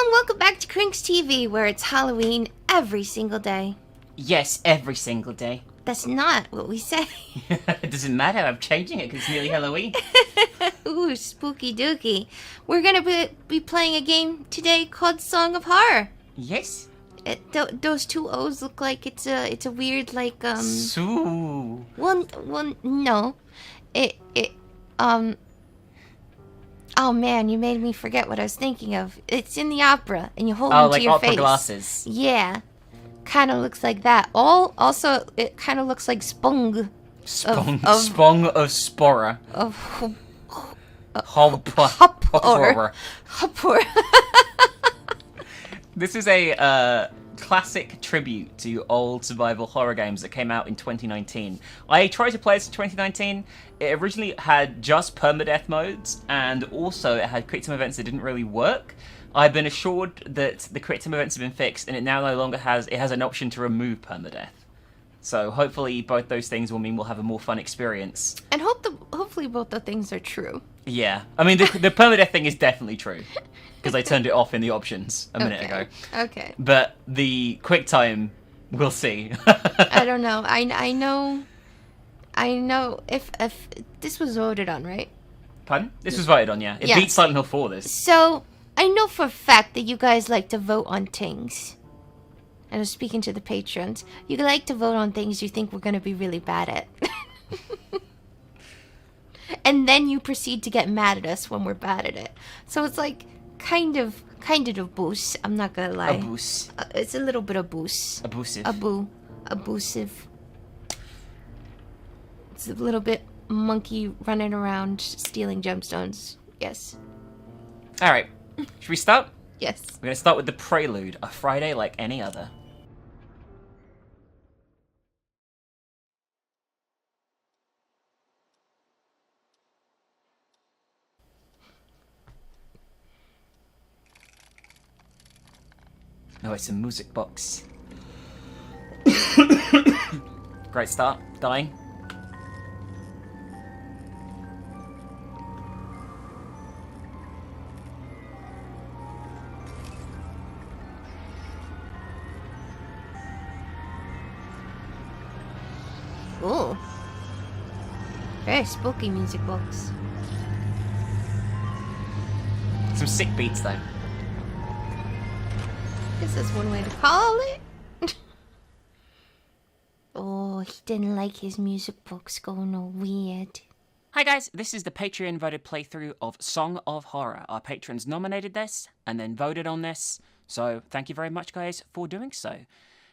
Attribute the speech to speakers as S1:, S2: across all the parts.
S1: and welcome back to Krinx TV, where it's Halloween every single day.
S2: Yes, every single day.
S1: That's not what we say.
S2: It doesn't matter, I'm changing it because it's nearly Halloween.
S1: Ooh, spooky dooky. We're gonna be playing a game today called Song of Horror.
S2: Yes?
S1: Those two O's look like it's a weird, like,
S2: Sue.
S1: Well, no. Oh man, you made me forget what I was thinking of. It's in the opera, and you hold it to your face.
S2: opera glasses.
S1: Yeah. Kind of looks like that. Also, it kind of looks like Spong.
S2: Spong of Spora.
S1: Of
S2: Hopper.
S1: Hopper.
S2: This is a classic tribute to old survival horror games that came out in 2019. I tried to play this in 2019. It originally had just permadeath modes, and also it had quick time events that didn't really work. I've been assured that the quick time events have been fixed, and it now no longer has an option to remove permadeath. So hopefully both those things will mean we'll have a more fun experience.
S1: And hopefully both the things are true.
S2: Yeah. I mean, the permadeath thing is definitely true, because I turned it off in the options a minute ago.
S1: Okay.
S2: But the quick time, we'll see.
S1: I don't know. I know if this was voted on, right?
S2: Pardon? This was voted on, yeah. It beat Silent Hill 4, this.
S1: So, I know for a fact that you guys like to vote on things. And I'm speaking to the patrons. You like to vote on things you think we're going to be really bad at. And then you proceed to get mad at us when we're bad at it. So it's like kind of a boost. I'm not going to lie.
S2: A boost.
S1: It's a little bit of boost.
S2: Abusive.
S1: Abusive. It's a little bit monkey running around stealing gemstones. Yes.
S2: All right. Should we start?
S1: Yes.
S2: We're going to start with the Prelude, a Friday like any other. Oh, it's a music box. Great start. Dying.
S1: Ooh. Very spooky music box.
S2: Some sick beats, though.
S1: Guess that's one way to call it. Oh, he didn't like his music box going all weird.
S2: Hi guys, this is the Patreon voted playthrough of Song of Horror. Our patrons nominated this and then voted on this, so thank you very much guys for doing so.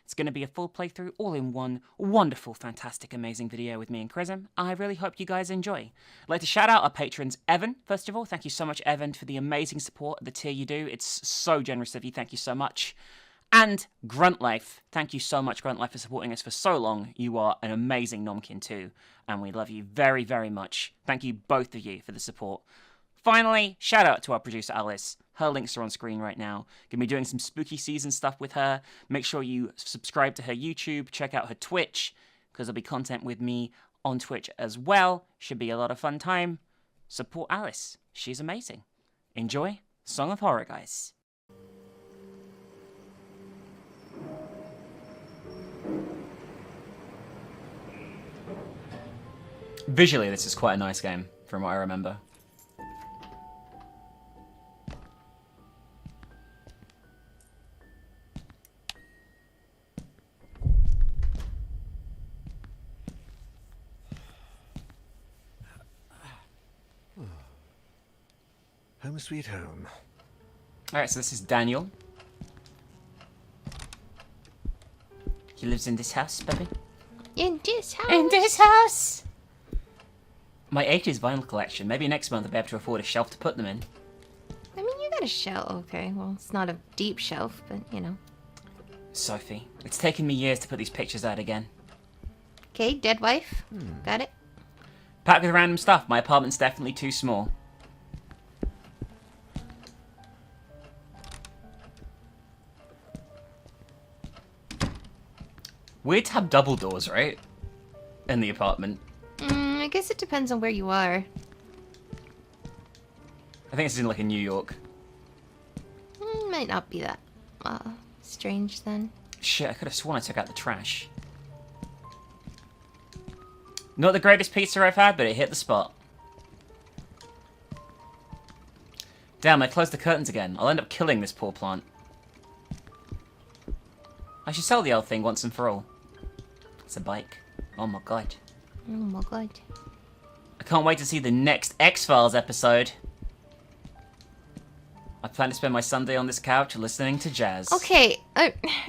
S2: It's going to be a full playthrough, all in one wonderful, fantastic, amazing video with me and Chrism. I really hope you guys enjoy. I'd like to shout out our patrons, Evan, first of all. Thank you so much, Evan, for the amazing support at the tier you do. It's so generous of you. Thank you so much. And Gruntlife. Thank you so much, Gruntlife, for supporting us for so long. You are an amazing nomkin too, and we love you very, very much. Thank you, both of you, for the support. Finally, shout out to our producer, Alice. Her links are on screen right now. Gonna be doing some spooky season stuff with her. Make sure you subscribe to her YouTube, check out her Twitch, because there'll be content with me on Twitch as well. Should be a lot of fun time. Support Alice. She's amazing. Enjoy Song of Horror, guys. Visually, this is quite a nice game, from what I remember.
S3: Home sweet home.
S2: Alright, so this is Daniel. He lives in this house, baby.
S1: In this house.
S2: In this house! My 80s vinyl collection. Maybe next month I'll be able to afford a shelf to put them in.
S1: I mean, you got a shelf. Okay, well, it's not a deep shelf, but, you know.
S2: Sophie, it's taken me years to put these pictures out again.
S1: Okay, dead wife. Got it.
S2: Packed with random stuff. My apartment's definitely too small. Weird to have double doors, right? In the apartment.
S1: I guess it depends on where you are.
S2: I think this is in like in New York.
S1: Might not be that strange then.
S2: Shit, I could have sworn I took out the trash. Not the greatest pizza I've had, but it hit the spot. Damn, I closed the curtains again. I'll end up killing this poor plant. I should sell the old thing once and for all. It's a bike. Oh my god.
S1: Oh my god.
S2: I can't wait to see the next X-Files episode. I plan to spend my Sunday on this couch listening to jazz.
S1: Okay,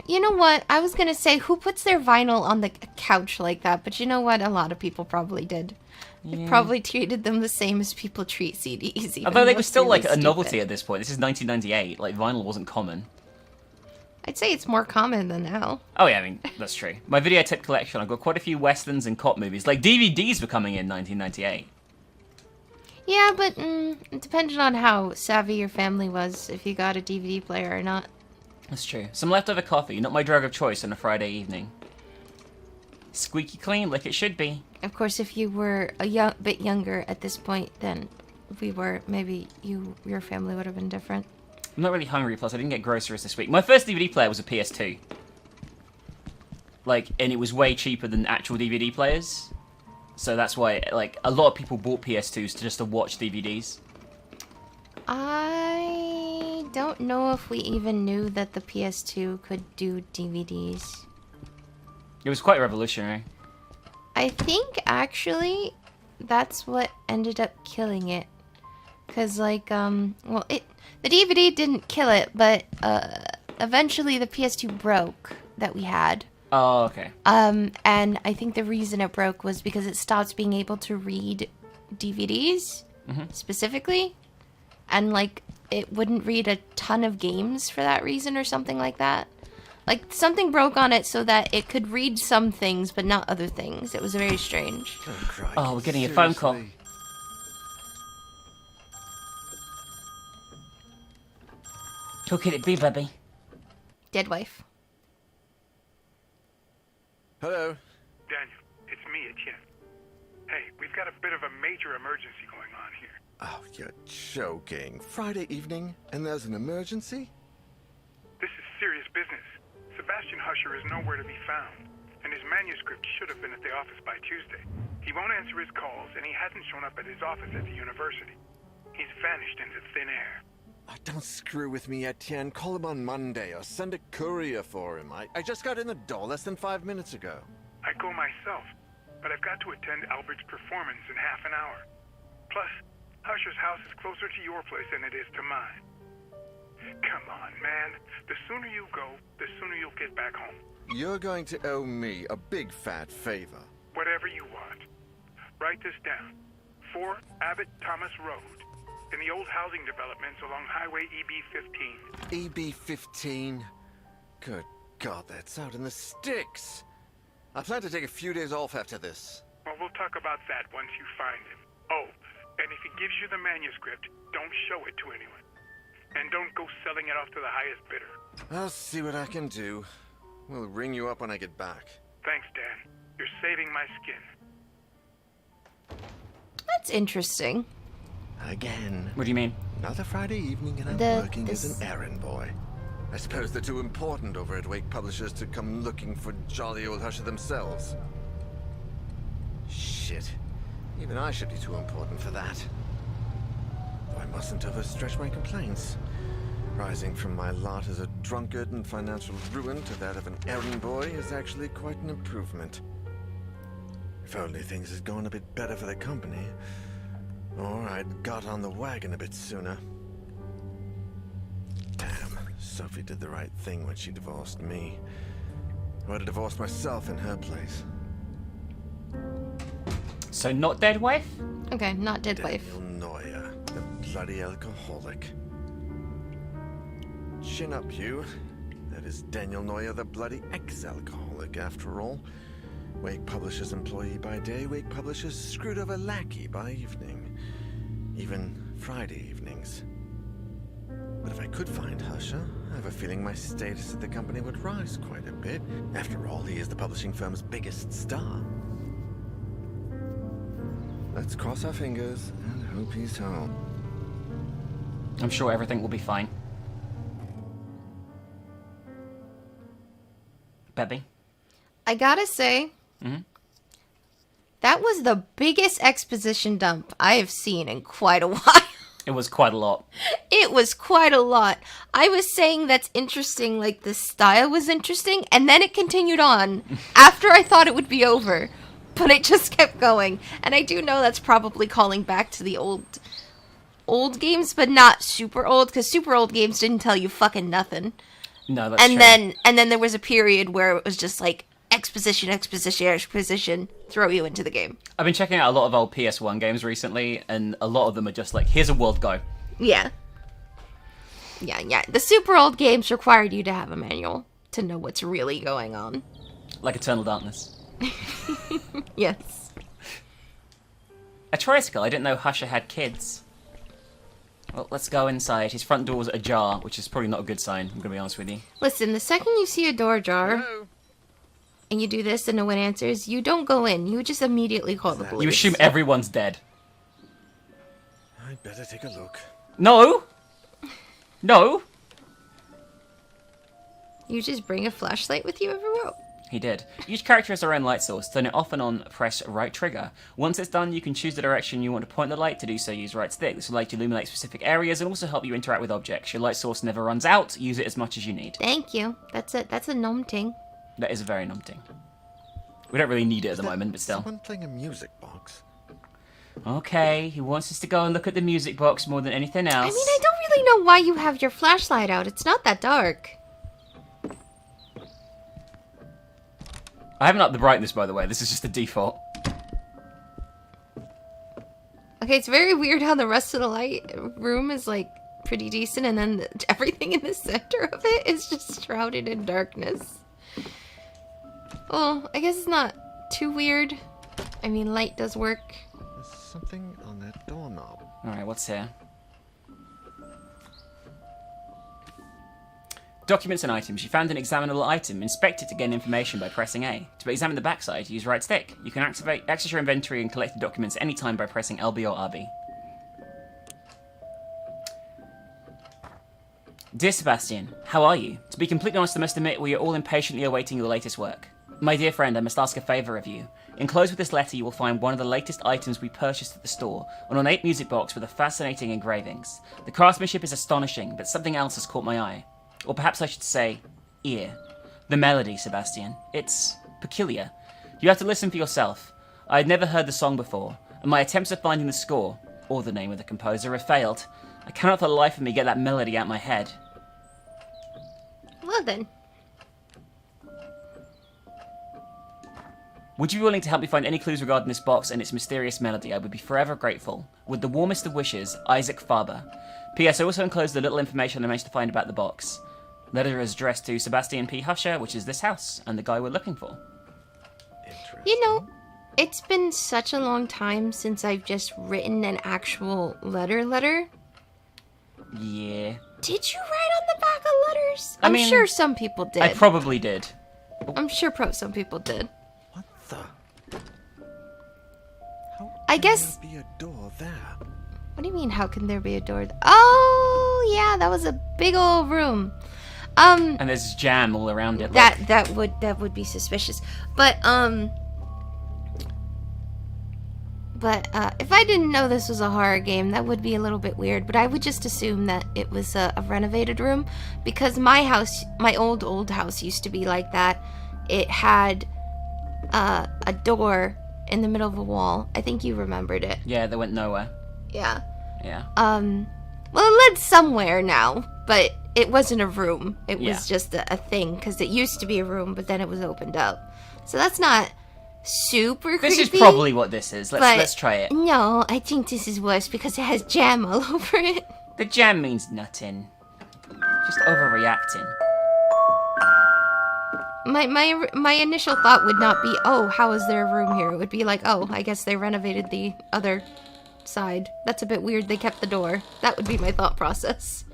S1: you know what? I was gonna say, who puts their vinyl on the couch like that? But you know what? A lot of people probably did.
S2: Yeah.
S1: They probably treated them the same as people treat CDs. Even
S2: Although they
S1: though
S2: were still
S1: it's
S2: like
S1: really
S2: a novelty
S1: stupid.
S2: at this point. This is 1998. Like, vinyl wasn't common.
S1: I'd say it's more common than now.
S2: Oh yeah, I mean, that's true. My videotape collection, I've got quite a few westerns and cop movies. Like, DVDs were coming in 1998.
S1: Yeah, but it depended on how savvy your family was, if you got a DVD player or not.
S2: That's true. Some leftover coffee, not my drug of choice on a Friday evening. Squeaky clean, like it should be.
S1: Of course, if you were a bit younger at this point than we were, maybe your family would have been different.
S2: I'm not really hungry, plus I didn't get groceries this week. My first DVD player was a PS2. Like, and it was way cheaper than actual DVD players. So that's why, like, a lot of people bought PS2s just to watch DVDs.
S1: I don't know if we even knew that the PS2 could do DVDs.
S2: It was quite revolutionary.
S1: I think, actually, that's what ended up killing it. Because, like, well, the DVD didn't kill it, but eventually the PS2 broke that we had.
S2: Oh, okay.
S1: And I think the reason it broke was because it stopped being able to read DVDs, specifically. And, like, it wouldn't read a ton of games for that reason or something like that. Like, something broke on it so that it could read some things, but not other things. It was very strange.
S3: Oh, crikey.
S2: Oh, we're getting a phone call.
S3: Seriously?
S2: Who could it be, baby?
S1: Dead wife.
S3: Hello.
S4: Daniel, it's me, Etienne. Hey, we've got a bit of a major emergency going on here.
S3: Oh, you're joking. Friday evening, and there's an emergency?
S4: This is serious business. Sebastian Husher is nowhere to be found, and his manuscript should have been at the office by Tuesday. He won't answer his calls, and he hasn't shown up at his office at the university. He's vanished into thin air.
S3: Oh, don't screw with me, Etienne. Call him on Monday or send a courier for him. I just got in the door less than 5 minutes ago.
S4: I'd go myself, but I've got to attend Albert's performance in half an hour. Plus, Husher's house is closer to your place than it is to mine. Come on, man. The sooner you go, the sooner you'll get back home.
S3: You're going to owe me a big fat favor.
S4: Whatever you want. Write this down. 4 Abbott Thomas Road, in the old housing developments along Highway EB-15.
S3: EB-15? Good God, that's out in the sticks. I plan to take a few days off after this.
S4: Well, we'll talk about that once you find him. Oh, and if he gives you the manuscript, don't show it to anyone. And don't go selling it off to the highest bidder.
S3: I'll see what I can do. We'll ring you up when I get back.
S4: Thanks, Dan. You're saving my skin.
S1: That's interesting.
S3: Again.
S2: What do you mean?
S3: Another Friday evening and I'm working as an errand boy. I suppose they're too important over at Wake Publishers to come looking for jolly old Husher themselves. Shit. Even I should be too important for that. Though I mustn't overstretch my complaints. Rising from my lot as a drunkard and financial ruin to that of an errand boy is actually quite an improvement. If only things had gone a bit better for the company. Or I'd got on the wagon a bit sooner. Damn, Sophie did the right thing when she divorced me. I would have divorced myself in her place.
S2: So not dead wife?
S1: Okay, not dead wife.
S3: Daniel Neuer, the bloody alcoholic. Chin up, you. That is Daniel Neuer, the bloody ex-alcoholic, after all. Wake Publishers employee by day, Wake Publishers screwed over lackey by evening. Even Friday evenings. But if I could find Husher, I have a feeling my status at the company would rise quite a bit. After all, he is the publishing firm's biggest star. Let's cross our fingers and hope he's home.
S2: I'm sure everything will be fine. Peppy?
S1: I gotta say, that was the biggest exposition dump I have seen in quite a while.
S2: It was quite a lot.
S1: It was quite a lot. I was saying that's interesting, like the style was interesting, and then it continued on after I thought it would be over. But it just kept going. And I do know that's probably calling back to the old games, but not super old, because super old games didn't tell you fucking nothing.
S2: No, that's
S1: And
S2: true.
S1: then there was a period where it was just like exposition, throw you into the game.
S2: I've been checking out a lot of old PS1 games recently, and a lot of them are just like, here's a world, go.
S1: Yeah. Yeah. The super old games required you to have a manual to know what's really going on.
S2: Like Eternal Darkness.
S1: Yes.
S2: A tricycle, I didn't know Husher had kids. Well, let's go inside. His front door's ajar, which is probably not a good sign, I'm gonna be honest with you.
S1: Listen, the second you see a door ajar,
S3: Hello?
S1: and you do this and no one answers, you don't go in. You just immediately call the police.
S2: You assume everyone's dead.
S3: I'd better take a look.
S2: No! No!
S1: You just bring a flashlight with you everywhere?
S2: He did. Each character has their own light source. Turn it off and on, press right trigger. Once it's done, you can choose the direction you want to point the light. To do so, use right stick. This will allow you to illuminate specific areas and also help you interact with objects. Your light source never runs out. Use it as much as you need.
S1: Thank you. That's a gnome thing.
S2: That is a very numbing. We don't really need it at the moment, but still.
S3: Someone playing a music box.
S2: Okay, he wants us to go and look at the music box more than anything else.
S1: I mean, I don't really know why you have your flashlight out. It's not that dark.
S2: I haven't upped the brightness, by the way. This is just the default.
S1: Okay, it's very weird how the rest of the light room is, like, pretty decent, and then everything in the center of it is just shrouded in darkness. Well, I guess it's not too weird. I mean, light does work.
S3: There's something on that doorknob.
S2: Alright, what's here? Documents and items. You found an examinable item. Inspect it to gain information by pressing A. To examine the backside, use right stick. You can access your inventory and collect the documents anytime by pressing LB or RB. Dear Sebastian, how are you? To be completely honest, I must admit we are all impatiently awaiting your latest work. My dear friend, I must ask a favour of you. Enclosed with this letter, you will find one of the latest items we purchased at the store, an ornate music box with a fascinating engravings. The craftsmanship is astonishing, but something else has caught my eye. Or perhaps I should say, ear. The melody, Sebastian. It's peculiar. You have to listen for yourself. I had never heard the song before, and my attempts at finding the score, or the name of the composer, have failed. I cannot for the life of me get that melody out of my head.
S1: Well then.
S2: Would you be willing to help me find any clues regarding this box and its mysterious melody? I would be forever grateful. With the warmest of wishes, Isaac Faber. P.S. I also enclosed the little information I managed to find about the box. Letter is addressed to Sebastian P. Husher, which is this house, and the guy we're looking for.
S3: Interesting.
S1: You know, it's been such a long time since I've just written an actual letter.
S2: Yeah.
S1: Did you write on the back of letters?
S2: I
S1: I'm
S2: mean,
S1: sure some people did.
S2: I probably did.
S1: I'm sure some people did.
S3: What the? How
S1: I
S3: can
S1: guess-
S3: there be a door there?
S1: What do you mean, how can there be a door? Oh, yeah, that was a big old room.
S2: And there's jam all around it.
S1: That would be suspicious. But if I didn't know this was a horror game, that would be a little bit weird. But I would just assume that it was a renovated room, because my house, my old house, used to be like that. It had a door in the middle of a wall. I think you remembered it.
S2: Yeah, they went nowhere.
S1: Yeah.
S2: Yeah.
S1: Well, it led somewhere now, but it wasn't a room. It was
S2: Yeah.
S1: just a thing, because it used to be a room, but then it was opened up. So that's not super creepy.
S2: This is probably what this is.
S1: but
S2: Let's try it.
S1: No, I think this is worse because it has jam all over it.
S2: The jam means nothing. Just overreacting.
S1: My initial thought would not be, oh, how is there a room here? It would be like, oh, I guess they renovated the other side. That's a bit weird. They kept the door. That would be my thought process.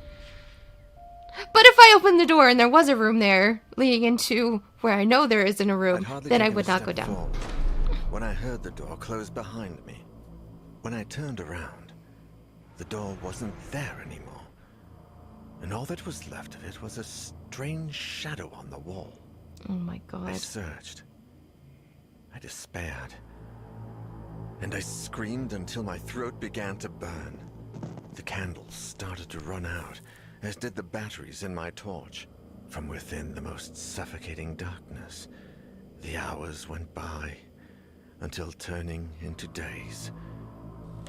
S1: But if I opened the door and there was a room there leading into where I know there isn't a
S3: I'd
S1: room,
S3: hardly
S1: then I
S3: taken a
S1: would not go
S3: step
S1: down.
S3: forward when I heard the door close behind me. When I turned around, the door wasn't there anymore. And all that was left of it was a strange shadow on the wall.
S1: Oh my
S3: I
S1: god.
S3: searched. I despaired. And I screamed until my throat began to burn. The candles started to run out, as did the batteries in my torch. From within the most suffocating darkness, the hours went by, until turning into days,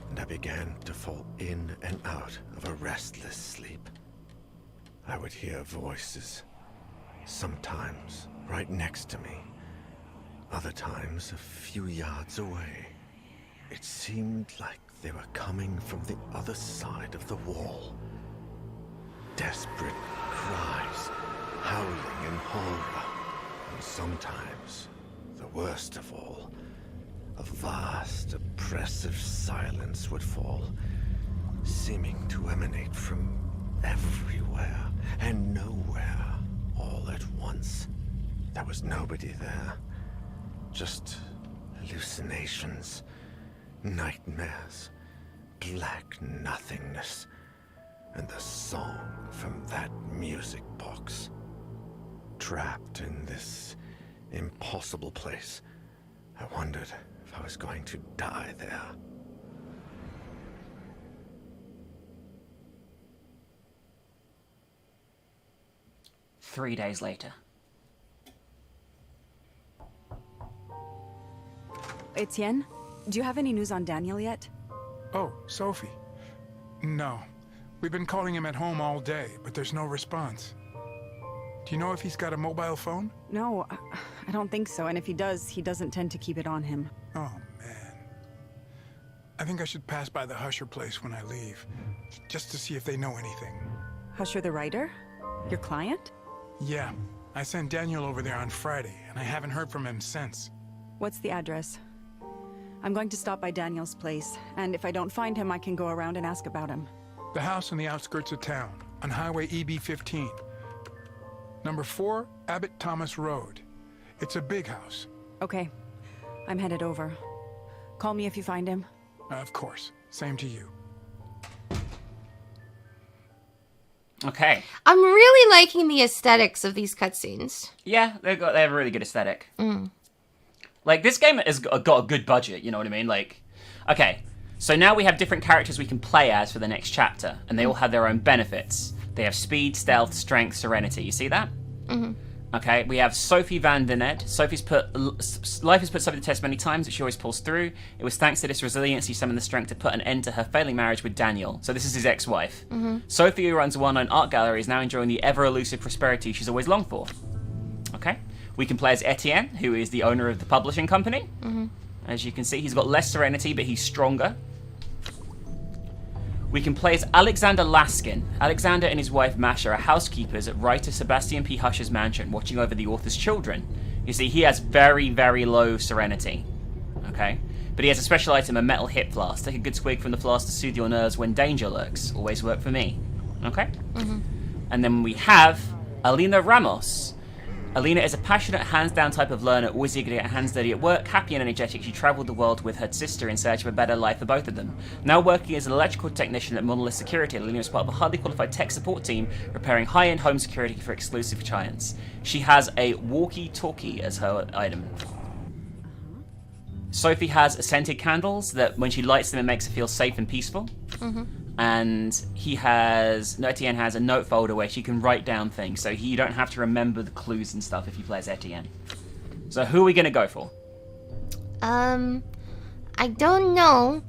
S3: and I began to fall in and out of a restless sleep. I would hear voices, sometimes right next to me, other times a few yards away. It seemed like they were coming from the other side of the wall. Desperate cries, howling in horror, and sometimes, the worst of all, a vast, oppressive silence would fall, seeming to emanate from everywhere and nowhere all at once. There was nobody there, just hallucinations, nightmares, black nothingness, and the song from that music box. Trapped in this impossible place, I wondered if I was going to die there.
S2: Three days later.
S5: Etienne, do you have any news on Daniel yet?
S4: Oh, Sophie. No. We've been calling him at home all day, but there's no response. Do you know if he's got a mobile phone?
S5: No, I don't think so, and if he does, he doesn't tend to keep it on him.
S4: Oh, man. I think I should pass by the Husher place when I leave, just to see if they know anything.
S5: Husher the writer? Your client?
S4: Yeah, I sent Daniel over there on Friday, and I haven't heard from him since.
S5: What's the address? I'm going to stop by Daniel's place, and if I don't find him, I can go around and ask about him.
S4: The house on the outskirts of town, on Highway EB-15. Number 4, Abbott Thomas Road. It's a big house.
S5: Okay, I'm headed over. Call me if you find him.
S4: Of course. Same to you.
S2: Okay.
S1: I'm really liking the aesthetics of these cutscenes.
S2: Yeah, they have a really good aesthetic. Like, this game has got a good budget, you know what I mean? Like, okay, so now we have different characters we can play as for the next chapter, and they all have their own benefits. They have speed, stealth, strength, serenity. You see that? Mm-hmm. Okay, we have Sophie van der Ned. Life has put Sophie to the test many times, but she always pulls through. It was thanks to this resilience she summoned the strength to put an end to her failing marriage with Daniel. So this is his ex-wife. Mm-hmm. Sophie, who runs a well-known art gallery, is now enjoying the ever-elusive prosperity she's always longed for. Okay, we can play as Etienne, who is the owner of the publishing company. Mm-hmm. As you can see, he's got less serenity, but he's stronger. We can play as Alexander Laskin. Alexander and his wife Masha are housekeepers at writer Sebastian P. Husher's mansion, watching over the author's children. You see, he has very, very low serenity. Okay? But he has a special item, a metal hip flask. Take a good swig from the flask to soothe your nerves when danger lurks. Always work for me. Okay? Mm-hmm. And then we have Alina Ramos. Alina is a passionate, hands-down type of learner, always eager to get hands dirty at work, happy and energetic. She travelled the world with her sister in search of a better life for both of them. Now working as an electrical technician at Monolith Security, Alina is part of a highly qualified tech support team repairing high-end home security for exclusive clients. She has a walkie-talkie as her item. Sophie has scented candles that when she lights them it makes her feel safe and peaceful. Mm-hmm. And Etienne has a note folder where she can write down things, so you don't have to remember the clues and stuff if you play as Etienne. So who are we going to go for?
S1: I don't know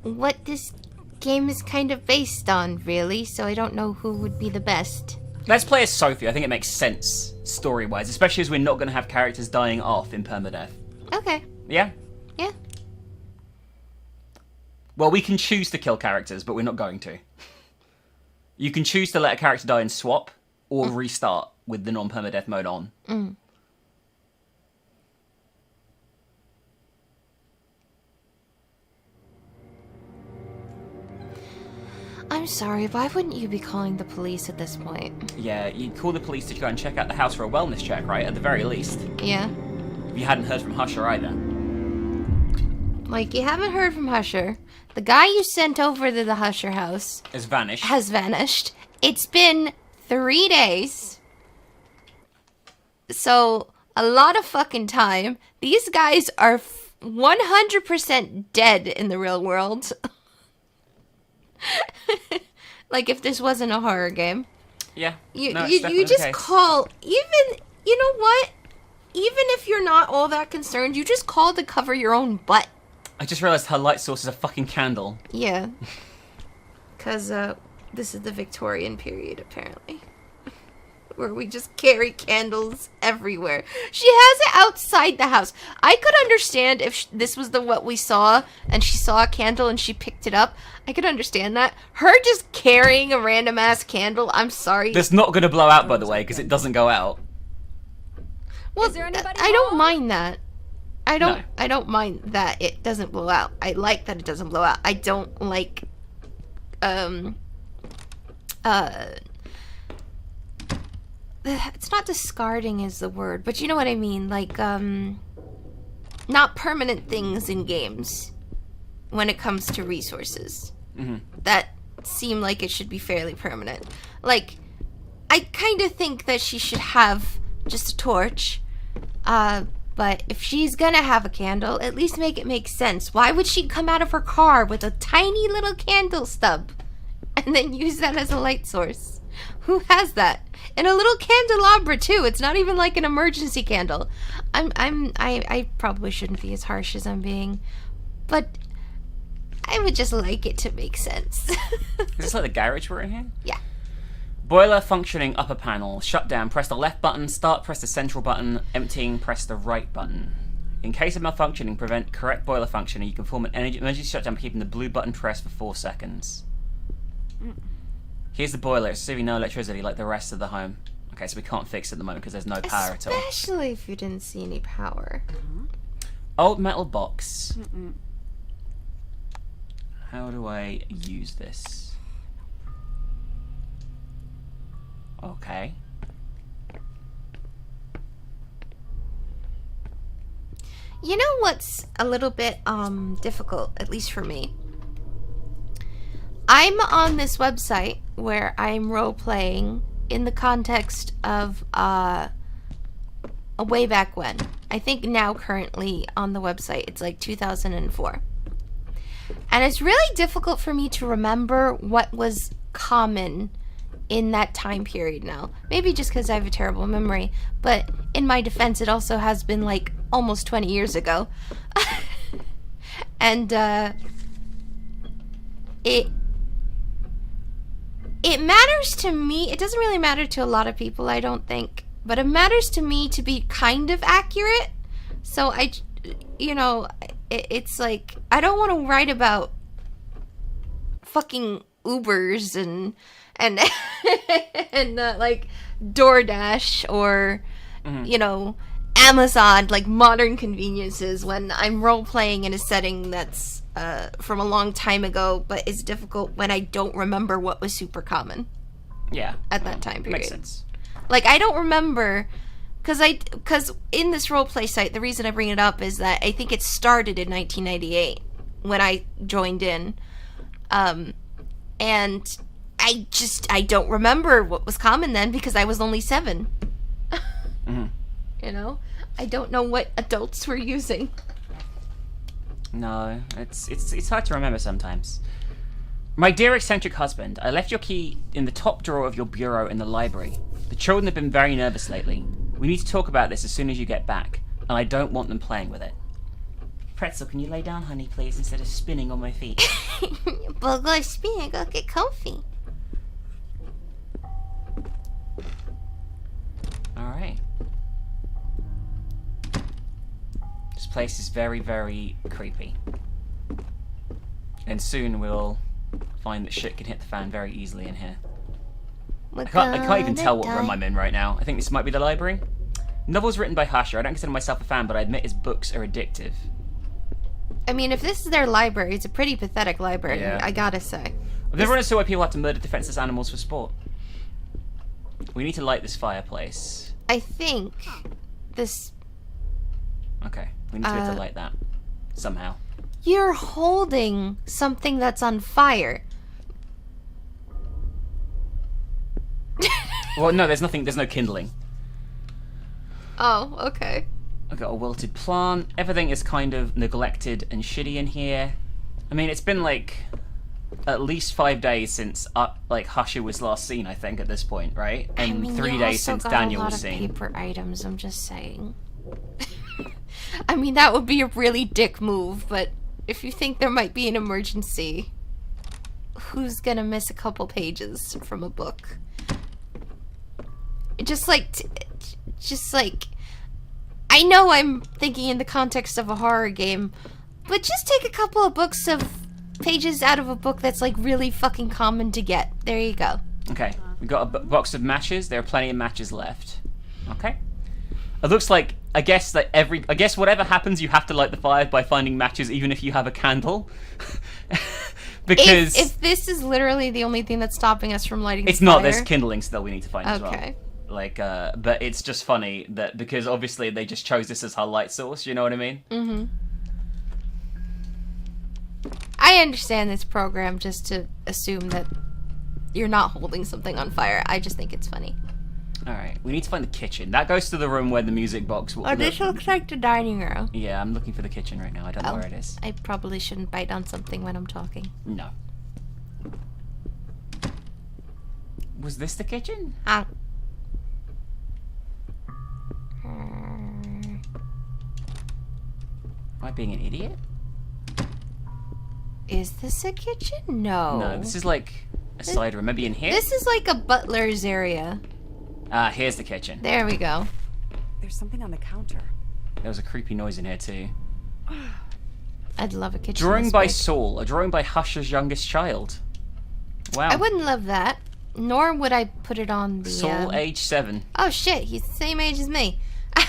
S1: what this game is kind of based on, really, so I don't know who would be the best.
S2: Let's play as Sophie. I think it makes sense, story-wise, especially as we're not going to have characters dying off in permadeath.
S1: Okay.
S2: Yeah?
S1: Yeah.
S2: Well, we can choose to kill characters, but we're not going to. You can choose to let a character die and swap, or restart with the non-permadeath mode on. Mm.
S1: I'm sorry, why wouldn't you be calling the police at this point?
S2: Yeah, you'd call the police to go and check out the house for a wellness check, right? At the very least.
S1: Yeah.
S2: You hadn't heard from Husher either.
S1: Like, you haven't heard from Husher. The guy you sent over to the Husher house
S2: has vanished. It's
S1: been 3 days. So, a lot of fucking time. These guys are 100% dead in the real world. Like if this wasn't a horror game.
S2: Yeah.
S1: You
S2: no, it's
S1: you
S2: definitely
S1: just
S2: the case.
S1: call, even, you know what? Even if you're not all that concerned, you just call to cover your own butt.
S2: I just realized her light source is a fucking candle.
S1: Yeah. Because this is the Victorian period, apparently. Where we just carry candles everywhere. She has it outside the house. I could understand if this was what we saw, and she saw a candle and she picked it up. I could understand that. Her just carrying a random ass candle, I'm sorry.
S2: That's not going to blow out, by the way, because it doesn't go out.
S1: Well,
S5: Is there anybody
S1: I don't
S5: home?
S1: mind that. I
S2: No.
S1: don't mind that it doesn't blow out. I like that it doesn't blow out. I don't like it's not discarding is the word, but you know what I mean, like not permanent things in games when it comes to resources. That seem like it should be fairly permanent. Like, I kind of think that she should have just a torch. But if she's gonna have a candle, at least make it make sense. Why would she come out of her car with a tiny little candle stub and then use that as a light source? Who has that? And a little candelabra too. It's not even like an emergency candle. I probably shouldn't be as harsh as I'm being, but I would just like it to make sense.
S2: Is this like the garage we're in here?
S1: Yeah.
S2: Boiler functioning upper panel. Shut down. Press the left button. Start. Press the central button. Emptying. Press the right button. In case of malfunctioning, prevent correct boiler functioning. You can perform an emergency shutdown by keeping the blue button pressed for 4 seconds. Here's the boiler. It's receiving no electricity like the rest of the home. Okay, so we can't fix it at the moment because there's no power at all.
S1: Especially if you didn't see any power.
S2: Old metal box. How do I use this? Okay.
S1: You know what's a little bit difficult, at least for me? I'm on this website where I'm role-playing in the context of a way back when. I think now currently on the website it's like 2004. And it's really difficult for me to remember what was common in that time period now. Maybe just because I have a terrible memory, but in my defense it also has been like almost 20 years ago. And it matters to me. It doesn't really matter to a lot of people, I don't think, but it matters to me to be kind of accurate. So it's like I don't want to write about fucking Ubers and like DoorDash or Amazon, like modern conveniences, when I'm role-playing in a setting that's from a long time ago, but it's difficult when I don't remember what was super common.
S2: Yeah.
S1: At that time period.
S2: Makes sense.
S1: Like, I don't remember, because in this roleplay site, the reason I bring it up is that I think it started in 1998 when I joined in. And I don't remember what was common then because I was only 7. You know? I don't know what adults were using.
S2: No, it's hard to remember sometimes. My dear eccentric husband, I left your key in the top drawer of your bureau in the library. The children have been very nervous lately. We need to talk about this as soon as you get back, and I don't want them playing with it. Pretzel, can you lay down, honey, please, instead of spinning on my feet?
S1: Well, go spin and go get comfy.
S2: Alright. This place is very, very creepy. And soon we'll find that shit can hit the fan very easily in here. I can't even tell what room I'm in right now. I think this might be the library. Novels written by Hasher. I don't consider myself a fan, but I admit his books are addictive.
S1: I mean, if this is their library, it's a pretty pathetic library,
S2: Yeah.
S1: I gotta say.
S2: I've never understood why people have to murder defenseless animals for sport. We need to light this fireplace.
S1: I think this...
S2: Okay, we need to be able to light that. Somehow.
S1: You're holding something that's on fire.
S2: Well, no, there's no kindling.
S1: Oh, okay.
S2: I've got a wilted plant. Everything is kind of neglected and shitty in here. I mean, it's been like at least 5 days since like Husher was last seen, I think, at this point, right? And
S1: I mean,
S2: 3
S1: you
S2: days
S1: also
S2: since
S1: got
S2: Daniel
S1: a lot
S2: was
S1: of
S2: seen.
S1: paper items. I'm just saying. I mean, that would be a really dick move, but if you think there might be an emergency, who's gonna miss a couple pages from a book? Just like, I know I'm thinking in the context of a horror game, but just take a couple of pages out of a book that's like really fucking common to get. There you go.
S2: Okay, we've got a box of matches. There are plenty of matches left. Okay. It looks like, I guess whatever happens, you have to light the fire by finding matches, even if you have a candle. Because
S1: if this is literally the only thing that's stopping us from lighting the fire...
S2: It's not, there's kindling still we need to find as well.
S1: Okay.
S2: Like, but it's just funny that, because obviously they just chose this as her light source, you know what I mean?
S1: Mm-hmm. I understand this program just to assume that you're not holding something on fire. I just think it's funny.
S2: Alright, we need to find the kitchen. That goes to the room where the music box will...
S1: Oh, this looks like the dining room.
S2: Yeah, I'm looking for the kitchen right now. I don't know where it is.
S1: I probably shouldn't bite on something when I'm talking.
S2: No. Was this the kitchen?
S1: Ah.
S2: Am I being an idiot?
S1: Is this a kitchen? No.
S2: No, this is like a side room. Maybe in here?
S1: This is like a butler's area.
S2: Ah, here's the kitchen.
S1: There we go.
S5: There's something on the counter.
S2: There was a creepy noise in here too.
S1: I'd love a kitchen.
S2: Drawing
S1: this
S2: by
S1: big.
S2: Saul, a drawing by Husher's youngest child. Wow.
S1: I wouldn't love that. Nor would I put it on the...
S2: Saul, age 7.
S1: Oh shit, he's the same age as me. Because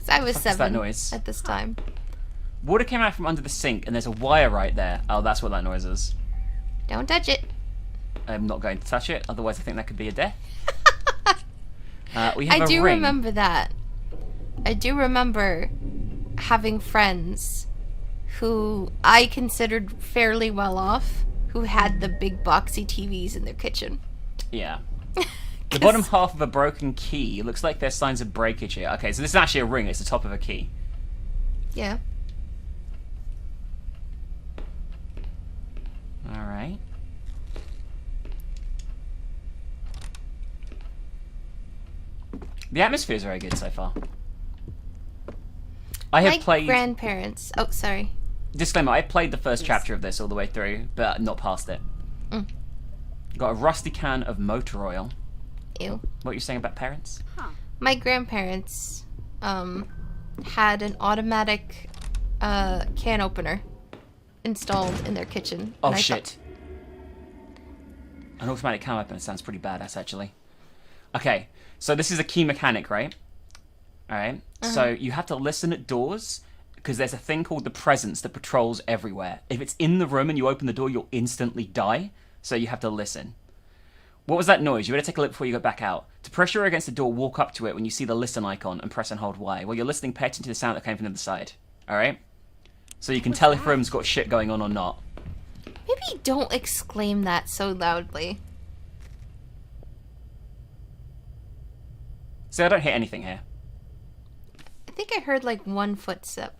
S1: I was
S2: What the fuck is
S1: 7
S2: that noise?
S1: at this time.
S2: Water came out from under the sink and there's a wire right there. Oh, that's what that noise is.
S1: Don't touch it.
S2: I'm not going to touch it, otherwise I think that could be a death. We have
S1: I
S2: a
S1: do
S2: ring.
S1: remember that. I do remember having friends who I considered fairly well off who had the big boxy TVs in their kitchen.
S2: Yeah. The bottom half of a broken key. Looks like there's signs of breakage here. Okay, so this is actually a ring. It's the top of a key.
S1: Yeah.
S2: Alright. The atmosphere is very good so far. I have
S1: My
S2: played...
S1: grandparents... Oh, sorry.
S2: Disclaimer, I played the first chapter of this all the way through, but not past it. Got a rusty can of motor oil.
S1: Ew.
S2: What are you saying about parents?
S1: My grandparents had an automatic can opener installed in their kitchen.
S2: Oh,
S1: and I
S2: shit. An automatic can opener sounds pretty badass, actually. Okay, so this is a key mechanic, right? Alright, so you have to listen at doors, because there's a thing called the presence that patrols everywhere. If it's in the room and you open the door, you'll instantly die, so you have to listen. What was that noise? You better take a look before you go back out. To press your ear against the door, walk up to it when you see the listen icon and press and hold Y. While you're listening, pay attention to the sound that came from the other side. Alright? So you can tell if room's got shit going on or not.
S1: Maybe don't exclaim that so loudly.
S2: So I don't hear anything here.
S1: I think I heard like one footstep.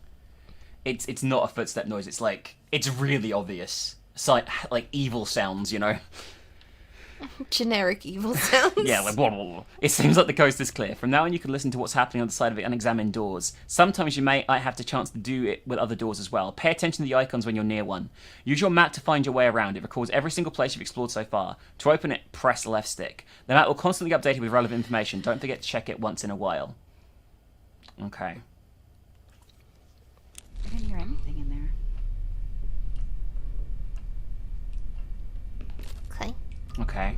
S2: It's not a footstep noise. It's like, it's really obvious. It's like evil sounds, you know?
S1: Generic evil sounds.
S2: Yeah, like blah, blah, blah. It seems like the coast is clear. From now on, you can listen to what's happening on the side of the unexamined doors. Sometimes you may have the chance to do it with other doors as well. Pay attention to the icons when you're near one. Use your map to find your way around. It records every single place you've explored so far. To open it, press left stick. The map will constantly be updated with relevant information. Don't forget to check it once in a while. Okay.
S5: I didn't hear anything in there.
S1: Okay.
S2: Okay.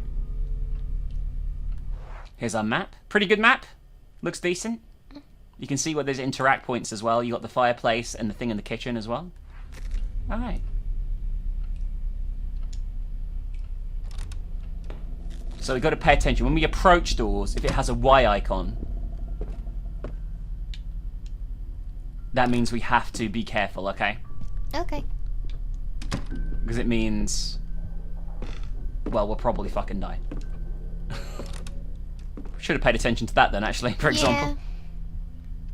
S2: Here's our map. Pretty good map. Looks decent. You can see where there's interact points as well. You got the fireplace and the thing in the kitchen as well. Alright. So we've got to pay attention. When we approach doors, if it has a Y icon, that means we have to be careful, okay?
S1: Okay.
S2: Because it means... well, we'll probably fucking die. Should have paid attention to that then, actually, for example.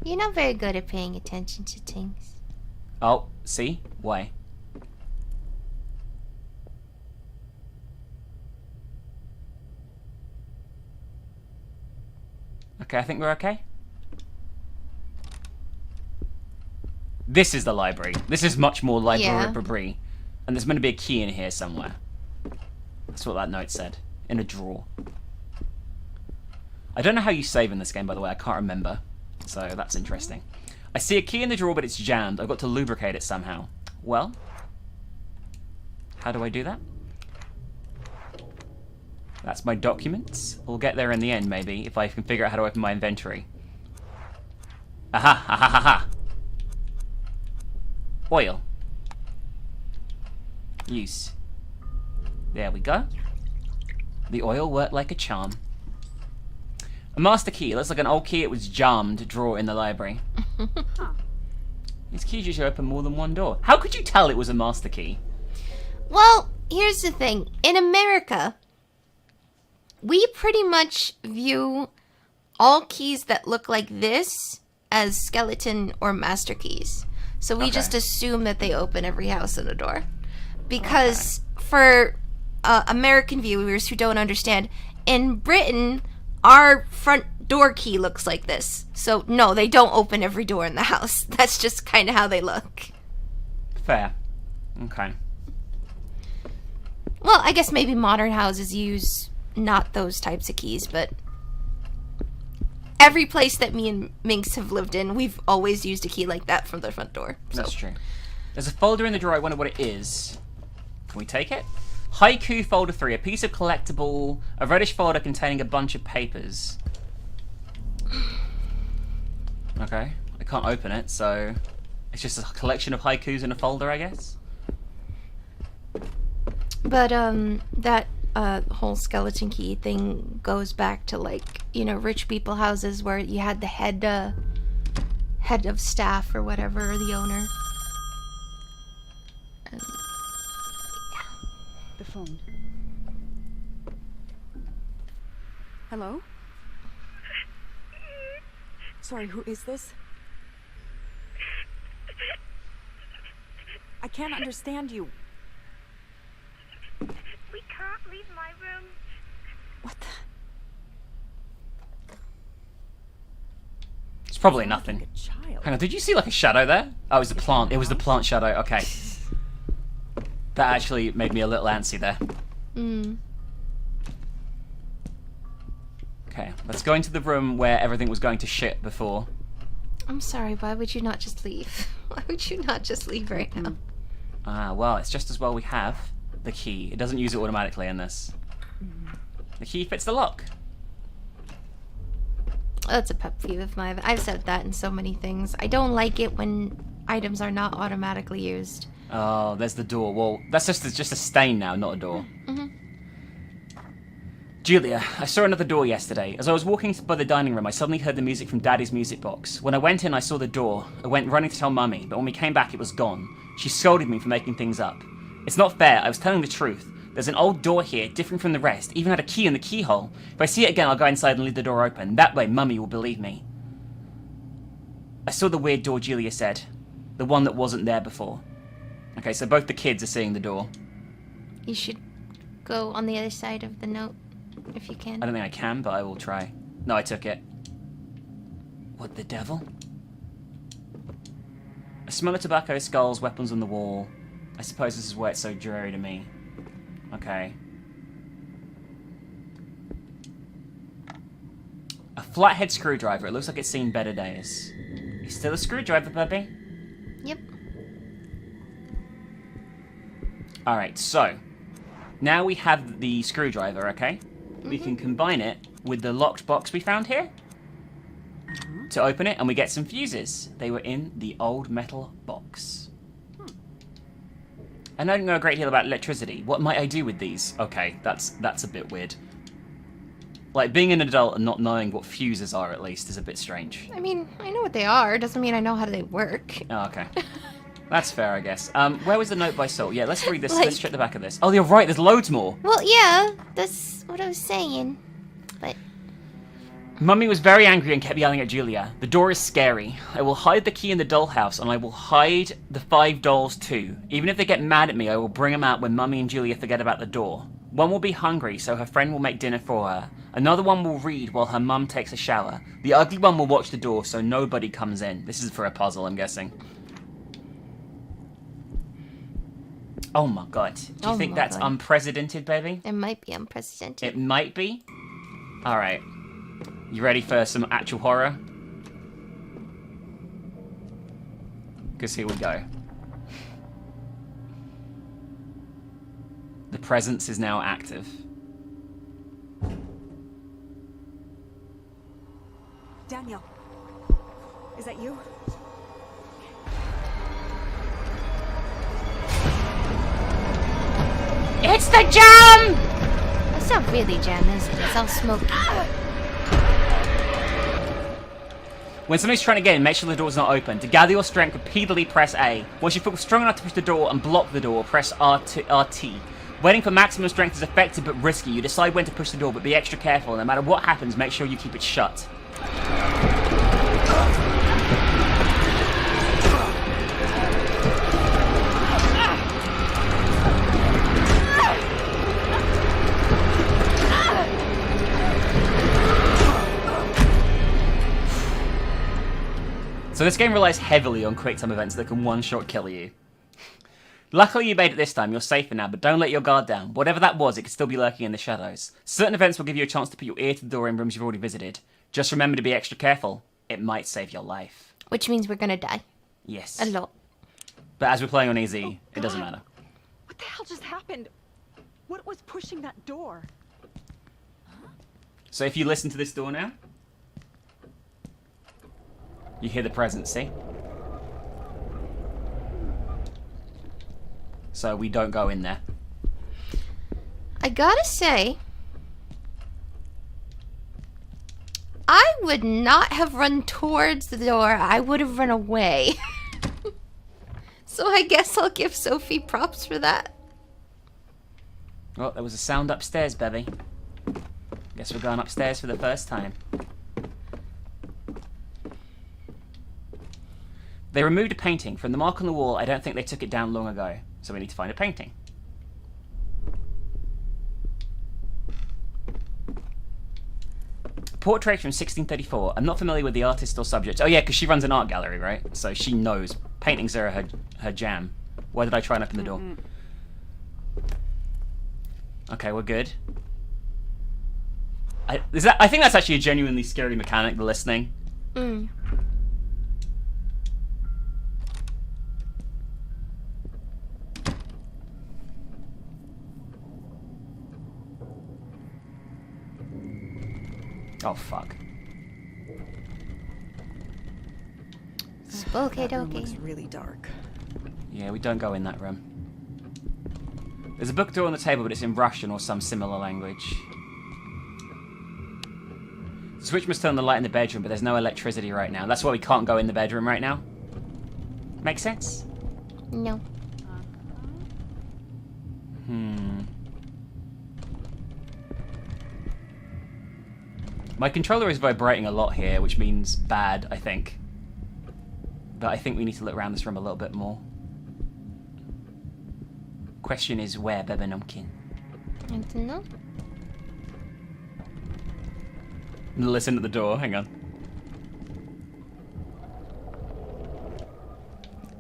S1: You're not very good at paying attention to things.
S2: Oh, see? Why? Okay, I think we're okay. This is the library. This is much more library. And there's going to be a key in here somewhere. That's what that note said. In a drawer. I don't know how you save in this game, by the way. I can't remember. So that's interesting. I see a key in the drawer, but it's jammed. I've got to lubricate it somehow. Well, how do I do that? That's my documents. We'll get there in the end, maybe, if I can figure out how to open my inventory. Aha! Ha ha ha ha! Oil. Use. There we go. The oil worked like a charm. A master key. Looks like an old key. It was jammed drawer in the library. These keys usually open more than one door. How could you tell it was a master key?
S1: Well, here's the thing. In America, we pretty much view all keys that look like this as skeleton or master keys. So we just assume that they open every house and a door. Because for American viewers who don't understand, in Britain, our front door key looks like this. So no, they don't open every door in the house. That's just kind of how they look.
S2: Fair. Okay.
S1: Well, I guess maybe modern houses use not those types of keys, but every place that me and Minx have lived in, we've always used a key like that from the front door. So.
S2: That's true. There's a folder in the drawer. I wonder what it is. Can we take it? Haiku folder 3, a piece of collectible, a reddish folder containing a bunch of papers. Okay, I can't open it, so it's just a collection of haikus in a folder, I guess.
S1: But that whole skeleton key thing goes back to, like, you know, rich people houses where you had the head of staff or whatever, or the owner. And,
S5: The phone. Hello? Sorry, who is this? I can't understand you.
S6: We can't leave my room.
S5: What the?
S2: It's probably nothing.
S5: Like a child.
S2: Hang on, did you see like a shadow there? Oh, it was the plant. It was the plant shadow. Okay. That actually made me a little antsy there. Okay, let's go into the room where everything was going to shit before.
S1: I'm sorry, why would you not just leave? Why would you not just leave right now?
S2: Ah, well, it's just as well we have the key. It doesn't use it automatically in this. The key fits the lock.
S1: That's a pet peeve of mine. I've said that in so many things. I don't like it when items are not automatically used.
S2: Oh, there's the door. Well, that's just a stain now, not a door. Julia, I saw another door yesterday. As I was walking by the dining room, I suddenly heard the music from Daddy's music box. When I went in, I saw the door. I went running to tell Mummy, but when we came back, it was gone. She scolded me for making things up. It's not fair. I was telling the truth. There's an old door here, different from the rest. Even had a key in the keyhole. If I see it again, I'll go inside and leave the door open. That way, Mummy will believe me. I saw the weird door, Julia said. The one that wasn't there before. Okay, so both the kids are seeing the door.
S1: You should go on the other side of the note, if you can.
S2: I don't think I can, but I will try. No, I took it. What the devil? I smell of tobacco, skulls, weapons on the wall. I suppose this is why it's so dreary to me. Okay. A flathead screwdriver. It looks like it's seen better days. You still a screwdriver, puppy?
S1: Yep.
S2: Alright, so now we have the screwdriver, okay? We can combine it with the locked box we found here to open it, and we get some fuses. They were in the old metal box. I don't know a great deal about electricity. What might I do with these? Okay, that's a bit weird. Like, being an adult and not knowing what fuses are, at least, is a bit strange.
S1: I mean, I know what they are. Doesn't mean I know how they work.
S2: Oh, okay. That's fair, I guess. Where was the note by Salt? Yeah, let's read this.
S1: Like-
S2: Let's check the back of this. Oh, you're right. There's loads more.
S1: Well, yeah, that's what I was saying. But
S2: Mummy was very angry and kept yelling at Julia. The door is scary. I will hide the key in the dollhouse, and I will hide the 5 dolls too. Even if they get mad at me, I will bring them out when Mummy and Julia forget about the door. One will be hungry, so her friend will make dinner for her. Another one will read while her mum takes a shower. The ugly one will watch the door so nobody comes in. This is for a puzzle, I'm guessing. Oh my god. Do you think that's unprecedented, baby?
S1: It might be unprecedented.
S2: It might be? Alright. You ready for some actual horror? Because here we go. The presence is now active.
S5: Daniel, is that you?
S2: It's the jam!
S1: That's not really jam, is it? It's all smoky.
S2: When somebody's trying to get in, make sure the door's not open. To gather your strength, repeatedly press A. Once you feel strong enough to push the door and block the door, press RT. Waiting for maximum strength is effective but risky. You decide when to push the door, but be extra careful. No matter what happens, make sure you keep it shut. So this game relies heavily on quick time events that can one-shot kill you. Luckily you made it this time, you're safer now, but don't let your guard down. Whatever that was, it could still be lurking in the shadows. Certain events will give you a chance to put your ear to the door in rooms you've already visited. Just remember to be extra careful. It might save your life.
S1: Which means we're gonna die.
S2: Yes.
S1: A lot.
S2: But as we're playing on easy, it doesn't matter.
S5: What the hell just happened? What was pushing that door?
S2: So if you listen to this door now, you hear the presence, see? So we don't go in there.
S1: I gotta say, I would not have run towards the door. I would have run away. So I guess I'll give Sophie props for that.
S2: Oh, there was a sound upstairs, Bevy. Guess we're going upstairs for the first time. They removed a painting. From the mark on the wall, I don't think they took it down long ago. So we need to find a painting. Portrait from 1634. I'm not familiar with the artist or subject. Oh yeah, because she runs an art gallery, right? So she knows. Paintings are her jam. Why did I try and open the door? Okay, we're good. I think that's actually a genuinely scary mechanic, the listening. Oh, fuck.
S1: Spooky
S5: That room
S1: dokey.
S5: looks really dark.
S2: Yeah, we don't go in that room. There's a book door on the table, but it's in Russian or some similar language. The switch must turn the light in the bedroom, but there's no electricity right now. That's why we can't go in the bedroom right now. Make sense?
S1: No.
S2: My controller is vibrating a lot here, which means bad, I think. But I think we need to look around this room a little bit more. Question is, where, Bebe Numkin?
S1: I don't know.
S2: Listen at the door, hang on.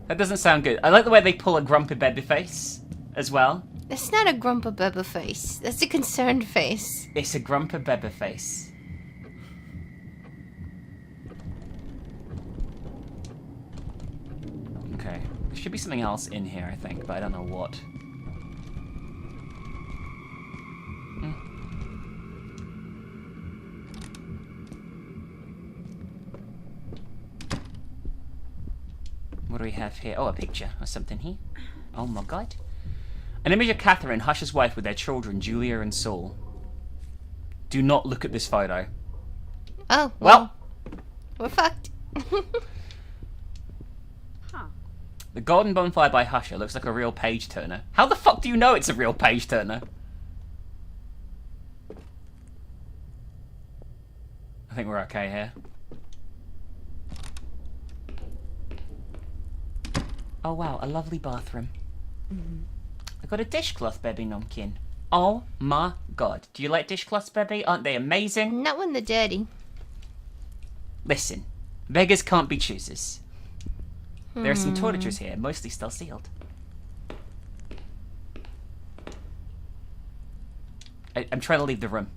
S2: That doesn't sound good. I like the way they pull a grumpy baby face as well.
S1: That's not a grumpy bubba face. That's a concerned face.
S2: It's a grumpy baby face. Okay. There should be something else in here, I think, but I don't know what. What do we have here? Oh, a picture or something here. Oh my god. An image of Catherine, Hush's wife, with their children, Julia and Saul. Do not look at this photo.
S1: Oh,
S2: Well,
S1: we're fucked.
S2: the golden bonfire by Husher looks like a real page turner. How the fuck do you know it's a real page turner? I think we're okay here. Oh wow, a lovely bathroom. I got a dishcloth, baby Nomkin. Oh my god. Do you like dishcloths, baby? Aren't they amazing?
S1: Not when they're dirty.
S2: Listen, beggars can't be choosers. There are some toiletries here, mostly still sealed. I'm trying to leave the room.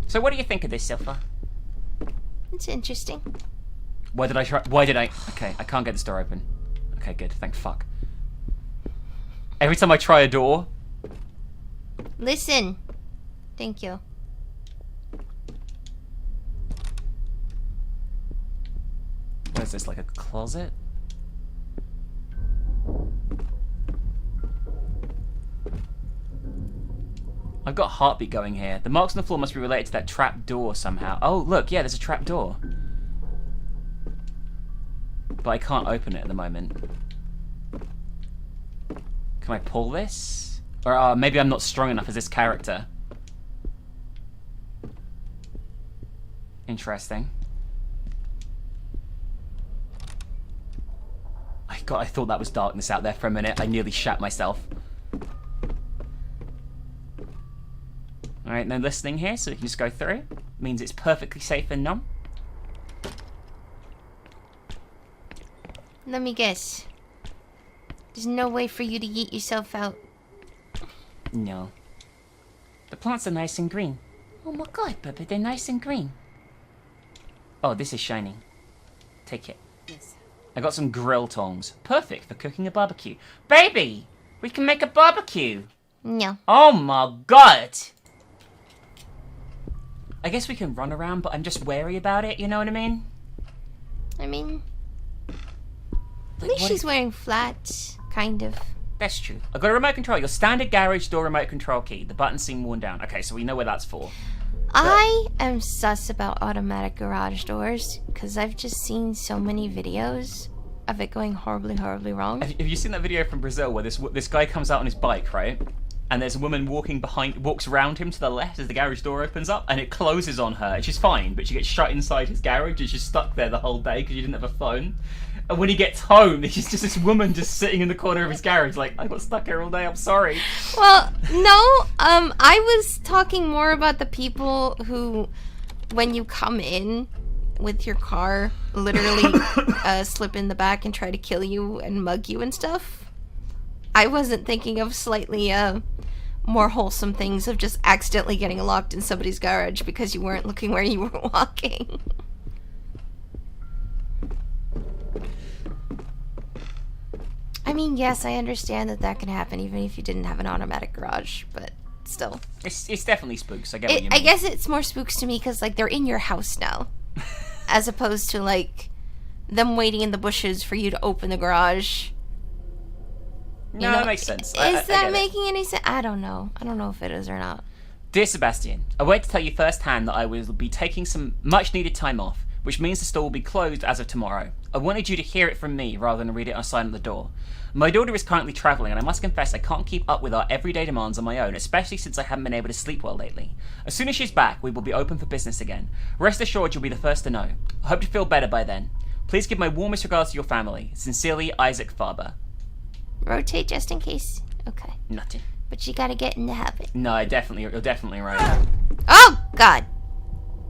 S2: So what do you think of this so far?
S1: It's interesting.
S2: Why did I try? Why did I? Okay, I can't get this door open. Okay, good. Thank fuck. Every time I try a door...
S1: Listen. Thank you.
S2: What is this, like a closet? I've got heartbeat going here. The marks on the floor must be related to that trap door somehow. Oh, look, yeah, there's a trap door. But I can't open it at the moment. Can I pull this? Or maybe I'm not strong enough as this character. Interesting. God, I thought that was darkness out there for a minute. I nearly shat myself. Alright, no listening here, so we can just go through. Means it's perfectly safe and numb.
S1: Let me guess. There's no way for you to yeet yourself out.
S2: No. The plants are nice and green. Oh my god, Bubba, they're nice and green. Oh, this is shining. Take it.
S5: Yes.
S2: I got some grill tongs. Perfect for cooking a barbecue. Baby! We can make a barbecue!
S1: No.
S2: Oh my god! I guess we can run around, but I'm just wary about it, you know what I mean?
S1: I mean... At
S2: Like,
S1: least
S2: what
S1: she's
S2: if-
S1: wearing flats. Kind of.
S2: That's true. I've got a remote control. Your standard garage door remote control key. The buttons seem worn down. Okay, so we know where that's for.
S1: I am sus about automatic garage doors because I've just seen so many videos of it going horribly, horribly wrong.
S2: Have you seen that video from Brazil where this guy comes out on his bike, right? And there's a woman walks around him to the left as the garage door opens up, and it closes on her. She's fine, but she gets shut inside his garage, and she's stuck there the whole day because she didn't have a phone. And when he gets home, there's just this woman just sitting in the corner of his garage, like, I got stuck here all day. I'm sorry.
S1: Well, no, I was talking more about the people who, when you come in with your car, literally slip in the back and try to kill you and mug you and stuff. I wasn't thinking of slightly more wholesome things of just accidentally getting locked in somebody's garage because you weren't looking where you were walking. I mean, yes, I understand that can happen even if you didn't have an automatic garage, but still.
S2: It's definitely spooks. I get what you mean.
S1: I guess it's more spooks to me because, like, they're in your house now. As opposed to, like, them waiting in the bushes for you to open the garage.
S2: No, that makes sense.
S1: Is that making any sense? I don't know. I don't know if it is or not.
S2: Dear Sebastian, I wanted to tell you firsthand that I will be taking some much-needed time off, which means the store will be closed as of tomorrow. I wanted you to hear it from me rather than read it on a sign at the door. My daughter is currently travelling, and I must confess I can't keep up with our everyday demands on my own, especially since I haven't been able to sleep well lately. As soon as she's back, we will be open for business again. Rest assured you'll be the first to know. I hope to feel better by then. Please give my warmest regards to your family. Sincerely, Isaac Faber.
S1: Rotate just in case. Okay.
S2: Nothing.
S1: But you gotta get in the habit.
S2: No, you're definitely right.
S1: Oh, God!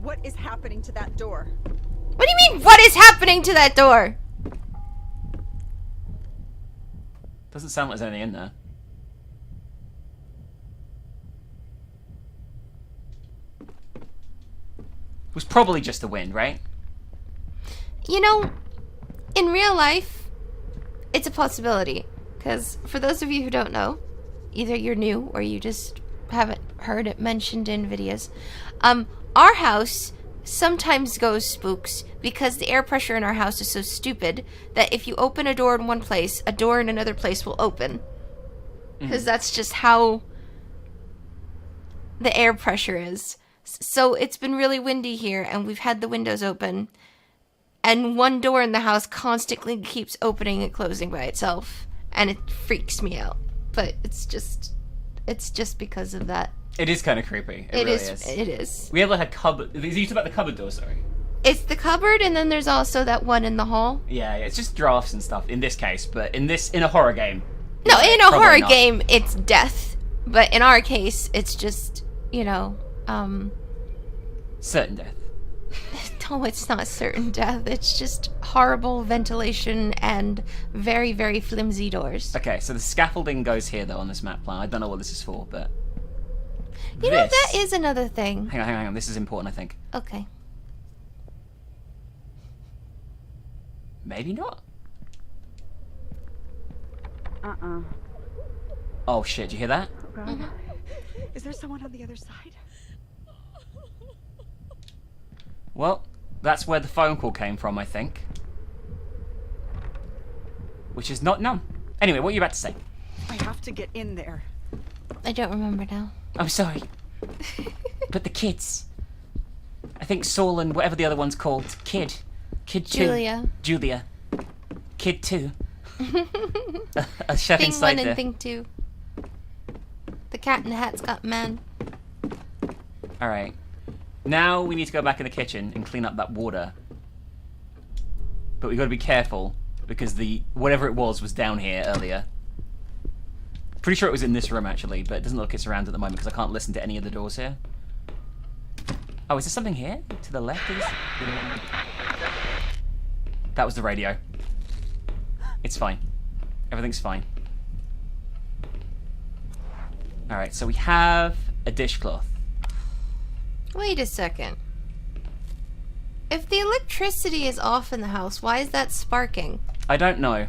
S5: What is happening to that door?
S1: What do you mean, what is happening to that door?
S2: Doesn't sound like there's anything in there. It was probably just the wind, right?
S1: You know, in real life, it's a possibility. Because for those of you who don't know, either you're new or you just haven't heard it mentioned in videos, our house sometimes goes spooks because the air pressure in our house is so stupid that if you open a door in one place, a door in another place will open. Because that's just how the air pressure is. So it's been really windy here and we've had the windows open. And one door in the house constantly keeps opening and closing by itself. And it freaks me out. But it's just It's just because of that.
S2: It is kind of creepy. It really is.
S1: It is.
S2: We have like a cupboard. You talking about the cupboard door, sorry?
S1: It's the cupboard, and then there's also that one in the hall.
S2: Yeah, it's just drafts and stuff in this case, but in a horror game.
S1: No, in a
S2: probably
S1: horror
S2: not.
S1: game, it's death. But in our case, it's just,
S2: Certain death.
S1: no, it's not certain death. It's just horrible ventilation and very, very flimsy doors.
S2: Okay, so the scaffolding goes here though on this map plan. I don't know what this is for, but
S1: You know, that is another thing.
S2: Hang on. This is important, I think.
S1: Okay.
S2: Maybe not.
S5: Uh-uh.
S2: Oh shit! Do you hear that?
S5: Oh, God. Is there someone on the other side?
S2: Well, that's where the phone call came from, I think. Which is not none. Anyway, what are you about to say?
S5: I have to get in there.
S1: I don't remember now.
S2: I'm sorry. But the kids. I think Saul and whatever the other one's called. Kid 2. Julia. Kid 2. A chef
S1: Thing
S2: inside
S1: 1
S2: there.
S1: and Thing 2. The Cat in the Hat's got man.
S2: Alright. Now we need to go back in the kitchen and clean up that water. But we've got to be careful, because whatever it was down here earlier. Pretty sure it was in this room, actually, but it doesn't look it's around at the moment, because I can't listen to any of the doors here. Oh, is there something here? To the left? That was the radio. It's fine. Everything's fine. Alright, so we have a dishcloth.
S1: Wait a second. If the electricity is off in the house, why is that sparking?
S2: I don't know.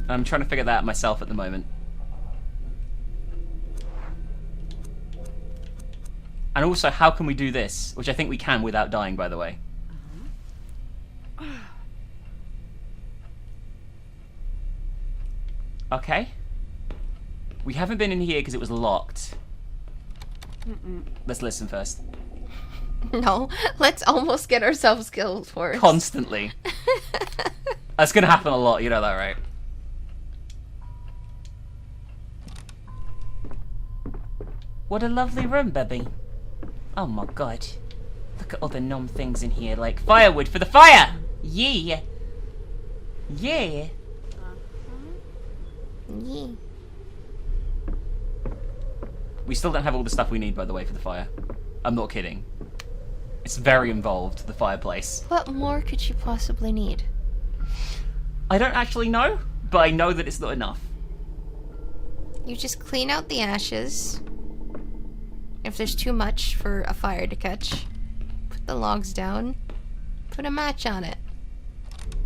S2: I'm trying to figure that out myself at the moment. And also, how can we do this? Which I think we can without dying, by the way. Okay. We haven't been in here because it was locked. Let's listen first.
S1: No, let's almost get ourselves killed for it.
S2: Constantly. That's gonna happen a lot, you know that, right? What a lovely room, baby. Oh my god. Look at all the gnome things in here, like firewood for the fire! Yeah! Yeah!
S1: Yeah.
S2: We still don't have all the stuff we need, by the way, for the fire. I'm not kidding. It's very involved, the fireplace.
S1: What more could you possibly need?
S2: I don't actually know, but I know that it's not enough.
S1: You just clean out the ashes. If there's too much for a fire to catch, put the logs down, put a match on it.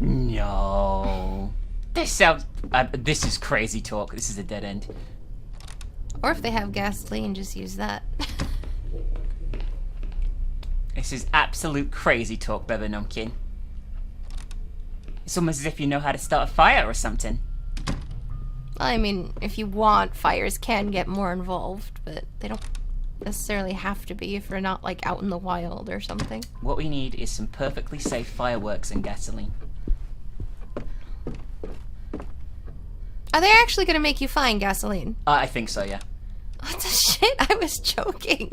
S2: No. This sounds... this is crazy talk. This is a dead end.
S1: Or if they have gasoline, just use that.
S2: This is absolute crazy talk, Beba Numpkin. It's almost as if you know how to start a fire or something.
S1: Well, I mean, if you want, fires can get more involved, but they don't necessarily have to be if you're not, like, out in the wild or something.
S2: What we need is some perfectly safe fireworks and gasoline.
S1: Are they actually gonna make you find gasoline?
S2: I think so, yeah.
S1: What the shit? I was joking.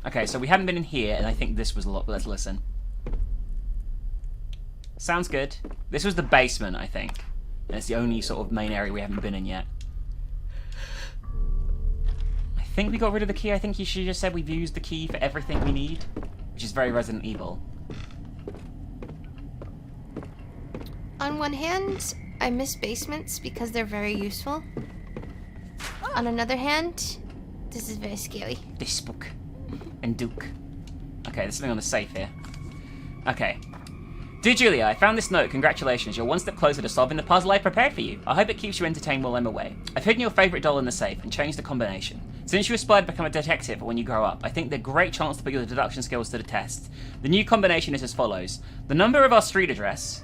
S2: Okay, so we haven't been in here, and I think this was locked. Let's listen. Sounds good. This was the basement, I think. And it's the only sort of main area we haven't been in yet. I think we got rid of the key. I think you should have just said we've used the key for everything we need, which is very Resident Evil.
S1: On one hand, I miss basements because they're very useful. On another hand, this is very scary.
S2: This book. And Duke. Okay, there's something on the safe here. Okay. Dear Julia, I found this note. Congratulations. You're one step closer to solving the puzzle I prepared for you. I hope it keeps you entertained while I'm away. I've hidden your favourite doll in the safe and changed the combination. Since you aspire to become a detective when you grow up, I think there's a great chance to put your deduction skills to the test. The new combination is as follows. The number of our street address,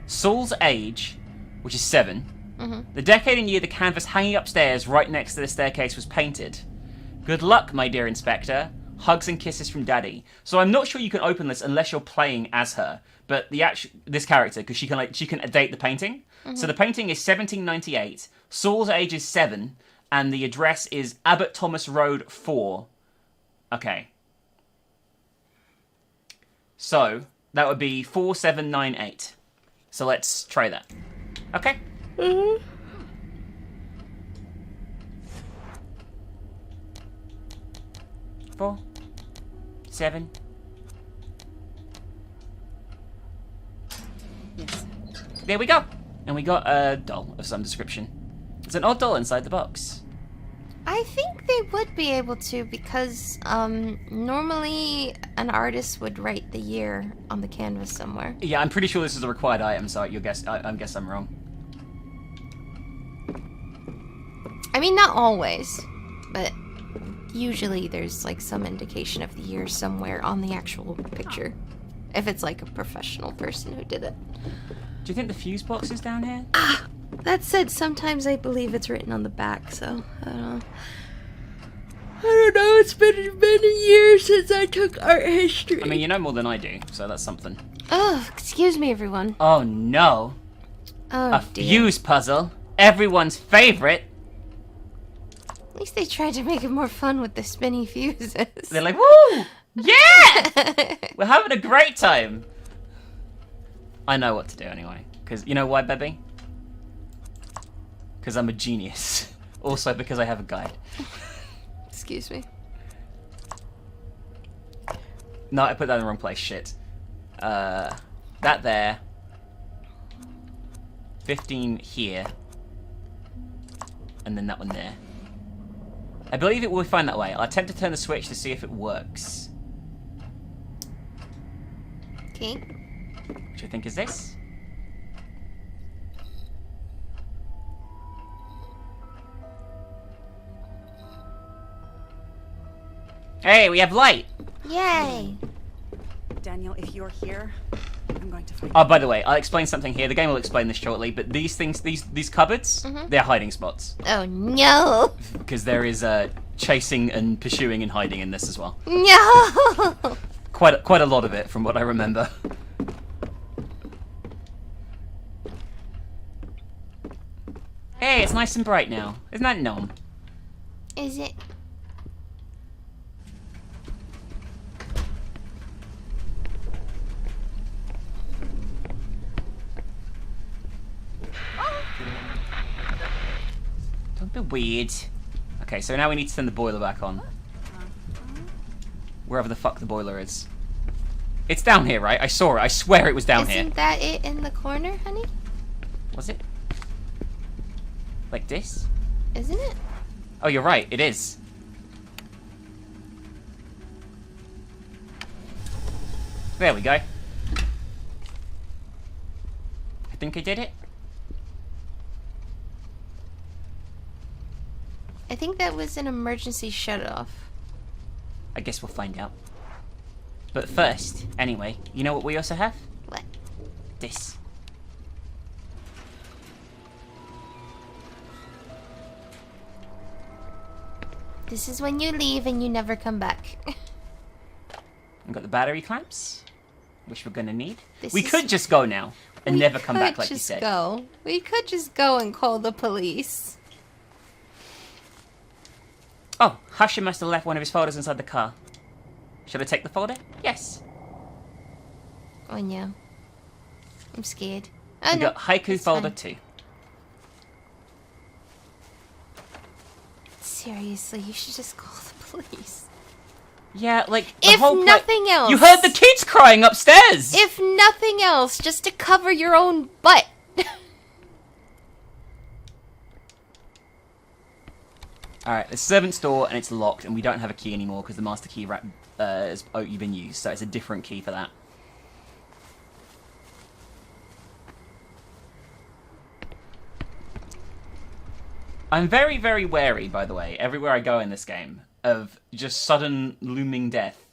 S2: Saul's age, which is 7, the decade and year the canvas hanging upstairs right next to the staircase was painted. Good luck, my dear Inspector. Hugs and kisses from Daddy. So I'm not sure you can open this unless you're playing as her, but this character, because she can date the painting. So the painting is 1798. Saul's age is 7, and the address is Abbott Thomas Road 4. Okay. So, that would be 4798. So let's try that. Okay?
S1: Mm-hmm.
S2: 4, 7.
S5: Yes.
S2: There we go. And we got a doll of some description. It's an odd doll inside the box.
S1: I think they would be able to because normally an artist would write the year on the canvas somewhere.
S2: Yeah, I'm pretty sure this is a required item, so I guess I'm wrong.
S1: I mean, not always, but usually there's like some indication of the year somewhere on the actual picture. If it's like a professional person who did it.
S2: Do you think the fuse box is down here?
S1: That said, sometimes I believe it's written on the back, so I don't know. I don't know, it's been many years since I took art history.
S2: I mean, you know more than I do, so that's something.
S1: Oh, excuse me, everyone.
S2: Oh no.
S1: Oh,
S2: A
S1: dear.
S2: fuse puzzle. Everyone's favorite.
S1: At least they tried to make it more fun with the spinny fuses.
S2: They're like, woo! Yeah! We're having a great time. I know what to do anyway. Because, you know why, baby? Because I'm a genius. Also because I have a guide.
S1: Excuse me.
S2: No, I put that in the wrong place. Shit. That there. 15 here. And then that one there. I believe it will be fine that way. I'll attempt to turn the switch to see if it works.
S1: Okay.
S2: Which I think is this. Hey, we have light!
S1: Yay!
S5: Daniel, if you're here, I'm going to find
S2: Oh, by the way, I'll explain something here. The game will explain this shortly, but these things, these cupboards, they're hiding spots.
S1: Oh no!
S2: Because there is chasing and pursuing and hiding in this as well.
S1: No!
S2: Quite a lot of it, from what I remember. Hey, it's nice and bright now. Isn't that nom?
S1: Is it?
S2: Don't be weird. Okay, so now we need to turn the boiler back on. Wherever the fuck the boiler is. It's down here, right? I saw it. I swear it was down here.
S1: Isn't that it in the corner, honey?
S2: Was it? Like this?
S1: Isn't it?
S2: Oh, you're right. It is. There we go. I think I did it.
S1: I think that was an emergency shut-off.
S2: I guess we'll find out. But first, anyway, you know what we also have?
S1: What?
S2: This.
S1: This is when you leave and you never come back.
S2: We've got the battery clamps, which we're gonna need.
S1: This
S2: We
S1: is-
S2: could just go now and never come back like you
S1: just
S2: said.
S1: Go. We could just go and call the police.
S2: Oh, Husher must have left one of his folders inside the car. Should I take the folder? Yes.
S1: Oh no. I'm scared. Oh
S2: We
S1: no.
S2: got Haiku
S1: it's
S2: folder
S1: fine.
S2: 2.
S1: Seriously, you should just call the police.
S2: Yeah, like the
S1: If
S2: whole
S1: nothing else.
S2: You heard the kids crying upstairs.
S1: If nothing else, just to cover your own butt.
S2: Alright, the servant's door and it's locked and we don't have a key anymore because the master key has been used, so it's a different key for that. I'm very, very wary, by the way, everywhere I go in this game, of just sudden looming death.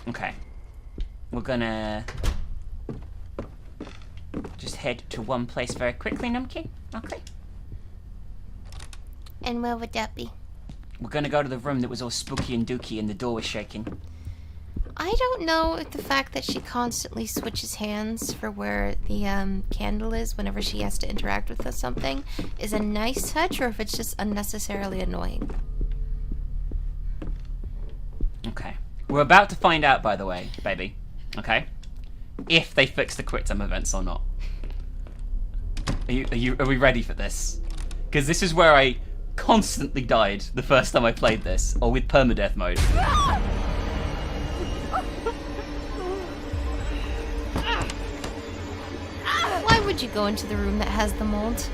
S2: Okay. We're gonna just head to one place very quickly, Numkey. Okay.
S1: And where would that be?
S2: We're gonna go to the room that was all spooky and dooky and the door was shaking.
S1: I don't know if the fact that she constantly switches hands for where the candle is whenever she has to interact with something is a nice touch or if it's just unnecessarily annoying.
S2: Okay. We're about to find out, by the way, baby. Okay? If they fix the quick time events or not. Are we ready for this? Because this is where I constantly died the first time I played this, or with permadeath mode.
S1: Why would you go into the room that has the mold?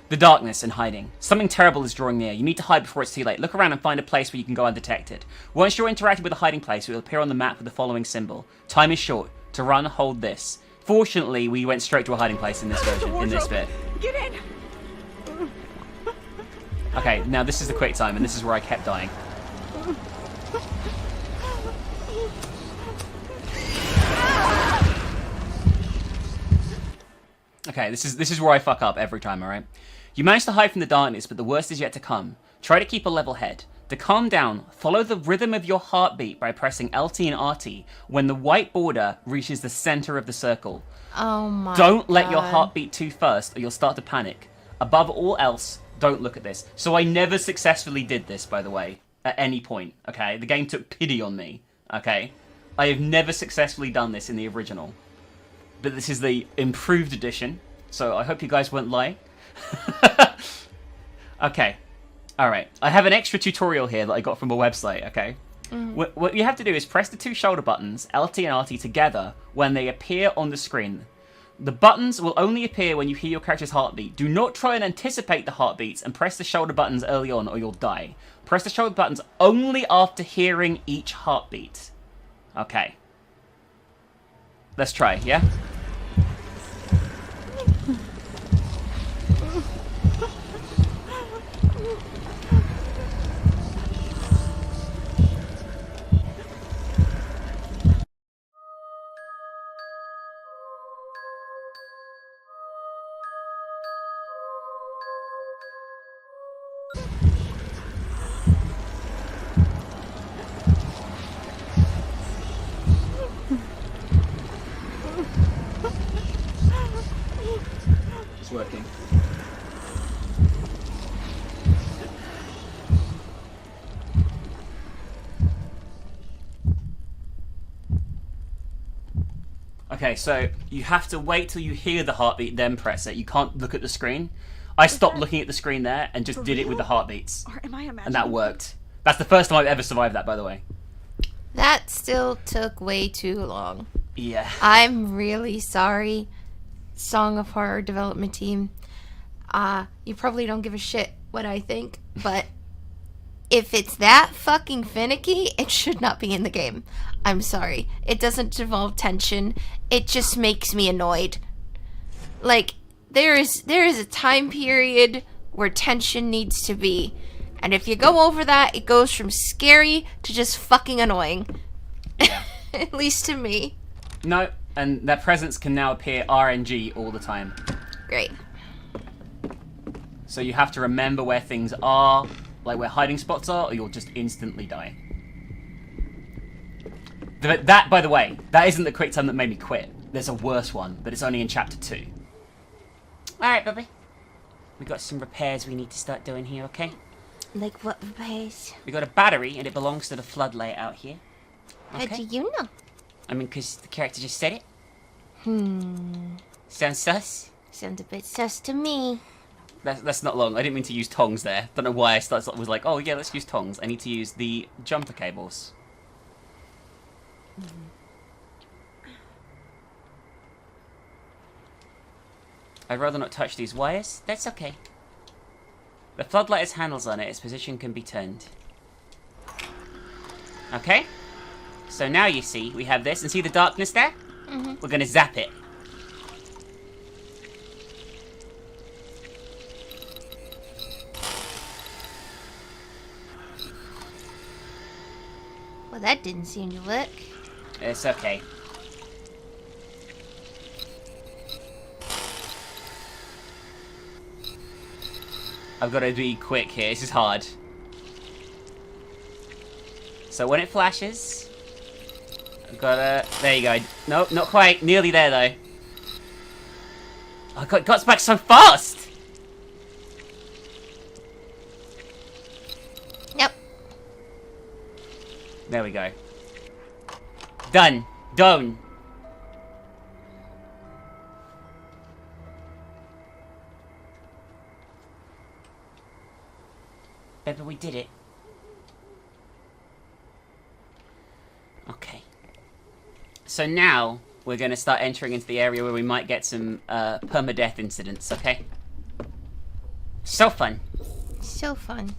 S2: The darkness and hiding. Something terrible is drawing near. You need to hide before it's too late. Look around and find a place where you can go undetected. Once you're interacted with a hiding place, it will appear on the map with the following symbol. Time is short. To run, hold this. Fortunately, we went straight to a hiding place in this version, in this bit.
S5: Get in!
S2: Okay, now this is the quick time, and this is where I kept dying. Okay, this is where I fuck up every time, alright? You manage to hide from the darkness, but the worst is yet to come. Try to keep a level head. To calm down, follow the rhythm of your heartbeat by pressing LT and RT when the white border reaches the center of the circle.
S1: Oh my
S2: Don't let your
S1: God.
S2: heart beat too fast or you'll start to panic. Above all else, don't look at this. So I never successfully did this, by the way, at any point, okay? The game took pity on me, okay? I have never successfully done this in the original. But this is the improved edition, so I hope you guys weren't lying. Okay. Alright. I have an extra tutorial here that I got from a website, okay? What you have to do is press the two shoulder buttons, LT and RT, together when they appear on the screen. The buttons will only appear when you hear your character's heartbeat. Do not try and anticipate the heartbeats and press the shoulder buttons early on or you'll die. Press the shoulder buttons only after hearing each heartbeat. Okay. Let's try, yeah? It's working. Okay, so you have to wait till you hear the heartbeat, then press it. You can't look at the screen. I stopped looking at the screen there and just did it with the heartbeats.
S5: Or am I imagining?
S2: And that worked. That's the first time I've ever survived that, by the way.
S1: That still took way too long.
S2: Yeah.
S1: I'm really sorry, Song of Horror development team. You probably don't give a shit what I think, but if it's that fucking finicky, it should not be in the game. I'm sorry. It doesn't involve tension. It just makes me annoyed. Like, there is a time period where tension needs to be. And if you go over that, it goes from scary to just fucking annoying. At least to me.
S2: No, and that presence can now appear RNG all the time.
S1: Great.
S2: So you have to remember where things are, like where hiding spots are, or you'll just instantly die. That, by the way, that isn't the quick time that made me quit. There's a worse one, but it's only in chapter 2. Alright, Bubby. We got some repairs we need to start doing here, okay?
S1: Like what repairs?
S2: We got a battery, and it belongs to the floodlight out here.
S1: How do you know?
S2: I mean, because the character just said it. Sounds sus?
S1: Sounds a bit sus to me.
S2: That's not long. I didn't mean to use tongs there. Don't know why I was like, oh yeah, let's use tongs. I need to use the jumper cables. I'd rather not touch these wires. That's okay. The floodlight has handles on it. Its position can be turned. Okay. So now you see, we have this. And see the darkness there? We're going to zap it.
S1: Well, that didn't seem to work.
S2: It's okay. I've got to be quick here. This is hard. So when it flashes, I've gotta... There you go. Nope, not quite. Nearly there, though. Oh, God, it got back so fast!
S1: Yep.
S2: There we go. Done. Done. Baby, we did it. Okay. So now, we're going to start entering into the area where we might get some permadeath incidents, okay? So fun.
S1: So fun.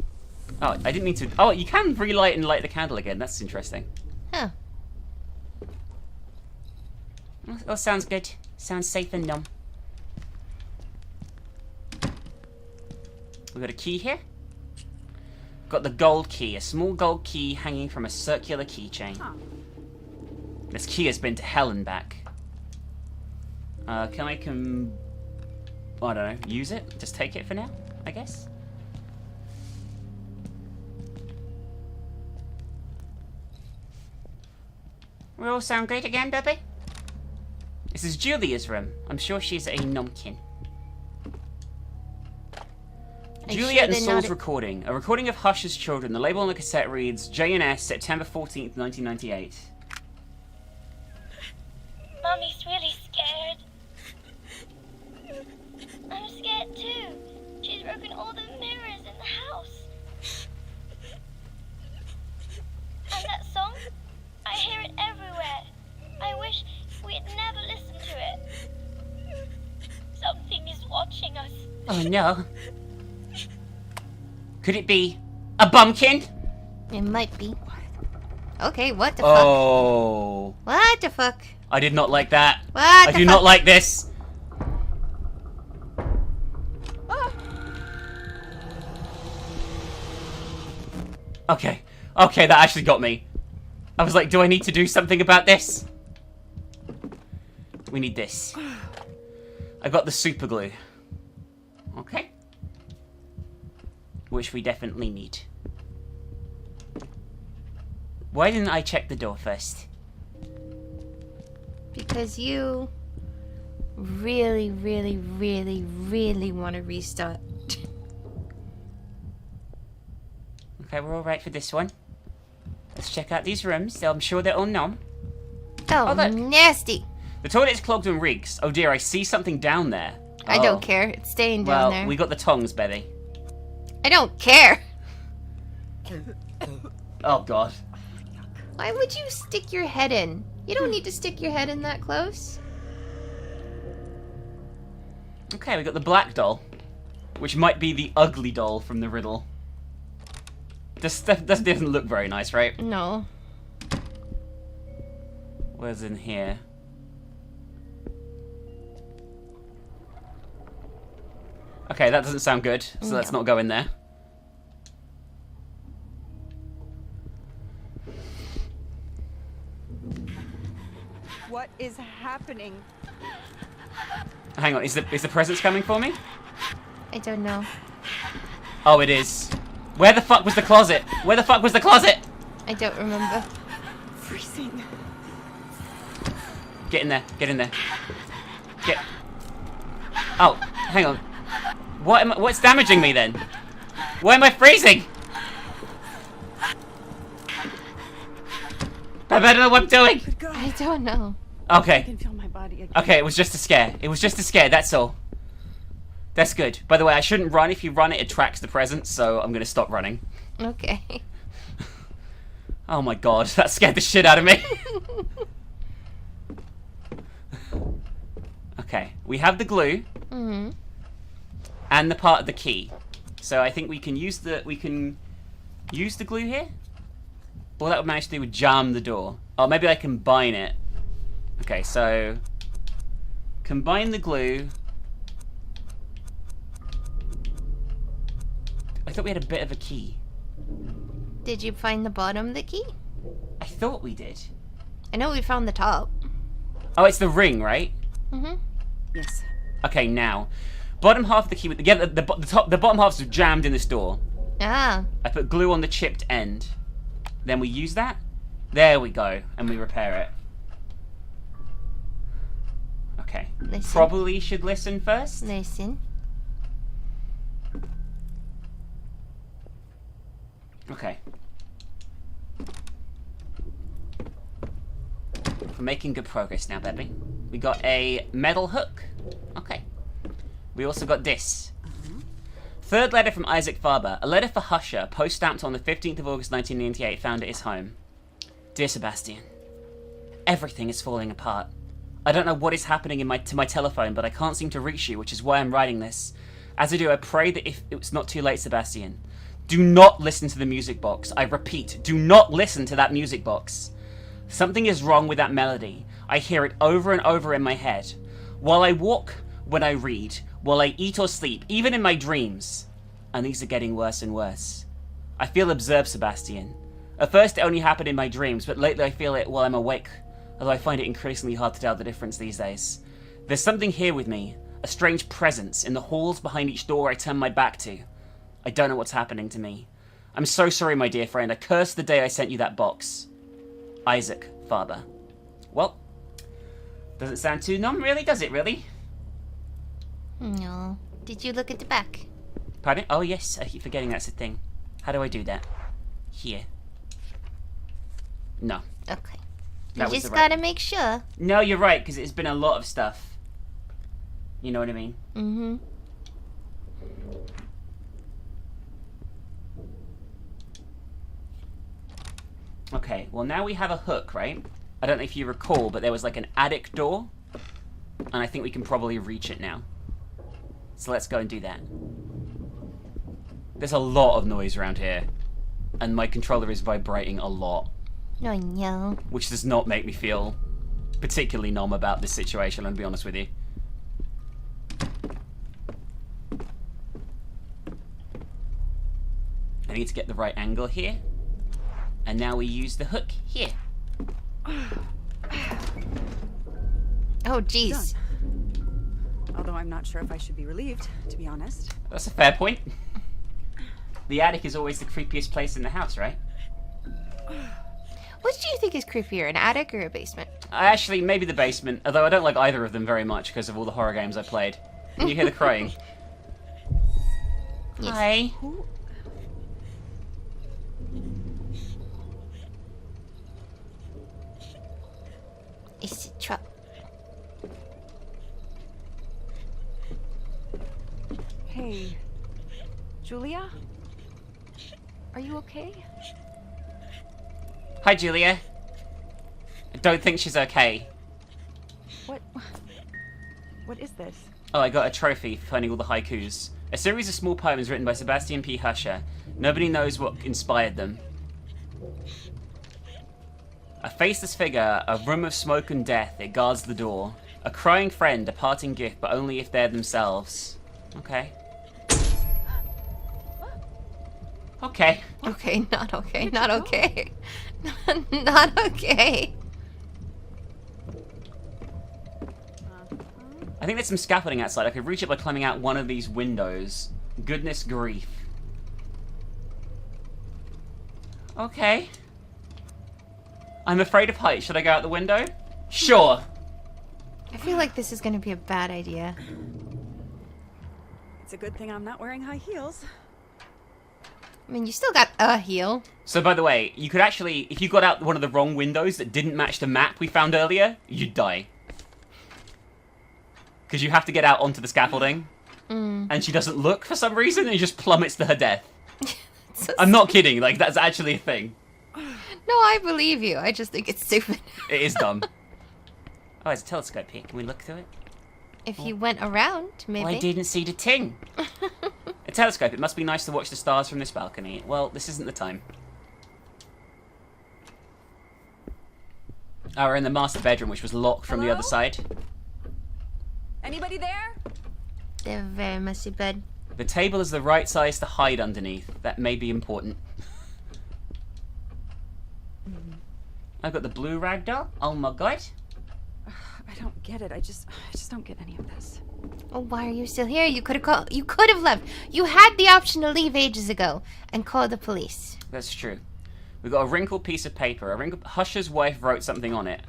S2: Oh, I didn't mean to... Oh, you can relight and light the candle again. That's interesting.
S1: Huh.
S2: Oh, sounds good. Sounds safe and numb. We've got a key here. Got the gold key. A small gold key hanging from a circular keychain. This key has been to hell and back. Can I I don't know, use it? Just take it for now, I guess? We all sound great again, Debbie? This is Julia's room. I'm sure she's a nomkin. Juliet and Saul's recording. A recording of Hush's Children. The label on the cassette reads J&S, September 14th, 1998.
S6: Mummy's really scared. I'm scared too. She's broken all the mirrors in the house. And that song? I hear it everywhere. I wish we had never listened to it. Something is watching us.
S2: Oh no. Could it be a bumpkin?
S1: It might be. Okay, what the
S2: Oh.
S1: fuck? What the fuck?
S2: I did not like that.
S1: What
S2: I
S1: the
S2: do
S1: fuck?
S2: not like this. Okay. Okay, that actually got me. I was like, do I need to do something about this? We need this. I got the super glue. Okay. Which we definitely need. Why didn't I check the door first?
S1: Because you really, really, really, really want to restart.
S2: Okay, we're all right for this one. Let's check out these rooms. I'm sure they're all numb.
S1: Oh,
S2: look.
S1: nasty.
S2: The toilet is clogged and reeks. Oh dear, I see something down there.
S1: I don't care. It's staying down
S2: Well,
S1: there.
S2: we got the tongs, baby.
S1: I don't care.
S2: Oh god.
S1: Why would you stick your head in? You don't need to stick your head in that close.
S2: Okay, we got the black doll. Which might be the ugly doll from the riddle. This doesn't look very nice, right?
S1: No.
S2: Where's in here? Okay, that doesn't sound good, so let's not go in there.
S5: What is happening?
S2: Hang on, is the presents coming for me?
S1: I don't know.
S2: Oh, it is. Where the fuck was the closet? Where the fuck was the closet?
S1: I don't remember.
S5: Freezing.
S2: Get in there. Get in there. Get. Oh, hang on. What's damaging me then? Why am I freezing? I don't know what I'm doing.
S5: Good God.
S1: I don't know.
S5: I
S2: Okay.
S5: can feel my body again.
S2: Okay, it was just a scare. It was just a scare, that's all. That's good. By the way, I shouldn't run. If you run, it attracts the presents, so I'm gonna stop running.
S1: Okay.
S2: Oh my god, that scared the shit out of me. Okay, we have the glue.
S1: Mm-hmm.
S2: And the part of the key. So I think we can use the glue here? All that would manage to do would jam the door. Oh, maybe I combine it. Okay, so combine the glue. I thought we had a bit of a key.
S1: Did you find the bottom of the key?
S2: I thought we did.
S1: I know we found the top.
S2: Oh, it's the ring, right?
S1: Mm-hmm.
S5: Yes.
S2: Okay, now. Bottom half of the key, the bottom half's jammed in this door.
S1: Ah.
S2: I put glue on the chipped end. Then we use that. There we go. And we repair it. Okay.
S1: Listen.
S2: Probably should listen first.
S1: Listen.
S2: Okay. We're making good progress now, baby. We got a metal hook. Okay. We also got this. Third letter from Isaac Faber. A letter for Husher, post-stamped on the 15th of August 1998, found at his home. Dear Sebastian, everything is falling apart. I don't know what is happening to my telephone, but I can't seem to reach you, which is why I'm writing this. As I do, I pray that if it's not too late, Sebastian, do not listen to the music box. I repeat, do not listen to that music box. Something is wrong with that melody. I hear it over and over in my head. While I walk, when I read, while I eat or sleep, even in my dreams. And these are getting worse and worse. I feel observed, Sebastian. At first it only happened in my dreams, but lately I feel it while I'm awake, although I find it increasingly hard to tell the difference these days. There's something here with me, a strange presence in the halls behind each door I turn my back to. I don't know what's happening to me. I'm so sorry, my dear friend. I cursed the day I sent you that box. Isaac Faber. Well, doesn't sound too numb, really, does it, really?
S1: No. Did you look at the back?
S2: Pardon? Oh, yes, I keep forgetting that's a thing. How do I do that? Here. No.
S1: Okay.
S2: That
S1: You
S2: was
S1: just
S2: the right-
S1: gotta make sure.
S2: No, you're right, because it's been a lot of stuff. You know what I mean?
S1: Mm-hmm.
S2: Okay, well now we have a hook, right? I don't know if you recall, but there was like an attic door. And I think we can probably reach it now. So let's go and do that. There's a lot of noise around here. And my controller is vibrating a lot.
S1: No, no.
S2: Which does not make me feel particularly numb about this situation, I'm gonna be honest with you. I need to get the right angle here. And now we use the hook here.
S1: Oh, jeez.
S5: Although I'm not sure if I should be relieved, to be honest.
S2: That's a fair point. The attic is always the creepiest place in the house, right?
S1: What do you think is creepier, an attic or a basement?
S2: Actually, maybe the basement, although I don't like either of them very much because of all the horror games I played. Can you hear the crying?
S1: Yes.
S2: Hi.
S1: It's a truck.
S5: Hey, Julia? Are you okay?
S2: Hi, Julia. I don't think she's okay.
S5: What is this?
S2: Oh, I got a trophy for finding all the haikus. A series of small poems written by Sebastian P. Husher. Nobody knows what inspired them. A faceless figure, a room of smoke and death, it guards the door. A crying friend, a parting gift, but only if they're themselves. Okay. Okay.
S1: Okay, not okay, not okay. Not okay.
S2: I think there's some scaffolding outside. I could reach it by climbing out one of these windows. Goodness grief. Okay. I'm afraid of heights. Should I go out the window? Sure.
S1: I feel like this is gonna be a bad idea.
S5: It's a good thing I'm not wearing high heels.
S1: I mean, you still got a heel.
S2: So, by the way, you could actually, if you got out one of the wrong windows that didn't match the map we found earlier, you'd die. Because you have to get out onto the scaffolding. And she doesn't look for some reason and just plummets to her death.
S1: So
S2: I'm not kidding, like, that's actually a thing.
S1: No, I believe you. I just think it's stupid.
S2: It is dumb. Oh, there's a telescope here. Can we look through it?
S1: If you went around, maybe.
S2: Well, I didn't see the ting. A telescope. It must be nice to watch the stars from this balcony. Well, this isn't the time. Oh, we're in the master bedroom, which was locked from the other
S5: Hello?
S2: side.
S5: Anybody there?
S1: They're very messy bed.
S2: The table is the right size to hide underneath. That may be important. I've got the blue rag doll. Oh my god.
S5: I don't get it. I just don't get any of this.
S1: Oh, why are you still here? You could have You could have left. You had the option to leave ages ago and call the police.
S2: That's true. We've got a wrinkled piece of paper. Husher's wife wrote something on it.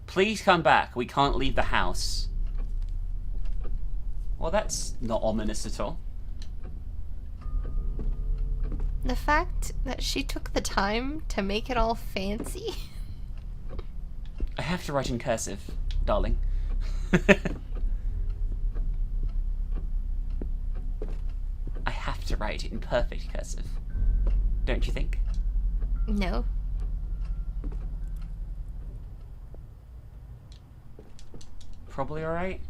S2: Please come back. We can't leave the house. Well, that's not ominous at all.
S1: The fact that she took the time to make it all fancy.
S2: I have to write in cursive, darling. I have to write it in perfect cursive. Don't you think?
S1: No.
S2: Probably alright.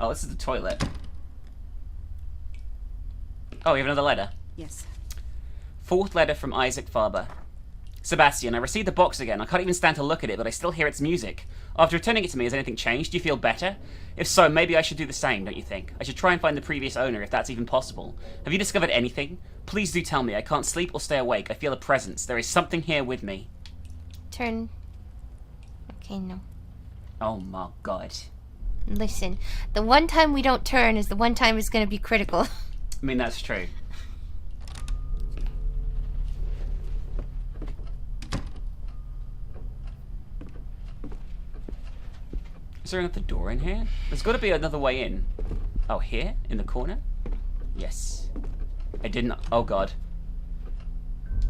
S2: Oh, this is the toilet. Oh, we have another letter.
S5: Yes.
S2: 4th letter from Isaac Faber. Sebastian, I received the box again. I can't even stand to look at it, but I still hear its music. After returning it to me, has anything changed? Do you feel better? If so, maybe I should do the same, don't you think? I should try and find the previous owner, if that's even possible. Have you discovered anything? Please do tell me. I can't sleep or stay awake. I feel a presence. There is something here with me.
S1: Turn. Okay, no.
S2: Oh my god.
S1: Listen, the one time we don't turn is the one time it's gonna be critical.
S2: I mean, that's true. Is there another door in here? There's got to be another way in. Oh, here? In the corner? Yes. I didn't... Oh, God.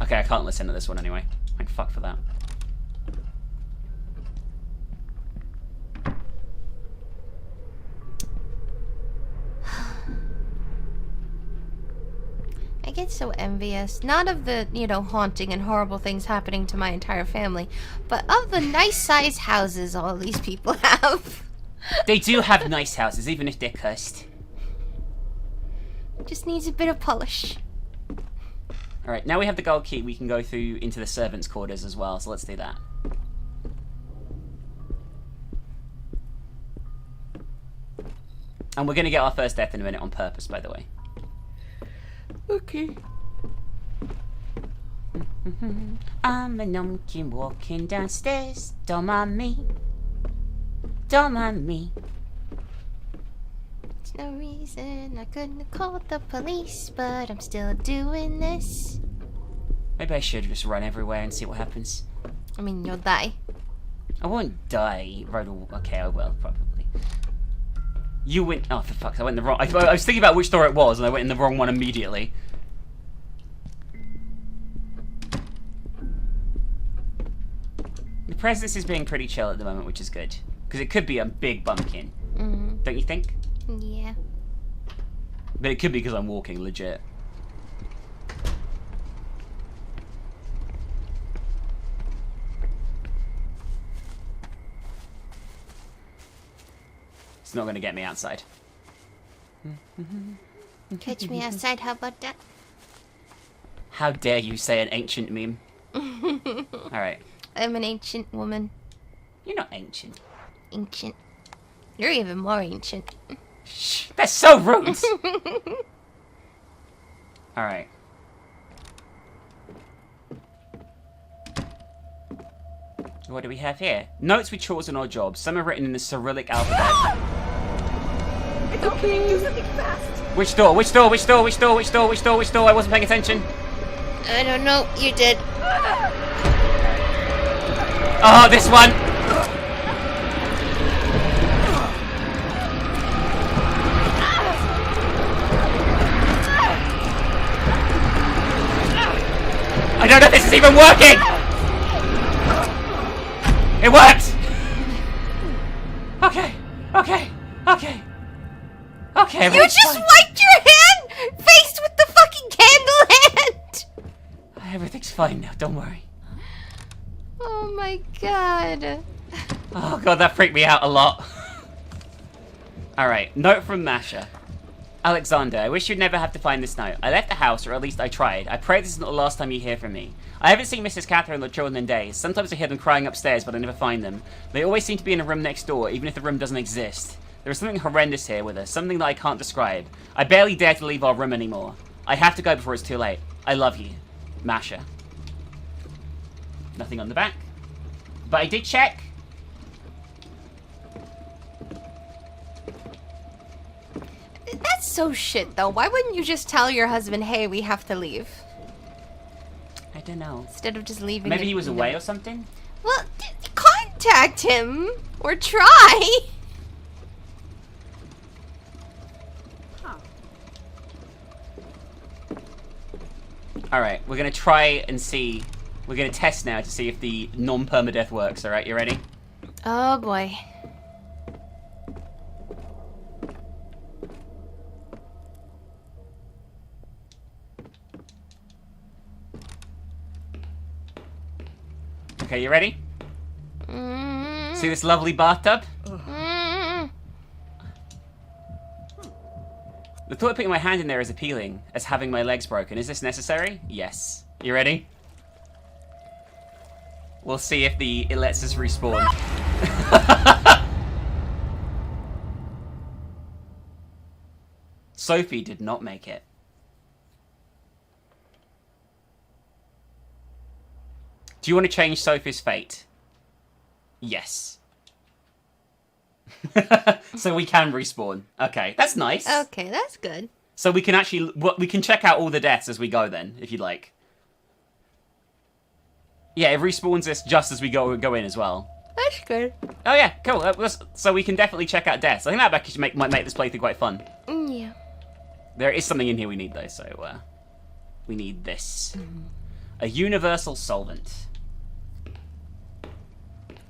S2: Okay, I can't listen to this one anyway. Thank fuck for that.
S1: I get so envious, not of the, haunting and horrible things happening to my entire family, but of the nice sized houses all these people have.
S2: They do have nice houses, even if they're cursed.
S1: Just needs a bit of polish.
S2: Alright, now we have the gold key, we can go through into the servants' quarters as well, so let's do that. And we're going to get our first death in a minute on purpose, by the way.
S1: Okay.
S2: I'm a numpkin walking downstairs. Don't mind me. Don't mind me.
S1: There's no reason I couldn't have called the police, but I'm still doing this.
S2: Maybe I should just run everywhere and see what happens.
S1: I mean, you'll die.
S2: I won't die. Okay, I will, probably. You went... Oh, for fuck's sake, I went in the wrong... I was thinking about which door it was, and I went in the wrong one immediately. The presence is being pretty chill at the moment, which is good. Because it could be a big bumpkin.
S1: Mm-hmm.
S2: Don't you think?
S1: Yeah.
S2: But it could be because I'm walking, legit. It's not going to get me outside.
S1: Catch me outside, how about that?
S2: How dare you say an ancient meme? Alright.
S1: I'm an ancient woman.
S2: You're not ancient.
S1: Ancient. You're even more ancient.
S2: Shh, that's so rude! Alright. What do we have here? Notes we chose on our jobs. Some are written in the Cyrillic alphabet.
S5: It's opening. Do something fast.
S2: Which door? Which door? Which door? Which door? Which door? Which door? Which door? I wasn't paying attention.
S1: I don't know. You did.
S2: Oh, this one! I don't know if this is even working! It worked! Okay, okay, okay. Okay,
S1: You just
S2: fine.
S1: wiped your hand faced with the fucking candle hand!
S2: Everything's fine now, don't worry.
S1: Oh my god.
S2: Oh god, that freaked me out a lot. Alright, note from Masha. Alexander, I wish you'd never have to find this note. I left the house, or at least I tried. I pray this is not the last time you hear from me. I haven't seen Mrs. Catherine or the children in days. Sometimes I hear them crying upstairs, but I never find them. They always seem to be in a room next door, even if the room doesn't exist. There is something horrendous here with us, something that I can't describe. I barely dare to leave our room anymore. I have to go before it's too late. I love you. Masha. Nothing on the back. But I did check.
S1: That's so shit, though. Why wouldn't you just tell your husband, hey, we have to leave?
S2: don't know.
S1: Instead of just leaving.
S2: Maybe he was away
S1: note.
S2: or something?
S1: Well, contact him or try.
S2: Alright, we're gonna try and see. We're gonna test now to see if the non-permadeath works, alright? You ready?
S1: Oh boy.
S2: Okay, you ready?
S1: Mm.
S2: See this lovely bathtub?
S1: Mm.
S2: The thought of putting my hand in there is appealing, as having my legs broken. Is this necessary? Yes. You ready? We'll see if it lets us respawn. Sophie did not make it. Do you want to change Sophie's fate? Yes. So we can respawn. Okay, that's nice.
S1: Okay, that's good.
S2: So we can actually we can check out all the deaths as we go then, if you'd like. Yeah, it respawns us just as we go in as well.
S1: That's good.
S2: Oh yeah, cool. So we can definitely check out deaths. I think that actually might make this playthrough quite fun.
S1: Yeah.
S2: There is something in here we need though, so we need this. A universal solvent.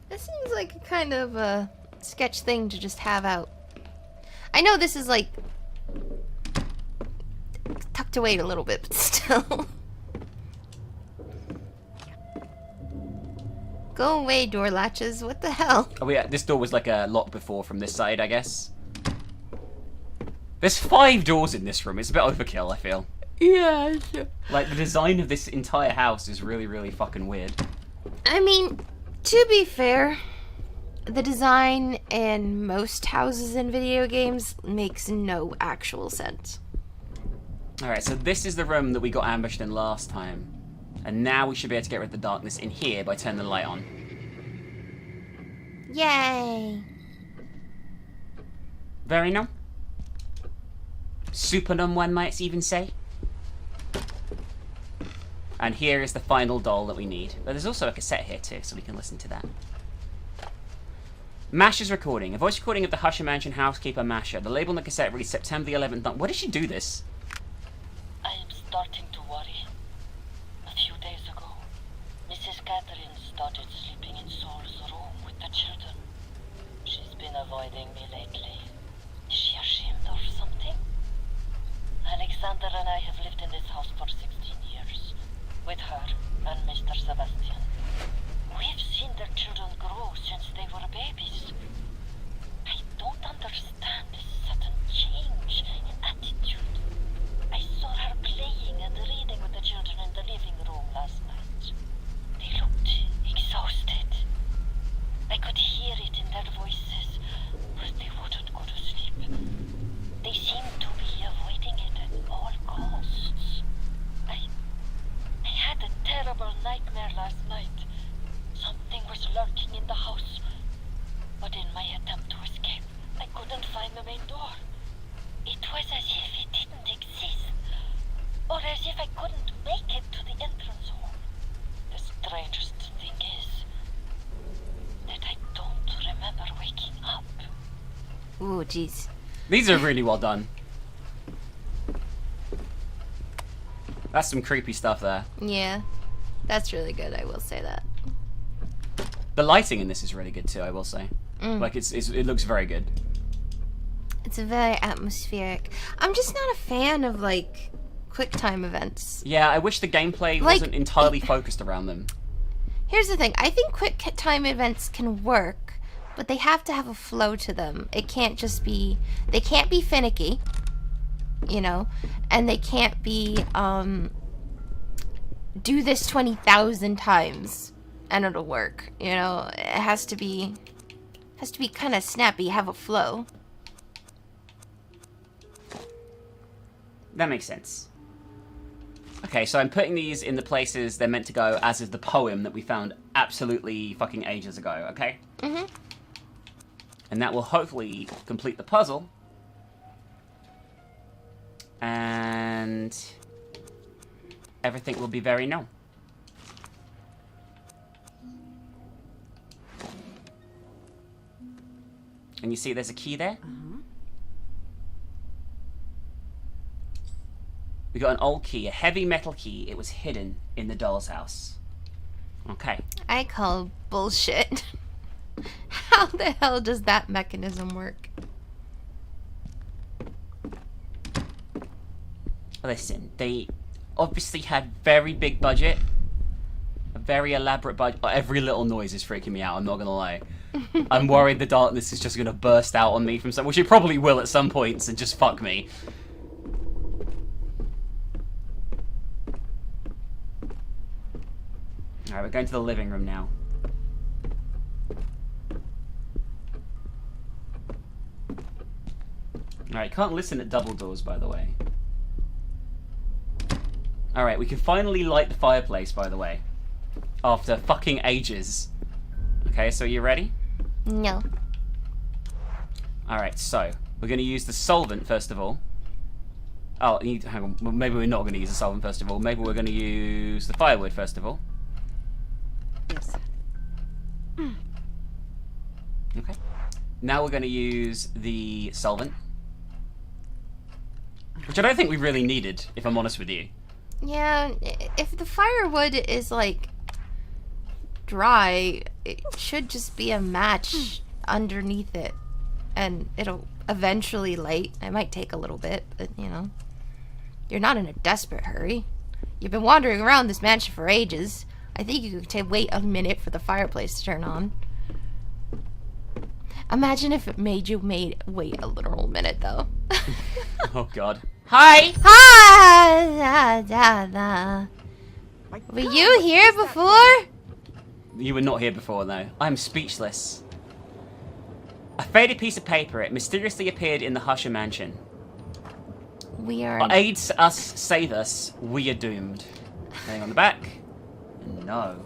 S1: This seems like a kind of a sketch thing to just have out. I know this is like tucked away a little bit, but still. Go away, door latches. What the hell?
S2: Oh yeah, this door was like a lock before from this side, I guess. There's 5 doors in this room. It's a bit overkill, I feel.
S1: Yeah, sure.
S2: Like, the design of this entire house is really, really fucking weird.
S1: I mean, to be fair, the design in most houses in video games makes no actual sense.
S2: Alright, so this is the room that we got ambushed in last time. And now we should be able to get rid of the darkness in here by turning the light on.
S1: Yay!
S2: Very numb. Super numb, one might even say. And here is the final doll that we need. But there's also a cassette here too, so we can listen to that. Masha's recording. A voice recording of the Husher Mansion housekeeper Masha. The label on the cassette reads September the 11th. Why did she do this?
S7: I am starting to worry. A few days ago, Mrs. Catherine started sleeping in Saul's room with the children. She's been avoiding me lately. Is she ashamed or something? Alexander and I have lived in this house for 16 years, with her and Mr. Sebastian. We've seen their children grow since they were babies. I don't understand this sudden change in attitude. I saw her playing and reading with the children in the living room last night. They looked exhausted. I could hear it in their voices, but they wouldn't go to sleep. They seemed to be avoiding it at all costs. I had a terrible nightmare last night. Something was lurking in the house. But in my attempt to escape, I couldn't find the main door. It was as if it didn't exist. Or as if I couldn't make it to the entrance hall. The strangest thing is that I don't remember waking up.
S1: Ooh, jeez.
S2: These are really well done. That's some creepy stuff there.
S1: Yeah. That's really good, I will say that.
S2: The lighting in this is really good too, I will say. Like, it looks very good.
S1: It's very atmospheric. I'm just not a fan of, like, quick time events.
S2: Yeah, I wish the gameplay
S1: Like,
S2: wasn't entirely focused around them.
S1: Here's the thing. I think quick time events can work, but they have to have a flow to them. It can't just be... They can't be finicky, you know? And they can't be, do this 20,000 times and it'll work, you know? It has to be kind of snappy, have a flow.
S2: That makes sense. Okay, so I'm putting these in the places they're meant to go, as is the poem that we found absolutely fucking ages ago, okay?
S1: Mm-hmm.
S2: And that will hopefully complete the puzzle. And everything will be very known. And you see there's a key there? We got an old key, a heavy metal key. It was hidden in the doll's house. Okay.
S1: I call bullshit. How the hell does that mechanism work?
S2: Listen, they obviously had very big budget. A very elaborate budget. Every little noise is freaking me out, I'm not gonna lie. I'm worried the darkness is just gonna burst out on me from some, which it probably will at some points, and just fuck me. Alright, we're going to the living room now. Alright, can't listen at double doors, by the way. Alright, we can finally light the fireplace, by the way. After fucking ages. Okay, so you ready?
S1: No.
S2: Alright, so we're going to use the solvent first of all. Oh, hang on. Well, maybe we're not going to use the solvent first of all. Maybe we're going to use the firewood first of all.
S5: Yes.
S2: Okay. Now we're going to use the solvent. Which I don't think we really needed, if I'm honest with you.
S1: Yeah, if the firewood is like dry, it should just be a match underneath it, and it'll eventually light. It might take a little bit, but you know, you're not in a desperate hurry. You've been wandering around this mansion for ages. I think you could wait a minute for the fireplace to turn on. Imagine if it made you wait a literal minute, though.
S2: Oh God. Hi.
S1: Hi. Were you here before?
S2: You were not here before, though. I'm speechless. A faded piece of paper. It mysteriously appeared in the Husher mansion.
S1: We are.
S2: Aids us, save us. We are doomed. Nothing on the back. No.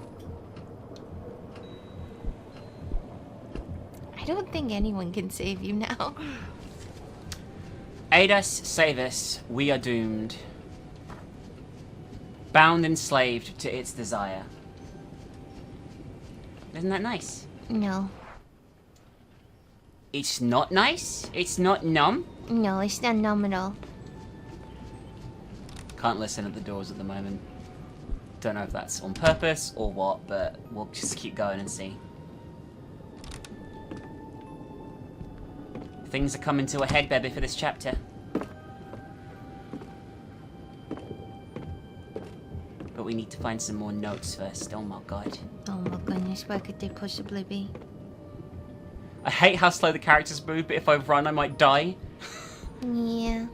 S1: I don't think anyone can save you now.
S2: Aid us, save us. We are doomed. Bound, enslaved to its desire. Isn't that nice?
S1: No.
S2: It's not nice? It's not numb?
S1: No, it's not nominal.
S2: Can't listen at the doors at the moment. Don't know if that's on purpose or what, but we'll just keep going and see. Things are coming to a head, baby, for this chapter. But we need to find some more notes first. Oh my God.
S1: Oh my goodness, where could they possibly be?
S2: I hate how slow the characters move, but if I run, I might die.
S1: Yeah.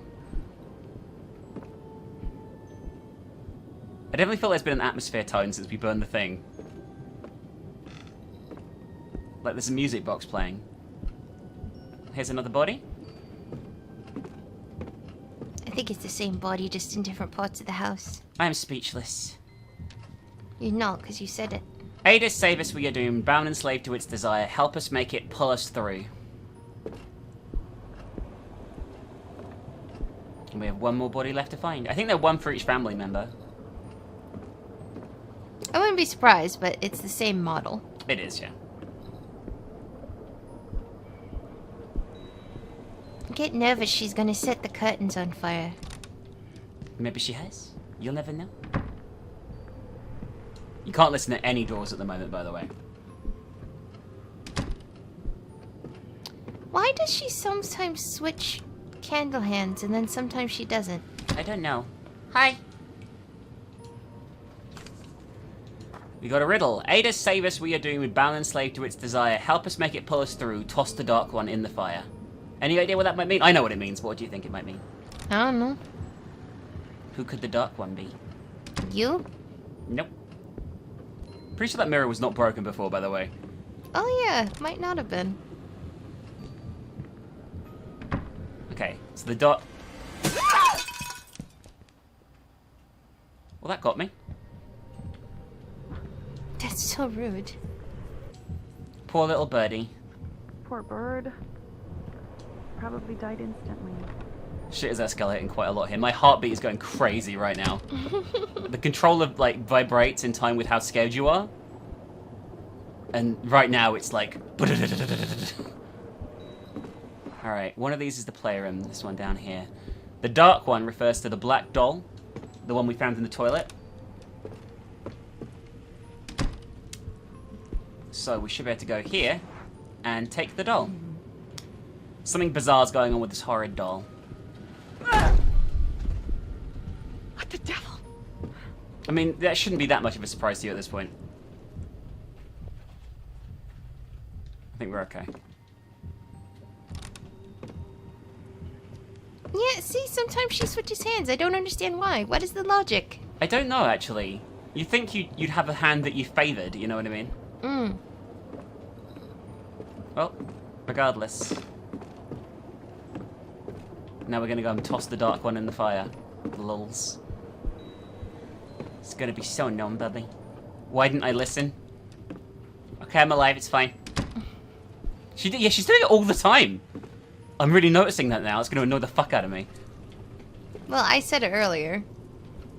S2: I definitely feel there's been an atmosphere tone since we burned the thing. Like there's a music box playing. Here's another body.
S1: I think it's the same body, just in different parts of the house.
S2: I am speechless.
S1: You're not, because you said it.
S2: Aid us, save us, we are doomed. Bound and slave to its desire. Help us make it, pull us through. And we have one more body left to find. I think they're one for each family member.
S1: I wouldn't be surprised, but it's the same model.
S2: It is, yeah.
S1: Get nervous, she's gonna set the curtains on fire.
S2: Maybe she has. You'll never know. You can't listen at any doors at the moment, by the way.
S1: Why does she sometimes switch candle hands and then sometimes she doesn't?
S2: I don't know. Hi. We got a riddle. Aid us, save us, we are doomed. Bound and slave to its desire. Help us make it, pull us through. Toss the dark one in the fire. Any idea what that might mean? I know what it means, but what do you think it might mean?
S1: I don't know.
S2: Who could the dark one be?
S1: You?
S2: Nope. Pretty sure that mirror was not broken before, by the way.
S1: Oh yeah, might not have been.
S2: Okay, so the dark... Well, that got me.
S1: That's so rude.
S2: Poor little birdie.
S5: Poor bird. Probably died instantly.
S2: Shit is escalating quite a lot here. My heartbeat is going crazy right now. The controller, like, vibrates in time with how scared you are. And right now it's like... Alright, one of these is the playroom, this one down here. The dark one refers to the black doll, the one we found in the toilet. So we should be able to go here and take the doll. Something bizarre's going on with this horrid doll.
S5: What the devil?
S2: I mean, that shouldn't be that much of a surprise to you at this point. I think we're okay.
S1: Yeah, see, sometimes she switches hands. I don't understand why. What is the logic?
S2: I don't know, actually. You'd think you'd have a hand that you favoured, you know what I mean? Well, regardless. Now we're gonna go and toss the dark one in the fire. Lulz. It's gonna be so numb, baby. Why didn't I listen? Okay, I'm alive, it's fine. Yeah, she's doing it all the time. I'm really noticing that now. It's gonna annoy the fuck out of me.
S1: Well, I said it earlier.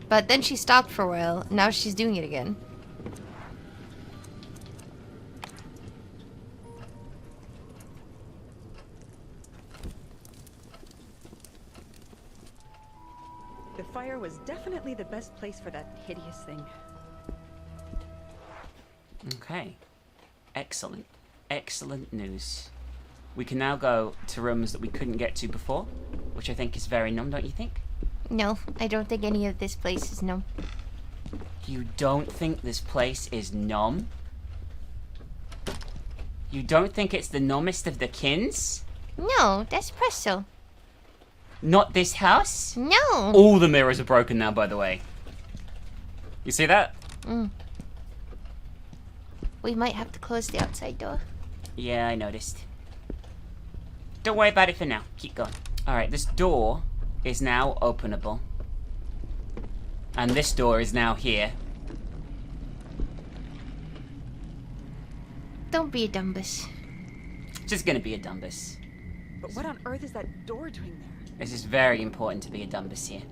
S1: But then she stopped for a while. Now she's doing it again.
S5: The fire was definitely the best place for that hideous thing.
S2: Okay. Excellent. Excellent news. We can now go to rooms that we couldn't get to before, which I think is very numb, don't you think?
S1: No, I don't think any of this place is numb.
S2: You don't think this place is numb? You don't think it's the numbest of the kins?
S1: No, that's Presto.
S2: Not this house?
S1: No.
S2: All the mirrors are broken now, by the way. You see that?
S1: We might have to close the outside door.
S2: Yeah, I noticed. Don't worry about it for now. Keep going. Alright, this door is now openable. And this door is now here.
S1: Don't be a dumbus.
S2: Just gonna be a dumbus.
S5: But what on earth is that door doing there?
S2: This is very important to be a dumbus here.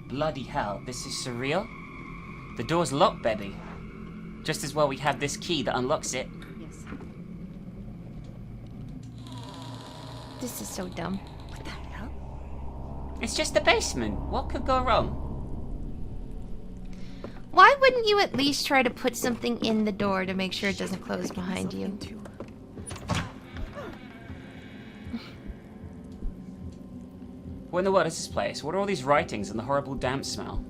S2: Bloody hell, this is surreal. The door's locked, baby. Just as well we have this key that unlocks it.
S5: Yes.
S1: This is so dumb.
S5: What the hell?
S2: It's just the basement. What could go wrong?
S1: Why wouldn't you at least try to put something in the door to make sure it doesn't close behind you?
S2: What in the world is this place? What are all these writings and the horrible damp smell?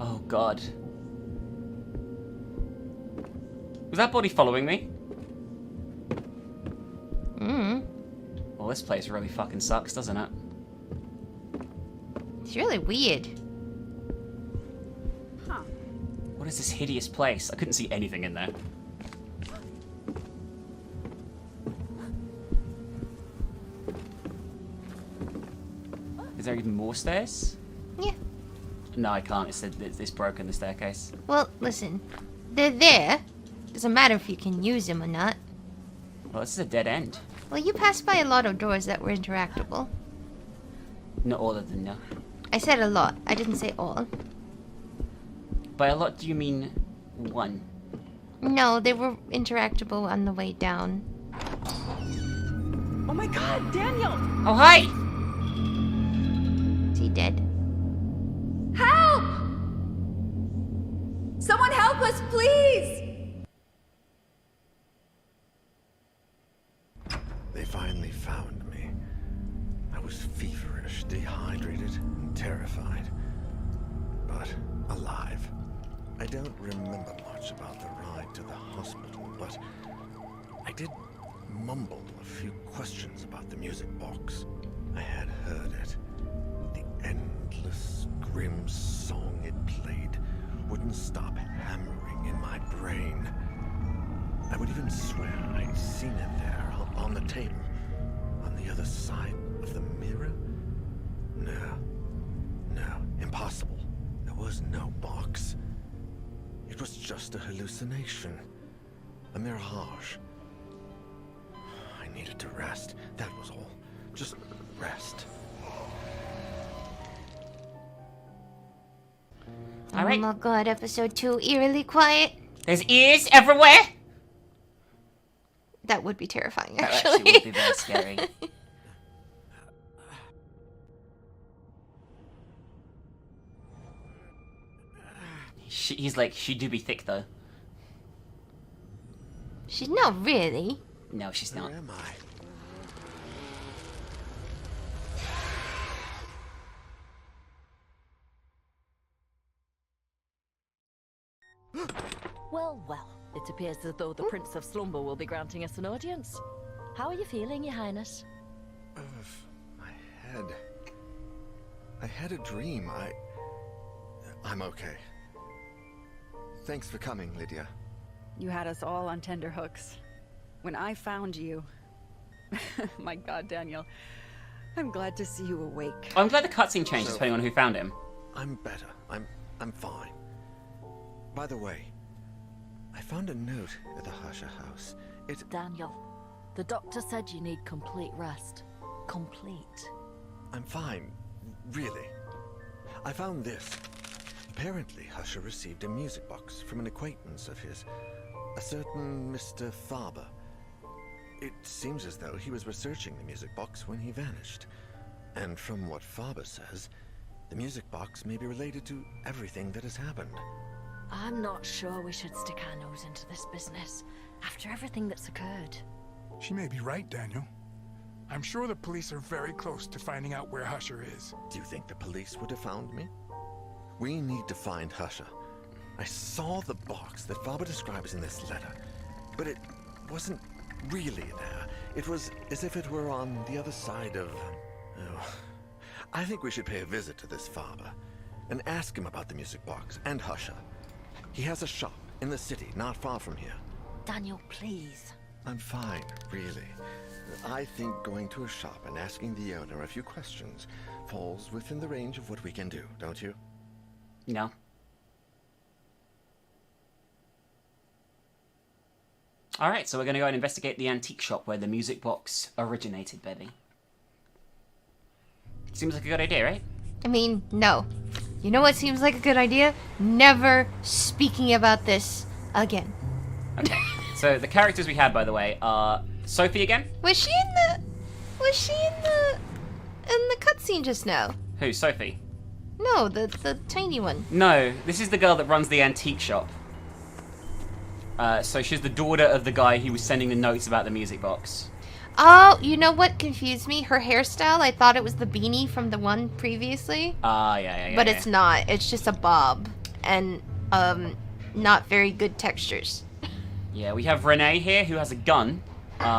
S2: Oh god. Was that body following me? Well, this place really fucking sucks, doesn't it?
S1: It's really weird.
S2: What is this hideous place? I couldn't see anything in there. Is there even more stairs?
S1: Yeah.
S2: No, I can't. It's broken, the staircase.
S1: Well, listen. They're there. Doesn't matter if you can use them or not.
S2: Well, this is a dead end.
S1: Well, you passed by a lot of doors that were interactable.
S2: Not all of them, no.
S1: I said a lot. I didn't say all.
S2: By a lot, do you mean one?
S1: No, they were interactable on the way down.
S5: Oh my god, Daniel!
S2: Oh, hi!
S1: Is he dead?
S8: Help! Someone help us, please!
S3: They finally found me. I was feverish, dehydrated, and terrified. But alive. I don't remember much about the ride to the hospital, but I did mumble a few questions about the music box. I had heard it. The endless, grim song it played wouldn't stop hammering in my brain. I would even swear I'd seen it there on the table, on the other side of the mirror. No, impossible. There was no box. It was just a hallucination, a mirage. I needed to rest, that was all. Just rest.
S2: All right.
S1: Oh my god, episode 2, eerily quiet.
S2: There's ears everywhere.
S1: That would be terrifying,
S2: That
S1: actually.
S2: actually would be very scary. He's like, she do be thick though.
S1: She's not really.
S2: No, she's not.
S3: Where am I?
S7: Well, well, it appears as though the Prince of Slumber will be granting us an audience. How are you feeling, Your Highness?
S3: My head. I had a dream. I'm okay. Thanks for coming, Lydia.
S5: You had us all on tender hooks. When I found you... My god, Daniel. I'm glad to see you awake.
S2: I'm glad the cutscene changes
S3: So-
S2: depending on who found him.
S3: I'm better. I'm fine. By the way, I found a note at the Husher house.
S7: Daniel, the doctor said you need complete rest. Complete.
S3: I'm fine. Really. I found this. Apparently, Husher received a music box from an acquaintance of his, a certain Mr. Faber. It seems as though he was researching the music box when he vanished. And from what Faber says, the music box may be related to everything that has happened.
S7: I'm not sure we should stick our nose into this business after everything that's occurred.
S4: She may be right, Daniel. I'm sure the police are very close to finding out where Husher is.
S3: Do you think the police would have found me? We need to find Husher. I saw the box that Faber describes in this letter, but it wasn't really there. It was as if it were on the other side of... Oh. I think we should pay a visit to this Faber and ask him about the music box and Husher. He has a shop in the city, not far from here.
S7: Daniel, please.
S3: I'm fine, really. I think going to a shop and asking the owner a few questions falls within the range of what we can do, don't you?
S2: No. Alright, so we're going to go and investigate the antique shop where the music box originated, baby. Seems like a good idea, right?
S1: I mean, no. You know what seems like a good idea? Never speaking about this again.
S2: Okay, so the characters we had, by the way, are Sophie again.
S1: Was she in the cutscene just now?
S2: Who, Sophie?
S1: No, the tiny one.
S2: No, this is the girl that runs the antique shop. So she's the daughter of the guy who was sending the notes about the music box.
S1: Oh, you know what confused me? Her hairstyle, I thought it was the beanie from the one previously.
S2: Yeah.
S1: But it's not. It's just a bob. And, not very good textures.
S2: Yeah, we have Renee here who has a gun,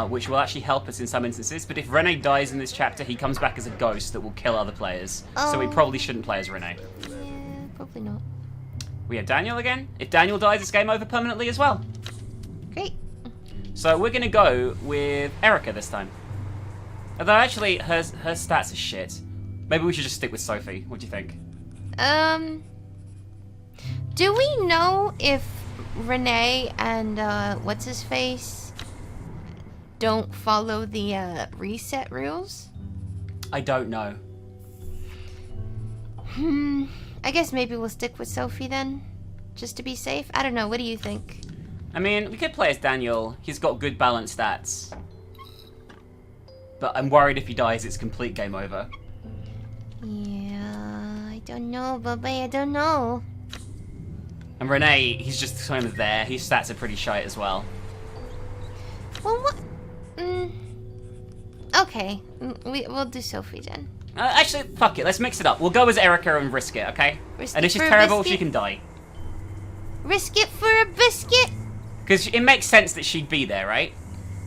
S2: which will actually help us in some instances. But if Renee dies in this chapter, he comes back as a ghost that will kill other players. So we probably shouldn't play as Renee.
S1: Yeah, probably not.
S2: We have Daniel again. If Daniel dies, it's game over permanently as well.
S1: Great.
S2: So we're going to go with Erica this time. Although actually, her stats are shit. Maybe we should just stick with Sophie. What do you think?
S1: Do we know if Renee and, what's-his-face don't follow the, reset rules?
S2: I don't know.
S1: I guess maybe we'll stick with Sophie then, just to be safe. I don't know, what do you think?
S2: I mean, we could play as Daniel. He's got good balanced stats. But I'm worried if he dies, it's complete game over.
S1: Yeah, I don't know, Bubba, I don't know.
S2: And Renee, he's just kind of there. His stats are pretty shite as well.
S1: Well, what? Okay, we'll do Sophie then.
S2: Actually, fuck it. Let's mix it up. We'll go as Erica and risk it, okay?
S1: Risk
S2: and
S1: it
S2: if she's
S1: for a
S2: terrible,
S1: biscuit?
S2: she can die.
S1: Risk it for a biscuit?
S2: Because it makes sense that she'd be there, right?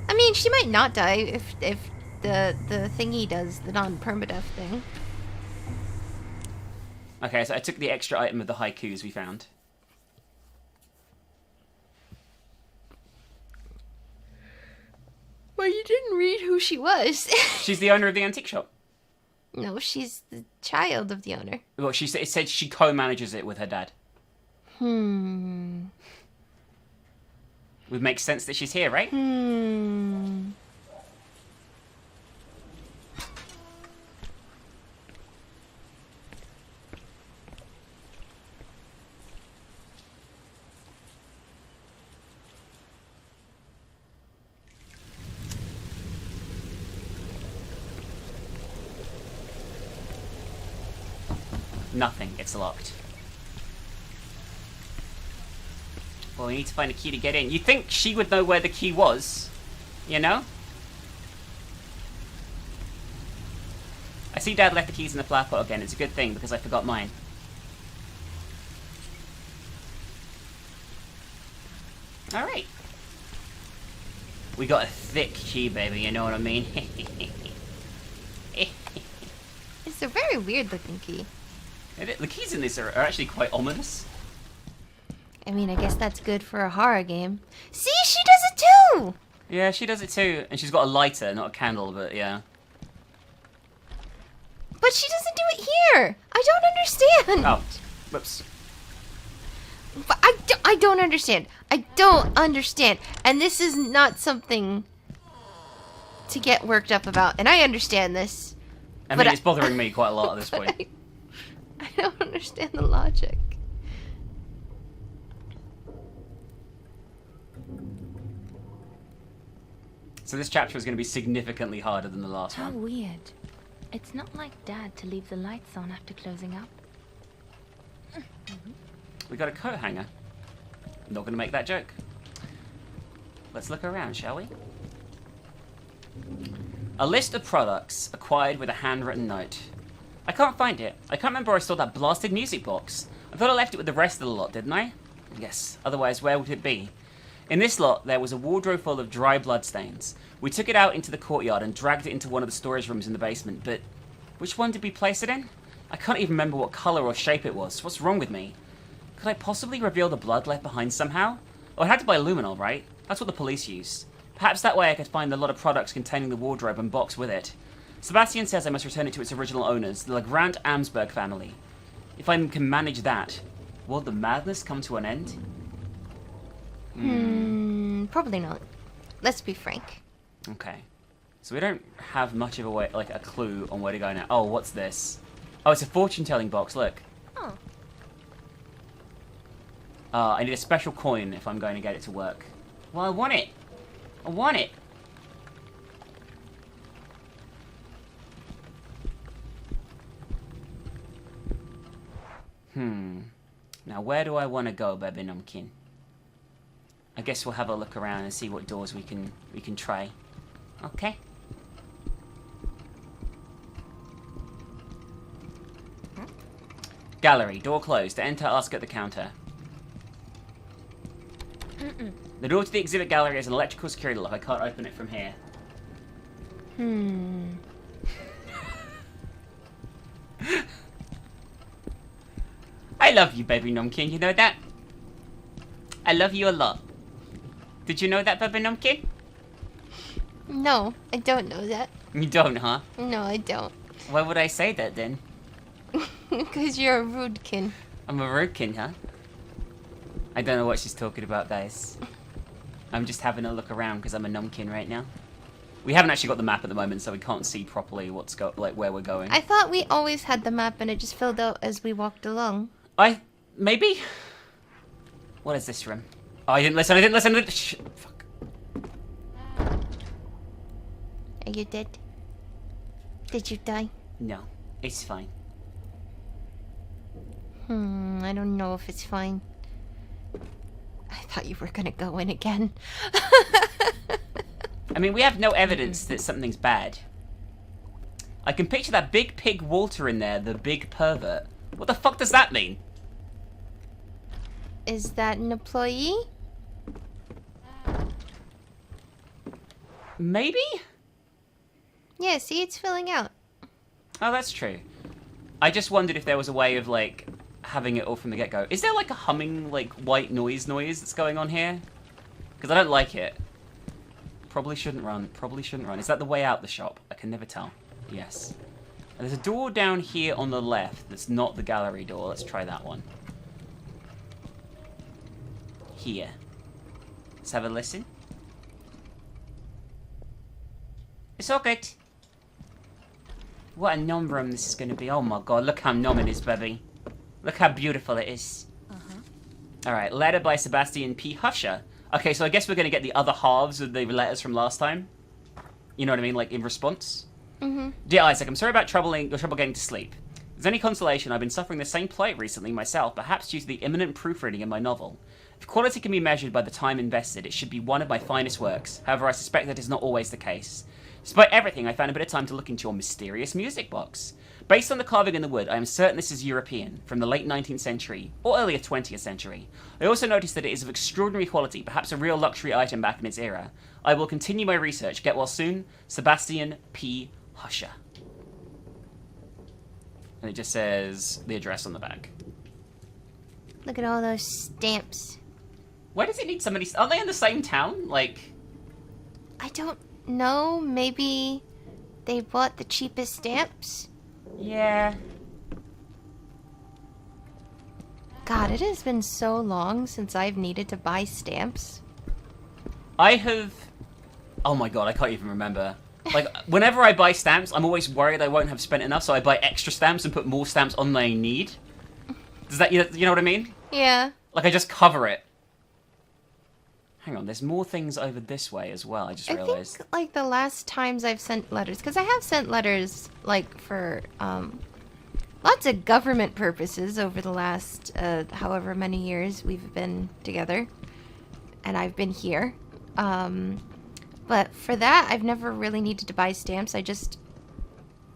S1: I mean, she might not die if the thingy does the non-permadeath thing.
S2: Okay, so I took the extra item of the haikus we found.
S1: Well, you didn't read who she was.
S2: She's the owner of the antique shop.
S1: No, she's the child of the owner.
S2: Well, it said she co-manages it with her dad. Would make sense that she's here, right? Nothing. It's locked. Well, we need to find a key to get in. You'd think she would know where the key was. You know? I see Dad left the keys in the flower pot again. It's a good thing, because I forgot mine. Alright. We got a thick key, baby, you know what I mean?
S1: It's a very weird looking key.
S2: The keys in this are actually quite ominous.
S1: I mean, I guess that's good for a horror game. See, she does it too!
S2: Yeah, she does it too. And she's got a lighter, not a candle, but yeah.
S1: But she doesn't do it here! I don't understand!
S2: Oh, whoops.
S1: But I don't understand. I don't understand. And this is not something to get worked up about. And I understand this.
S2: I mean, it's bothering me quite a lot at this point.
S1: I don't understand the logic.
S2: So this chapter is going to be significantly harder than the last
S9: How
S2: one.
S9: weird. It's not like Dad to leave the lights on after closing up.
S2: We got a coat hanger. Not going to make that joke. Let's look around, shall we? A list of products acquired with a handwritten note. I can't find it. I can't remember where I saw that blasted music box. I thought I left it with the rest of the lot, didn't I? Yes, otherwise where would it be? In this lot, there was a wardrobe full of dry bloodstains. We took it out into the courtyard and dragged it into one of the storage rooms in the basement, but which one did we place it in? I can't even remember what colour or shape it was. What's wrong with me? Could I possibly reveal the blood left behind somehow? Oh, I had to buy luminol, right? That's what the police used. Perhaps that way I could find a lot of products containing the wardrobe and box with it. Sebastian says I must return it to its original owners, the Legrand Amsberg family. If I can manage that, will the madness come to an end?
S1: Probably not. Let's be frank.
S2: Okay. So we don't have much of a way, like a clue on where to go now. Oh, what's this? Oh, it's a fortune-telling box, look.
S1: Oh.
S2: I need a special coin if I'm going to get it to work. Well, I want it. I want it. Now, where do I want to go, baby Numkin? I guess we'll have a look around and see what doors we can try. Okay. Gallery, door closed. To enter, ask at the counter. The door to the exhibit gallery is an electrical security lock. I can't open it from here. I love you, baby Numkin. You know that? I love you a lot. Did you know that, baby Numkin?
S1: No, I don't know that.
S2: You don't, huh?
S1: No, I don't.
S2: Why would I say that then?
S1: Because you're a rudekin.
S2: I'm a roadkin, huh? I don't know what she's talking about, guys. I'm just having a look around because I'm a numbkin right now. We haven't actually got the map at the moment, so we can't see properly where we're going.
S1: I thought we always had the map and it just filled out as we walked along.
S2: Maybe? What is this room? Oh, I didn't listen. Fuck.
S1: Are you dead? Did you die?
S2: No, it's fine.
S1: I don't know if it's fine. I thought you were gonna go in again.
S2: I mean, we have no evidence that something's bad. I can picture that big pig Walter in there, the big pervert. What the fuck does that mean?
S1: Is that an employee?
S2: Maybe?
S1: Yeah, see, it's filling out.
S2: Oh, that's true. I just wondered if there was a way of, like, having it all from the get-go. Is there, like, a humming, like, white noise that's going on here? Because I don't like it. Probably shouldn't run. Probably shouldn't run. Is that the way out the shop? I can never tell. Yes. And there's a door down here on the left that's not the gallery door. Let's try that one. Here. Let's have a listen. It's all good. What a nom room this is going to be. Oh my god, look how nom it is, baby. Look how beautiful it is. Alright, letter by Sebastian P. Husher. Okay, so I guess we're going to get the other halves of the letters from last time. You know what I mean? Like, in response. Dear Isaac, I'm sorry about trouble getting to sleep. As any consolation, I've been suffering the same plight recently myself, perhaps due to the imminent proofreading in my novel. If quality can be measured by the time invested, it should be one of my finest works. However, I suspect that is not always the case. Despite everything, I found a bit of time to look into your mysterious music box. Based on the carving in the wood, I am certain this is European, from the late 19th century, or earlier 20th century. I also noticed that it is of extraordinary quality, perhaps a real luxury item back in its era. I will continue my research. Get well soon. Sebastian P. Husher. And it just says the address on the back.
S1: Look at all those stamps.
S2: Why does it need so many... Aren't they in the same town? Like...
S1: I don't know. Maybe they bought the cheapest stamps?
S2: Yeah.
S1: God, it has been so long since I've needed to buy stamps.
S2: I have... Oh my god, I can't even remember. Like, whenever I buy stamps, I'm always worried I won't have spent enough, so I buy extra stamps and put more stamps on than I need. Does that... You know what I mean?
S1: Yeah.
S2: Like, I just cover it. Hang on, there's more things over this way as well, I just realized.
S1: I think, like, the last times I've sent letters... Because I have sent letters, like, for, lots of government purposes over the last, however many years we've been together. And I've been here. But for that, I've never really needed to buy stamps. I just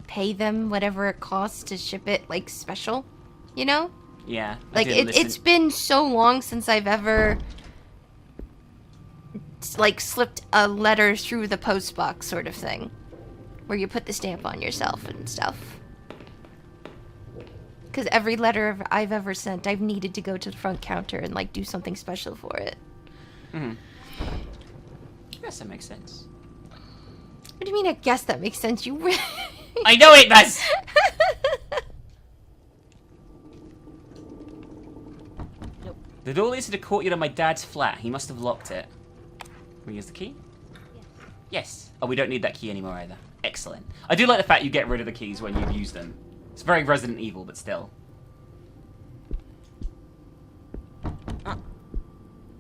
S1: pay them whatever it costs to ship it, like, special. You know?
S2: Yeah.
S1: Like, it's been so long since I've ever... like, slipped a letter through the post box sort of thing. Where you put the stamp on yourself and stuff. Because every letter I've ever sent, I've needed to go to the front counter and, like, do something special for it.
S2: Mm-hmm. I guess that makes sense.
S1: What do you mean, I guess that makes sense? You really...
S2: I know it does!
S1: Nope.
S2: The door leads to the courtyard of my dad's flat. He must have locked it. Can we use the key? Yes. Oh, we don't need that key anymore either. Excellent. I do like the fact you get rid of the keys when you've used them. It's very Resident Evil, but still.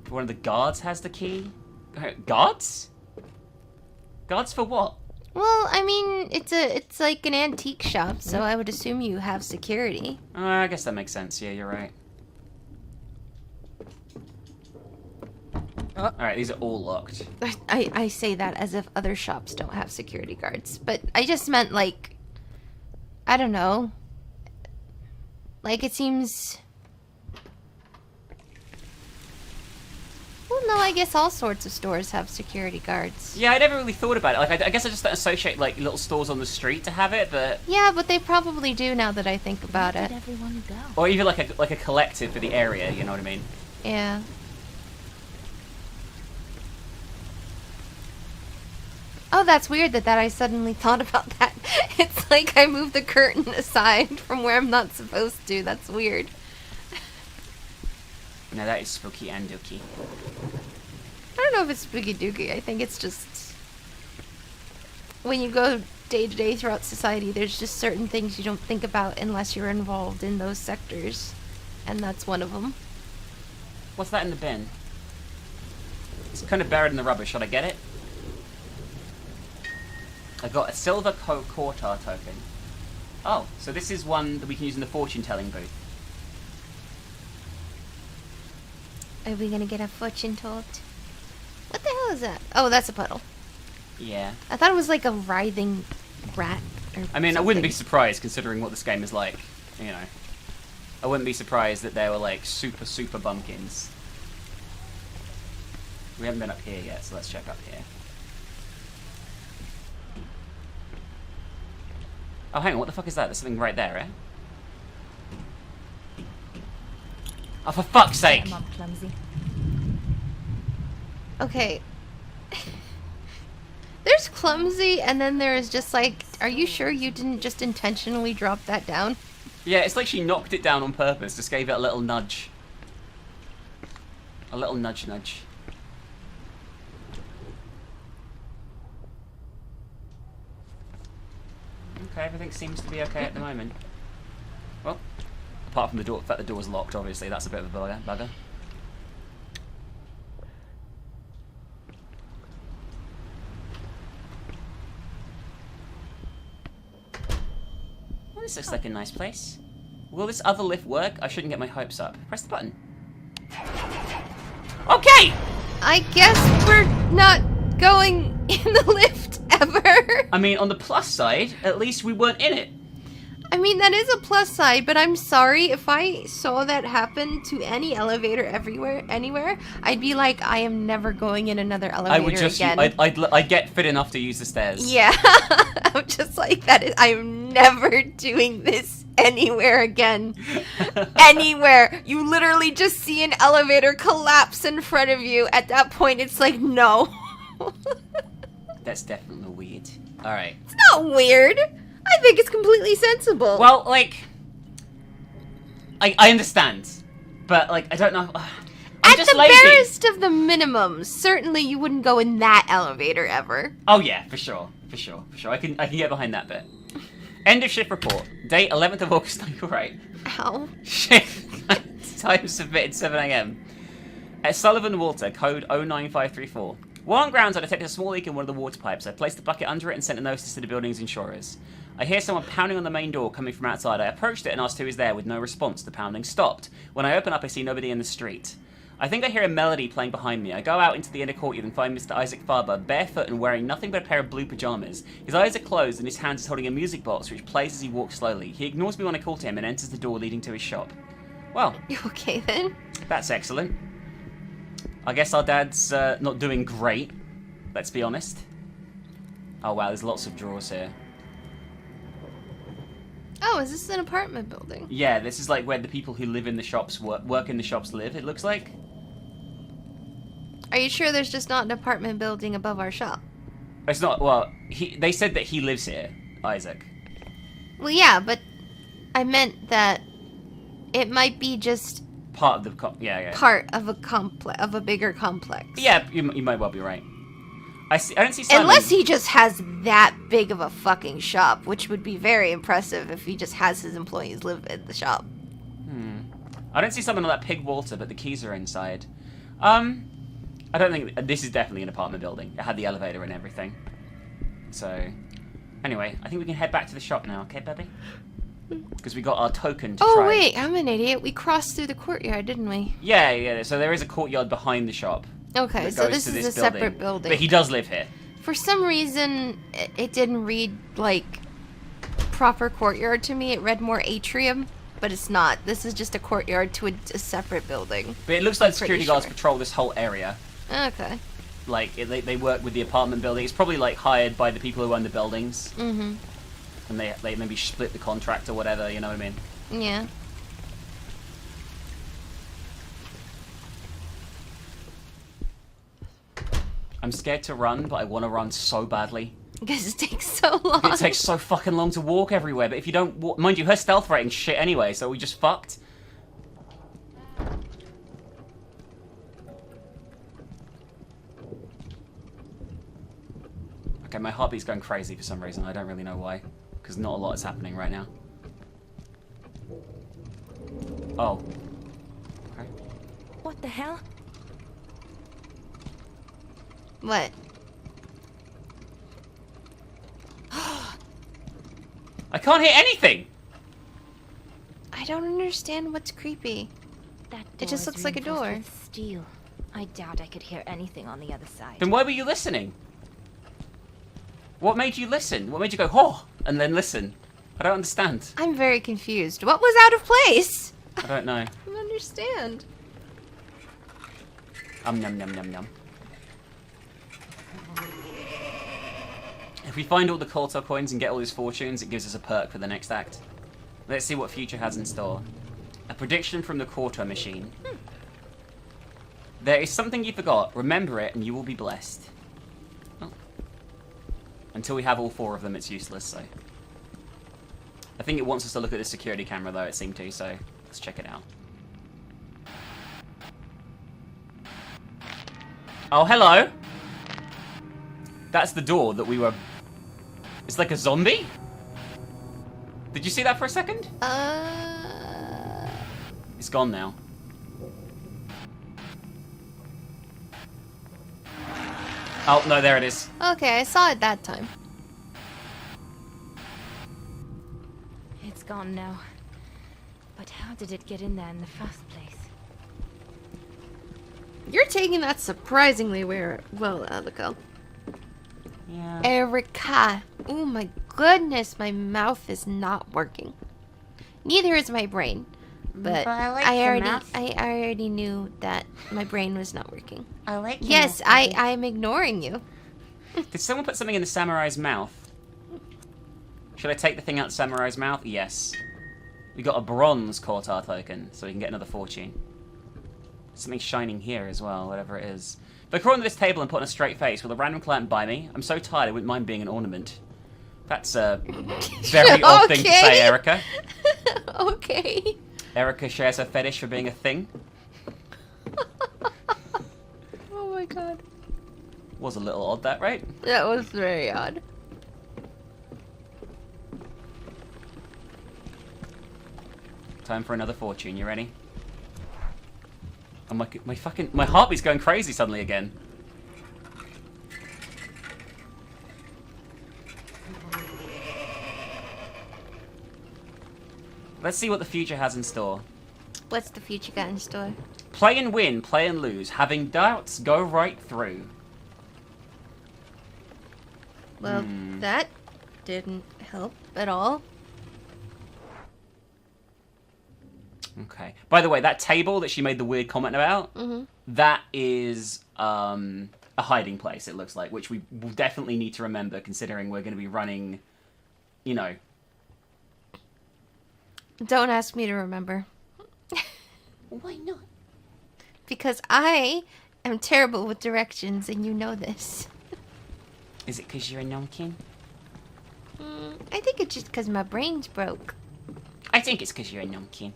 S2: One of the guards has the key. Guards? Guards for what?
S1: Well, I mean, it's like an antique shop, so I would assume you have security.
S2: I guess that makes sense. Yeah, you're right. Alright, these are all locked.
S1: I say that as if other shops don't have security guards. But I just meant, like... I don't know. Like, it seems... Well, no, I guess all sorts of stores have security guards.
S2: Yeah, I never really thought about it. Like, I guess I just don't associate, like, little stores on the street to have it, but...
S1: Yeah, but they probably do now that I think about it.
S9: Where did everyone go?
S2: Or even, like a collective for the area, you know what I mean?
S1: Yeah. Oh, that's weird that I suddenly thought about that. It's like I moved the curtain aside from where I'm not supposed to. That's weird.
S2: No, that is spooky and dooky.
S1: I don't know if it's spooky dooky. I think it's just... When you go day to day throughout society, there's just certain things you don't think about unless you're involved in those sectors. And that's one of them.
S2: What's that in the bin? It's kind of buried in the rubbish. Should I get it? I got a silver quarter token. Oh, so this is one that we can use in the fortune-telling booth.
S1: Are we gonna get a fortune told? What the hell is that? Oh, that's a puddle.
S2: Yeah.
S1: I thought it was like a writhing rat or
S2: I mean,
S1: something.
S2: I wouldn't be surprised considering what this game is like. You know. I wouldn't be surprised that there were like super bumpkins. We haven't been up here yet, so let's check up here. Oh, hang on, what the fuck is that? There's something right there, eh? Oh, for fuck's sake!
S9: I'm up, clumsy.
S1: Okay. There's clumsy, and then there's just like, are you sure you didn't just intentionally drop that down?
S2: Yeah, it's like she knocked it down on purpose, just gave it a little nudge. A little nudge. Okay, everything seems to be okay at the moment. Well, apart from the door, the fact the door's locked, obviously, that's a bit of a bugger. this looks like a nice place. Will this other lift work? I shouldn't get my hopes up. Press the button. Okay!
S1: I guess we're not going in the lift ever.
S2: I mean, on the plus side, at least we weren't in it.
S1: I mean, that is a plus side, but I'm sorry, if I saw that happen to any elevator anywhere, I'd be like, I am never going in another elevator again.
S2: I'd get fit enough to use the stairs.
S1: Yeah, I'm just like, I'm never doing this anywhere again. Anywhere. You literally just see an elevator collapse in front of you. At that point, it's like, no.
S2: That's definitely weird. Alright.
S1: It's not weird. I think it's completely sensible.
S2: Well, like, I understand, but like, I don't know. I'm
S1: At
S2: just
S1: the
S2: lazy.
S1: barest of the minimum, certainly you wouldn't go in that elevator ever.
S2: Oh yeah, for sure. I can get behind that bit. End of shift report. Date 11th of August. No, you're right.
S1: Ow.
S2: Shift time submitted 7 AM. At Sullivan Water, code 09534. While on grounds, I detected a small leak in one of the water pipes. I placed the bucket under it and sent a notice to the building's insurers. I hear someone pounding on the main door coming from outside. I approached it and asked who is there. With no response, the pounding stopped. When I open up, I see nobody in the street. I think I hear a melody playing behind me. I go out into the inner courtyard and find Mr. Isaac Farber, barefoot and wearing nothing but a pair of blue pajamas. His eyes are closed and his hand is holding a music box which plays as he walks slowly. He ignores me when I call to him and enters the door leading to his shop. Well,
S1: You okay then?
S2: that's excellent. I guess our dad's not doing great, let's be honest. Oh wow, there's lots of drawers here.
S1: Oh, is this an apartment building?
S2: Yeah, this is like where the people who live in the shops work in the shops live, it looks like.
S1: Are you sure there's just not an apartment building above our shop?
S2: It's not, well, they said that he lives here, Isaac.
S1: Well, yeah, but I meant that it might be just
S2: Part of the, yeah.
S1: part of a bigger complex.
S2: Yeah, you might well be right. I don't see Simon.
S1: Unless he just has that big of a fucking shop, which would be very impressive if he just has his employees live in the shop.
S2: I don't see someone on that pig Walter, but the keys are inside. I don't think this is definitely an apartment building. It had the elevator and everything. So, anyway, I think we can head back to the shop now, okay, baby? Because we got our token to try.
S1: Oh wait, I'm an idiot. We crossed through the courtyard, didn't we?
S2: Yeah. So there is a courtyard behind the shop.
S1: Okay, so this is a separate building.
S2: But he does live here.
S1: For some reason, it didn't read like proper courtyard to me. It read more atrium, but it's not. This is just a courtyard to a separate building.
S2: But it looks like security guards patrol this whole area.
S1: Okay.
S2: Like, they work with the apartment building. It's probably, like, hired by the people who own the buildings.
S1: Mm-hmm.
S2: And they maybe split the contract or whatever, you know what I mean?
S1: Yeah.
S2: I'm scared to run, but I want to run so badly.
S1: Because it takes so long.
S2: It takes so fucking long to walk everywhere, but if you don't walk... Mind you, her stealth rating's shit anyway, so we just fucked. Okay, my heartbeat's going crazy for some reason. I don't really know why. Because not a lot is happening right now. Oh. Okay.
S9: What the hell?
S1: What?
S2: I can't hear anything!
S1: I don't understand what's creepy.
S9: That
S1: It just
S9: door is
S1: looks like a
S9: reinforced
S1: door.
S9: with steel. I doubt I could hear anything on the other side.
S2: Then why were you listening? What made you listen? What made you go, oh, and then listen? I don't understand.
S1: I'm very confused. What was out of place?
S2: I don't know.
S1: I don't understand.
S2: Num num num. If we find all the Coulter coins and get all his fortunes, it gives us a perk for the next act. Let's see what future has in store. A prediction from the Coulter machine. There is something you forgot. Remember it and you will be blessed. Oh. Until we have all 4 of them, it's useless, so... I think it wants us to look at the security camera, though, it seemed to, so let's check it out. Oh, hello! That's the door that we were... It's like a zombie? Did you see that for a second? It's gone now. Oh, no, there it is.
S1: Okay, I saw it that time.
S9: It's gone now. But how did it get in there in the first place?
S1: You're taking that surprisingly well, Abigail.
S2: Yeah.
S1: Erica. Oh my goodness, my mouth is not working. Neither is my brain. But
S2: I like
S1: I
S2: the mouth.
S1: already knew that my brain was not working.
S2: I like the
S1: Yes,
S2: mouth, baby.
S1: I'm ignoring you.
S2: Did someone put something in the samurai's mouth? Should I take the thing out the samurai's mouth? Yes. We got a bronze Kortar token, so we can get another fortune. Something shining here as well, whatever it is. If I crawl under this table and put on a straight face, will a random client buy me? I'm so tired, I wouldn't mind being an ornament. That's a very odd thing to say, Erica.
S1: Okay.
S2: Erica shares her fetish for being a thing.
S1: Oh my god.
S2: Was a little odd, that, right?
S1: That was very odd.
S2: Time for another fortune, you ready? Oh my heartbeat's going crazy suddenly again. Let's see what the future has in store.
S1: What's the future got in store?
S2: Play and win, play and lose. Having doubts, go right through.
S1: Well, that didn't help at all.
S2: Okay. By the way, that table that she made the weird comment about, that is a hiding place, it looks like, which we will definitely need to remember considering we're going to be running, you know.
S1: Don't ask me to remember.
S2: Why not?
S1: Because I am terrible with directions, and you know this.
S2: Is it because you're a gnome-kin?
S1: I think it's just because my brain's broke.
S2: I think it's because you're a gnome-kin.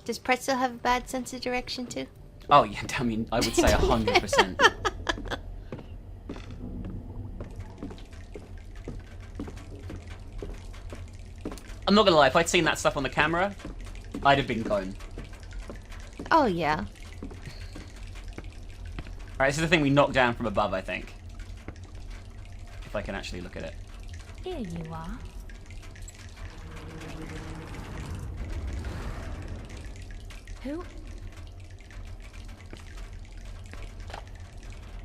S1: Does Pretzel have a bad sense of direction, too?
S2: Oh, yeah, I mean, I would say 100%. I'm not gonna lie, if I'd seen that stuff on the camera, I'd have been gone.
S1: Oh, yeah.
S2: Alright, this is the thing we knocked down from above, I think. If I can actually look at it.
S9: Here you are. Who?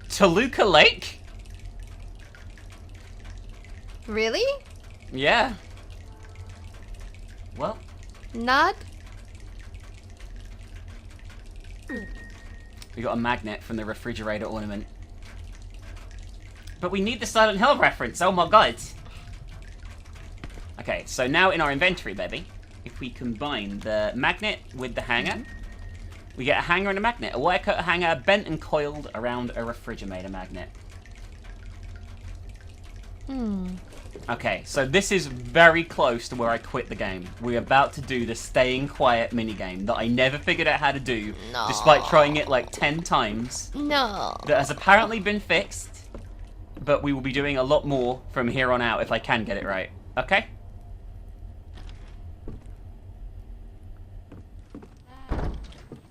S2: Toluca Lake?
S1: Really?
S2: Yeah. Well,
S1: Not?
S2: we got a magnet from the refrigerator ornament. But we need the Silent Hill reference, oh my god. Okay, so now in our inventory, baby, if we combine the magnet with the hanger, we get a hanger and a magnet. A wire cut hanger bent and coiled around a refrigerator magnet. Okay, so this is very close to where I quit the game. We're about to do the staying quiet minigame that I never figured out how to do, despite trying it like 10 times.
S1: No.
S2: That has apparently been fixed, but we will be doing a lot more from here on out if I can get it right. Okay?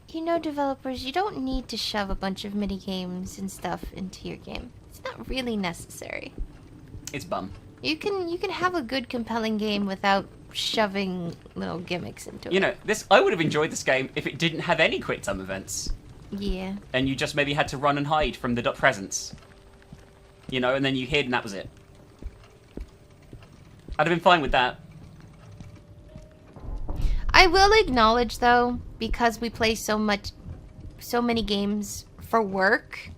S1: You know, developers, you don't need to shove a bunch of minigames and stuff into your game. It's not really necessary.
S2: It's bum.
S1: You can have a good, compelling game without shoving little gimmicks into it.
S2: You know, I would have enjoyed this game if it didn't have any quick time events.
S1: Yeah.
S2: And you just maybe had to run and hide from the presents. You know, and then you hid and that was it. I'd have been fine with that.
S1: I will acknowledge, though, because we play so many games for work,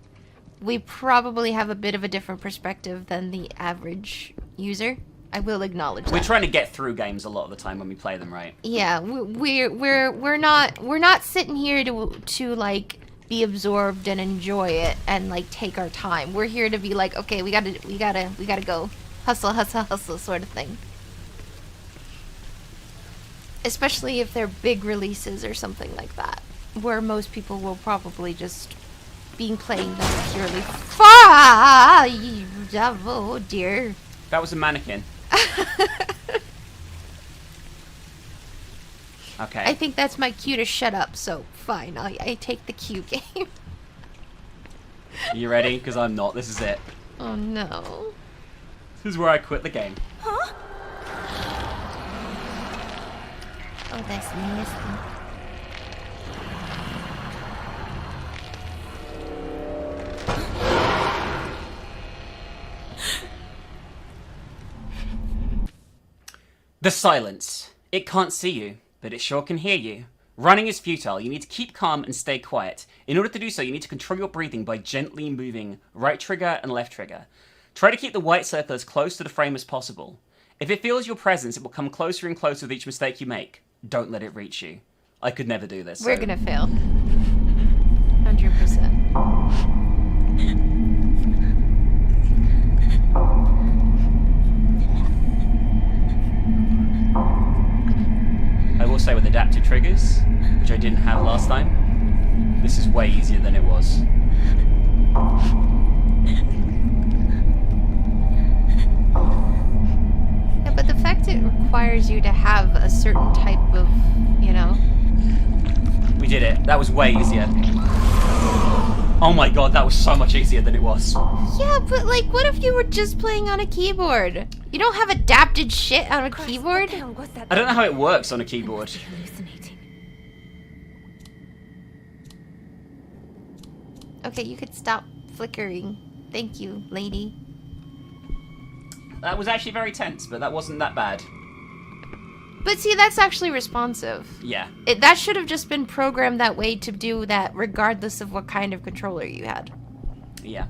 S1: we probably have a bit of a different perspective than the average user. I will acknowledge that.
S2: We're trying to get through games a lot of the time when we play them, right?
S1: Yeah, we're not sitting here to like be absorbed and enjoy it and like take our time. We're here to be like, okay, we gotta go, hustle sort of thing. Especially if they're big releases or something like that, where most people will probably just be playing them purely. Oh dear.
S2: That was a mannequin. Okay.
S1: I think that's my cue to shut up, so fine. I take the cue game.
S2: You ready? Because I'm not. This is it.
S1: Oh no.
S2: This is where I quit the game.
S1: Huh? Oh, that's nasty.
S2: The silence. It can't see you, but it sure can hear you. Running is futile. You need to keep calm and stay quiet. In order to do so, you need to control your breathing by gently moving right trigger and left trigger. Try to keep the white circle as close to the frame as possible. If it feels your presence, it will come closer and closer with each mistake you make. Don't let it reach you. I could never do this.
S1: We're gonna fail. 100%.
S2: I will say with adaptive triggers, which I didn't have last time, this is way easier than it was.
S1: Yeah, but the fact it requires you to have a certain type of, you know...
S2: We did it. That was way easier. Oh my god, that was so much easier than it was.
S1: Yeah, but like, what if you were just playing on a keyboard? You don't have adapted shit on a keyboard?
S2: I don't know how it works on a keyboard.
S9: Hallucinating.
S1: Okay, you could stop flickering. Thank you, lady.
S2: That was actually very tense, but that wasn't that bad.
S1: But see, that's actually responsive.
S2: Yeah.
S1: That should have just been programmed that way to do that regardless of what kind of controller you had.
S2: Yeah.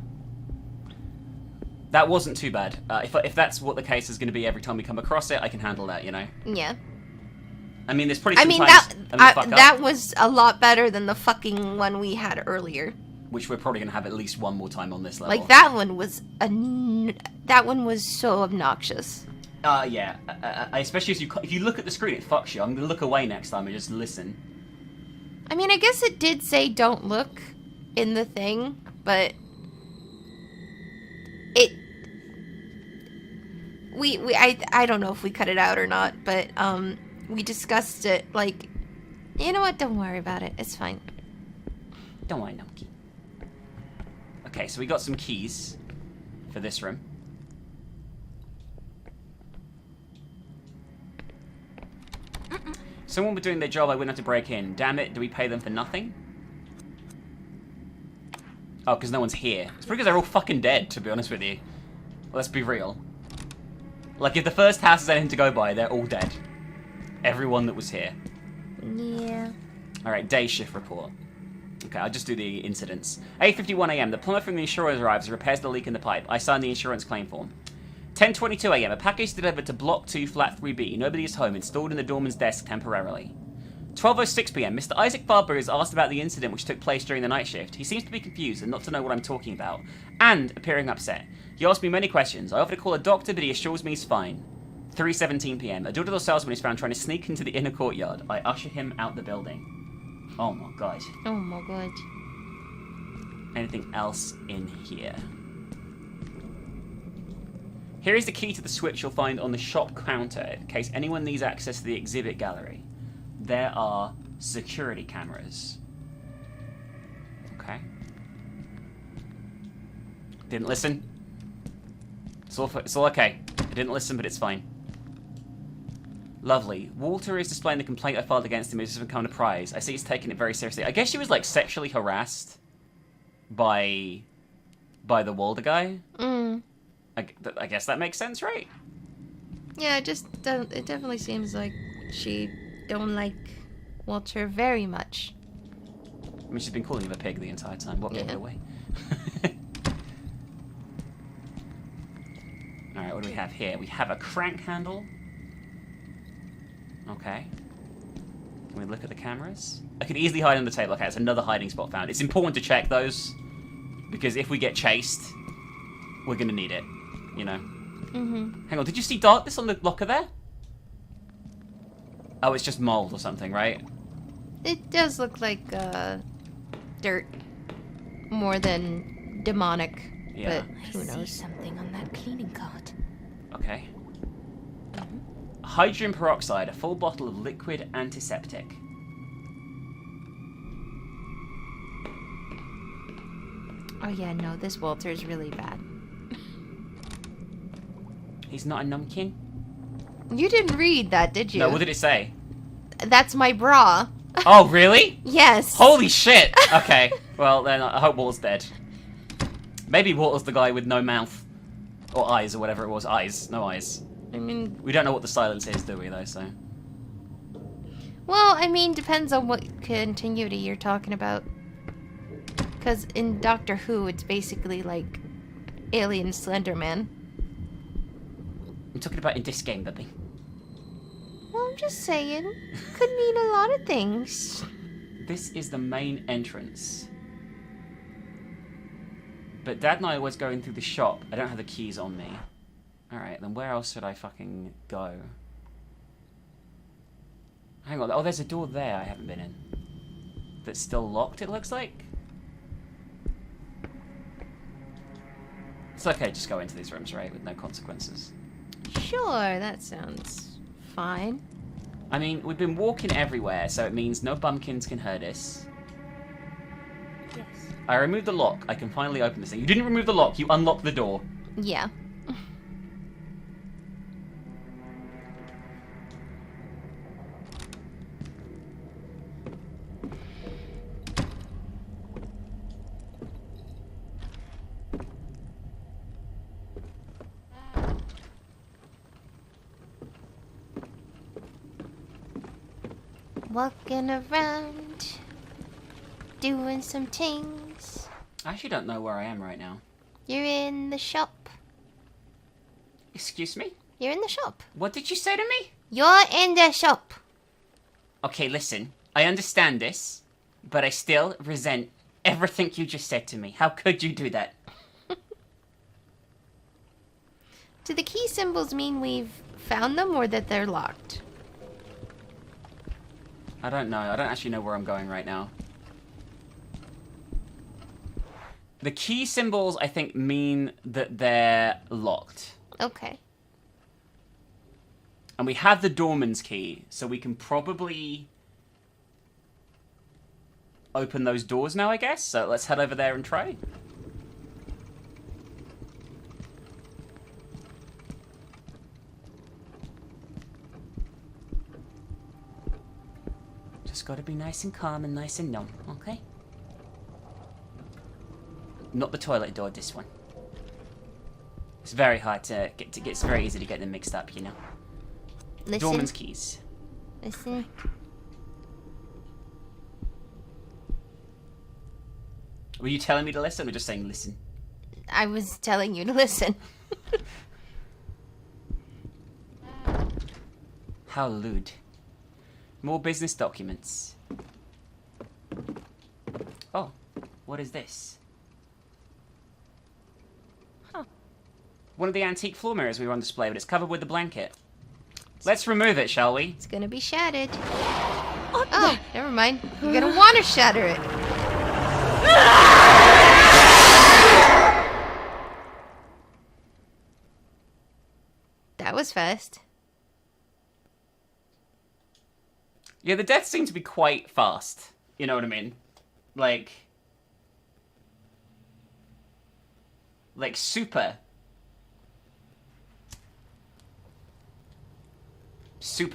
S2: That wasn't too bad. If that's what the case is going to be every time we come across it, I can handle that, you know?
S1: Yeah.
S2: I mean, there's probably some
S1: that was a lot better than the fucking one we had earlier.
S2: Which we're probably going to have at least one more time on this level.
S1: Like, that one was so obnoxious.
S2: Yeah. Especially if you look at the screen, it fucks you. I'm going to look away next time and just listen.
S1: I mean, I guess it did say don't look in the thing, but... I don't know if we cut it out or not, but, we discussed it, like... You know what? Don't worry about it. It's fine.
S2: Don't worry, Numpky. Okay, so we got some keys for this room. Someone were doing their job, I wouldn't have to break in. Damn it, do we pay them for nothing? Oh, because no one's here. It's because they're all fucking dead, to be honest with you. Let's be real. Like, if the first house is anything to go by, they're all dead. Everyone that was here.
S1: Yeah.
S2: Alright, day shift report. Okay, I'll just do the incidents. 8:51 AM, the plumber from the insurance arrives and repairs the leak in the pipe. I sign the insurance claim form. 10:22 AM, a package delivered to Block 2, Flat 3B. Nobody is home, installed in the doorman's desk temporarily. 12:06 PM, Mr. Isaac Farber is asked about the incident which took place during the night shift. He seems to be confused and not to know what I'm talking about, and appearing upset. He asked me many questions. I offered to call a doctor, but he assures me he's fine. 3:17 PM, a door-to-door salesman is found trying to sneak into the inner courtyard. I usher him out the building. Oh my god.
S1: Oh my god.
S2: Anything else in here? Here is the key to the switch you'll find on the shop counter in case anyone needs access to the exhibit gallery. There are security cameras. Okay. Didn't listen. It's all okay. I didn't listen, but it's fine. Lovely. Walter is displaying the complaint I filed against him as if become a prize. I see he's taking it very seriously. I guess she was, like, sexually harassed by the Walder guy. I guess that makes sense, right?
S1: Yeah, it definitely seems like she don't like Walter very much.
S2: I mean, she's been calling him a pig the entire time. What gave it away? Alright, what do we have here? We have a crank handle. Okay. Can we look at the cameras? I could easily hide on the table. Okay, it's another hiding spot found. It's important to check those, because if we get chased, we're gonna need it, you know? Hang on, did you see darkness on the locker there? Oh, it's just mold or something, right?
S1: It does look like, dirt. More than demonic.
S2: Yeah.
S1: But who
S9: I see
S1: knows?
S9: something on that cleaning cart.
S2: Okay. Hydrogen peroxide, a full bottle of liquid antiseptic.
S1: Oh yeah, no, this Walter's really bad.
S2: He's not a numpkin?
S1: You didn't read that, did you?
S2: No, what did it say?
S1: That's my bra.
S2: Oh, really?
S1: Yes.
S2: Holy shit! Okay, well then I hope Walter's dead. Maybe Walter's the guy with no mouth. Or eyes, or whatever it was. Eyes, no eyes.
S1: I mean...
S2: We don't know what the silence is, do we, though, so...
S1: Well, I mean, depends on what continuity you're talking about. Because in Doctor Who, it's basically like Alien Slenderman.
S2: I'm talking about in this game, baby.
S1: Well, I'm just saying. Could mean a lot of things.
S2: This is the main entrance. But Dad and I was going through the shop. I don't have the keys on me. Alright, then where else should I fucking go? Hang on. Oh, there's a door there I haven't been in. That's still locked, it looks like? It's okay, just go into these rooms, right? With no consequences.
S1: Sure, that sounds fine.
S2: I mean, we've been walking everywhere, so it means no bumpkins can hurt us.
S1: Yes.
S2: I removed the lock. I can finally open this thing. You didn't remove the lock. You unlocked the door.
S1: Yeah. Walking around, doing some things.
S2: I actually don't know where I am right now.
S1: You're in the shop.
S2: Excuse me?
S1: You're in the shop.
S2: What did you say to me?
S1: You're in the shop.
S2: Okay, listen. I understand this, but I still resent everything you just said to me. How could you do that?
S1: Do the key symbols mean we've found them or that they're locked?
S2: I don't know. I don't actually know where I'm going right now. The key symbols, I think, mean that they're locked.
S1: Okay.
S2: And we have the doorman's key, so we can probably open those doors now, I guess. So let's head over there and try. Just gotta be nice and calm and nice and numb, okay? Not the toilet door, this one. It's very hard to get. It's very easy to get them mixed up, you know.
S1: Listen.
S2: Doorman's keys.
S1: Listen.
S2: Were you telling me to listen or just saying listen?
S1: I was telling you to listen.
S2: How lewd. More business documents. Oh, what is this? Huh. One of the antique floor mirrors we were on display, but it's covered with a blanket. Let's remove it, shall we?
S1: It's gonna be shattered. Oh, never mind. You're gonna want to shatter it. That was fast.
S2: Yeah, the deaths seem to be quite fast. You know what I mean? Like super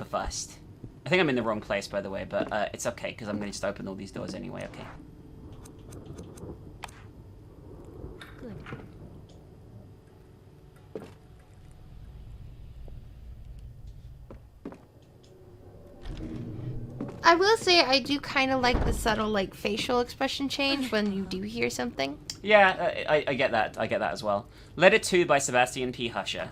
S2: fast. I think I'm in the wrong place, by the way, but it's okay, because I'm going to just open all these doors anyway, okay?
S1: Good. I will say I do kind of like the subtle, like, facial expression change when you do hear something.
S2: Yeah, I get that. I get that as well. Letter 2 by Sebastian P. Husher.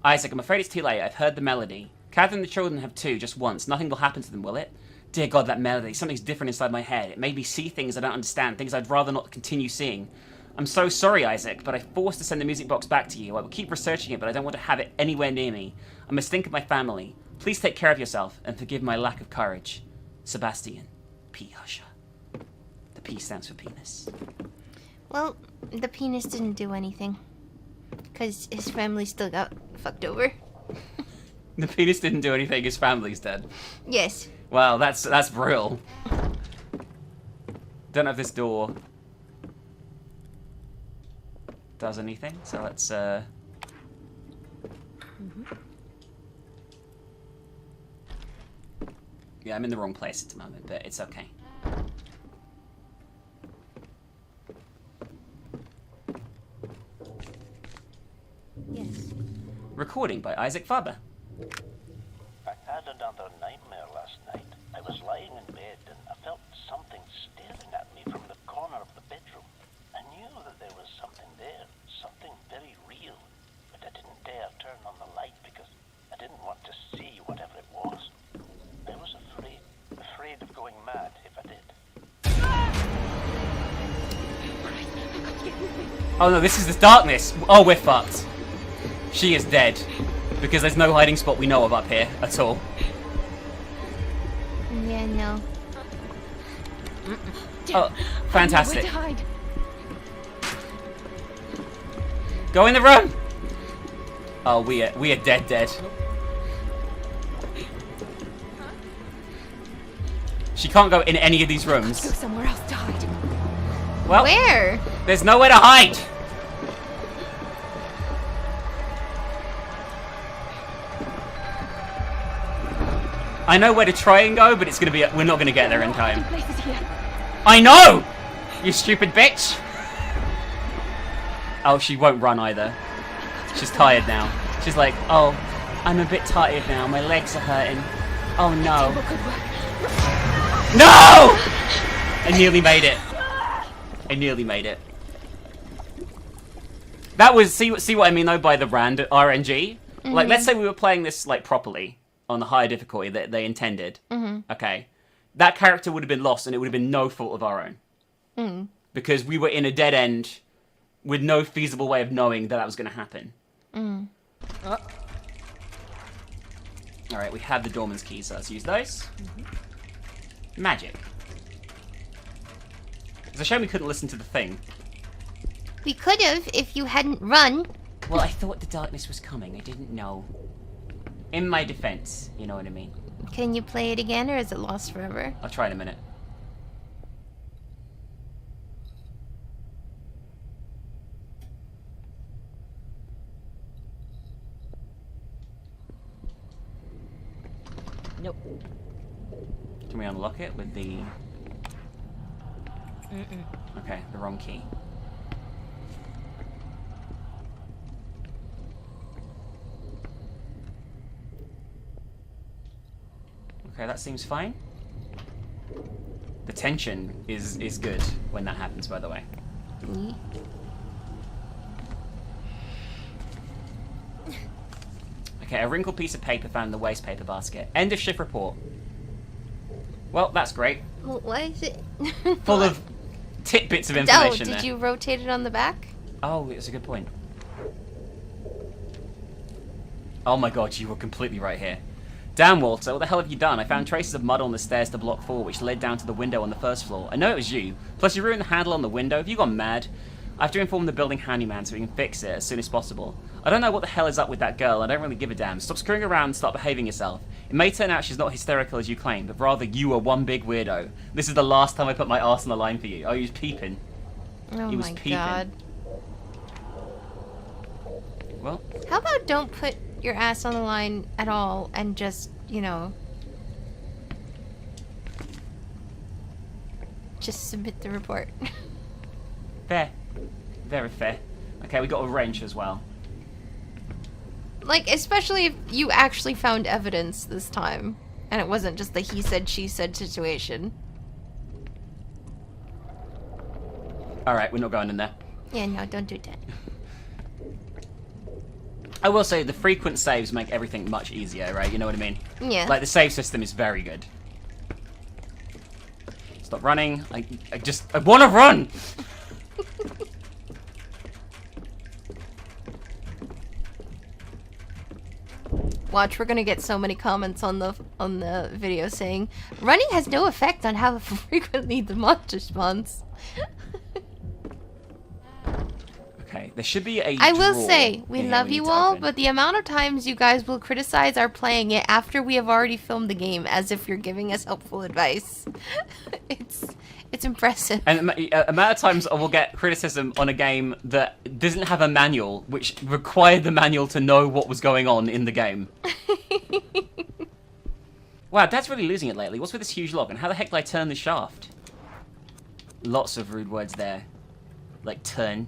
S2: Isaac, I'm afraid it's too late. I've heard the melody. Catherine and the children have too, just once. Nothing will happen to them, will it? Dear God, that melody. Something's different inside my head. It made me see things I don't understand, things I'd rather not continue seeing. I'm so sorry, Isaac, but I'm forced to send the music box back to you. I will keep researching it, but I don't want to have it anywhere near me. I must think of my family. Please take care of yourself, and forgive my lack of courage. Sebastian P. Husher. The P stands for penis.
S1: Well, the penis didn't do anything. Because his family still got fucked over.
S2: The penis didn't do anything, his family's dead.
S1: Yes.
S2: Wow, that's brutal. Don't know if this door does anything, so let's Yeah, I'm in the wrong place at the moment, but it's okay.
S1: Yes.
S2: Recording by Isaac Faber.
S10: I had another nightmare last night. I was lying in bed and I felt something staring at me from the corner of the bedroom. I knew that there was something there, something very real, but I didn't dare turn on the light because I didn't want to see whatever it was. I was afraid of going mad if I did.
S2: Oh no, this is the darkness! Oh, we're fucked. She is dead. Because there's no hiding spot we know of up here at all.
S1: Yeah, no.
S2: Oh, fantastic.
S1: I know where to hide.
S2: Go in the room! Oh, we are dead. She can't go in any of these
S1: Go
S2: rooms.
S1: somewhere else to hide.
S2: Well,
S1: Where?
S2: there's nowhere to hide! I know where to try and go, but it's gonna be. We're not gonna get there in time.
S1: Places here.
S2: I know! You stupid bitch! Oh, she won't run either. She's tired now. She's like, oh, I'm a bit tired now. My legs are hurting. Oh no. No! I nearly made it. I nearly made it. That was, see what I mean though by the RNG? Like, let's say we were playing this, like, properly. On the higher difficulty that they intended. Okay. That character would have been lost and it would have been no fault of our own. Because we were in a dead end with no feasible way of knowing that was going to happen. Alright, we have the doorman's keys, so let's use those. Magic. It's a shame we couldn't listen to the thing.
S1: We could have if you hadn't run.
S2: Well, I thought the darkness was coming. I didn't know. In my defense, you know what I mean?
S1: Can you play it again, or is it lost forever?
S2: I'll try in a minute.
S5: Nope.
S2: Can we unlock it with the... Okay, the wrong key. Okay, that seems fine. The tension is good when that happens, by the way. Okay, a wrinkled piece of paper found in the waste paper basket. End of shift report. Well, that's great.
S1: Well, why is it
S2: Full of tidbits of information
S1: did
S2: there.
S1: you rotate it on the back?
S2: Oh, it's a good point. Oh my god, you were completely right here. Damn, Walter, what the hell have you done? I found traces of mud on the stairs to block 4, which led down to the window on the first floor. I know it was you. Plus, you ruined the handle on the window. Have you gone mad? I have to inform the building handyman so we can fix it as soon as possible. I don't know what the hell is up with that girl. I don't really give a damn. Stop screwing around and start behaving yourself. It may turn out she's not hysterical as you claim, but rather you are one big weirdo. This is the last time I put my arse on the line for you. Oh, he was peeping.
S1: Oh
S2: He was
S1: my
S2: peeping.
S1: god.
S2: Well,
S1: How about don't put your ass on the line at all and just, you know, just submit the report.
S2: fair. Very fair. Okay, we got a wrench as well.
S1: Like, especially if you actually found evidence this time and it wasn't just the he said, she said situation.
S2: Alright, we're not going in there.
S1: Yeah, no, don't do that.
S2: I will say the frequent saves make everything much easier, right? You know what I mean?
S1: Yeah.
S2: Like, the save system is very good. Stop running. I want to run!
S1: Watch, we're gonna get so many comments on the video saying running has no effect on how frequently the monster spawns.
S2: Okay, there should be a
S1: I will
S2: drawer
S1: say, we
S2: in here
S1: love
S2: need
S1: you
S2: to
S1: all,
S2: open.
S1: but the amount of times you guys will criticize our playing it after we have already filmed the game as if you're giving us helpful advice. It's impressive.
S2: And the amount of times I will get criticism on a game that doesn't have a manual, which required the manual to know what was going on in the game. Wow, Dad's really losing it lately. What's with this huge lock? And how the heck did I turn the shaft? Lots of rude words there. Like turn.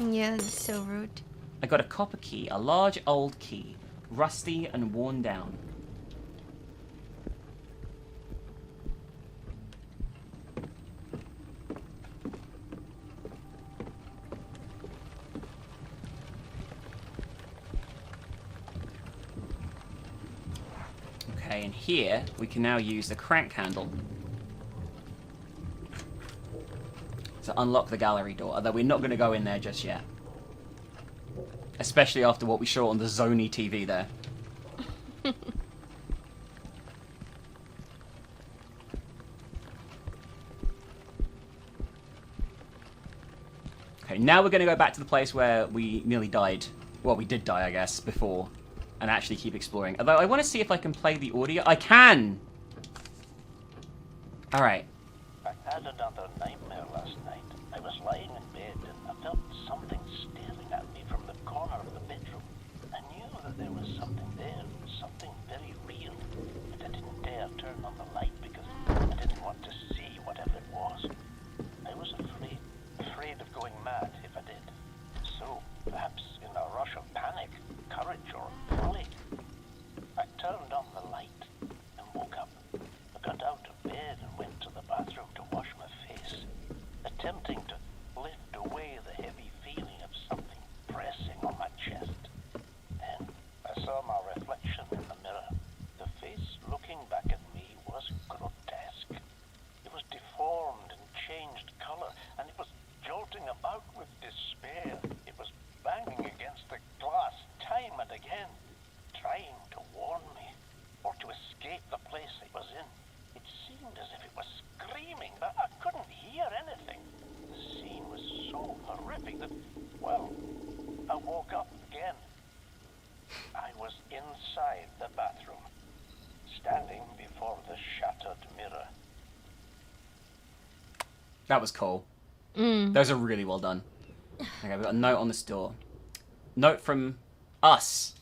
S1: Yeah, that's so rude.
S2: I got a copper key, a large old key, rusty and worn down. Okay, and here we can now use the crank handle to unlock the gallery door, although we're not going to go in there just yet. Especially after what we saw on the Sony TV there. Okay, now we're going to go back to the place where we nearly died. Well, we did die, I guess, before. And actually keep exploring. Although, I want to see if I can play the audio. I can! Alright.
S10: I had another nightmare last night. I was lying in bed and I felt something staring at me from the corner of the bedroom. I knew that there was something there, something very real. But I didn't dare turn on the light because I didn't want to see whatever it was. I was afraid of going mad if I did. So, perhaps in a rush of panic, courage, or folly, I turned on the light and woke up. I got out of bed and went to the bathroom to wash my face, attempting to lift away the heavy feeling of something pressing on my chest. Then I saw my reflection in the mirror. The face looking back at me was grotesque. It was deformed and changed color, and it was jolting about with despair. It was banging against the glass time and again, trying to warn me, or to escape the place it was in. It seemed as if it was screaming, but I couldn't hear anything. The scene was so horrific that, well, I woke up again. I was inside the bathroom, standing before the shattered mirror.
S2: That was cool. Those are really well done. Okay, we've got a note on this door. Note from us.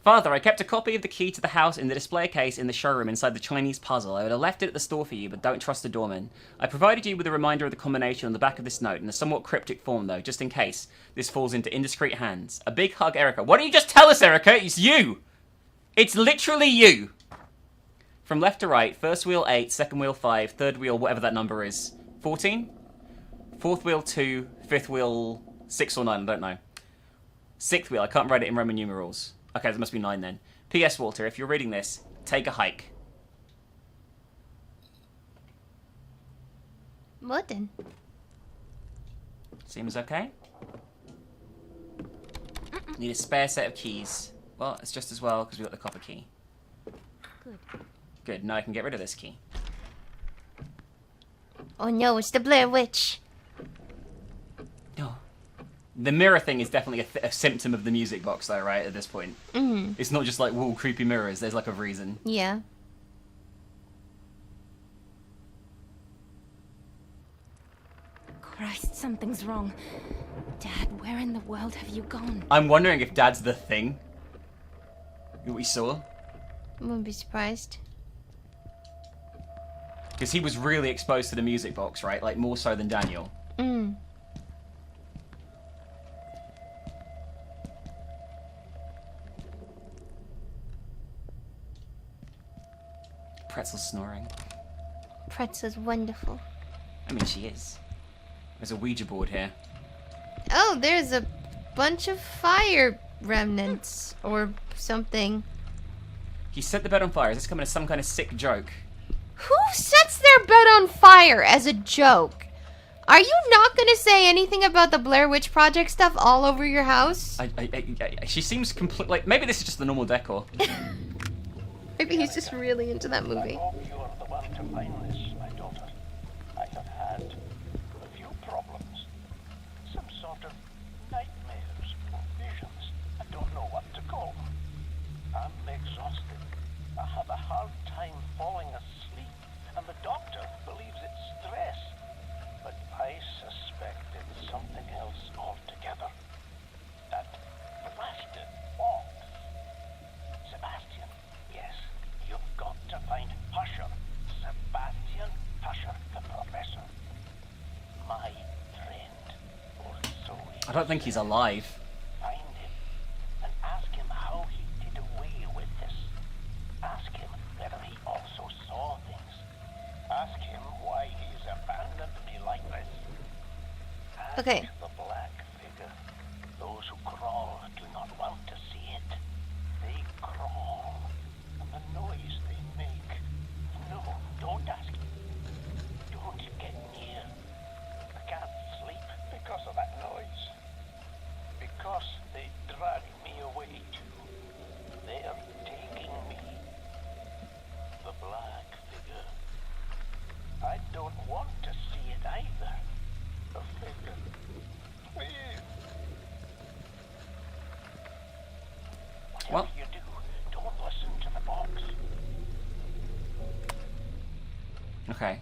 S2: Father, I kept a copy of the key to the house in the display case in the showroom inside the Chinese puzzle. I would have left it at the store for you, but don't trust the doorman. I provided you with a reminder of the combination on the back of this note in a somewhat cryptic form, though, just in case this falls into indiscreet hands. A big hug, Erica. Why don't you just tell us, Erica? It's you! It's literally you! From left to right, first wheel 8, second wheel 5, third wheel, whatever that number is. 14? Fourth wheel 2, fifth wheel 6 or 9, I don't know. Sixth wheel, I can't write it in Roman numerals. Okay, there must be 9 then. P.S. Walter, if you're reading this, take a hike.
S1: What then?
S2: Seems okay. Need a spare set of keys. Well, it's just as well because we got the copper key.
S9: Good.
S2: Good, now I can get rid of this key.
S1: Oh no, it's the Blair Witch.
S2: No. The mirror thing is definitely a symptom of the music box, though, right, at this point?
S1: Mm.
S2: It's not just like, whoa, creepy mirrors. There's like a reason.
S1: Yeah.
S9: Christ, something's wrong. Dad, where in the world have you gone?
S2: I'm wondering if Dad's the thing that we saw.
S1: I wouldn't be surprised.
S2: Because he was really exposed to the music box, right? Like, more so than Daniel.
S1: Mm.
S2: Pretzel's snoring.
S1: Pretzel's wonderful.
S2: I mean, she is. There's a Ouija board here.
S1: Oh, there's a bunch of fire remnants or something.
S2: He set the bed on fire. Is this coming as some kind of sick joke?
S1: Who sets their bed on fire as a joke? Are you not going to say anything about the Blair Witch Project stuff all over your house?
S2: She seems complete. Like, maybe this is just the normal decor.
S1: Maybe he's just really into that
S10: I
S1: movie.
S10: hope you are the one to find this, my daughter. I have had a few problems. Some sort of nightmares or visions. I don't know what to call them. I'm exhausted. I have a hard time falling asleep, and the doctor believes it's stress. But I suspect it's something else altogether. That blasted box. Sebastian, yes, you've got
S2: I don't think he's alive.
S10: Find him and ask him how he did away with this. Ask him whether he also saw things. Ask him why he's abandoned me like this. Ask
S1: Okay.
S10: the black figure. Those who crawl do not want to see it. They crawl, and the noise they make. No, don't ask. Don't get near. I can't sleep because of that noise. Because they drag me away too. They're taking me. The black figure. I don't want to see it either. The figure. Please. Whatever
S2: Well.
S10: you do, don't listen to the box.
S2: Okay.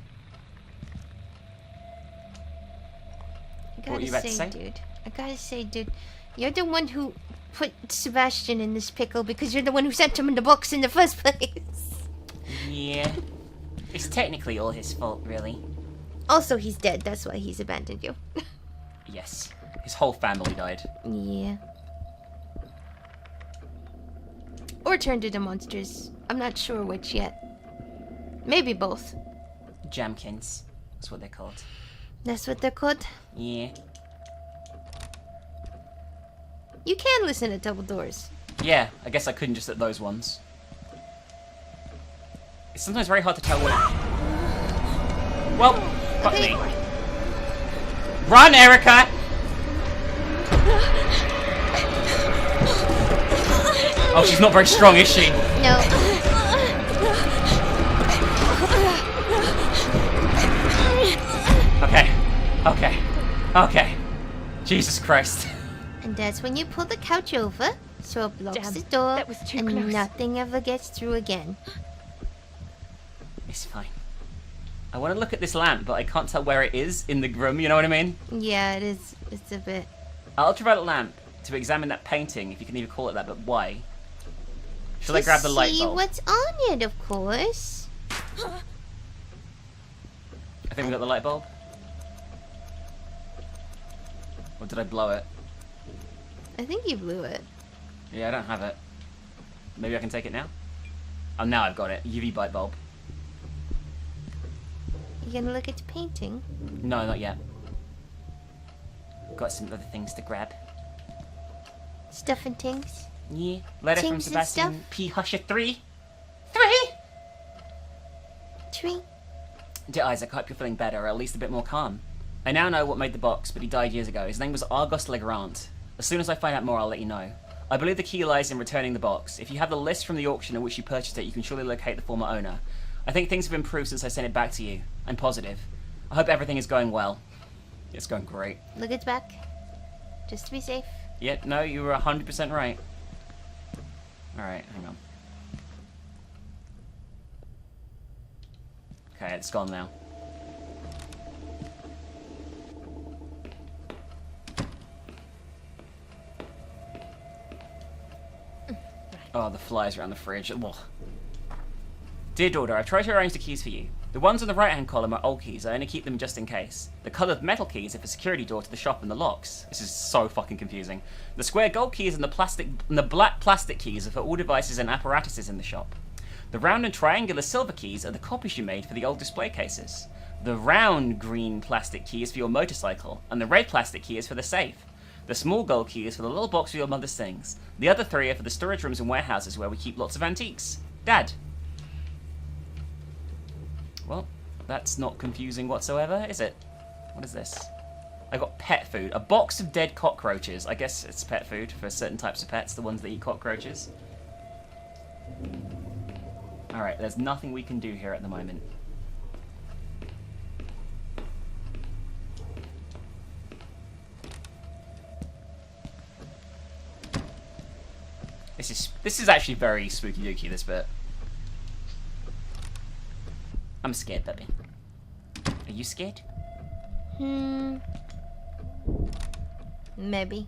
S1: I
S2: What were you about to say?
S1: dude. I gotta say, dude, you're the one who put Sebastian in this pickle because you're the one who sent him in the books in the first place.
S2: Yeah. It's technically all his fault, really.
S1: Also, he's dead. That's why he's abandoned you.
S2: Yes. His whole family died.
S1: Yeah. Or turned into monsters. I'm not sure which yet. Maybe both.
S2: Jamkins. That's what they're called.
S1: That's what they're called.
S2: Yeah.
S1: You can listen at double doors.
S2: Yeah, I guess I couldn't just at those ones. It's sometimes very hard to tell what... Well, fuck me. Run, Erica! Oh, she's not very strong, is she?
S1: No.
S2: Okay. Jesus Christ.
S1: And that's when you pull the couch over, so it blocks
S9: Damn,
S1: the door,
S9: that was too
S1: and
S9: close.
S1: nothing ever gets through again.
S2: It's fine. I want to look at this lamp, but I can't tell where it is in the room, you know what I mean?
S1: Yeah, it is. It's a bit...
S2: Ultraviolet lamp to examine that painting, if you can even call it that, but why? Should I grab the light
S1: see
S2: bulb?
S1: what's on it, of course.
S2: I think we got the light bulb. Or did I blow it?
S1: I think you blew it.
S2: Yeah, I don't have it. Maybe I can take it now? Oh, now I've got it. UV light bulb.
S1: You gonna look at the painting?
S2: No, not yet. Got some other things to grab.
S1: Stuff and things?
S2: Yeah. Letter from
S1: Things and
S2: Sebastian
S1: stuff?
S2: P. Husher 3.
S1: Tree?
S2: Dear Isaac, I hope you're feeling better, or at least a bit more calm. I now know what made the box, but he died years ago. His name was Argos Legrand. As soon as I find out more, I'll let you know. I believe the key lies in returning the box. If you have the list from the auction in which you purchased it, you can surely locate the former owner. I think things have improved since I sent it back to you. I'm positive. I hope everything is going well. It's going great.
S1: Look at the back. Just to be safe.
S2: Yeah, no, you were 100% right. Alright, hang on. Okay, it's gone now. Oh, the flies around the fridge. Ugh. Dear daughter, I've tried to arrange the keys for you. The ones on the right-hand column are old keys. I only keep them just in case. The coloured metal keys are for security door to the shop and the locks. This is so fucking confusing. The square gold keys and the black plastic keys are for all devices and apparatuses in the shop. The round and triangular silver keys are the copies you made for the old display cases. The round green plastic key is for your motorcycle, and the red plastic key is for the safe. The small gold key is for the little box for your mother's things. The other three are for the storage rooms and warehouses where we keep lots of antiques. Dad. Well, that's not confusing whatsoever, is it? What is this? I got pet food. A box of dead cockroaches. I guess it's pet food for certain types of pets, the ones that eat cockroaches. Alright, there's nothing we can do here at the moment. This is actually very spooky dooky, this bit. I'm scared, baby. Are you scared?
S1: Maybe.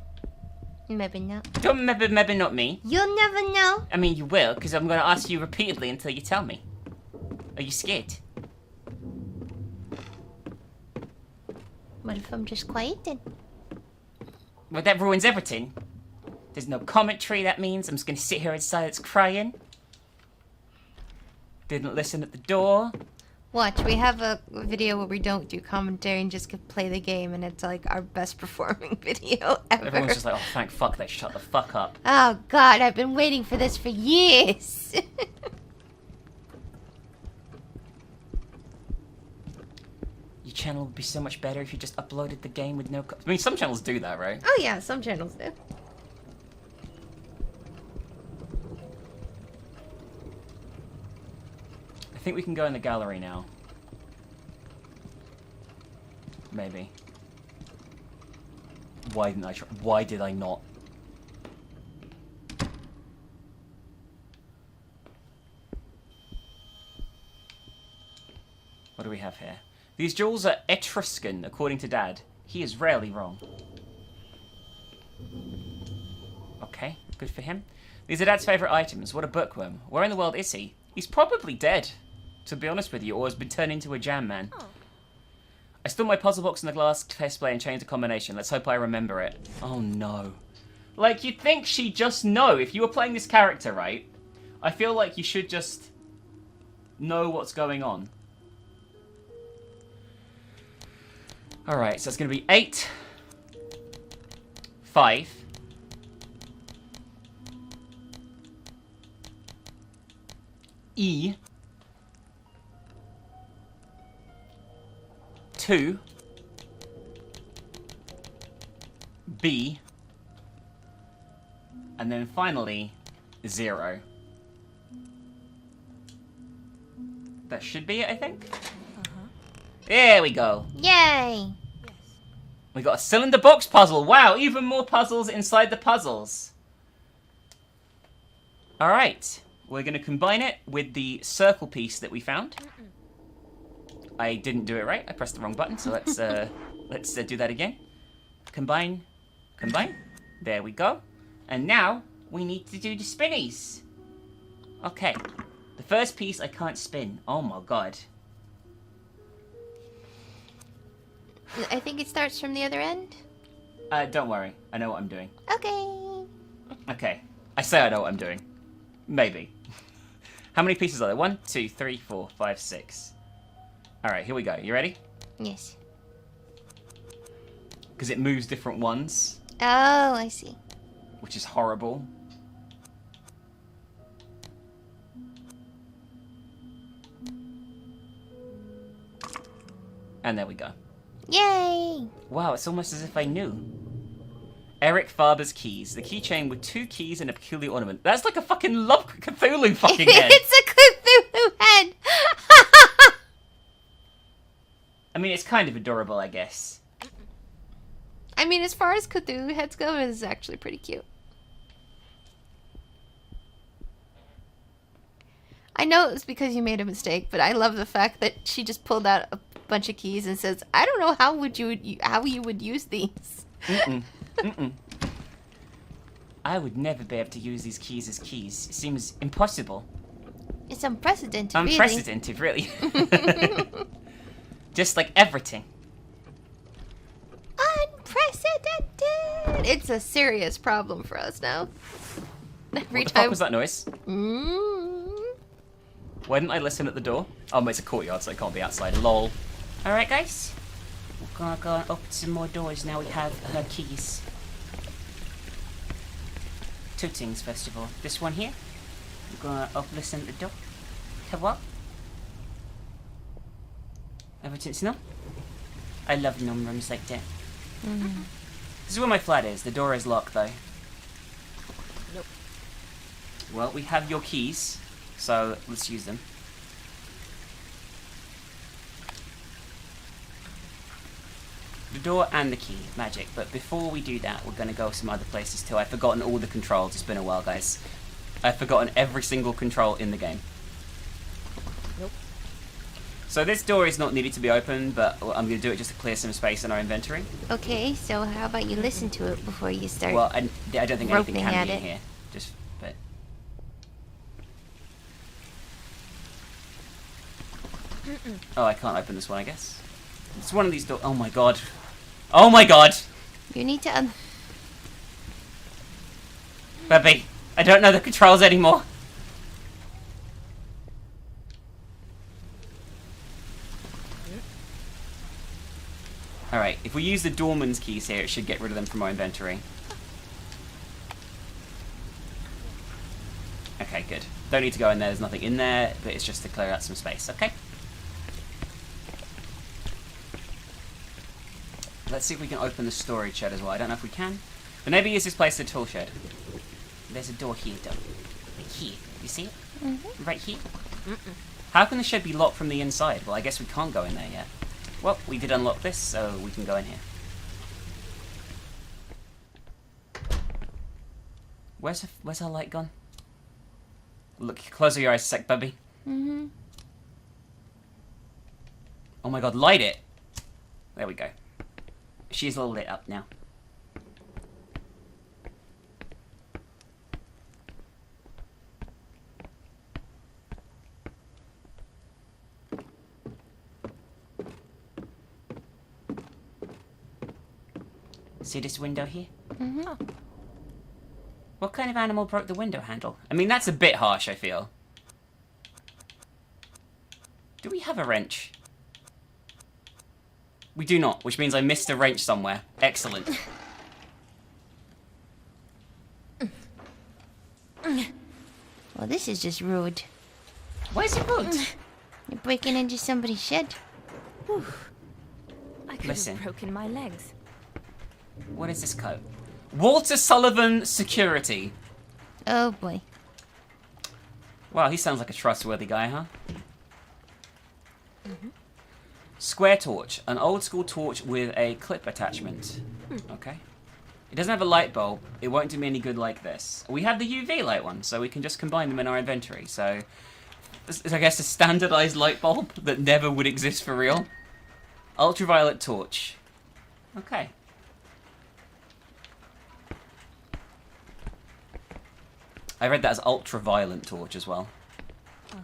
S1: Maybe not.
S2: Don't maybe not me.
S1: You'll never know.
S2: I mean, you will, because I'm going to ask you repeatedly until you tell me. Are you scared?
S1: What if I'm just quiet then?
S2: Well, that ruins everything. There's no commentary, that means I'm just gonna sit here in silence crying. Didn't listen at the door.
S1: Watch, we have a video where we don't do commentary and just play the game, and it's like our best performing video ever.
S2: Everyone's just like, oh, thank fuck they shut the fuck up.
S1: Oh god, I've been waiting for this for years.
S2: Your channel would be so much better if you just uploaded the game with no... I mean, some channels do that, right?
S1: Oh yeah, some channels do.
S2: I think we can go in the gallery now. Maybe. Why didn't I try? Why did I not? What do we have here? These jewels are Etruscan, according to Dad. He is rarely wrong. Okay, good for him. These are Dad's favourite items. What a bookworm. Where in the world is he? He's probably dead, to be honest with you, or has been turned into a jam man. Oh. I stole my puzzle box in the glass display and changed the combination. Let's hope I remember it. Oh no. Like, you'd think she'd just know. If you were playing this character, right? I feel like you should just know what's going on. Alright, so it's going to be 8, 5, E, 2, B, and then finally 0. That should be it, I think. There we go.
S1: Yay!
S2: We got a cylinder box puzzle. Wow, even more puzzles inside the puzzles. Alright, we're going to combine it with the circle piece that we found. I didn't do it right. I pressed the wrong button, so let's do that again. Combine, combine. There we go. And now we need to do the spinnies. Okay, the first piece I can't spin. Oh my god.
S1: I think it starts from the other end.
S2: Don't worry. I know what I'm doing.
S1: Okay.
S2: Okay. I say I know what I'm doing. Maybe. How many pieces are there? 1, 2, 3, 4, 5, 6. Alright, here we go. You ready?
S1: Yes.
S2: Because it moves different ones.
S1: Oh, I see.
S2: Which is horrible. And there we go.
S1: Yay!
S2: Wow, it's almost as if I knew. Eric Faber's keys. The keychain with 2 keys and a peculiar ornament. That's like a fucking Love Cthulhu fucking head.
S1: It's a Cthulhu head!
S2: I mean, it's kind of adorable, I guess.
S1: I mean, as far as Cthulhu heads go, it's actually pretty cute. I know it was because you made a mistake, but I love the fact that she just pulled out a bunch of keys and says, "I don't know how you would use these."
S2: I would never be able to use these keys as keys. It seems impossible.
S1: It's unprecedented,
S2: Unprecedented, really. Just like everything.
S1: Unprecedented! It's a serious problem for us now.
S2: What the fuck was that noise?
S1: Mm.
S2: Why didn't I listen at the door? Oh, it's a courtyard, so I can't be outside. Lol. Alright, guys. We're gonna go and open some more doors now we have her keys. 2 things, first of all. This one here. We're gonna listen at the door. Come on. Everything's numb. I love numb rooms like that.
S1: Mm.
S2: This is where my flat is. The door is locked, though.
S5: Nope.
S2: Well, we have your keys, so let's use them. The door and the key, magic. But before we do that, we're going to go some other places too. I've forgotten all the controls. It's been a while, guys. I've forgotten every single control in the game.
S5: Nope.
S2: So this door is not needed to be opened, but I'm going to do it just to clear some space in our inventory.
S1: Okay, so how about you listen to it before you start?
S2: Well, I don't think anything can be in
S1: it.
S2: here. Just, but... Oh, I can't open this one, I guess. It's one of these doors. Oh my god. Oh my god!
S1: You need to
S2: Bubby, I don't know the controls anymore. Alright, if we use the Doorman's keys here, it should get rid of them from our inventory. Okay, good. Don't need to go in there, there's nothing in there, but it's just to clear out some space, okay? Let's see if we can open the storage shed as well. I don't know if we can. But maybe use this place as a tool shed. There's a door here, though. Right here. You see it? Mm-hmm. Right here. Mm-mm. How can the shed be locked from the inside? Well, I guess we can't go in there yet. Well, we did unlock this, so we can go in here. Where's our light gone? Look, close your eyes a sec, Bubby.
S1: Mm-hmm.
S2: Oh my god, light it! There we go. She's all lit up now. See this window here?
S1: Mm-hmm.
S2: Oh. What kind of animal broke the window handle? I mean, that's a bit harsh, I feel. Do we have a wrench? We do not, which means I missed a wrench somewhere. Excellent.
S1: Well, this is just rude.
S2: Why is it rude?
S1: You're breaking into somebody's shed.
S9: Whew. I could
S2: Listen.
S9: have broken my legs.
S2: What is this code? Walter Sullivan Security.
S1: Oh boy.
S2: Wow, he sounds like a trustworthy guy, huh? Mm-hmm. Square torch. An old school torch with a clip attachment. Okay. It doesn't have a light bulb. It won't do me any good like this. We have the UV light one, so we can just combine them in our inventory. So, this is, I guess, a standardized light bulb that never would exist for real. Ultraviolet torch. Okay. I read that as ultraviolet torch as well.
S9: Uh-huh.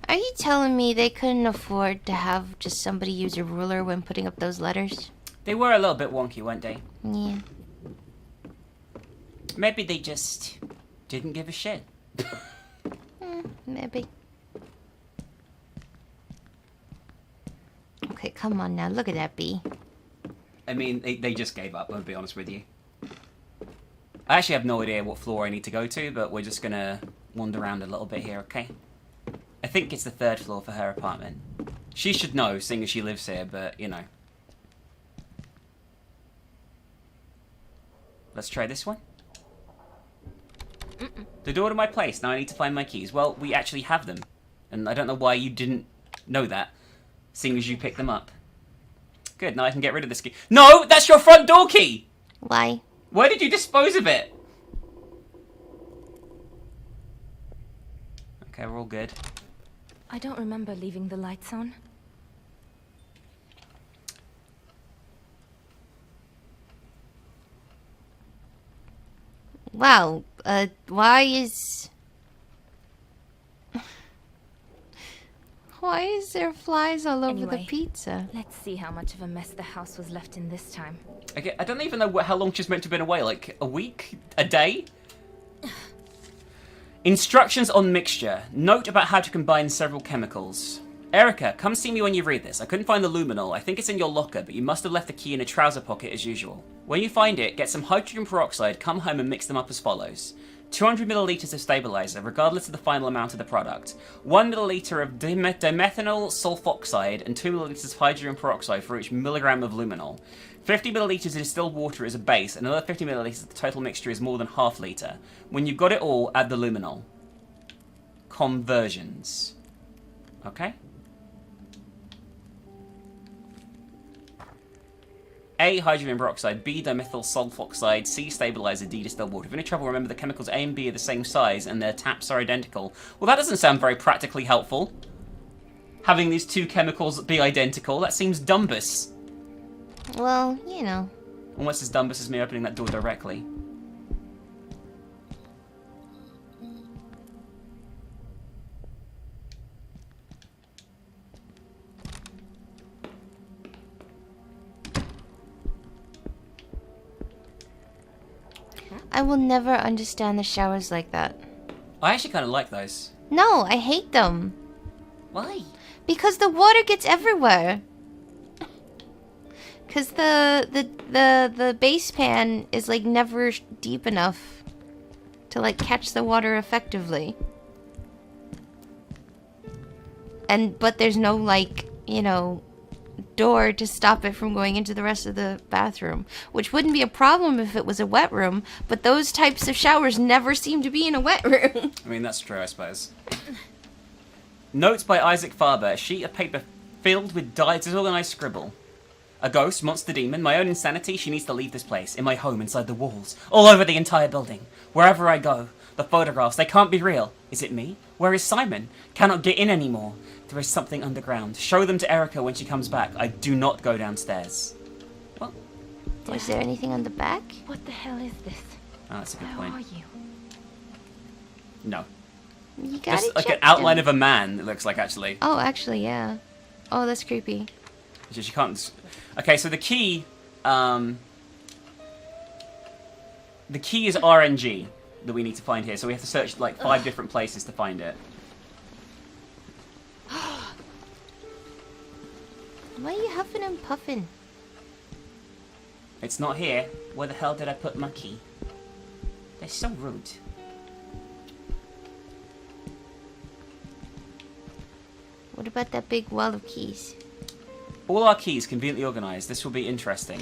S1: Are you telling me they couldn't afford to have just somebody use a ruler when putting up those letters?
S2: They were a little bit wonky, weren't they?
S1: Yeah.
S2: Maybe they just didn't give a shit.
S1: Maybe. Okay, come on now. Look at that bee.
S2: I mean, they just gave up, I'll be honest with you. I actually have no idea what floor I need to go to, but we're just gonna wander around a little bit here, okay? I think it's the 3rd floor for her apartment. She should know, seeing as she lives here, but, you know. Let's try this one. The door to my place. Now I need to find my keys. Well, we actually have them. And I don't know why you didn't know that, seeing as you picked them up. Good, now I can get rid of this key. No! That's your front door key!
S1: Why?
S2: Why did you dispose of it? Okay, we're all good.
S9: I don't remember leaving the lights on.
S1: Wow, why is there flies all over the
S9: Anyway,
S1: pizza?
S9: Let's see how much of a mess the house was left in this time.
S2: Okay, I don't even know how long she's meant to have been away. Like, a week? A day? Instructions on mixture. Note about how to combine several chemicals. Erica, come see me when you read this. I couldn't find the luminol. I think it's in your locker, but you must have left the key in a trouser pocket as usual. When you find it, get some hydrogen peroxide, come home and mix them up as follows. 200 milliliters of stabilizer, regardless of the final amount of the product. 1 milliliter of dimethanol sulfoxide and 2 milliliters of hydrogen peroxide for each milligram of luminol. 50 milliliters of distilled water is a base, and another 50 milliliters of the total mixture is more than half liter. When you've got it all, add the luminol. Conversions. Okay? A, hydrogen peroxide, B, dimethyl sulfoxide, C, stabilizer, D, distilled water. If you're in trouble, remember the chemicals A and B are the same size and their taps are identical. Well, that doesn't sound very practically helpful. Having these two chemicals be identical, that seems dumbus.
S1: Well, you know.
S2: Almost as dumbus as me opening that door directly.
S1: I will never understand the showers like that.
S2: I actually kind of like those.
S1: No, I hate them.
S2: Why?
S1: Because the water gets everywhere. Because the base pan is like never deep enough to like catch the water effectively. But there's no like, you know, door to stop it from going into the rest of the bathroom, which wouldn't be a problem if it was a wet room, but those types of showers never seem to be in a wet room.
S2: I mean, that's true, I suppose. Notes by Isaac Faber, a sheet of paper filled with disorganized scribble. A ghost, monster demon, my own insanity, she needs to leave this place. In my home, inside the walls, all over the entire building. Wherever I go, the photographs, they can't be real. Is it me? Where is Simon? Cannot get in anymore. There is something underground. Show them to Erica when she comes back. I do not go downstairs. What?
S1: Is there anything on the back?
S9: What the hell is this?
S2: Oh, that's a good
S9: Who
S2: point.
S9: are you?
S2: No.
S1: You gotta
S2: Just like
S1: check
S2: an outline
S1: them.
S2: of a man, it looks like, actually.
S1: Oh, actually, yeah. Oh, that's creepy.
S2: Just, you can't... Okay, so the key... the key is RNG that we need to find here. So we have to search, like, 5 different places to find it.
S1: Why are you huffing and puffing?
S2: It's not here. Where the hell did I put my key? They're so rude.
S1: What about that big wall of keys?
S2: All our keys conveniently organized. This will be interesting.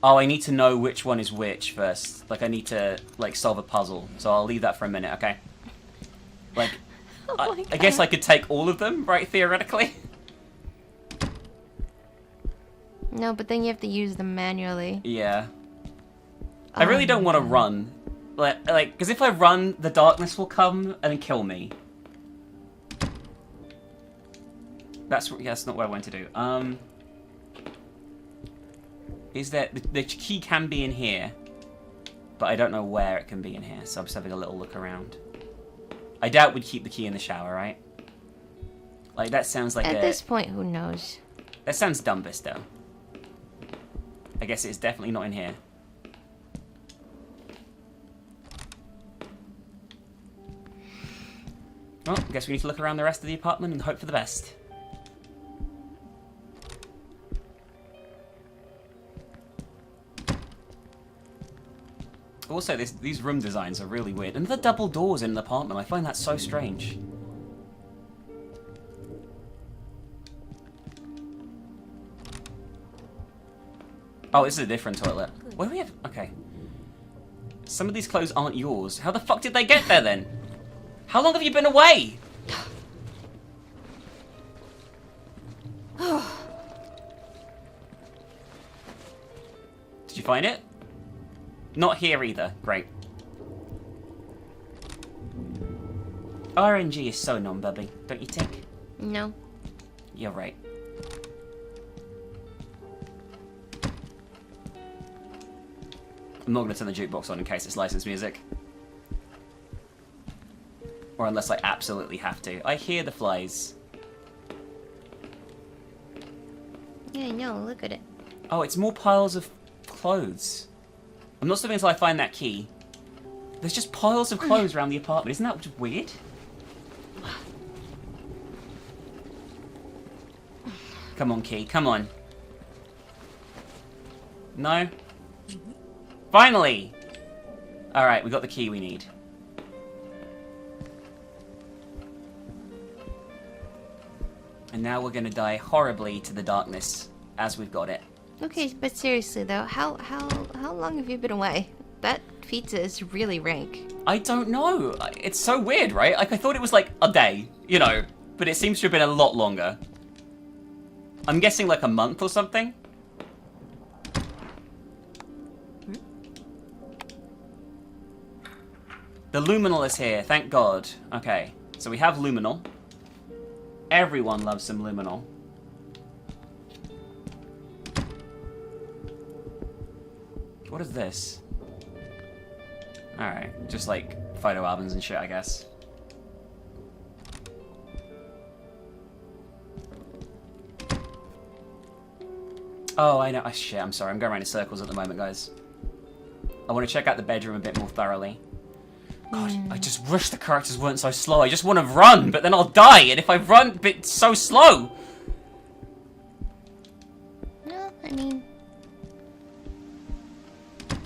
S2: Oh, I need to know which one is which first. Like, I need to, like, solve a puzzle. So I'll leave that for a minute, okay? Like, I guess I could take all of them, right, theoretically?
S1: No, but then you have to use them manually.
S2: Yeah. I really don't want to run. Like, because if I run, the darkness will come and kill me. That's not what I want to do. Is there... The key can be in here, but I don't know where it can be in here, so I'm just having a little look around. I doubt we'd keep the key in the shower, right? Like, that sounds like
S1: At this point, who knows?
S2: That sounds dumbest, though. I guess it's definitely not in here. Well, I guess we need to look around the rest of the apartment and hope for the best. Also, these room designs are really weird. And the double doors in an apartment, I find that so strange. Oh, this is a different toilet. Where do we have... Okay. Some of these clothes aren't yours. How the fuck did they get there, then? How long have you been away? Did you find it? Not here either. Great. RNG is so non-bubby, don't you think?
S1: No.
S2: You're right. I'm not going to turn the jukebox on in case it's licensed music. Or unless I absolutely have to. I hear the flies.
S1: Yeah, I know. Look at it.
S2: Oh, it's more piles of clothes. I'm not stopping until I find that key. There's just piles of clothes around the apartment. Isn't that just weird? Come on, key. Come on. No? Finally! Alright, we got the key we need. And now we're gonna die horribly to the darkness as we've got it.
S1: Okay, but seriously though, how long have you been away? That pizza is really rank.
S2: I don't know. It's so weird, right? Like, I thought it was like a day, you know, but it seems to have been a lot longer. I'm guessing like a month or something. The luminal is here, thank God. Okay, so we have luminal. Everyone loves some luminal. What is this? Alright, just like photo albums and shit, I guess. Oh, I know. Oh, shit, I'm sorry. I'm going around in circles at the moment, guys. I want to check out the bedroom a bit more thoroughly. God, I just wish the characters weren't so slow. I just want to run, but then I'll die. And if I run, it's so slow.
S1: No, I mean...
S2: Do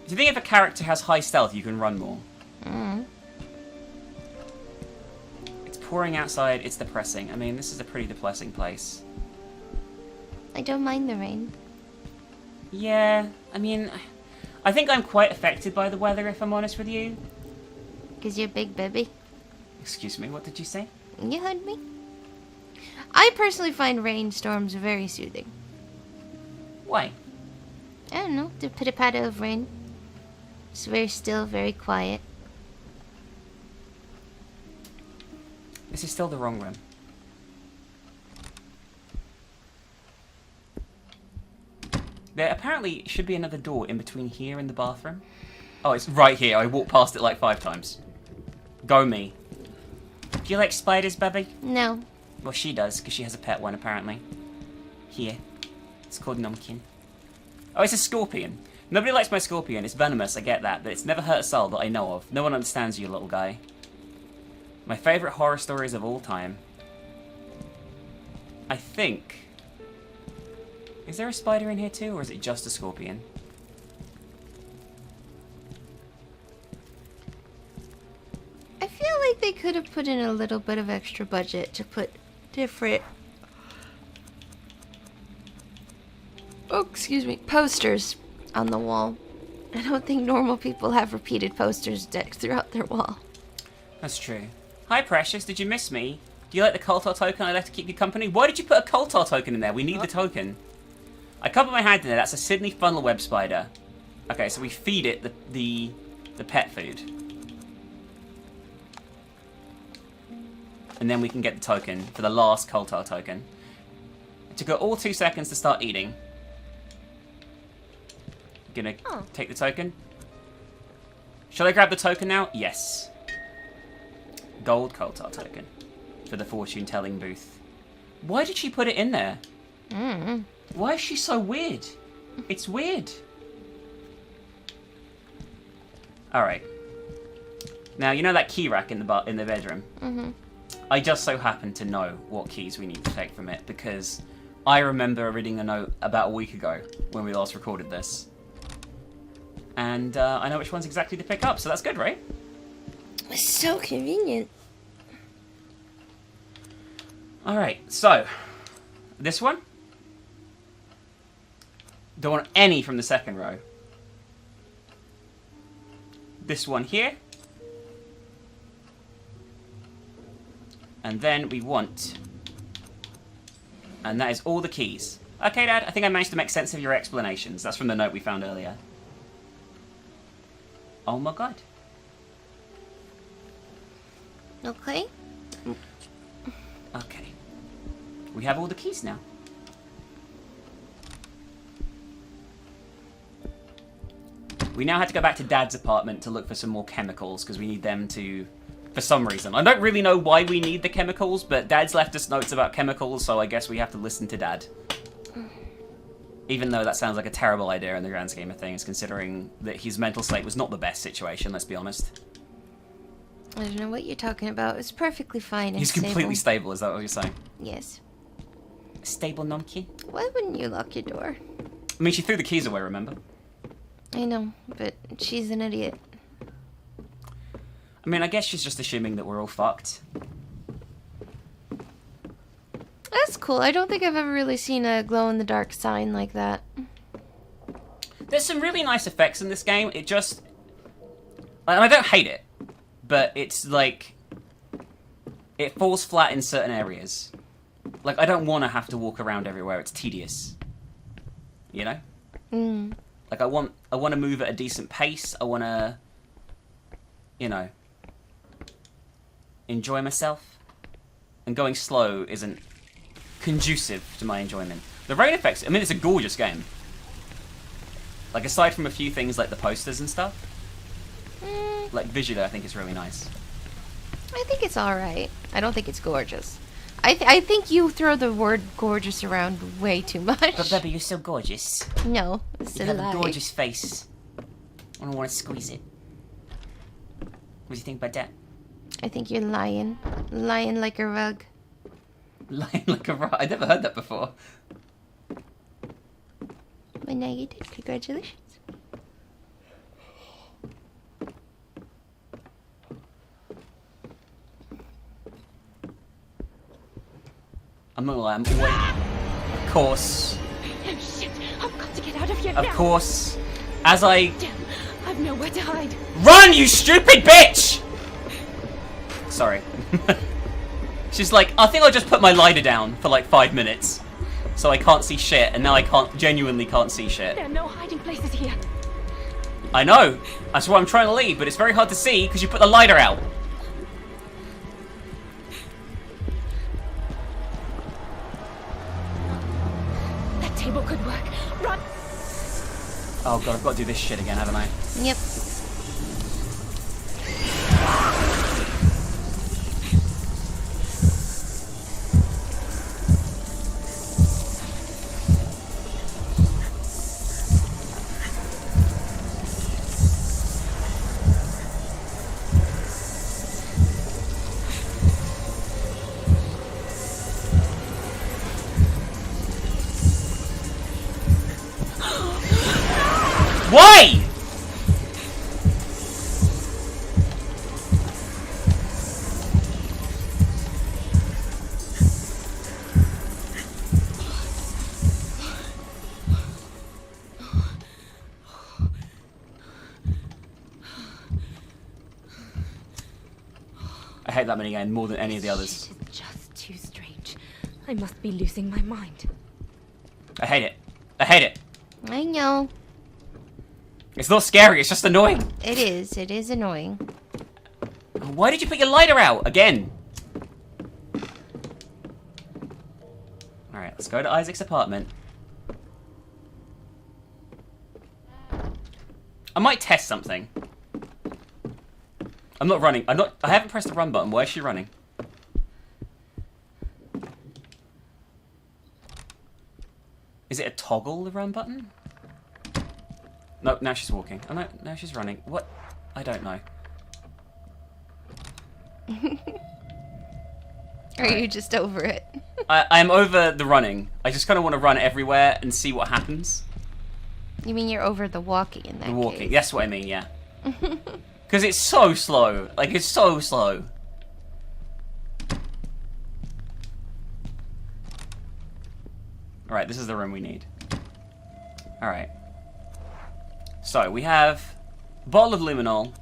S2: you think if a character has high stealth, you can run more? It's pouring outside. It's depressing. I mean, this is a pretty depressing place.
S1: I don't mind the rain.
S2: Yeah, I mean... I think I'm quite affected by the weather, if I'm honest with you.
S1: Because you're a big baby.
S2: Excuse me, what did you say?
S1: You heard me. I personally find rainstorms very soothing.
S2: Why?
S1: I don't know, the pitter-patter of rain. It's very still, very quiet.
S2: This is still the wrong room. There apparently should be another door in between here and the bathroom. Oh, it's right here. I walked past it like 5 times. Go me. Do you like spiders, baby?
S1: No.
S2: Well, she does, because she has a pet one, apparently. Here. It's called Nomkin. Oh, it's a scorpion. Nobody likes my scorpion. It's venomous, I get that, but it's never hurt a soul that I know of. No one understands you, little guy. My favourite horror stories of all time. I think... Is there a spider in here too, or is it just a scorpion?
S1: I feel like they could have put in a little bit of extra budget to put different... Oh, excuse me. Posters on the wall. I don't think normal people have repeated posters decked throughout their wall.
S2: That's true. Hi, Precious. Did you miss me? Do you like the Coltar token I left to keep you company? Why did you put a Coltar token in there? We need the token. I can't put my hand in there. That's a Sydney funnel web spider. Okay, so we feed it the pet food. And then we can get the token for the last Coltar token. It took her all 2 seconds to start eating. Gonna take the token. Shall I grab the token now? Yes. Gold Coltar token for the fortune-telling booth. Why did she put it in there? Why is she so weird? It's weird. Alright. Now, you know that key rack in the bedroom? I just so happen to know what keys we need to take from it, because I remember reading a note about a week ago when we last recorded this. And I know which ones exactly to pick up, so that's good, right?
S1: It's so convenient.
S2: Alright, so, this one? Don't want any from the second row. This one here. And then we want... And that is all the keys. Okay, Dad, I think I managed to make sense of your explanations. That's from the note we found earlier. Oh my god.
S1: Okay.
S2: Okay. We have all the keys now. We now had to go back to Dad's apartment to look for some more chemicals, because we need them to... For some reason. I don't really know why we need the chemicals, but Dad's left us notes about chemicals, so I guess we have to listen to Dad. Even though that sounds like a terrible idea in the grand scheme of things, considering that his mental state was not the best situation, let's be honest.
S1: I don't know what you're talking about. It's perfectly fine and
S2: He's completely stable, is that what you're saying?
S1: Yes.
S2: Stable Nomkin?
S1: Why wouldn't you lock your door?
S2: I mean, she threw the keys away, remember?
S1: I know, but she's an idiot.
S2: I mean, I guess she's just assuming that we're all fucked.
S1: That's cool. I don't think I've ever really seen a glow-in-the-dark sign like that.
S2: There's some really nice effects in this game. It just... And I don't hate it, but it's like... It falls flat in certain areas. Like, I don't want to have to walk around everywhere. It's tedious. You know? Like, I want to move at a decent pace. I want to... you know, enjoy myself. And going slow isn't conducive to my enjoyment. The rain effects, I mean, it's a gorgeous game. Like, aside from a few things like the posters and stuff, like, visually, I think it's really nice.
S1: I think it's alright. I don't think it's gorgeous. I think you throw the word gorgeous around way too much.
S2: But Bebby, you're so gorgeous.
S1: No, it's
S2: You
S1: a
S2: have
S1: lie.
S2: a gorgeous face. I don't want to squeeze it. What do you think about that?
S1: I think you're lying. Lying like a rug.
S2: Lying like a rug. I never heard that before.
S1: But now you did. Congratulations.
S2: I'm not gonna lie, I'm always... Of course.
S8: Shit, I've got to get out of here
S2: Of
S8: now.
S2: course. As I...
S8: Damn, I've nowhere to hide.
S2: Run, you stupid bitch! Sorry. She's like, I think I'll just put my lighter down for like 5 minutes. So I can't see shit, and now I genuinely can't see shit.
S8: There are no hiding places here.
S2: I know. That's why I'm trying to leave, but it's very hard to see because you put the lighter out.
S8: That table could work. Run!
S2: Oh god, I've got to do this shit again, haven't I?
S1: Yep.
S2: Why? I hate that minigame more than any of the others.
S8: It's just too strange. I must be losing my mind.
S2: I hate it. I hate it.
S1: I know.
S2: It's not scary, it's just annoying.
S1: It is. It is annoying.
S2: Why did you put your lighter out again? Alright, let's go to Isaac's apartment. I might test something. I'm not running. I haven't pressed the run button. Why is she running? Is it a toggle, the run button? No, now she's walking. Oh no, now she's running. What? I don't know.
S1: Are you just over it?
S2: I'm over the running. I just kind of want to run everywhere and see what happens.
S1: You mean you're over the walking in that
S2: The walking.
S1: case?
S2: That's what I mean, yeah. Because it's so slow. Like, it's so slow. Alright, this is the room we need. Alright. So, we have a bottle of luminol,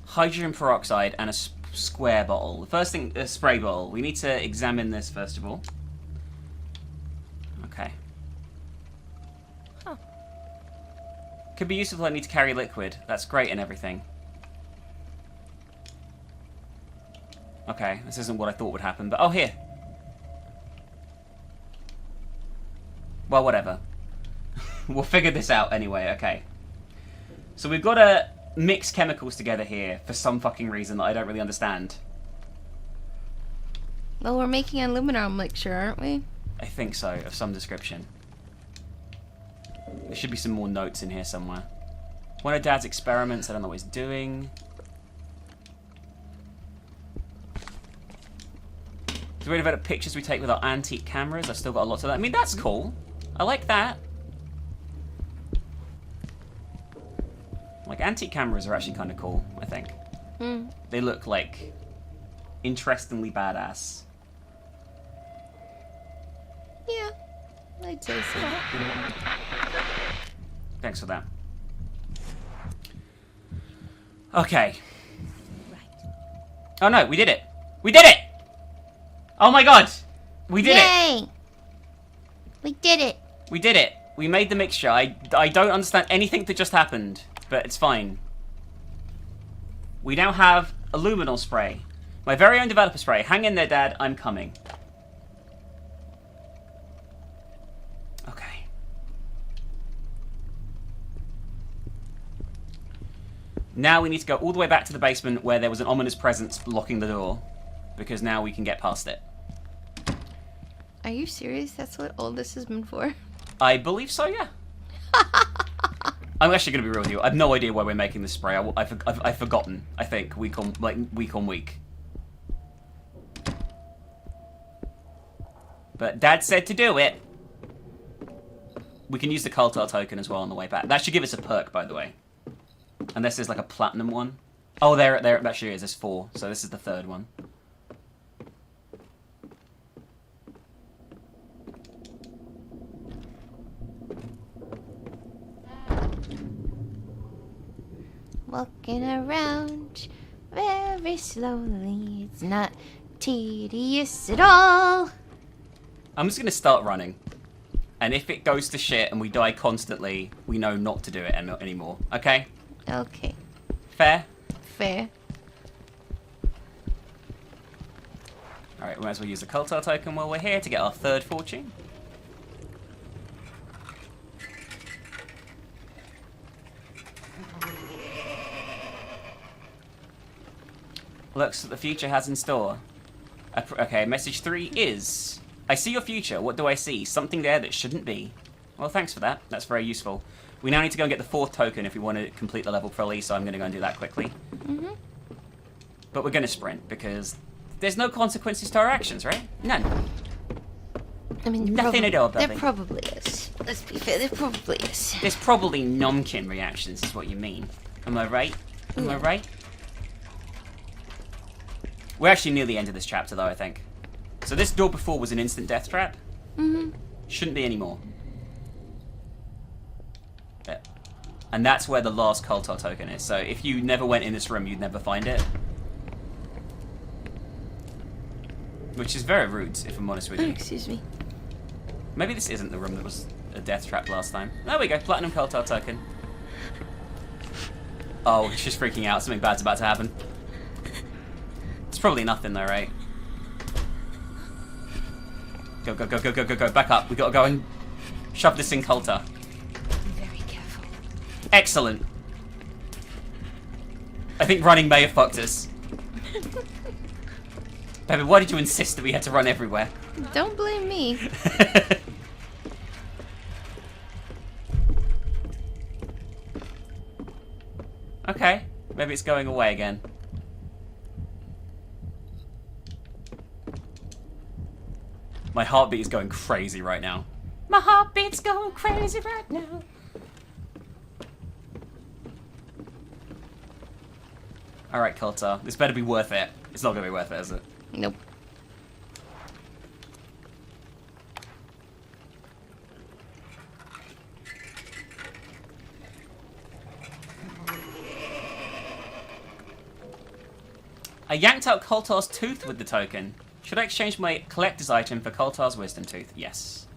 S2: hydrogen peroxide, and a square bottle. The first thing, a spray bottle. We need to examine this first of all. Okay.
S8: Huh.
S2: Could be useful if I need to carry liquid. That's great and everything. Okay, this isn't what I thought would happen, but oh, here. Well, whatever. We'll figure this out anyway, okay. So we've got to mix chemicals together here for some fucking reason that I don't really understand.
S1: Well, we're making a aluminum mixture, aren't we?
S2: I think so, of some description. There should be some more notes in here somewhere. One of Dad's experiments, I don't know what he's doing. To read about the pictures we take with our antique cameras, I've still got a lot of that. I mean, that's cool. I like that. Like, antique cameras are actually kind of cool, I think.
S1: Hmm.
S2: They look, like, interestingly badass.
S1: Yeah, I'd say so.
S2: Thanks for that. Okay. Oh no, we did it! We did it! Oh my god! We did it!
S1: Yay! We did it.
S2: We did it. We made the mixture. I don't understand anything that just happened. but it's fine. We now have a luminol spray. My very own developer spray. Hang in there, Dad. I'm coming. Okay. Now we need to go all the way back to the basement where there was an ominous presence blocking the door. Because now we can get past it.
S1: Are you serious? That's what all this has been for?
S2: I believe so, yeah. I'm actually going to be real with you. I have no idea why we're making this spray. I've forgotten, I think, week on week. But Dad said to do it. We can use the Cultar token as well on the way back. That should give us a perk, by the way. Unless there's like a platinum one. Oh, there actually is. There's 4. So this is the 3rd one.
S1: Walking around very slowly. It's not tedious at all.
S2: I'm just going to start running. And if it goes to shit and we die constantly, we know not to do it anymore. Okay?
S1: Okay.
S2: Fair?
S1: Fair.
S2: Alright, we might as well use the Cultar token while we're here to get our 3rd fortune. Looks what the future has in store. Okay, message 3 is... I see your future. What do I see? Something there that shouldn't be. Well, thanks for that. That's very useful. We now need to go and get the 4th token if we want to complete the level fully, so I'm going to go and do that quickly.
S1: Mm-hmm.
S2: But we're going to sprint, because there's no consequences to our actions, right? None.
S1: I mean,
S2: nothing at all,
S1: there probably is. Let's be fair, there probably is.
S2: There's probably nomkin reactions, is what you mean. Am I right? Am I right? We're actually near the end of this chapter, though, I think. So this door before was an instant death trap.
S1: Mm-hmm.
S2: Shouldn't be anymore. Yeah. And that's where the last Cultar token is. So if you never went in this room, you'd never find it. Which is very rude, if I'm honest with you.
S1: Excuse me.
S2: Maybe this isn't the room that was a death trap last time. There we go, Platinum Cultar token. Oh, she's freaking out. Something bad's about to happen. It's probably nothing though, right? Go, go, go, go, go, go, go. Back up. We gotta go and shove this in Cultar.
S1: Be very careful.
S2: Excellent. I think running may have fucked us. Baby, why did you insist that we had to run everywhere?
S1: Don't blame me.
S2: Okay, maybe it's going away again. My heartbeat is going crazy right now. My heartbeat's going crazy right now. Alright, Cultar. This better be worth it. It's not gonna be worth it, is it?
S1: Nope.
S2: I yanked out Cultar's tooth with the token. Should I exchange my collector's item for Cultar's wisdom tooth? Yes.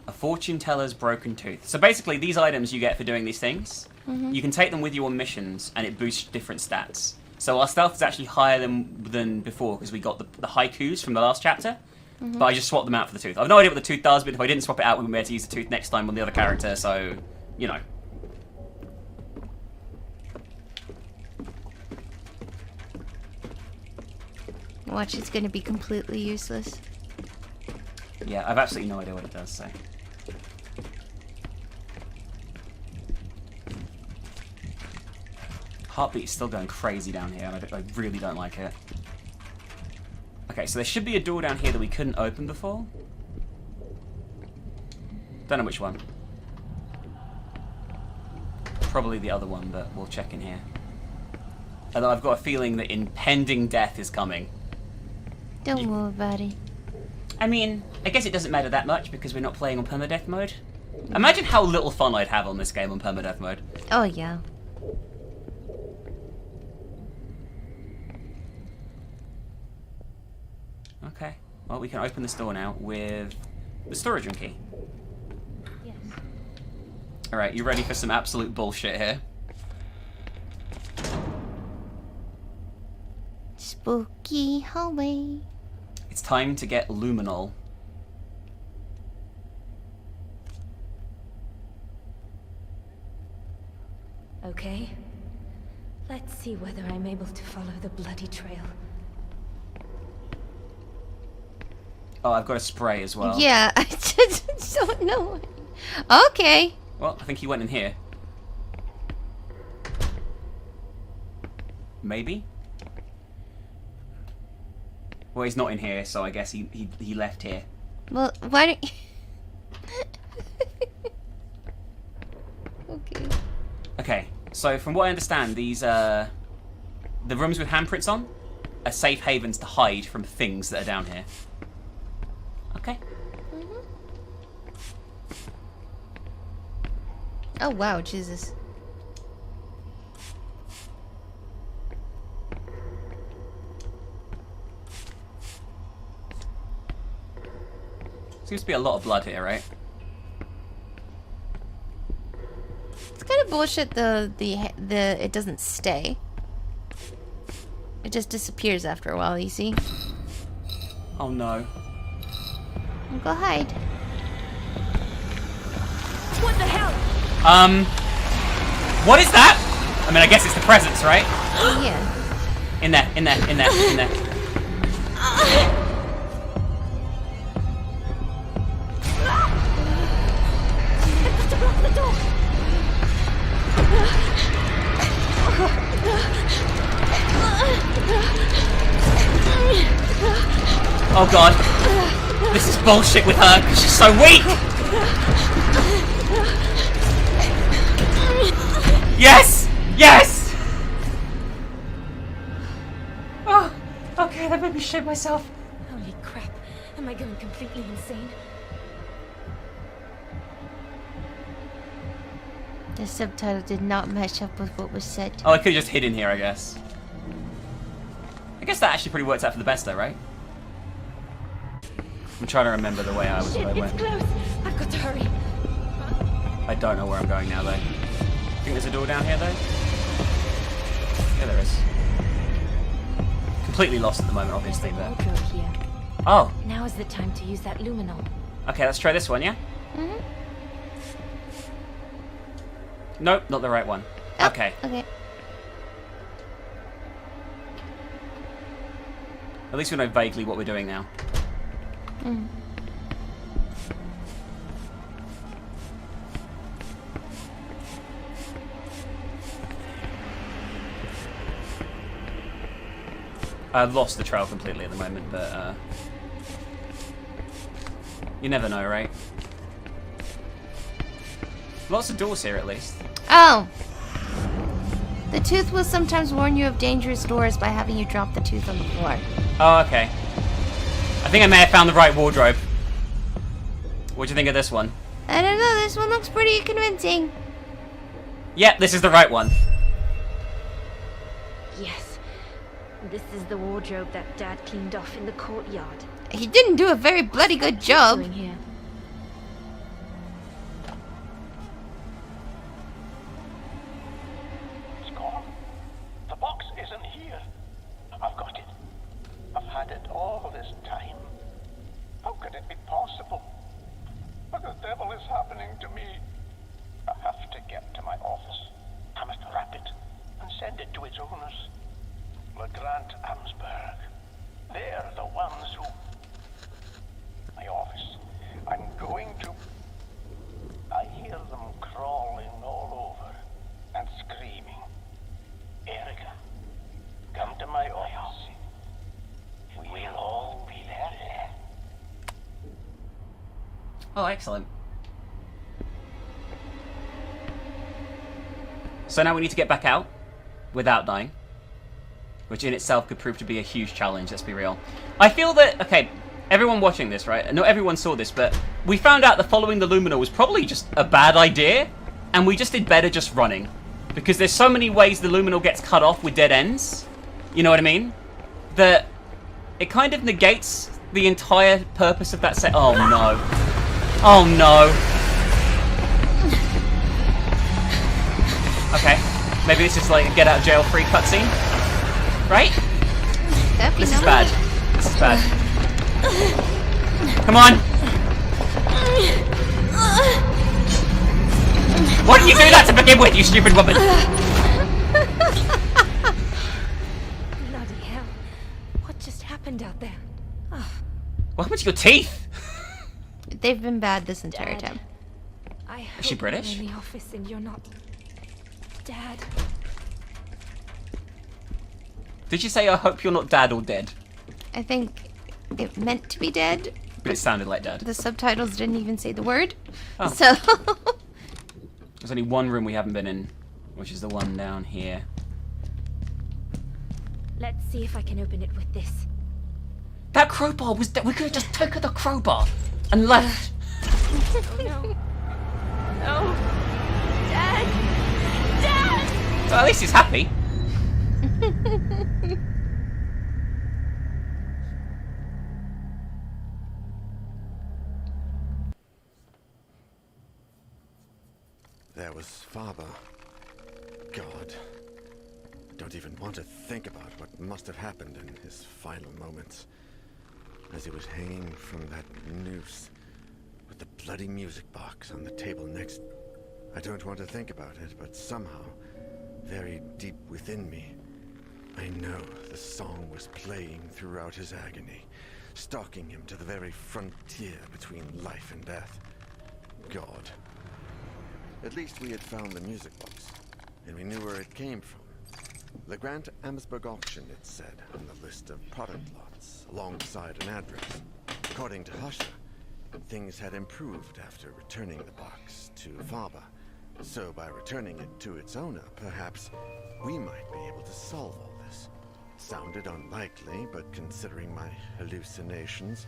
S2: A fortune teller's broken tooth. So basically, these items you get for doing these things, you can take them with you on missions, and it boosts different stats. So our stealth is actually higher than before, because we got the haikus from the last chapter, but I just swapped them out for the tooth. I have no idea what the tooth does, but if I didn't swap it out, we would be able to use the tooth next time on the other character, so, you know.
S1: Watch, it's gonna be completely useless.
S2: Yeah, I've absolutely no idea what it does, so. Heartbeat is still going crazy down here, and I really don't like it. Okay, so there should be a door down here that we couldn't open before. Don't know which one. Probably the other one, but we'll check in here. Although I've got a feeling that impending death is coming.
S1: Don't worry about it.
S2: I mean, I guess it doesn't matter that much because we're not playing on permadeath mode. Imagine how little fun I'd have on this game on permadeath mode.
S1: Oh, yeah.
S2: Okay, well, we can open this door now with the storage room key.
S1: Yes.
S2: Alright, you ready for some absolute bullshit here?
S1: Spooky hallway.
S2: It's time to get luminol.
S8: Okay. Let's see whether I'm able to follow the bloody trail.
S2: Oh, I've got a spray as well.
S1: Yeah, I just don't know. Okay.
S2: Well, I think he went in here. Maybe? Well, he's not in here, so I guess he left here.
S1: Well, why don't you... Okay.
S2: Okay, so from what I understand, these, the rooms with handprints on are safe havens to hide from things that are down here. Okay.
S1: Oh, wow, Jesus.
S2: Seems to be a lot of blood here, right?
S1: It's kind of bullshit. The it doesn't stay. It just disappears after a while. You see?
S2: Oh no.
S1: Go hide.
S8: What the hell?
S2: What is that? I mean, I guess it's the presents, right?
S1: Yeah.
S2: In there. Oh god. This is bullshit with her, because she's so weak! Yes! Yes! Oh, okay, that made me shit myself.
S8: Holy crap. Am I going completely insane?
S1: The subtitle did not match up with what was said.
S2: Oh, I could have just hid in here, I guess. I guess that actually pretty worked out for the best, though, right? I'm trying to remember the way I was.
S8: Shit,
S2: I
S8: it's
S2: went.
S8: close. I've got to hurry.
S2: I don't know where I'm going now, though. Think there's a door down here, though? Yeah, there is. Completely lost at the moment, obviously,
S8: There's a
S2: but...
S8: wardrobe here.
S2: Oh!
S8: Now is the time to use that luminol.
S2: Okay, let's try this one, yeah? Nope, not the right one.
S1: Oh,
S2: Okay.
S1: Okay.
S2: At least we know vaguely what we're doing now. I've lost the trail completely at the moment, but you never know, right? Lots of doors here, at least.
S1: Oh! The tooth will sometimes warn you of dangerous doors by having you drop the tooth on the floor.
S2: Oh, okay. I think I may have found the right wardrobe. What do you think of this one?
S1: I don't know, this one looks pretty convincing.
S2: Yep, this is the right one.
S8: Yes. This is the wardrobe that Dad cleaned off in the courtyard.
S1: He didn't do a very bloody good job.
S8: Doing here?
S10: It's gone. The box isn't here. I've got it. I've had it all this time. How could it be possible? What the devil is happening to me? I have to get to my office. I must wrap it and send it to its owners. LeGrant Amsberg. They're the ones who... My office. I'm going to... I hear them crawling all over and screaming. Erica, come to my office. We'll all be there.
S2: Oh, excellent. So now we need to get back out without dying, which in itself could prove to be a huge challenge, let's be real. I feel that, okay, everyone watching this, right? Not everyone saw this, but we found out that following the luminol was probably just a bad idea, and we just did better just running. Because there's so many ways the luminol gets cut off with dead ends, you know what I mean? That it kind of negates the entire purpose of that set. Oh no. Oh no. Maybe this is like a get out of jail free cutscene, right? This is bad. This is bad. Come on! Why didn't you do that to begin with, you stupid woman?
S8: Bloody hell. What just happened out there? Oh.
S2: What happened to your teeth?
S1: They've been bad this entire time.
S2: Is she British?
S8: You're in the office and you're not... Dad.
S2: Did you say, I hope you're not dad or dead?
S1: I think it meant to be dead.
S2: But it sounded like dad.
S1: The subtitles didn't even say the word.
S2: Oh.
S1: So...
S2: There's only one room we haven't been in, which is the one down here.
S8: Let's see if I can open it with this.
S2: That crowbar was... We could have just taken the crowbar and left.
S8: Oh no. No. Dad! Dad!
S2: Well, at least he's happy.
S3: There was Faber. God. I don't even want to think about what must have happened in his final moments. As he was hanging from that noose, with the bloody music box on the table next. I don't want to think about it, but somehow, very deep within me, I know the song was playing throughout his agony, stalking him to the very frontier between life and death. God. At least we had found the music box, and we knew where it came from. The Grant Amsberg auction, it said, on the list of product lots, alongside an address. According to Husher, things had improved after returning the box to Faber. So by returning it to its owner, perhaps we might be able to solve all this. Sounded unlikely, but considering my hallucinations,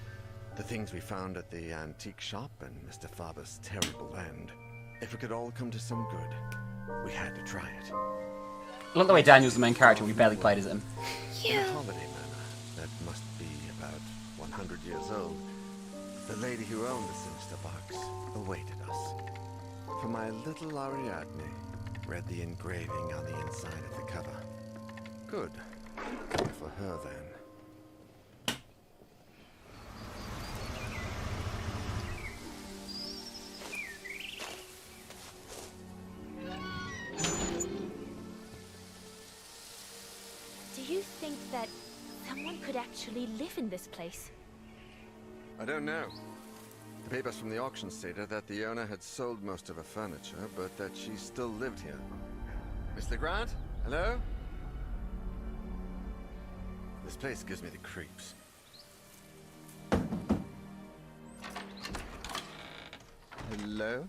S3: the things we found at the antique shop, and Mr. Faber's terrible end, if it could all come to some good, we had to try it.
S2: I love the way Daniel's the main character, we barely played as him.
S3: In a holiday manor that must be about 100 years old, the lady who owned the sinister box awaited us. For my little Ariadne read the engraving on the inside of the cover. Good. For her, then.
S8: Do you think that someone could actually live in this place?
S3: I don't know. The papers from the auction stated that the owner had sold most of her furniture, but that she still lived here. Mr. Grant? Hello? This place gives me the creeps. Hello?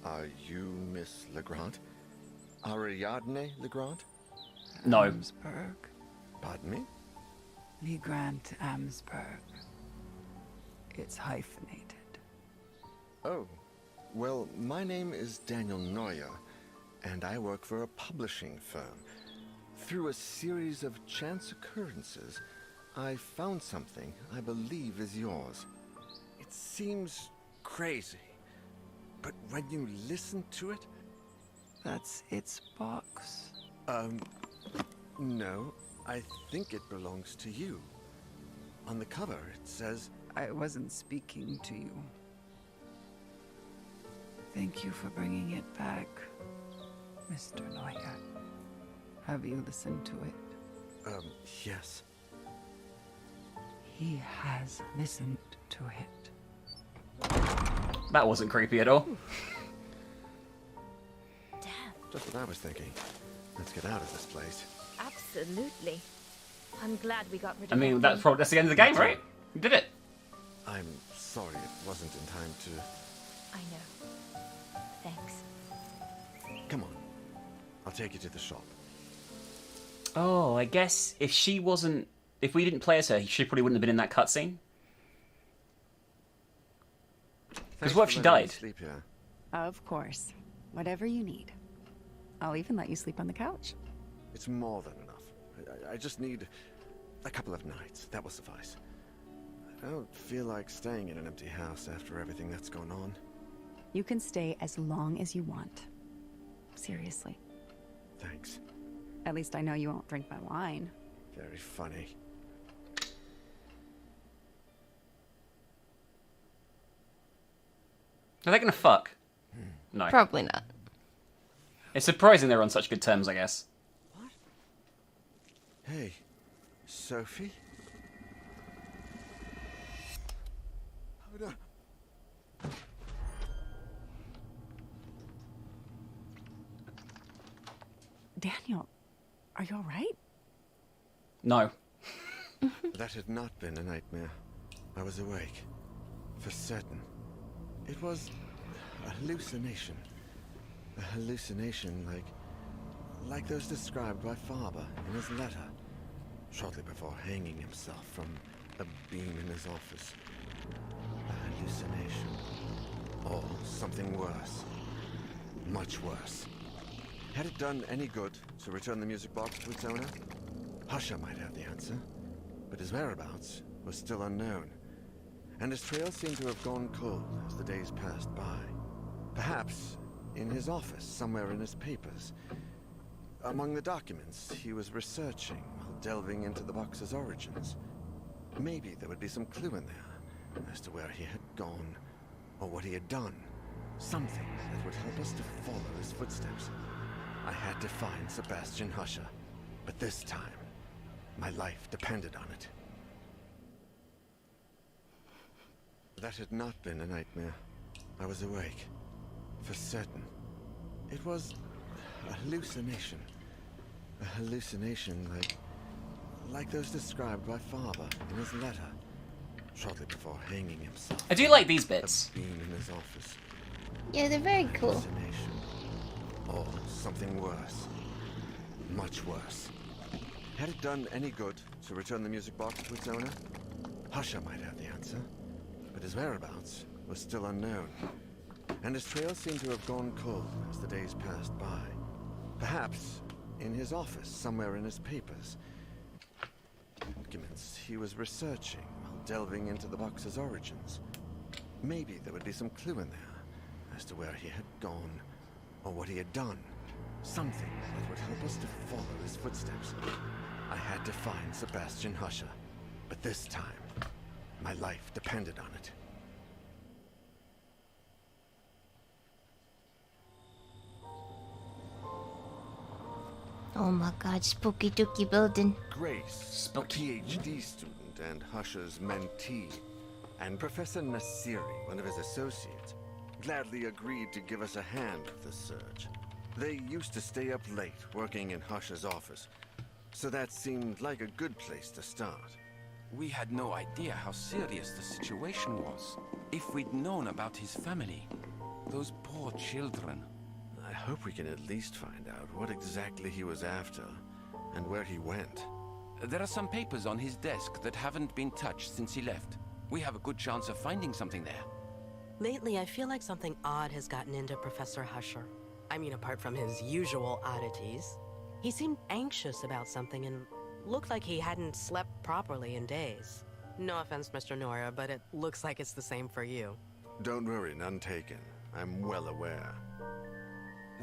S3: Are you Miss Legrand? Ariadne Legrand?
S2: No.
S11: Amsberg.
S3: Pardon me?
S11: Lee Grant Amsberg. It's hyphenated.
S3: Oh. Well, my name is Daniel Neuer, and I work for a publishing firm. Through a series of chance occurrences, I found something I believe is yours. It seems crazy, but when you listen to it...
S11: That's its box.
S3: No, I think it belongs to you. On the cover, it says...
S11: I wasn't speaking to you. Thank you for bringing it back, Mr. Neuer. Have you listened to it?
S3: Yes.
S11: He has listened to it.
S2: That wasn't creepy at all.
S8: Damn.
S3: Just what I was thinking. Let's get out of this place.
S8: Absolutely. I'm glad we got rid
S2: I
S8: of
S2: mean,
S8: that
S2: that's the end of the game, right? We did it.
S3: I'm sorry it wasn't in time to...
S8: I know. Thanks.
S3: Come on. I'll take you to the shop.
S2: Oh, I guess if she wasn't... If we didn't play as her, she probably wouldn't have been in that cutscene. Because what if she died?
S3: Sleep here.
S5: Of course. Whatever you need. I'll even let you sleep on the couch.
S3: It's more than enough. I just need a couple of nights. That will suffice. I don't feel like staying in an empty house after everything that's gone on.
S5: You can stay as long as you want. Seriously.
S3: Thanks.
S5: At least I know you won't drink my wine.
S3: Very funny.
S2: Are they gonna fuck? No.
S1: Probably not.
S2: It's surprising they're on such good terms, I guess.
S3: What? Hey, Sophie? Hold on.
S5: Daniel, are you alright?
S2: No.
S3: That had not been a nightmare. I was awake. For certain. It was a hallucination. A hallucination like those described by Faber in his letter, shortly before hanging himself from a beam in his office. A hallucination. Or something worse. Much worse. Had it done any good to return the music box to its owner? Husher might have the answer, but his whereabouts was still unknown, and his trail seemed to have gone cold as the days passed by. Perhaps in his office, somewhere in his papers. Among the documents he was researching while delving into the box's origins. Maybe there would be some clue in there as to where he had gone, or what he had done. Something that would help us to follow his footsteps. I had to find Sebastian Husher, but this time, my life depended on it. That had not been a nightmare. I was awake. For certain. It was a hallucination. A hallucination like those described by Faber in his letter, shortly before hanging himself.
S2: I do like these bits.
S3: A beam in his office.
S1: Yeah, they're very cool.
S3: Hallucination. Or something worse. Much worse. Had it done any good to return the music box to its owner? Husher might have the answer, but his whereabouts was still unknown, and his trail seemed to have gone cold as the days passed by. Perhaps in his office, somewhere in his papers. Documents he was researching while delving into the box's origins. Maybe there would be some clue in there as to where he had gone, or what he had done. Something that would help us to follow his footsteps. I had to find Sebastian Husher, but this time, my life depended on it.
S1: Oh my god, spooky dooky building.
S3: Grace, a PhD student and Husher's mentee, and Professor Nasiri, one of his associates, gladly agreed to give us a hand with the search. They used to stay up late working in Husher's office, so that seemed like a good place to start.
S12: We had no idea how serious the situation was. If we'd known about his family, those poor children.
S3: I hope we can at least find out what exactly he was after, and where he went.
S12: There are some papers on his desk that haven't been touched since he left. We have a good chance of finding something there.
S13: Lately, I feel like something odd has gotten into Professor Husher. I mean, apart from his usual oddities. He seemed anxious about something and looked like he hadn't slept properly in days. No offense, Mr. Nora, but it looks like it's the same for you.
S3: Don't worry, none taken. I'm well aware.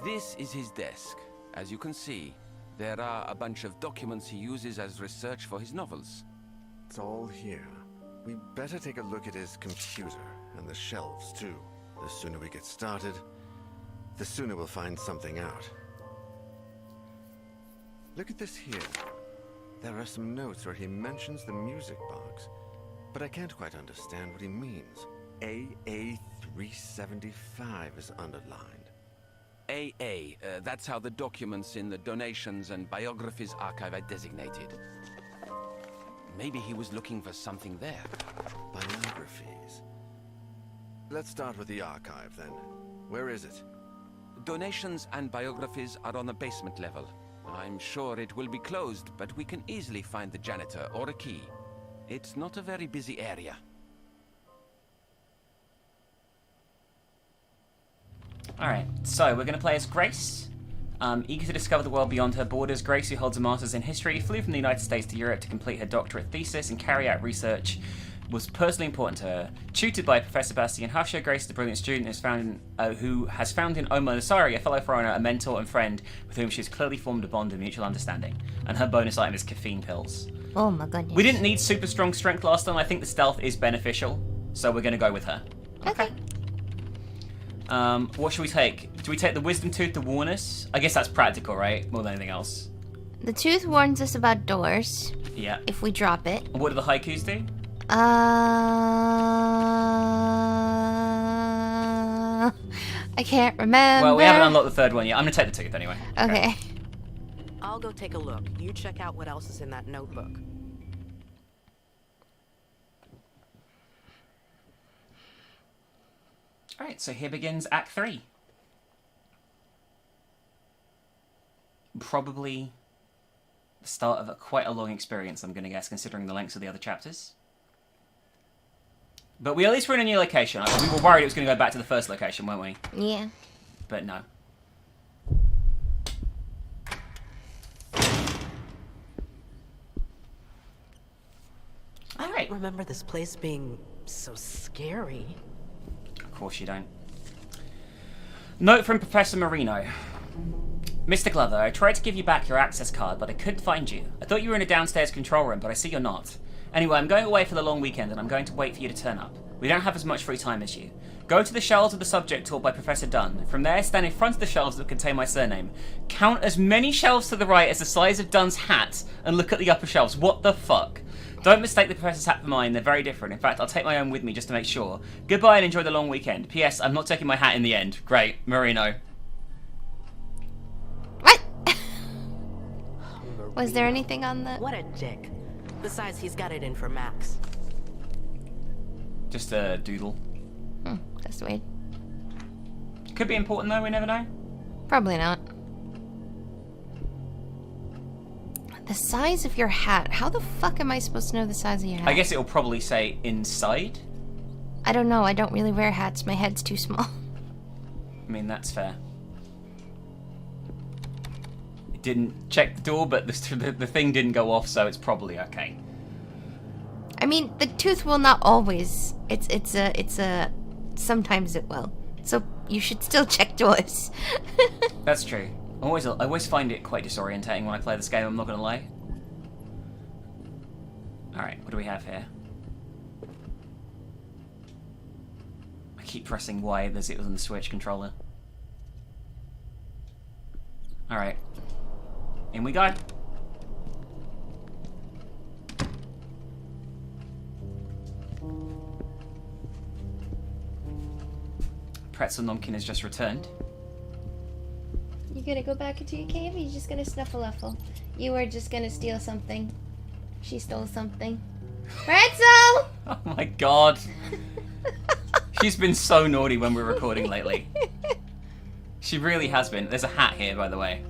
S12: This is his desk. As you can see, there are a bunch of documents he uses as research for his novels.
S3: It's all here. We better take a look at his computer, and the shelves too. The sooner we get started, the sooner we'll find something out. Look at this here. There are some notes where he mentions the music box, but I can't quite understand what he means. AA375 is underlined.
S12: AA, that's how the documents in the donations and biographies archive are designated. Maybe he was looking for something there.
S3: Biographies. Let's start with the archive then. Where is it?
S12: Donations and biographies are on the basement level. I'm sure it will be closed, but we can easily find the janitor or a key. It's not a very busy area.
S2: Alright, so we're going to play as Grace. Eager to discover the world beyond her borders, Grace, who holds a master's in history, flew from the United States to Europe to complete her doctorate thesis and carry out research was personally important to her. Tutored by Professor Bastian Husher, Grace, the brilliant student, who has found in Omar Nasari, a fellow foreigner, a mentor and friend with whom she has clearly formed a bond of mutual understanding. And her bonus item is caffeine pills.
S1: Oh my goodness.
S2: We didn't need super strong strength last time. I think the stealth is beneficial, so we're going to go with her.
S1: Okay.
S2: What should we take? Do we take the wisdom tooth to warn us? I guess that's practical, right? More than anything else.
S1: The tooth warns us about doors.
S2: Yeah.
S1: If we drop it.
S2: And what do the haikus do?
S1: I can't remember.
S2: Well, we haven't unlocked the third one yet. I'm going to take the tooth anyway.
S1: Okay.
S13: I'll go take a look. You check out what else is in that notebook.
S2: Alright, so here begins Act 3. Probably the start of quite a long experience, I'm going to guess, considering the lengths of the other chapters. But we at least were in a new location. We were worried it was going to go back to the first location, weren't we?
S1: Yeah.
S2: But no.
S13: I don't remember this place being so scary.
S2: Of course you don't. Note from Professor Marino. Mr. Glover, I tried to give you back your access card, but I couldn't find you. I thought you were in a downstairs control room, but I see you're not. Anyway, I'm going away for the long weekend, and I'm going to wait for you to turn up. We don't have as much free time as you. Go to the shelves of the subject taught by Professor Dunn. From there, stand in front of the shelves that contain my surname. Count as many shelves to the right as the size of Dunn's hat, and look at the upper shelves. What the fuck? Don't mistake the professor's hat for mine, they're very different. In fact, I'll take my own with me just to make sure. Goodbye and enjoy the long weekend. P.S. I'm not taking my hat in the end. Great. Marino.
S1: What? Was there anything on the...
S13: What a dick. Besides, he's got it in for Max.
S2: Just a doodle.
S1: That's weird.
S2: Could be important though, we never know.
S1: Probably not. The size of your hat. How the fuck am I supposed to know the size of your hat?
S2: I guess it'll probably say inside.
S1: I don't know. I don't really wear hats. My head's too small.
S2: I mean, that's fair. It didn't check the door, but the thing didn't go off, so it's probably okay.
S1: I mean, the tooth will not always. It's a. Sometimes it will. So you should still check doors.
S2: That's true. I always find it quite disorientating when I play this game, I'm not gonna lie. Alright, what do we have here? I keep pressing Y as it was on the Switch controller. Alright. In we go. Pretzel Nomkin has just returned.
S1: You gonna go back into your cave or you just gonna snuffle-uffle? You were just gonna steal something. She stole something. Pretzel!
S2: Oh my god. She's been so naughty when we're recording lately. She really has been. There's a hat here, by the way.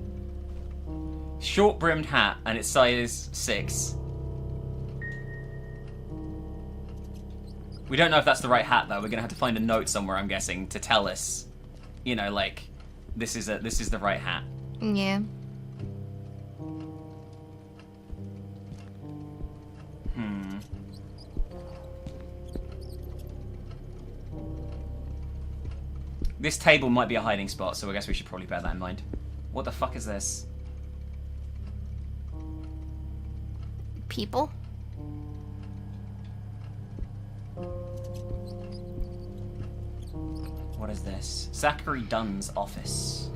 S2: Short-brimmed hat, and it's size 6. We don't know if that's the right hat, though. We're gonna have to find a note somewhere, I'm guessing, to tell us, you know, like, this is the right hat.
S1: Yeah.
S2: This table might be a hiding spot, so I guess we should probably bear that in mind. What the fuck is this?
S1: People?
S2: What is this? Zachary Dunn's office.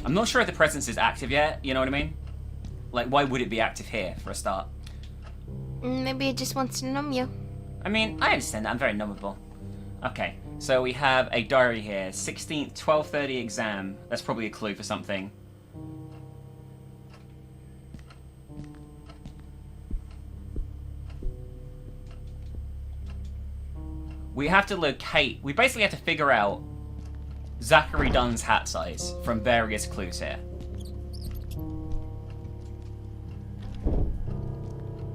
S2: I'm not sure if the presence is active yet, you know what I mean? Like, why would it be active here, for a start?
S1: Maybe it just wants to numb you.
S2: I mean, I understand that. I'm very numbable. Okay, so we have a diary here. 16th, 12:30 exam. That's probably a clue for something. We have to locate... We basically have to figure out Zachary Dunn's hat size from various clues here.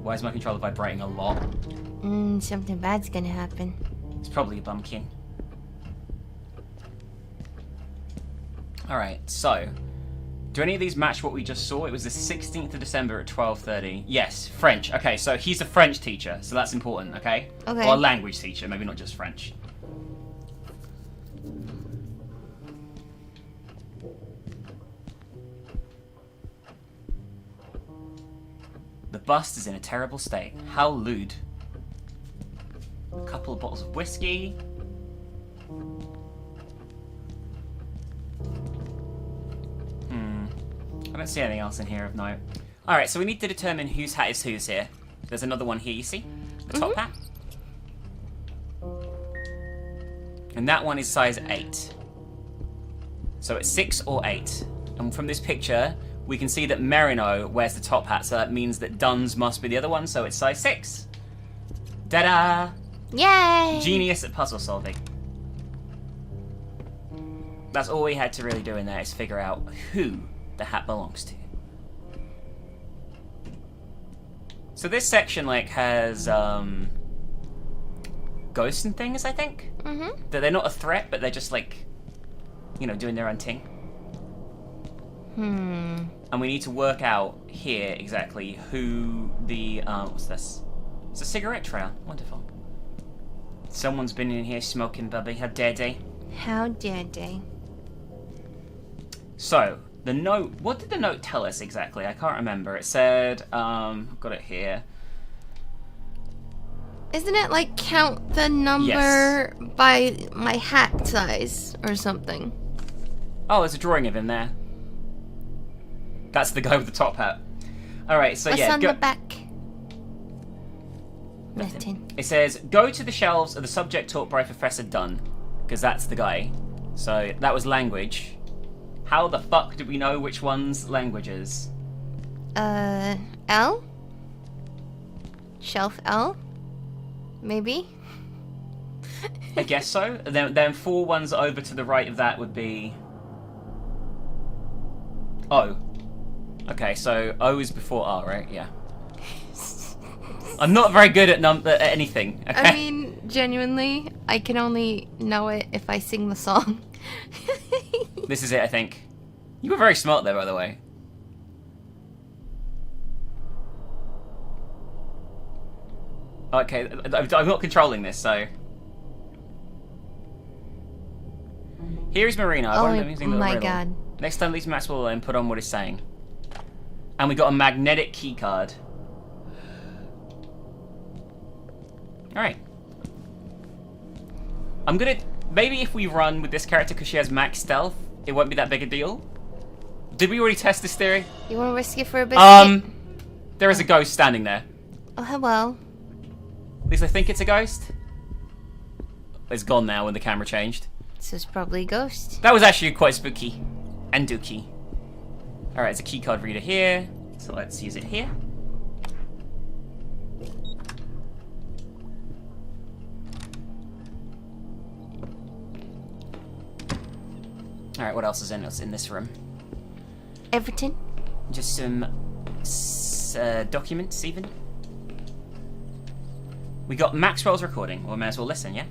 S2: Why is my controller vibrating a lot?
S1: Something bad's gonna happen.
S2: It's probably a bumpkin. Alright, so Do any of these match what we just saw? It was the 16th of December at 12:30. Yes, French. Okay, so he's a French teacher, so that's important, okay?
S1: Okay.
S2: Or a language teacher, maybe not just French. The bust is in a terrible state. How lewd. A couple of bottles of whiskey. I don't see anything else in here of note. Alright, so we need to determine whose hat is whose here. There's another one here, you see? The top hat. And that one is size 8. So it's 6 or 8. And from this picture, we can see that Merino wears the top hat, so that means that Duns must be the other one, so it's size 6. Ta-da!
S1: Yay!
S2: Genius at puzzle solving. That's all we had to really do in there, is figure out who the hat belongs to. So this section like has ghosts and things, I think. That they're not a threat, but they're just like, you know, doing their own thing. And we need to work out here exactly who the what's this? It's a cigarette trail. Wonderful. Someone's been in here smoking, Bubby. How dare they?
S1: How dare they?
S2: So, the note, what did the note tell us exactly? I can't remember. It said, I've got it here.
S1: Isn't it like count the number by my hat size or something?
S2: Oh, there's a drawing of him there. That's the guy with the top hat. Alright, so
S1: What's
S2: yeah.
S1: on the back?
S2: Nothing. It says, go to the shelves of the subject taught by Professor Dunn. Because that's the guy. So, that was language. How the fuck do we know which one's language is?
S1: L? Shelf L? Maybe?
S2: I guess so. Then 4 ones over to the right of that would be... O. Okay, so O is before R, right? Yeah. I'm not very good at anything. Okay?
S1: I mean, genuinely, I can only know it if I sing the song.
S2: This is it, I think. You were very smart there, by the way. Okay, I'm not controlling this, so... Here is Marina.
S1: Oh my god.
S2: Next time leaves Maxwell and put on what he's saying. And we got a magnetic key card. Alright. I'm gonna... Maybe if we run with this character because she has max stealth, it won't be that big a deal. Did we already test this theory?
S1: You want to risk it for a biscuit?
S2: There is a ghost standing there.
S1: Oh, hello.
S2: At least I think it's a ghost. It's gone now when the camera changed.
S1: This is probably a ghost.
S2: That was actually quite spooky. And dooky. Alright, there's a keycard reader here. So let's use it here. Alright, what else is in this room?
S1: Everton?
S2: Just some documents, even. We got Maxwell's recording. We may as well listen, yeah?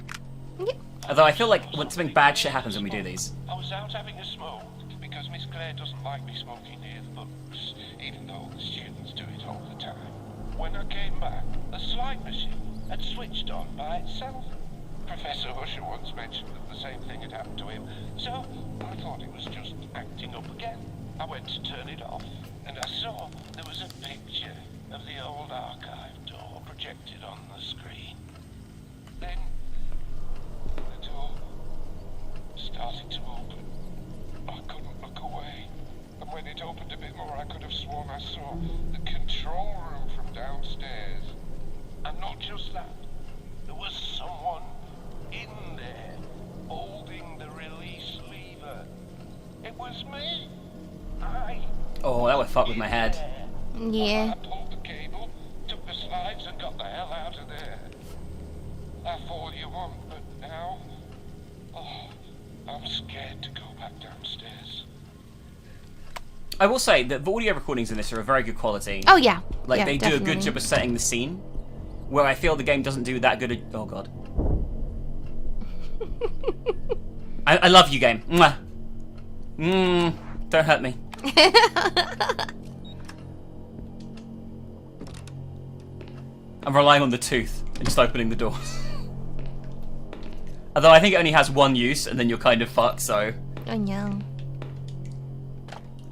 S1: Yep.
S2: Although I feel like when something bad shit happens when we do these.
S10: I was out having a smoke because Miss Clare doesn't like me smoking near the books, even though the students do it all the time. When I came back, the slide machine had switched on by itself. Professor Usher once mentioned that the same thing had happened to him, so I thought it was just acting up again. I went to turn it off, and I saw there was a picture of the old archive door projected on the screen. Then the door started to open. I couldn't look away, and when it opened a bit more, I could have sworn I saw the control room from downstairs. And not just that, there was someone in there, holding the release lever. It was me.
S2: Oh, that would fuck with my head.
S1: Yeah.
S10: I pulled the cable, took the slides, and got the hell out of there. That's all you want, but now... Oh, I'm scared to go back downstairs.
S2: I will say that the audio recordings in this are of very good quality.
S1: Oh, yeah.
S2: Like,
S1: yeah,
S2: they
S1: definitely.
S2: do a good job of setting the scene. Where I feel the game doesn't do that good a... Oh, God. I love you, game. Mwah. Don't hurt me. I'm relying on the tooth and just opening the door. Although I think it only has one use, and then you're kind of fucked, so...
S1: I know.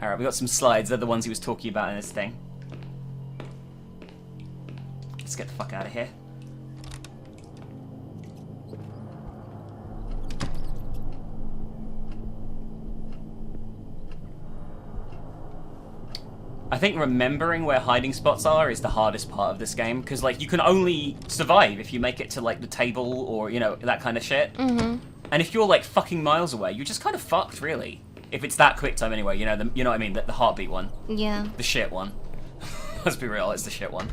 S2: Alright, we got some slides. They're the ones he was talking about in this thing. Let's get the fuck out of here. I think remembering where hiding spots are is the hardest part of this game, because like you can only survive if you make it to like the table or, you know, that kind of shit.
S1: Mm-hmm.
S2: And if you're like fucking miles away, you're just kind of fucked, really. If it's that quick time anyway, you know, you know what I mean, the heartbeat one.
S1: Yeah.
S2: The shit one. Let's be real, it's the shit one.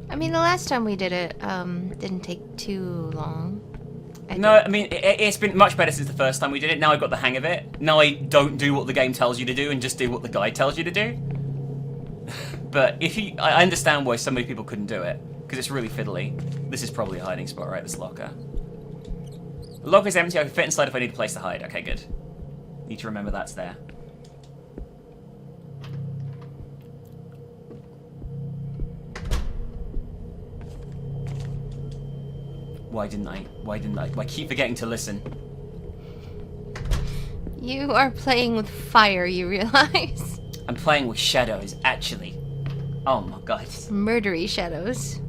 S1: I mean, the last time we did it, didn't take too long.
S2: I mean, it's been much better since the first time we did it. Now I've got the hang of it. Now I don't do what the game tells you to do and just do what the guide tells you to do. But if you... I understand why so many people couldn't do it, because it's really fiddly. This is probably a hiding spot, right? This locker. The locker is empty. I can fit inside if I need a place to hide. Okay, good. Need to remember that's there. Why didn't I? I keep forgetting to listen.
S1: You are playing with fire, you realize?
S2: I'm playing with shadows, actually. Oh my god.
S1: Murdery shadows.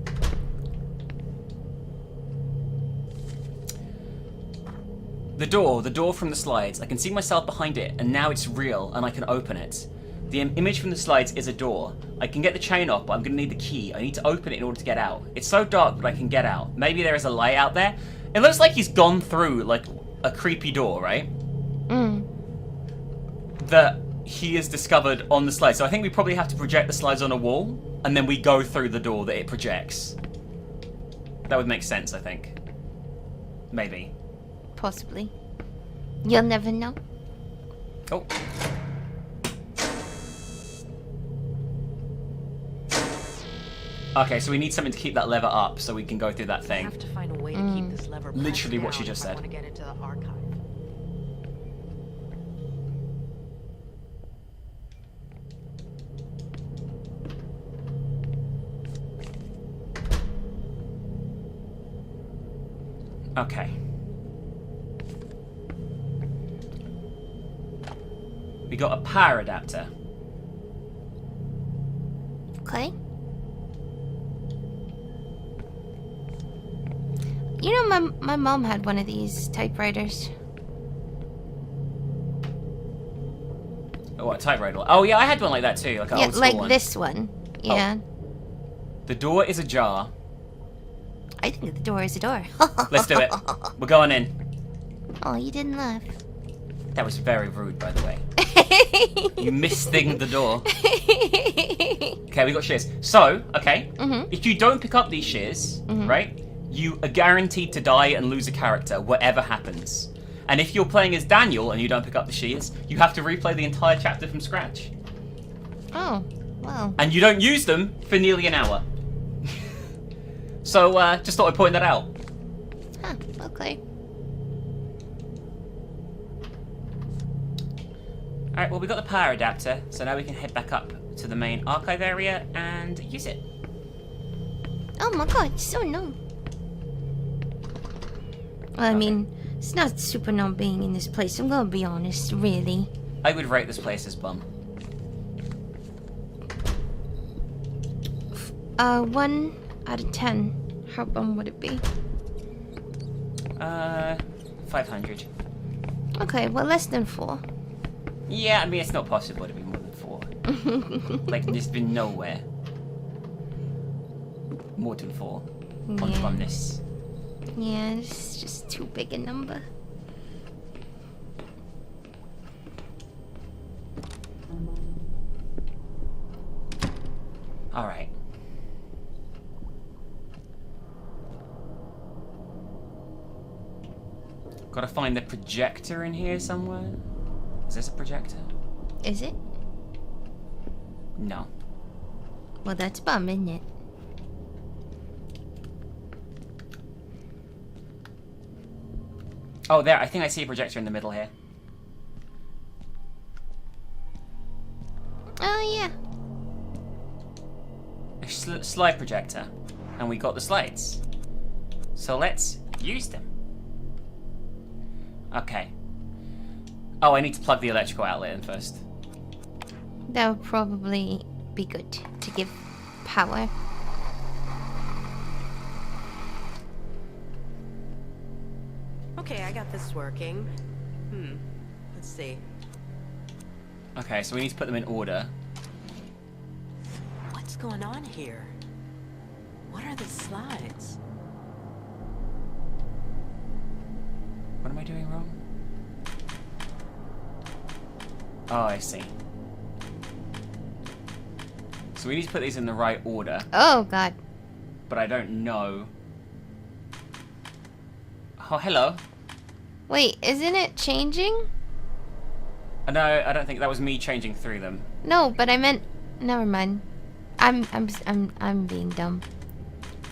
S2: The door from the slides. I can see myself behind it, and now it's real, and I can open it. The image from the slides is a door. I can get the chain off, but I'm going to need the key. I need to open it in order to get out. It's so dark, but I can get out. Maybe there is a light out there. It looks like he's gone through, like, a creepy door, right? That he has discovered on the slide. So I think we probably have to project the slides on a wall, and then we go through the door that it projects. That would make sense, I think. Maybe.
S1: Possibly. You'll never know.
S2: Oh. Okay, so we need something to keep that lever up so we can go through that thing.
S13: I have to find a way to keep this lever
S2: Literally what
S13: pressed
S2: she
S13: down
S2: just
S13: if I
S2: said.
S13: want to get into the archive.
S2: Okay. We got a power adapter.
S1: Okay. You know, my mom had one of these typewriters.
S2: Oh, what, a typewriter? Oh, yeah, I had one like that too, like an old school
S1: like
S2: one.
S1: this one. Yeah.
S2: Oh. The door is ajar.
S1: I think the door is a door.
S2: Let's do it. We're going in.
S1: Oh, you didn't laugh.
S2: That was very rude, by the way. You misthinged the door. Okay, we got shears. So, okay, if you don't pick up these shears, right, you are guaranteed to die and lose a character, whatever happens. And if you're playing as Daniel and you don't pick up the shears, you have to replay the entire chapter from scratch.
S1: Oh, wow.
S2: And you don't use them for nearly an hour. So, just thought I'd point that out.
S1: Huh, okay.
S2: Alright, well, we got the power adapter, so now we can head back up to the main archive area and use it.
S1: Oh my god, so no. Well, I mean, it's not super numb being in this place, I'm gonna be honest, really.
S2: I would rate this place as bum.
S1: 1 out of 10. How bum would it be?
S2: 500.
S1: Okay, well, less than 4.
S2: Yeah, I mean, it's not possible to be more than 4. Like, there's been nowhere more than 4 on bumness.
S1: Yeah, it's just too big a number.
S2: Alright. Gotta find the projector in here somewhere. Is this a projector?
S1: Is it?
S2: No.
S1: Well, that's bum, isn't it?
S2: Oh, there. I think I see a projector in the middle here. slide projector. And we got the slides. So let's use them. Okay. Oh, I need to plug the electrical outlet in first.
S1: That would probably be good to give power.
S13: Okay, I got this working. Let's see.
S2: Okay, so we need to put them in order.
S13: What's going on here? What are the slides?
S2: What am I doing wrong? Oh, I see. So we need to put these in the right order.
S1: Oh, God.
S2: But I don't know. Oh, hello.
S1: Wait, isn't it changing?
S2: No, I don't think that was me changing through them.
S1: No, but I meant... Never mind. I'm being dumb.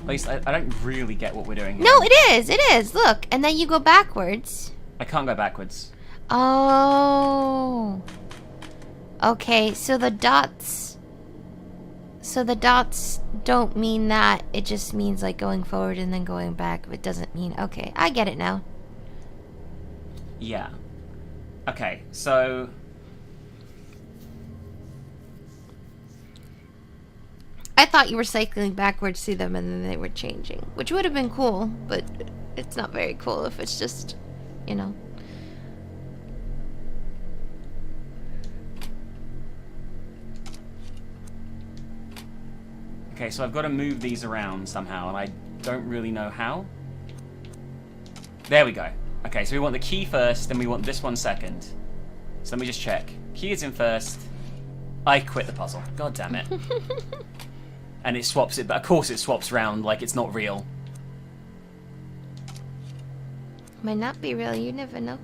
S2: At least I don't really get what we're doing here.
S1: No, it is. Look, and then you go backwards.
S2: I can't go backwards.
S1: Oh. Okay, so the dots... So the dots don't mean that. It just means like going forward and then going back. It doesn't mean... Okay, I get it now.
S2: Yeah. Okay, so...
S1: I thought you were cycling backwards through them and then they were changing. Which would have been cool, but it's not very cool if it's just, you know.
S2: Okay, so I've got to move these around somehow, and I don't really know how. There we go. Okay, so we want the key first, then we want this one second. So let me just check. Key is in first. I quit the puzzle. God damn it. And it swaps it, but of course it swaps around like it's not real.
S1: Might not be real, you never know.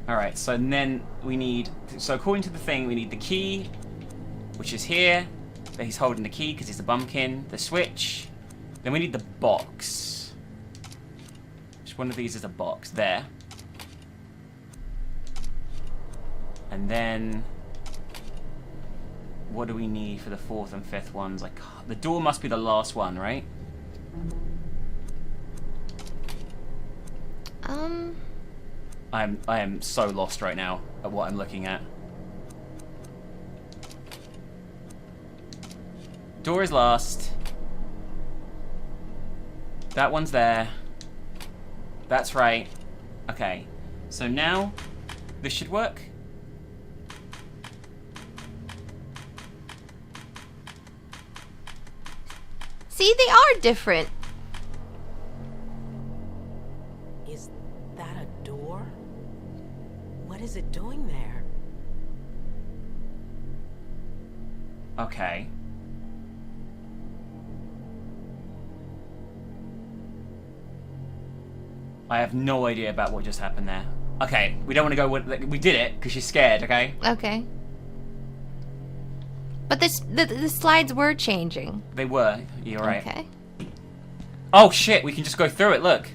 S2: Alright, so then we need... So according to the thing, we need the key, which is here. He's holding the key because he's the bumpkin. The switch. Then we need the box. Which one of these is a box? There. And then... What do we need for the fourth and fifth ones? Like, the door must be the last one, right? I am so lost right now at what I'm looking at. Door is last. That one's there. That's right. Okay. So now, this should work.
S1: See, they are different.
S13: Is that a door? What is it doing there?
S2: Okay. I have no idea about what just happened there. Okay, we don't want to go with... We did it, because she's scared, okay?
S1: Okay. But the slides were changing.
S2: They were. You're right.
S1: Okay.
S2: Oh, shit, we can just go through it, look.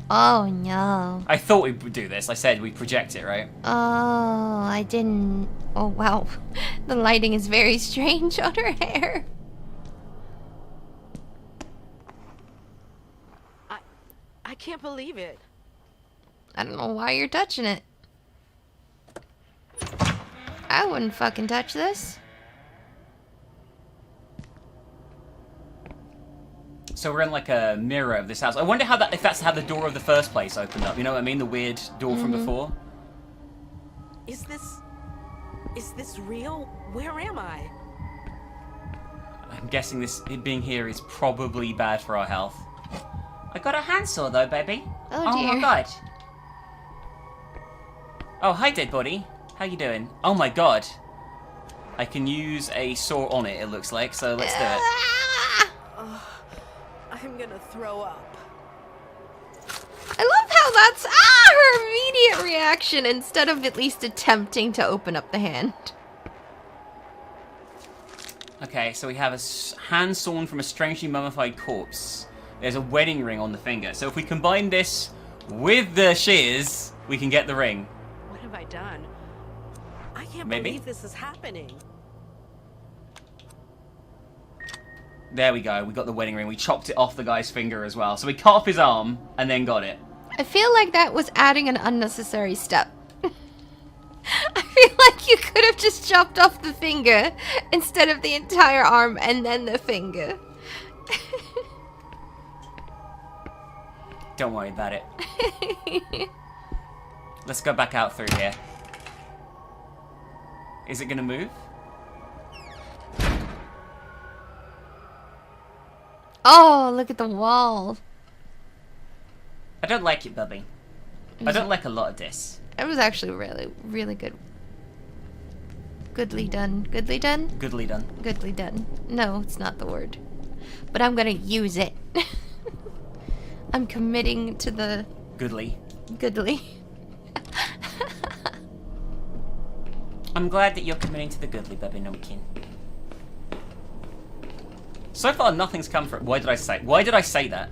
S1: Oh, no.
S2: I thought we would do this. I said we project it, right?
S1: Oh, I didn't... Oh, wow. The lighting is very strange on her hair.
S13: I can't believe it.
S1: I don't know why you're touching it. I wouldn't fucking touch this.
S2: So we're in like a mirror of this house. I wonder how that, if that's how the door of the first place opened up. You know what I mean? The weird door from before.
S13: Is this real? Where am I?
S2: I'm guessing it being here is probably bad for our health. I got a handsaw though, baby.
S1: Oh dear.
S2: Oh my god. Oh, hi, dead body. How you doing? Oh my god. I can use a saw on it, it looks like, so let's do it.
S13: I'm gonna throw up.
S1: I love how that's her immediate reaction instead of at least attempting to open up the hand.
S2: Okay, so we have a hand sawn from a strangely mummified corpse. There's a wedding ring on the finger. So if we combine this with the shears, we can get the ring.
S13: What have I done? I can't
S2: Maybe?
S13: believe this is happening.
S2: There we go. We got the wedding ring. We chopped it off the guy's finger as well. So we cut off his arm and then got it.
S1: I feel like that was adding an unnecessary step. I feel like you could have just chopped off the finger instead of the entire arm and then the finger.
S2: Don't worry about it. Let's go back out through here. Is it gonna move?
S1: Oh, look at the wall.
S2: I don't like it, Bubby. I don't like a lot of this.
S1: It was actually really, really good. Goodly done. Goodly done?
S2: Goodly done.
S1: Goodly done. No, it's not the word. But I'm gonna use it. I'm committing to the...
S2: Goodly.
S1: Goodly.
S2: I'm glad that you're committing to the goodly, Bubby Numpkin. So far, nothing's come from it. Why did I say that?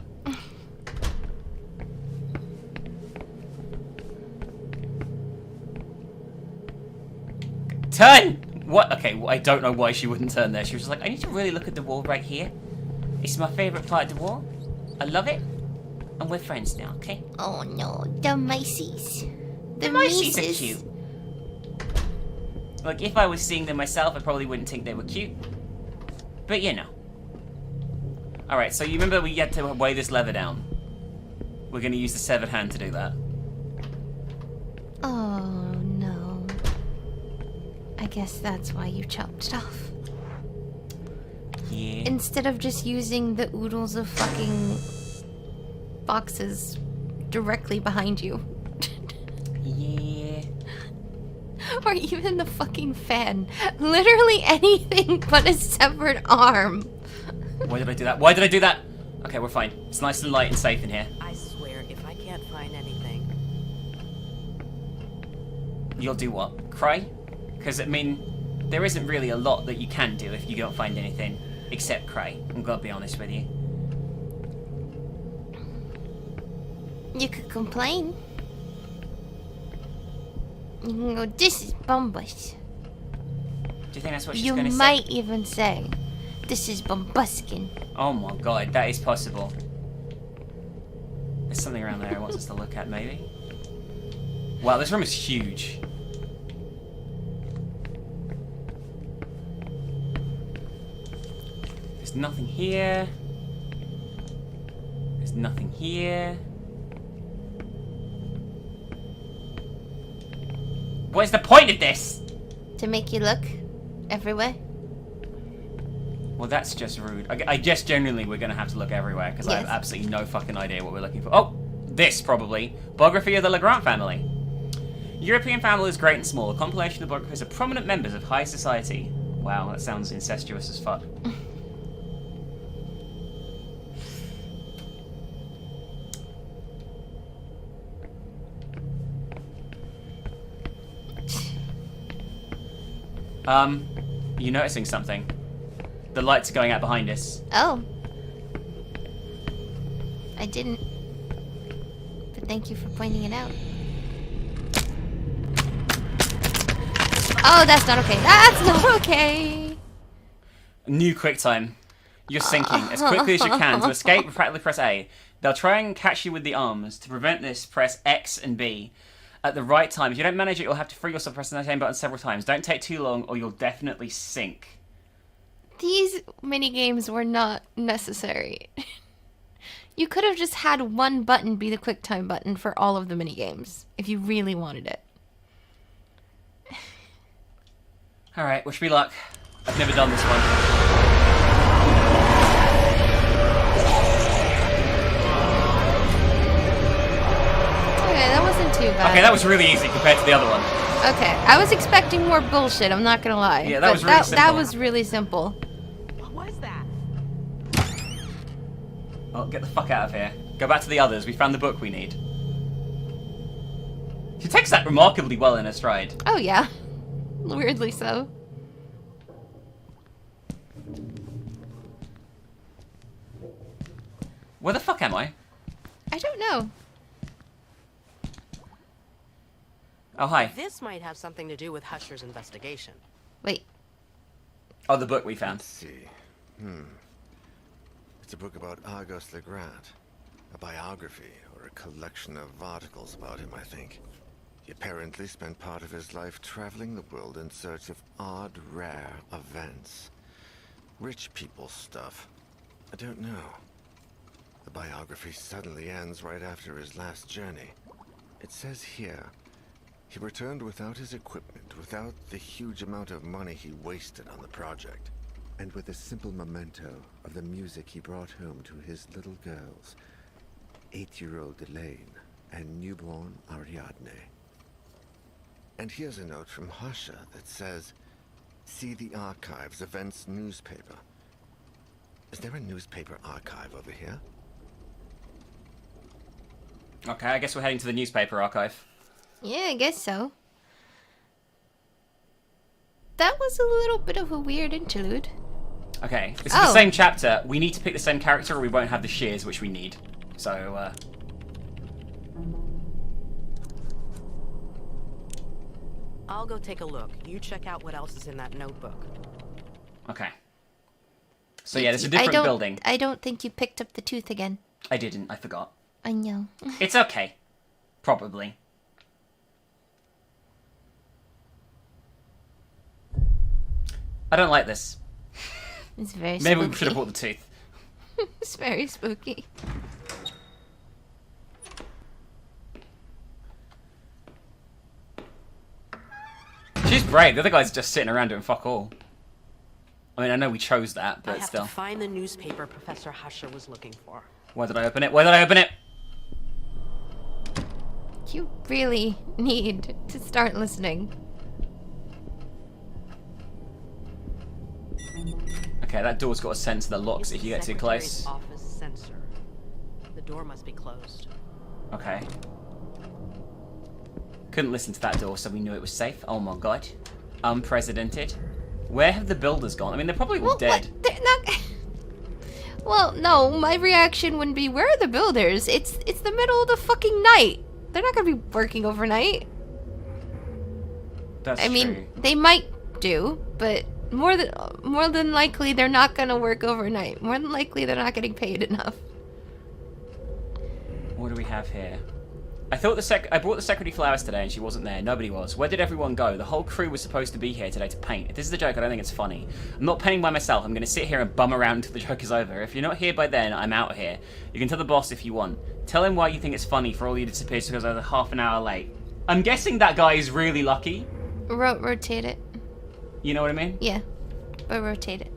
S2: Turn! What? Okay, well, I don't know why she wouldn't turn there. She was just like, I need to really look at the wall right here. It's my favorite part of the wall. I love it. And we're friends now, okay?
S1: Oh no, the mices.
S2: The mices are cute. Like, if I was seeing them myself, I probably wouldn't think they were cute. But, you know. Alright, so you remember we had to weigh this lever down. We're going to use the severed hand to do that.
S1: Oh no. I guess that's why you chopped it off.
S2: Yeah.
S1: Instead of just using the oodles of fucking boxes directly behind you.
S2: Yeah.
S1: Or even the fucking fan. Literally anything but a severed arm.
S2: Why did I do that? Why did I do that? Okay, we're fine. It's nice and light and safe in here.
S13: I swear, if I can't find anything...
S2: You'll do what? Cry? Because, I mean, there isn't really a lot that you can do if you don't find anything. Except cry. I'm gonna be honest with you.
S1: You could complain. You can go, this is Bumbus.
S2: Do you think that's what she's
S1: You
S2: gonna say?
S1: might even say, this is Bumbuskin.
S2: Oh my god, that is possible. There's something around there I want us to look at, maybe. Wow, this room is huge. There's nothing here. There's nothing here. What is the point of this?
S1: To make you look everywhere.
S2: Well, that's just rude. I guess generally we're going to have to look everywhere because I have
S1: Yes.
S2: absolutely no fucking idea what we're looking for. Oh, this probably. Biography of the Legrand family. European family is great and small. A compilation of biographies of prominent members of high society. Wow, that sounds incestuous as fuck. You noticing something? The lights are going out behind us.
S1: Oh. I didn't. But thank you for pointing it out. Oh, that's not okay. That's not okay.
S2: New quick time. You're sinking as quickly as you can. To escape, practically press A. They'll try and catch you with the arms. To prevent this, press X and B. At the right time. If you don't manage it, you'll have to free yourself pressing the same button several times. Don't take too long or you'll definitely sink.
S1: These minigames were not necessary. You could have just had one button be the QuickTime button for all of the minigames, if you really wanted it.
S2: Alright, wish me luck. I've never done this one.
S1: Okay, that wasn't too bad.
S2: Okay, that was really easy compared to the other one.
S1: Okay, I was expecting more bullshit, I'm not gonna lie.
S2: Yeah, that
S1: But
S2: was really simple.
S1: That was really simple.
S13: What was that?
S2: Oh, get the fuck out of here. Go back to the others. We found the book we need. She takes that remarkably well in her stride.
S1: Oh yeah. Weirdly so.
S2: Where the fuck am I?
S1: I don't know.
S2: Oh, hi.
S13: This might have something to do with Husher's investigation.
S1: Wait.
S2: Oh, the book we found.
S3: Let's see. It's a book about Auguste Legrand. A biography, or a collection of articles about him, I think. He apparently spent part of his life traveling the world in search of odd, rare events. Rich people stuff. I don't know. The biography suddenly ends right after his last journey. It says here, he returned without his equipment, without the huge amount of money he wasted on the project, and with a simple memento of the music he brought home to his little girls, 8-year-old Elaine and newborn Ariadne. And here's a note from Husher that says, see the archives, events, newspaper. Is there a newspaper archive over here?
S2: Okay, I guess we're heading to the newspaper archive.
S1: Yeah, I guess so. That was a little bit of a weird interlude.
S2: Okay, this is the same chapter. We need to pick the same character or we won't have the shears, which we need. So,
S13: I'll go take a look. You check out what else is in that notebook.
S2: Okay. So yeah, there's a different building.
S1: I don't think you picked up the tooth again.
S2: I didn't, I forgot.
S1: I know.
S2: It's okay. Probably. I don't like this.
S1: It's very
S2: Maybe
S1: spooky.
S2: we should have brought the tooth.
S1: It's very spooky.
S2: She's brave. The other guy's just sitting around doing fuck all. I mean, I know we chose that, but
S13: I have
S2: still.
S13: to find the newspaper Professor Husher was looking for.
S2: Why did I open it? Why did I open it?
S1: You really need to start listening.
S2: Okay, that door's got a sensor that locks if you get too close.
S13: Office sensor. The door must be closed.
S2: Okay. Couldn't listen to that door, so we knew it was safe. Oh my god. Unprecedented. Where have the builders gone? I mean, they're probably all dead.
S1: What? They're not... Well, no, my reaction wouldn't be, where are the builders? It's the middle of the fucking night. They're not gonna be working overnight.
S2: That's
S1: I
S2: true.
S1: mean, they might do, but more than likely they're not gonna work overnight. More than likely they're not getting paid enough.
S2: What do we have here? I thought I brought the secretary flowers today and she wasn't there. Nobody was. Where did everyone go? The whole crew was supposed to be here today to paint. If this is a joke, I don't think it's funny. I'm not painting by myself. I'm going to sit here and bum around until the joke is over. If you're not here by then, I'm out of here. You can tell the boss if you want. Tell him why you think it's funny for all you to disappear because I was half an hour late. I'm guessing that guy is really lucky.
S1: Rotate it.
S2: You know what I mean?
S1: Yeah, but rotate it.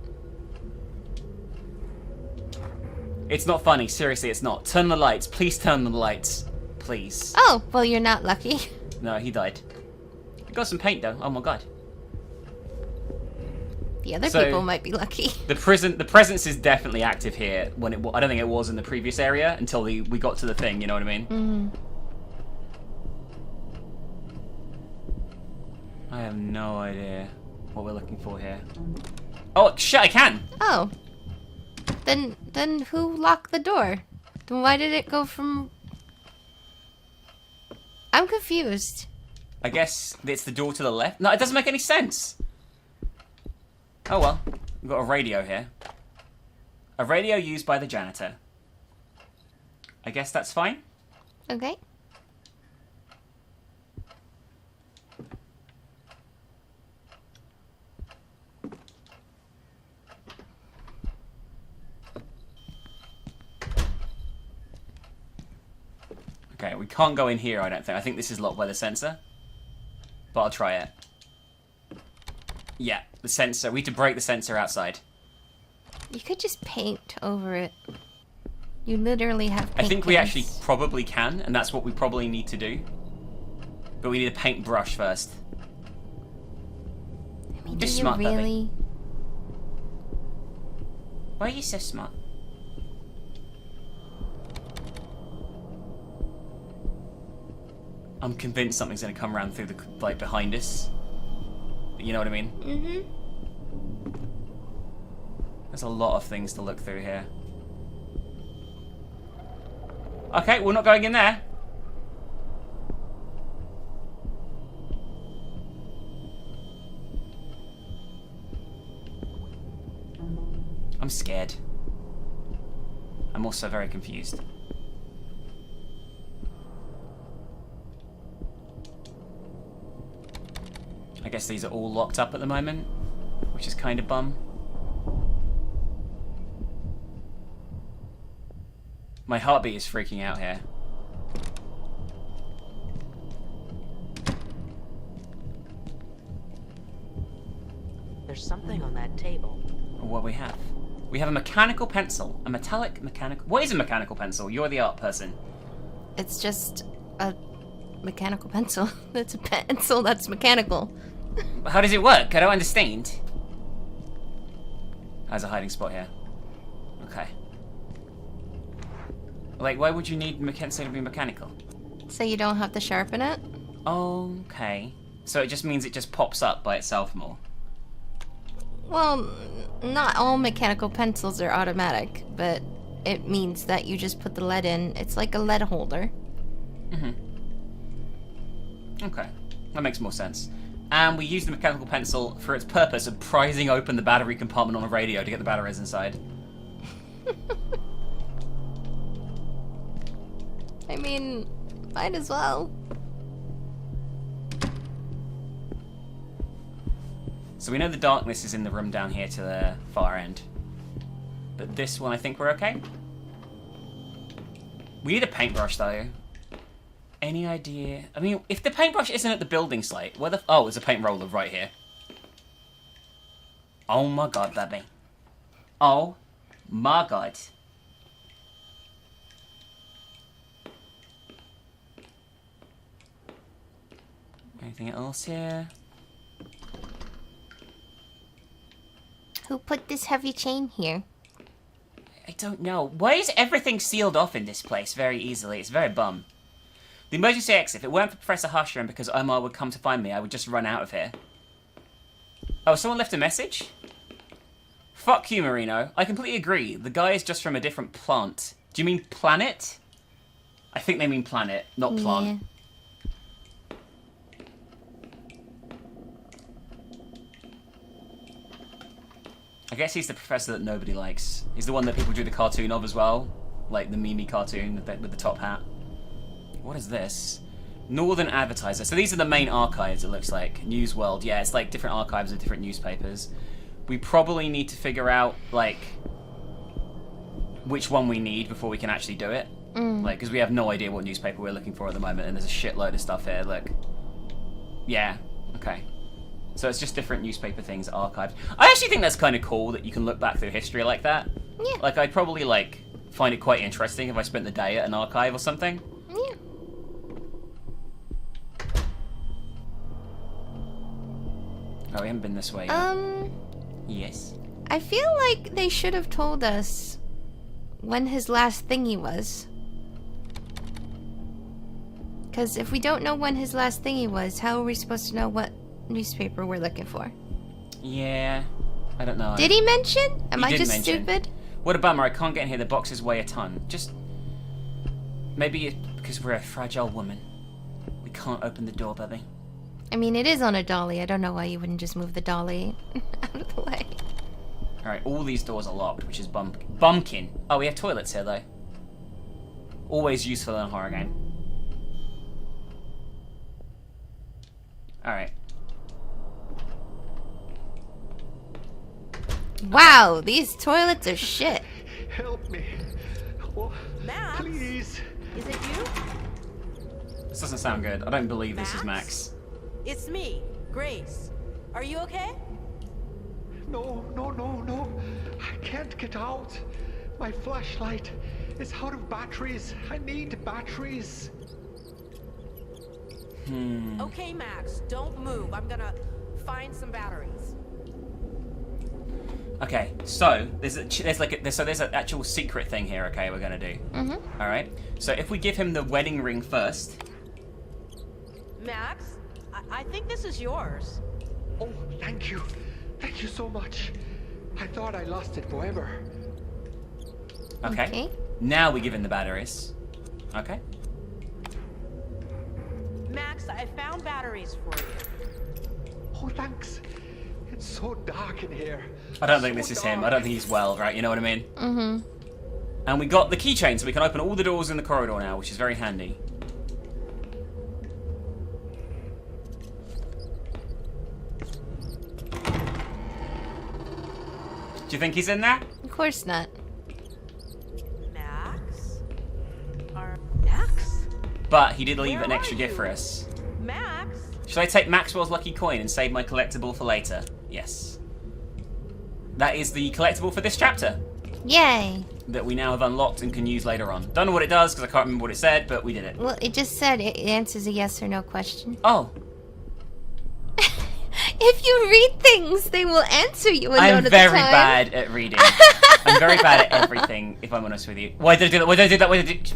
S2: It's not funny. Seriously, it's not. Turn the lights. Please turn the lights. Please.
S1: Oh, well, you're not lucky.
S2: No, he died. He got some paint, though. Oh, my God.
S1: The other people might be lucky.
S2: The presence is definitely active here. I don't think it was in the previous area until we got to the thing, you know what I mean?
S1: Mm-hmm.
S2: I have no idea what we're looking for here. Oh, shit, I can!
S1: Oh. Then who locked the door? Then why did it go from... I'm confused.
S2: I guess it's the door to the left. No, it doesn't make any sense. Oh well, we've got a radio here. A radio used by the janitor. I guess that's fine.
S1: Okay.
S2: Okay, we can't go in here, I don't think. I think this is locked by the sensor. But I'll try it. Yeah, the sensor. We need to break the sensor outside.
S1: You could just paint over it. You literally have paint
S2: I think we
S1: cans.
S2: actually probably can, and that's what we probably need to do. But we need a paintbrush first.
S1: I mean,
S2: You're
S1: do you
S2: smart, Bubby.
S1: really?
S2: Why are you so smart? I'm convinced something's gonna come around through the behind us. You know what I mean?
S1: Mm-hmm.
S2: There's a lot of things to look through here. Okay, we're not going in there. scared. I'm also very confused. I guess these are all locked up at the moment, which is kind of bum. My heartbeat is freaking out here.
S13: There's something on that table.
S2: What we have? We have a mechanical pencil. A metallic mechanical... What is a mechanical pencil? You're the art person.
S1: It's just a mechanical pencil. That's a pencil that's mechanical.
S2: How does it work? I don't understand. There's a hiding spot here. Okay. Like, why would you need pencil to be mechanical?
S1: So you don't have to sharpen it?
S2: Okay. So it just means it just pops up by itself more.
S1: Well, not all mechanical pencils are automatic, but it means that you just put the lead in. It's like a lead holder.
S2: Okay. That makes more sense. And we use the mechanical pencil for its purpose of prizing open the battery compartment on a radio to get the batteries inside.
S1: I mean, might as well.
S2: So we know the darkness is in the room down here to the far end. But this one, I think we're okay. We need a paintbrush, though. Any idea? I mean, if the paintbrush isn't at the building site, where the... Oh, there's a paint roller right here. Oh my god, baby. Oh my god. Anything else here?
S1: Who put this heavy chain here?
S2: I don't know. Why is everything sealed off in this place very easily? It's very bum. The emergency exit. If it weren't for Professor Husher and because Omar would come to find me, I would just run out of here. Oh, someone left a message? Fuck you, Marino. I completely agree. The guy is just from a different plant. Do you mean planet? I think they mean planet, not plant.
S1: Yeah.
S2: I guess he's the professor that nobody likes. He's the one that people drew the cartoon of as well. Like the Mimi cartoon with the top hat. What is this? Northern Advertiser. So these are the main archives, it looks like. News World. Yeah, it's like different archives of different newspapers. We probably need to figure out, like, which one we need before we can actually do it. Like, because we have no idea what newspaper we're looking for at the moment, and there's a shitload of stuff here, look. Yeah, okay. So it's just different newspaper things archived. I actually think that's kind of cool that you can look back through history like that.
S1: Yeah.
S2: Like, I'd probably, like, find it quite interesting if I spent the day at an archive or something.
S1: Yeah.
S2: Oh, we haven't been this way yet. Yes.
S1: I feel like they should have told us when his last thingy was. Because if we don't know when his last thingy was, how are we supposed to know what newspaper we're looking for?
S2: Yeah, I don't know.
S1: Did he mention? Am I just
S2: mention.
S1: stupid?
S2: What a bummer, I can't get in here, the boxes weigh a ton. Just... Maybe it's because we're a fragile woman. We can't open the door, baby.
S1: I mean, it is on a dolly. I don't know why you wouldn't just move the dolly out of the way.
S2: Alright, all these doors are locked, which is bumpkin. Oh, we have toilets here, though. Always useful in a horror game. Alright.
S1: Wow, these toilets are shit.
S14: Help me. Oh,
S13: Max?
S14: please.
S13: Is it you?
S2: This doesn't sound good. I don't believe this is Max.
S13: It's me, Grace. Are you okay?
S14: No. I can't get out. My flashlight is out of batteries. I need batteries.
S13: Okay, Max, don't move. I'm gonna find some batteries.
S2: Okay, so there's an actual secret thing here. Okay, we're gonna do. All right. So if we give him the wedding ring first.
S13: Max, I think this is yours.
S14: Oh, thank you. Thank you so much. I thought I lost it forever.
S2: Okay. Now we give him the batteries. Okay.
S13: Max, I found batteries for you.
S14: Oh, thanks. So dark in here.
S2: I don't think this is him. I don't think he's well, right? You know what I mean?
S1: Mm-hmm.
S2: And we got the keychain, so we can open all the doors in the corridor now, which is very handy. Do you think he's in there?
S1: Of course not.
S13: Max? Max?
S2: But he did leave
S13: Where
S2: an extra
S13: are
S2: gift
S13: you?
S2: for us.
S13: Max?
S2: Should I take Maxwell's lucky coin and save my collectible for later? Yes. That is the collectible for this chapter.
S1: Yay!
S2: That we now have unlocked and can use later on. Don't know what it does because I can't remember what it said, but we did it.
S1: Well, it just said it answers a yes or no question.
S2: Oh.
S1: If you read things, they will answer you a
S2: I'm
S1: note at
S2: very
S1: the time.
S2: bad at reading. I'm very bad at everything, if I'm honest with you. Why did I do that? Why did I do that? Why did I do...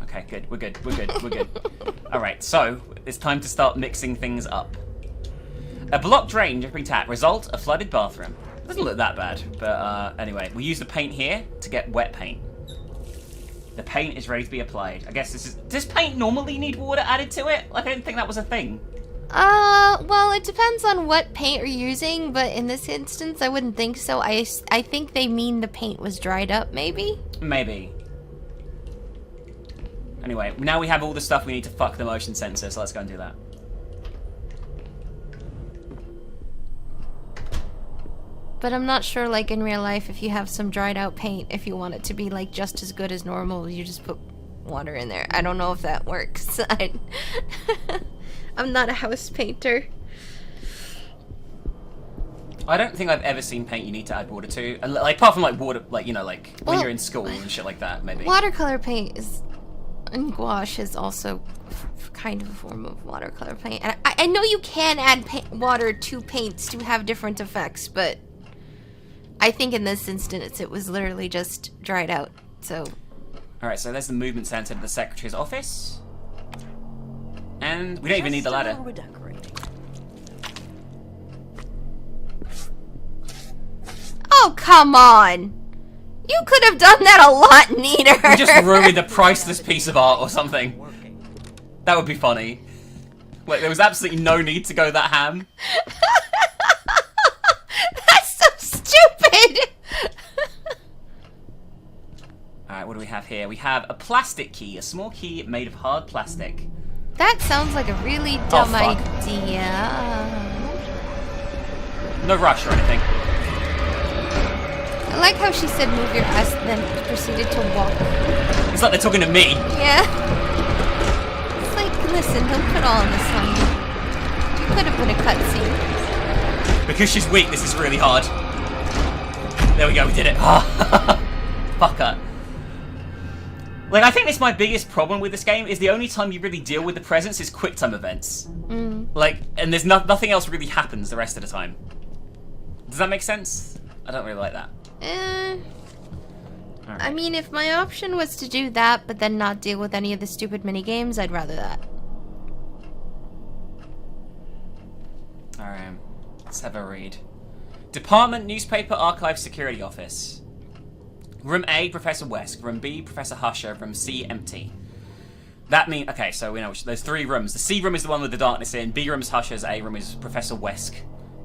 S2: Okay, good. We're good. We're good. We're good. Alright, so it's time to start mixing things up. A blocked drain, dripping tap. Result, a flooded bathroom. Doesn't look that bad, but anyway. We use the paint here to get wet paint. The paint is ready to be applied. I guess this is... Does paint normally need water added to it? Like, I didn't think that was a thing.
S1: Well, it depends on what paint you're using, but in this instance, I wouldn't think so. I think they mean the paint was dried up, maybe?
S2: Maybe. Anyway, now we have all the stuff we need to fuck the motion sensor, so let's go and do that.
S1: But I'm not sure, like, in real life, if you have some dried out paint, if you want it to be, like, just as good as normal, you just put water in there. I don't know if that works. I'm not a house painter.
S2: I don't think I've ever seen paint you need to add water to. Like, apart from, like, water, like, you know, like, when
S1: Well,
S2: you're in school and shit like that, maybe.
S1: Watercolor paint is... And gouache is also kind of a form of watercolor paint. And I know you can add water to paints to have different effects, but... I think in this instance, it was literally just dried out, so...
S2: Alright, so there's the movement center to the secretary's office. And we don't even need the ladder.
S1: Oh, come on! You could have done that a lot neater!
S2: We just ruined a priceless piece of art or something. That would be funny. Like, there was absolutely no need to go that ham.
S1: That's so stupid!
S2: Alright, what do we have here? We have a plastic key, a small key made of hard plastic.
S1: That sounds like a really dumb
S2: fuck.
S1: idea.
S2: No rush or anything.
S1: I like how she said move your ass, then proceeded to walk.
S2: It's like they're talking to me.
S1: Yeah. It's like, listen, don't put all this on me. You could have been a cutscene.
S2: Because she's weak, this is really hard. There we go, we did it. Fuck her. Like, I think it's my biggest problem with this game, is the only time you really deal with the presence is quick time events. Like, and there's nothing else really happens the rest of the time. Does that make sense? I don't really like that.
S1: I mean, if my option was to do that, but then not deal with any of the stupid mini games, I'd rather that.
S2: Alright, let's have a read. Department Newspaper Archive Security Office. Room A, Professor Wesk. Room B, Professor Husher. Room C, empty. That means... Okay, so we know there's 3 rooms. The C room is the one with the darkness in. B room is Husher's. A room is Professor Wesk.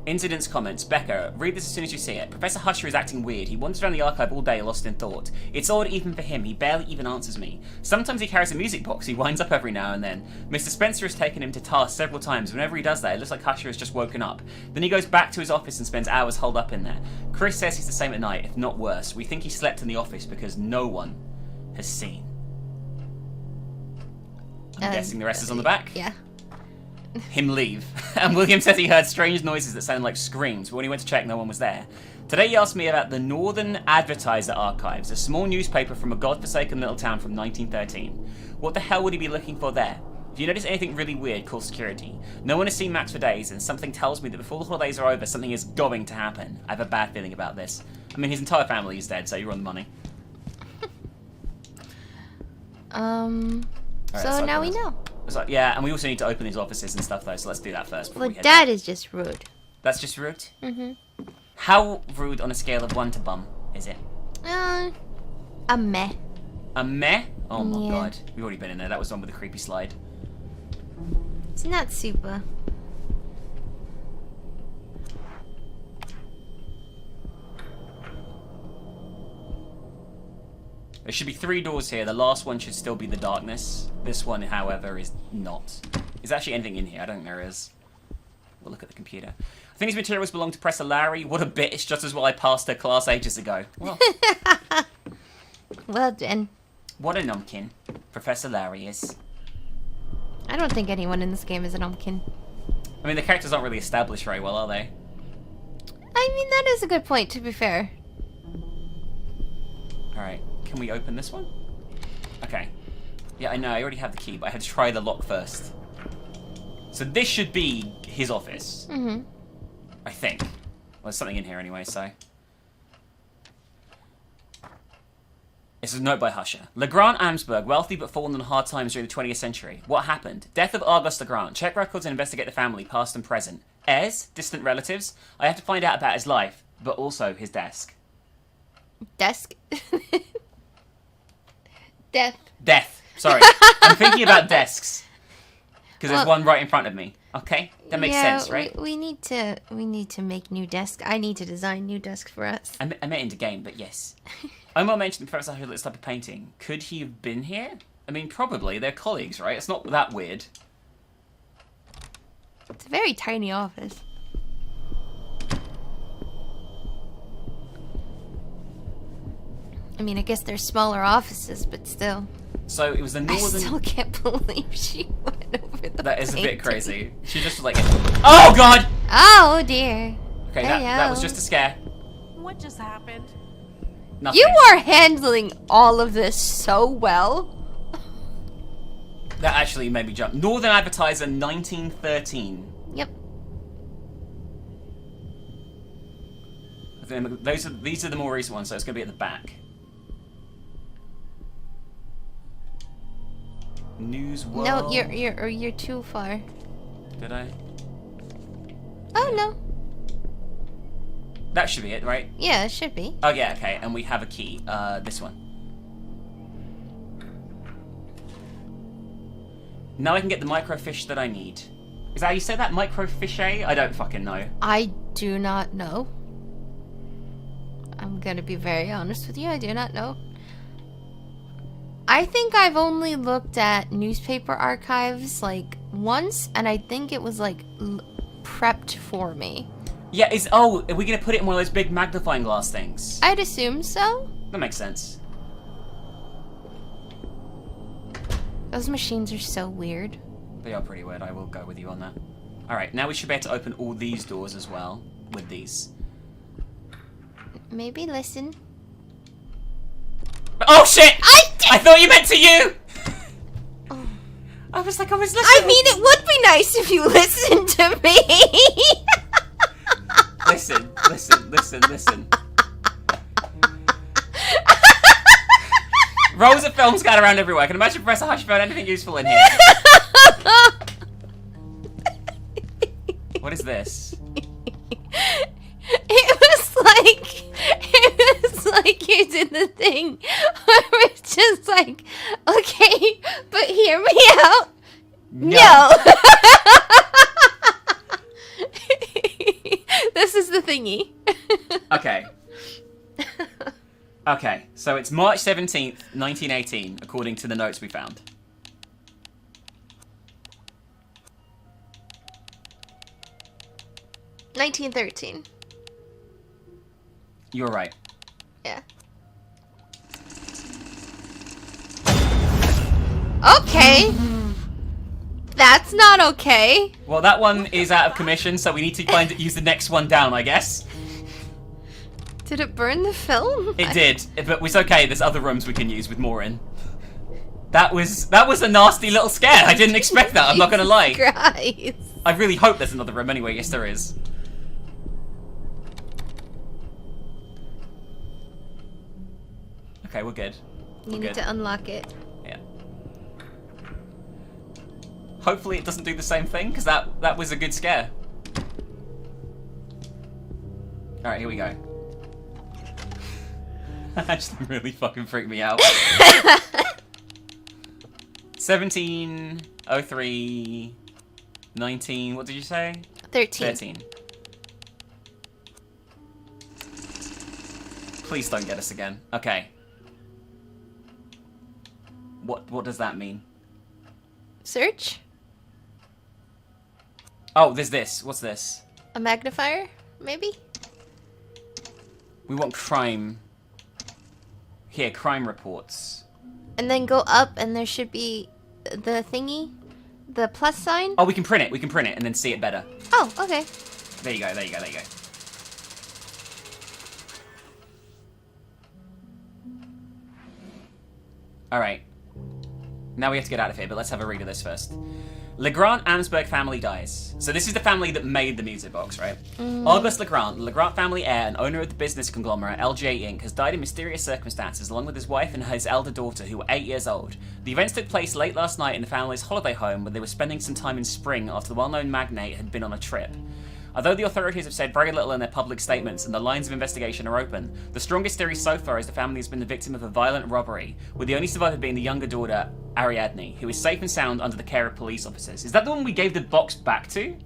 S2: Incidents, comments. Becca, read this as soon as you see it. Professor Husher is acting weird. He wanders around the archive all day, lost in thought. It's odd even for him. He barely even answers me. Sometimes he carries a music box. He winds up every now and then. Mr. Spencer has taken him to task several times. Whenever he does that, it looks like Husher has just woken up. Then he goes back to his office and spends hours holed up in there. Chris says he's the same at night, if not worse. We think he slept in the office because no one has seen. I'm guessing the rest is on the back?
S1: Yeah.
S2: Him leave. And William says he heard strange noises that sounded like screams, but when he went to check, no one was there. Today he asked me about the Northern Advertiser Archives, a small newspaper from a godforsaken little town from 1913. What the hell would he be looking for there? If you notice anything really weird, call security. No one has seen Max for days, and something tells me that before the holidays are over, something is going to happen. I have a bad feeling about this. I mean, his entire family is dead, so you're on the money.
S1: So now we know.
S2: So, yeah, and we also need to open these offices and stuff, though, so let's do that first.
S1: Well, that is just rude.
S2: That's just rude?
S1: Mm-hmm.
S2: How rude on a scale of 1 to bum is it?
S1: A meh.
S2: A meh? Oh my
S1: Yeah.
S2: god. We've already been in there. That was the one with the creepy slide.
S1: It's not super.
S2: There should be 3 doors here. The last one should still be the darkness. This one, however, is not. Is there actually anything in here? I don't think there is. We'll look at the computer. I think these materials belong to Professor Larry. What a bitch, just as well I passed her class ages ago. Well,
S1: well done.
S2: What a numpkin Professor Larry is.
S1: I don't think anyone in this game is a numpkin.
S2: I mean, the characters aren't really established very well, are they?
S1: I mean, that is a good point, to be fair.
S2: Alright, can we open this one? Okay. Yeah, I know, I already have the key, but I had to try the lock first. So this should be his office.
S1: Mm-hmm.
S2: I think. Well, there's something in here anyway, so... This is a note by Husher. Legrand Amsberg, wealthy but fallen on hard times during the 20th century. What happened? Death of Argos Legrand. Check records and investigate the family, past and present. Heirs? Distant relatives? I have to find out about his life, but also his desk.
S1: Desk? Death.
S2: Death. Sorry. I'm thinking about desks. Because there's one right in front of me. Okay? That makes sense, right?
S1: We need to make new desks. I need to design new desks for us.
S2: I meant in the game, but yes. Omar mentioned Professor Husher looks like a painting. Could he have been here? I mean, probably. They're colleagues, right? It's not that weird.
S1: It's a very tiny office. I mean, I guess there's smaller offices, but still.
S2: So it was the northern...
S1: I still can't believe she went over the
S2: That is a bit crazy. She just was like... Oh, God!
S1: Oh, dear.
S2: Okay, that was just a scare.
S13: What just happened?
S2: Nothing.
S1: You are handling all of this so well.
S2: That actually made me jump. Northern Advertiser 1913.
S1: Yep.
S2: I think these are the more recent ones, so it's going to be at the back. News World.
S1: No, you're too far.
S2: Did I?
S1: Oh no.
S2: That should be it, right?
S1: Yeah, it should be.
S2: Oh yeah, okay. And we have a key. This one. Now I can get the microfiche that I need. Is that how you say that? Microfiche? I don't fucking know.
S1: I do not know. I'm gonna be very honest with you. I do not know. I think I've only looked at newspaper archives like once, and I think it was like prepped for me.
S2: Yeah, are we gonna put it in one of those big magnifying glass things?
S1: I'd assume so.
S2: That makes sense.
S1: Those machines are so weird.
S2: They are pretty weird, I will go with you on that. Alright, now we should be able to open all these doors as well, with these.
S1: Maybe listen.
S2: Oh shit! I thought you meant to you!
S1: Oh.
S2: I was listening.
S1: I mean, it would be nice if you listened to me! Listen.
S2: Rolls of film scattered around everywhere. I can imagine Professor Hush found anything useful in here. What is this?
S1: It was like you did the thing where it's just like, okay, but hear me out. No. This is the thingy.
S2: Okay. Okay, so it's March 17th, 1918, according to the notes we found.
S1: $1913.
S2: You're right.
S1: Yeah. Okay. That's not okay.
S2: Well, that one is out of commission, so we need to use the next one down, I guess.
S1: Did it burn the film?
S2: It did, but it's okay. There's other rooms we can use with more in. That was a nasty little scare. I didn't expect that. I'm not gonna lie.
S1: Christ.
S2: I really hope there's another room anyway. Yes, there is. Okay, we're good.
S1: You need to unlock it.
S2: Yeah. Hopefully it doesn't do the same thing, because that was a good scare. Alright, here we go. That actually really fucking freaked me out. 1703 19, what did you say?
S1: 13.
S2: Please don't get us again. Okay. What does that mean?
S1: Search?
S2: Oh, there's this. What's this?
S1: A magnifier, maybe?
S2: We want crime. Here, crime reports.
S1: And then go up and there should be the thingy. The plus sign.
S2: Oh, we can print it. We can print it and then see it better.
S1: Oh, okay.
S2: There you go, there you go, there you go. Alright. Now we have to get out of here, but let's have a read of this first. Legrand Amsberg family dies. So this is the family that made the music box, right? Auguste Legrand, the Legrand family heir and owner of the business conglomerate LJ Inc., has died in mysterious circumstances along with his wife and his elder daughter, who were 8 years old. The events took place late last night in the family's holiday home, where they were spending some time in spring after the well-known magnate had been on a trip. Although the authorities have said very little in their public statements and the lines of investigation are open, the strongest theory so far is the family has been the victim of a violent robbery, with the only survivor being the younger daughter, Ariadne, who is safe and sound under the care of police officers. Is that the one we gave the box back to?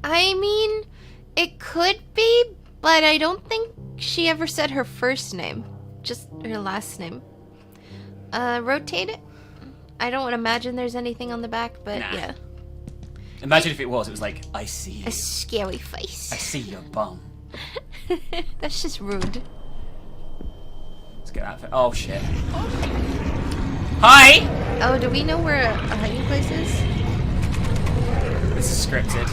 S1: I mean, it could be, but I don't think she ever said her first name. Just her last name. Rotate it. I don't imagine there's anything on the back, but
S2: Nah.
S1: yeah.
S2: Imagine if it was like, I see you.
S1: A scary face.
S2: I see your bum.
S1: That's just rude.
S2: Let's get out of it. Oh, shit. Hi!
S1: Oh, do we know where a hiding place is?
S2: This is scripted.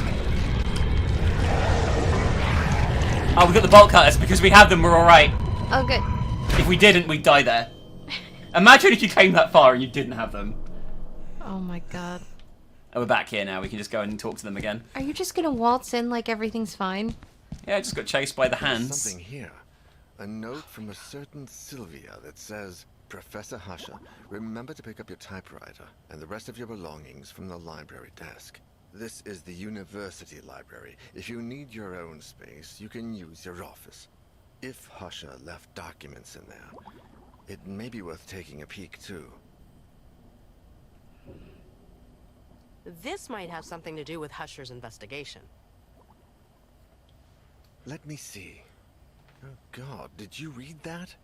S2: Oh, we got the bolt cutters. Because we have them, we're alright.
S1: Oh, good.
S2: If we didn't, we'd die there. Imagine if you came that far and you didn't have them.
S1: Oh my god.
S2: Oh, we're back here now. We can just go in and talk to them again.
S1: Are you just gonna waltz in like everything's fine?
S2: Yeah, I just got chased by the hands.
S3: There's something here. A note from a certain Sylvia that says, Professor Husher, remember to pick up your typewriter and the rest of your belongings from the library desk. This is the university library. If you need your own space, you can use your office. If Husher left documents in there, it may be worth taking a peek too.
S13: This might have something to do with Husher's investigation.
S3: Let me see. Oh God, did you read that?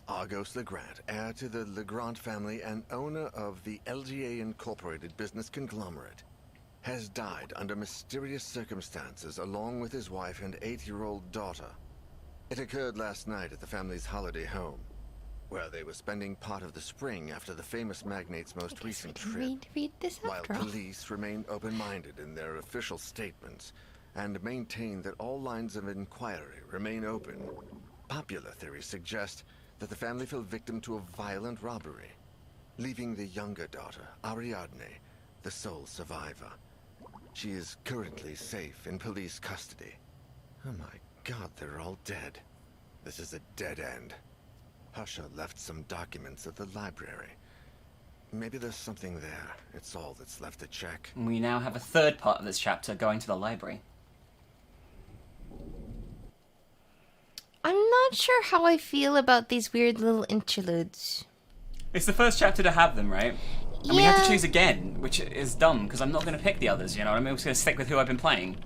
S3: Auguste Legrand, heir to the Legrand family and owner of the LGA Incorporated business conglomerate, has died under mysterious circumstances along with his wife and 8-year-old daughter. It occurred last night at the family's holiday home, where they were spending part of the spring after the famous magnate's most recent trip.
S1: Read this
S3: While
S1: after all.
S3: police remain open-minded in their official statements and maintain that all lines of inquiry remain open, popular theories suggest that the family fell victim to a violent robbery, leaving the younger daughter, Ariadne, the sole survivor. She is currently safe in police custody. Oh my God, they're all dead. This is a dead end. Husher left some documents at the library. Maybe there's something there. It's all that's left to check.
S2: We now have a third part of this chapter going to the library.
S1: I'm not sure how I feel about these weird little interludes.
S2: It's the first chapter to have them, right? And we
S1: Yeah.
S2: have to choose again, which is dumb, because I'm not going to pick the others, you know what I mean? I'm just going to stick with who I've been playing.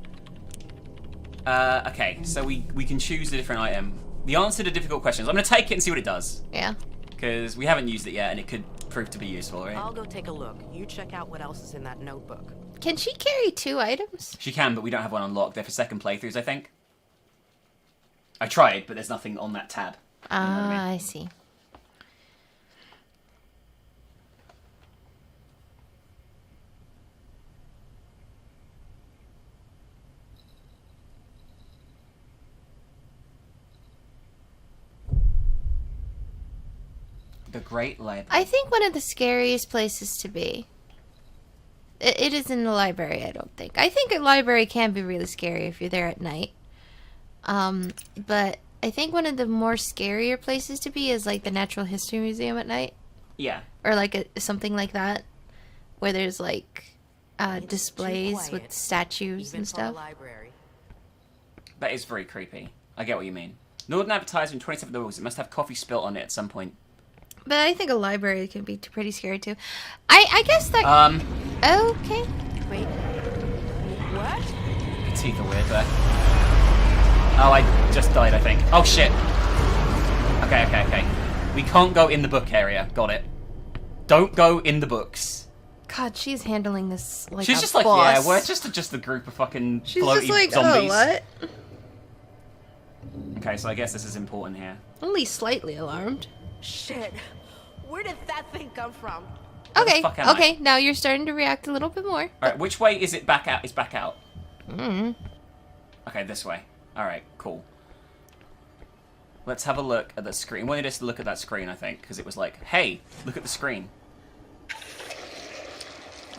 S2: Okay, so we can choose a different item. The answer to difficult questions. I'm going to take it and see what it does.
S1: Yeah.
S2: Because we haven't used it yet, and it could prove to be useful, right?
S13: I'll go take a look. You check out what else is in that notebook.
S1: Can she carry 2 items?
S2: She can, but we don't have one unlocked. They're for second playthroughs, I think. I tried, but there's nothing on that tab.
S1: Ah, I see.
S2: The Great Library.
S1: I think one of the scariest places to be. It is in the library, I don't think. I think a library can be really scary if you're there at night. But I think one of the more scarier places to be is like the Natural History Museum at night.
S2: Yeah.
S1: Or like something like that, where there's like displays with statues and stuff.
S2: That is very creepy. I get what you mean. Northern Advertiser in 27 August. It must have coffee spilt on it at some point.
S1: But I think a library can be pretty scary too. I guess that. Okay.
S13: Wait. What?
S2: Your teeth are weird there. Oh, I just died, I think. Oh shit. Okay. We can't go in the book area. Got it. Don't go in the books.
S1: God, she's handling this like
S2: She's
S1: a
S2: just like,
S1: boss.
S2: yeah, we're just a group of fucking
S1: She's
S2: floaty
S1: just like,
S2: zombies.
S1: oh, what?
S2: Okay, so I guess this is important here.
S1: Only slightly alarmed.
S13: Shit. Where did that thing come from?
S2: Where the
S1: Okay,
S2: fuck am I?
S1: okay, now you're starting to react a little bit more.
S2: Alright, which way is it back out? It's back out.
S1: Mm.
S2: Okay, this way. Alright, cool. Let's have a look at the screen. I wanted us to look at that screen, I think, because it was like, hey, look at the screen.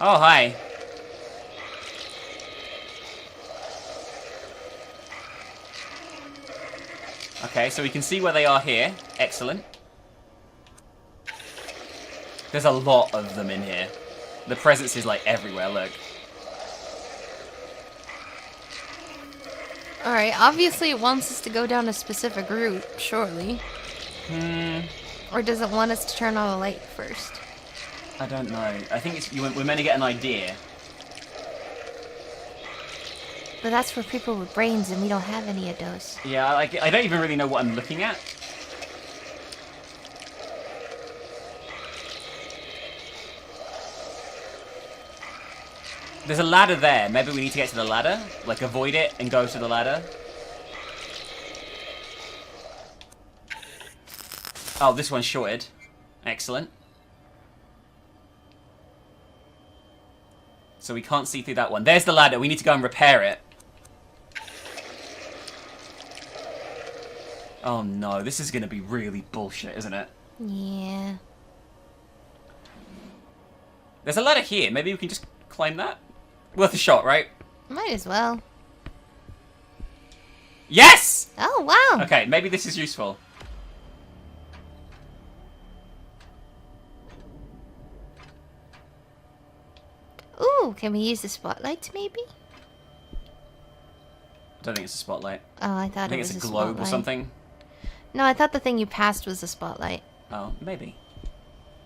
S2: Oh, hi. Okay, so we can see where they are here. Excellent. There's a lot of them in here. The presence is like everywhere, look.
S1: Alright, obviously it wants us to go down a specific route, surely. Or does it want us to turn on a light first?
S2: I don't know. I think it's we're meant to get an idea.
S1: But that's for people with brains, and we don't have any of those.
S2: Yeah, like I don't even really know what I'm looking at. There's a ladder there. Maybe we need to get to the ladder. Like, avoid it and go to the ladder. Oh, this one's shorted. Excellent. So we can't see through that one. There's the ladder. We need to go and repair it. Oh no, this is going to be really bullshit, isn't it?
S1: Yeah.
S2: There's a ladder here. Maybe we can just climb that? Worth a shot, right?
S1: Might as well.
S2: Yes!
S1: Oh, wow.
S2: Okay, maybe this is useful.
S1: Ooh, can we use the spotlights, maybe?
S2: I don't think it's a spotlight.
S1: Oh, I thought
S2: I think
S1: it was
S2: it's a
S1: a
S2: globe
S1: spotlight.
S2: or something.
S1: No, I thought the thing you passed was a spotlight.
S2: Oh, maybe.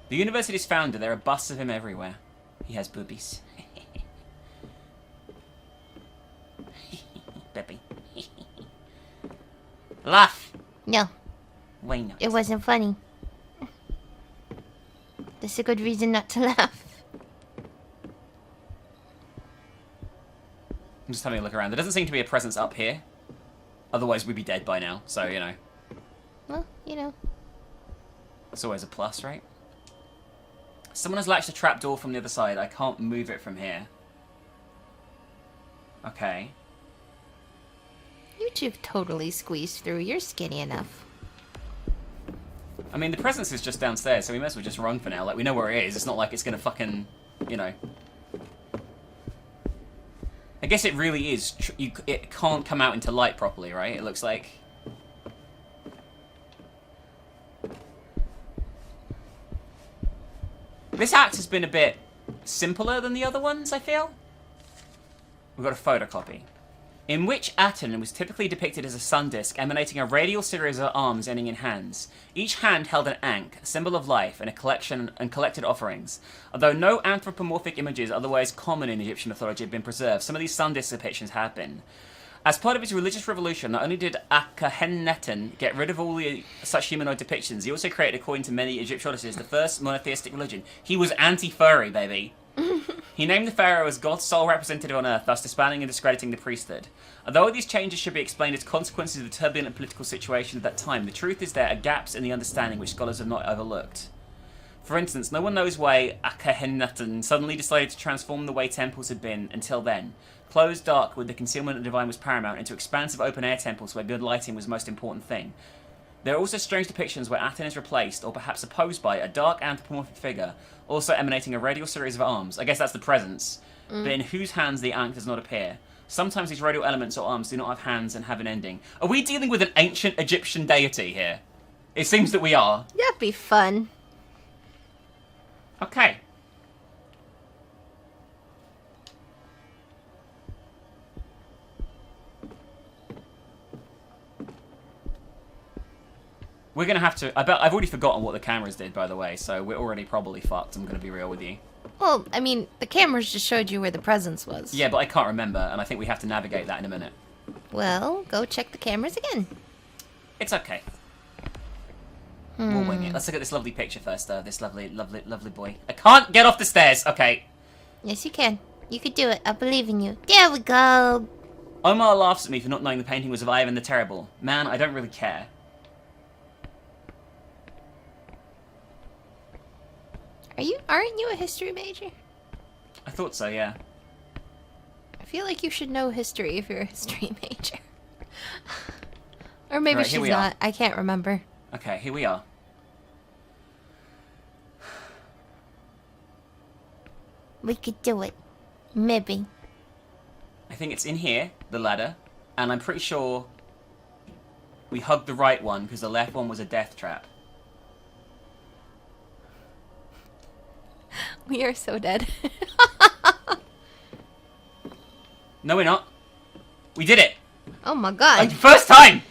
S2: The university's founder, there are busts of him everywhere. He has boobies. Peppy. Laugh!
S1: No.
S2: Why not?
S1: It wasn't funny. That's a good reason not to laugh.
S2: I'm just having a look around. There doesn't seem to be a presence up here. Otherwise, we'd be dead by now. So, you know.
S1: Well, you know.
S2: It's always a plus, right? Someone has latched a trapdoor from the other side. I can't move it from here. Okay.
S1: You two totally squeezed through. You're skinny enough.
S2: I mean, the presence is just downstairs, so we might as well just run for now. Like, we know where it is. It's not like it's gonna fucking, you know. I guess it really is. It can't come out into light properly, right? It looks like. This act has been a bit simpler than the other ones, I feel. We've got a photocopy. In which Aten was typically depicted as a sun disk emanating a radial series of arms ending in hands. Each hand held an ankh, a symbol of life, and a collection and collected offerings. Although no anthropomorphic images otherwise common in Egyptian mythology have been preserved, some of these sun disk depictions have been. As part of his religious revolution, not only did Akhenaten get rid of all such humanoid depictions, he also created, according to many Egyptologists, the first monotheistic religion. He was anti-furry, baby. He named the pharaoh as God's sole representative on earth, thus disbanding and discrediting the priesthood. Although these changes should be explained as consequences of the turbulent political situation at that time, the truth is there are gaps in the understanding which scholars have not overlooked. For instance, no one knows why Akhenaten suddenly decided to transform the way temples had been until then. Closed, dark, where the concealment of the divine was paramount, into expansive open-air temples where good lighting was the most important thing. There are also strange depictions where Aten is replaced, or perhaps opposed by, a dark anthropomorphic figure, also emanating a radial series of arms. I guess that's the presence, but in whose hands the ankh does not appear. Sometimes these radial elements or arms do not have hands and have an ending. Are we dealing with an ancient Egyptian deity here? It seems that we are.
S1: That'd be fun.
S2: Okay. We're going to have to... I've already forgotten what the cameras did, by the way, so we're already probably fucked. I'm going to be real with you.
S1: Well, I mean, the cameras just showed you where the presence was.
S2: Yeah, but I can't remember, and I think we have to navigate that in a minute.
S1: Well, go check the cameras again.
S2: It's okay. We'll wing it. Let's look at this lovely picture first, though. This lovely, lovely, lovely boy. I can't get off the stairs. Okay.
S1: Yes, you can. You could do it. I believe in you. There we go.
S2: Omar laughs at me for not knowing the painting was of Ivan the Terrible. Man, I don't really care.
S1: Aren't you a history major?
S2: I thought so, yeah.
S1: I feel like you should know history if you're a history major. Or maybe
S2: Right,
S1: she's
S2: we
S1: not.
S2: are.
S1: I can't remember.
S2: Okay, here we are.
S1: We could do it. Maybe.
S2: I think it's in here, the ladder, and I'm pretty sure we hugged the right one because the left one was a death trap.
S1: We are so dead.
S2: No, we're not. We did it!
S1: Oh my god.
S2: Like, first time!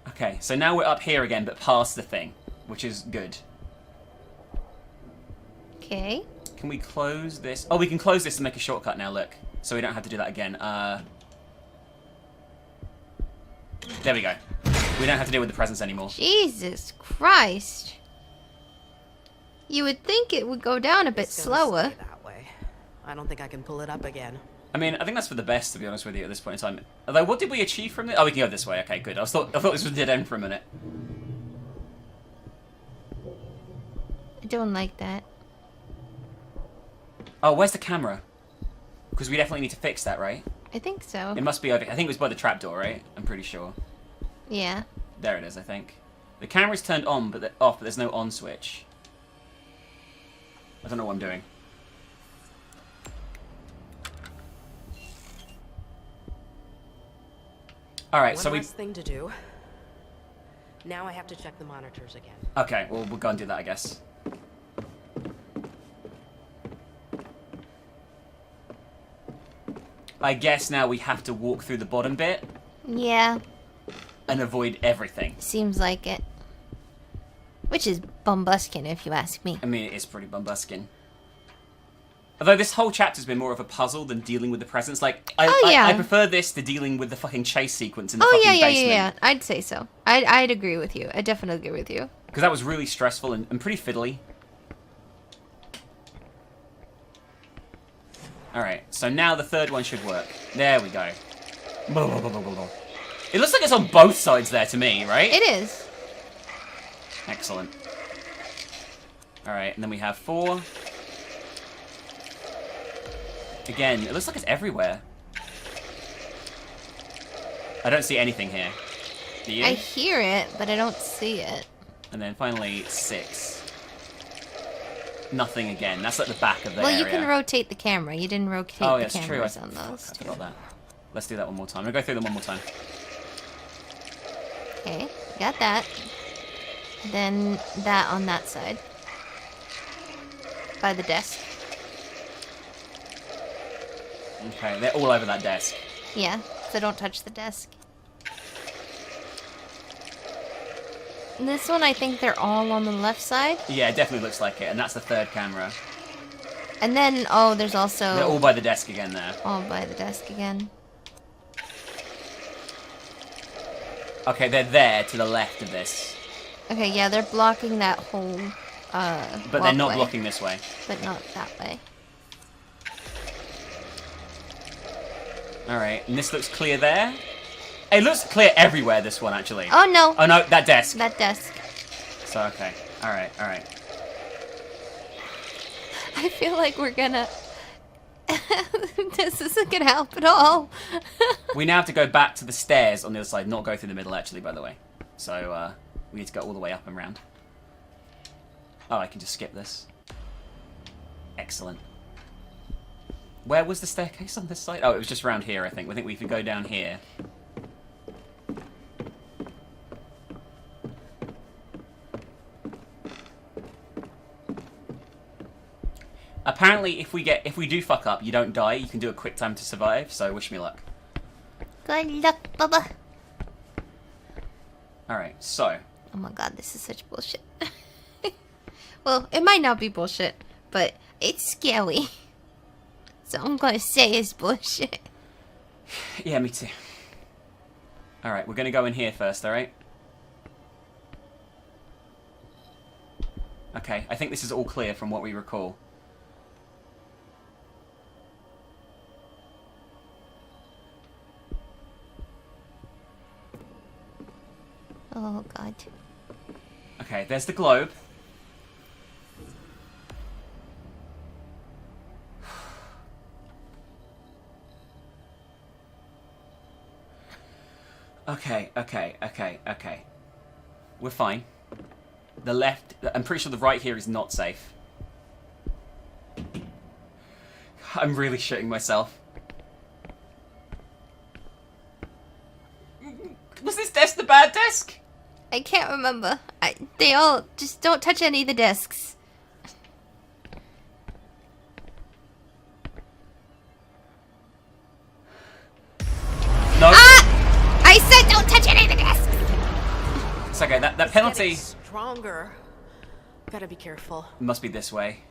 S2: Okay, so now we're up here again, but past the thing, which is good.
S1: Okay.
S2: Can we close this? Oh, we can close this and make a shortcut now, look. So we don't have to do that again. There we go. We don't have to deal with the presents anymore.
S1: Jesus Christ. You would think it would go down a bit
S13: It's gonna
S1: slower.
S13: stay that way. I don't think I can pull it up again.
S2: I mean, I think that's for the best, to be honest with you, at this point in time. Although, what did we achieve from this? Oh, we can go this way. Okay, good. I thought this was a dead end for a minute.
S1: I don't like that.
S2: Oh, where's the camera? Because we definitely need to fix that, right?
S1: I think so.
S2: It must be over. I think it was by the trapdoor, right? I'm pretty sure.
S1: Yeah.
S2: There it is, I think. The camera's turned on, but off, but there's no on switch. I don't know what I'm doing. Alright, so
S13: One
S2: we...
S13: last thing to do. Now I have to check the monitors again.
S2: Okay, well, we'll go and do that, I guess. I guess now we have to walk through the bottom bit.
S1: Yeah.
S2: And avoid everything.
S1: Seems like it. Which is bumbuskin, if you ask me.
S2: I mean, it is pretty bumbuskin. Although this whole chapter's been more of a puzzle than dealing with the presents. Like, I prefer this to dealing with the fucking chase sequence in the fucking basement.
S1: Yeah. I'd say so. I'd agree with you. I definitely agree with you.
S2: Because that was really stressful and pretty fiddly. Alright, so now the third one should work. There we go. It looks like it's on both sides there to me, right?
S1: It is.
S2: Excellent. Alright, and then we have 4. Again, it looks like it's everywhere. I don't see anything here. Do you?
S1: I hear it, but I don't see it.
S2: And then finally, 6. Nothing again. That's like the back of the
S1: area.
S2: area.
S1: Well, you can rotate the camera. You didn't rotate the cameras on those.
S2: I forgot that. Let's do that one more time. I'm going to go through them one more time.
S1: Okay, got that. Then that on that side. By the desk.
S2: Okay, they're all over that desk.
S1: Yeah, so don't touch the desk. This one, I think they're all on the left side.
S2: Yeah, it definitely looks like it, and that's the third camera.
S1: And then, oh, there's also...
S2: They're all by the desk again there.
S1: All by the desk again.
S2: Okay, they're there to the left of this.
S1: Okay, yeah, they're blocking that whole,
S2: But they're not blocking this way.
S1: But not that way.
S2: Alright, and this looks clear there. It looks clear everywhere, this one, actually.
S1: Oh, no.
S2: Oh, no, that desk.
S1: That desk.
S2: So, okay. Alright, alright.
S1: I feel like we're gonna... This isn't gonna help at all.
S2: We now have to go back to the stairs on the other side, not go through the middle, actually, by the way. So, we need to go all the way up and round. Oh, I can just skip this. Excellent. Where was the staircase on this side? Oh, it was just around here, I think. I think we can go down here. Apparently, if we do fuck up, you don't die. You can do a quick time to survive. So wish me luck.
S1: Good luck, Bubba.
S2: All right. So.
S1: Oh my god, this is such bullshit. Well, it might not be bullshit, but it's scary. So I'm gonna say it's bullshit.
S2: Yeah, me too. Alright, we're gonna go in here first, alright? Okay, I think this is all clear from what we recall.
S1: Oh god.
S2: Okay, there's the globe. Okay. We're fine. The left... I'm pretty sure the right here is not safe. I'm really shitting myself. Was this desk the bad desk?
S1: I can't remember. They all... Just don't touch any of the desks.
S2: No.
S1: Ah! I said don't touch any of the desks!
S2: It's okay, that penalty...
S13: Stronger. Gotta be careful.
S2: Must be this way.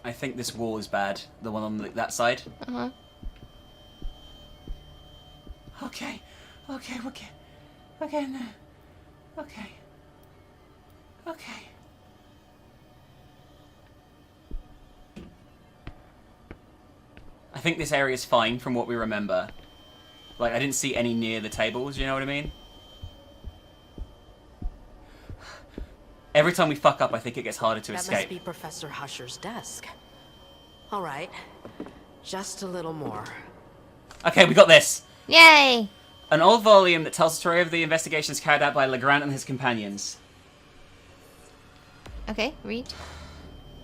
S2: I think this wall is bad. The one on that side.
S1: Uh-huh.
S2: Okay. Okay. No. Okay. I think this area is fine from what we remember. Like, I didn't see any near the tables, you know what I mean? Every time we fuck up, I think it gets harder to escape.
S13: That must be Professor Husher's desk. All right. Just a little more.
S2: Okay, we got this.
S1: Yay!
S2: An old volume that tells the story of the investigations carried out by Legrand and his companions.
S1: Okay, read.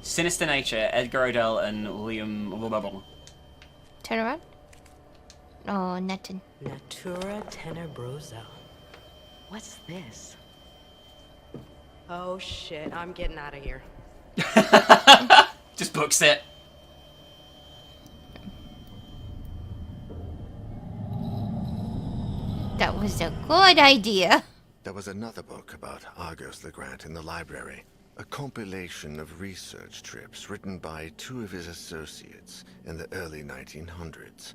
S2: Sinister Nature, Edgar Odell and William...
S1: Turn around. Oh, nothing.
S13: Natura Tenebrosa. What's this? Oh shit, I'm getting out of here.
S2: Just books it.
S1: That was a good idea.
S3: There was another book about Argos Legrand in the library. A compilation of research trips written by two of his associates in the early 1900s.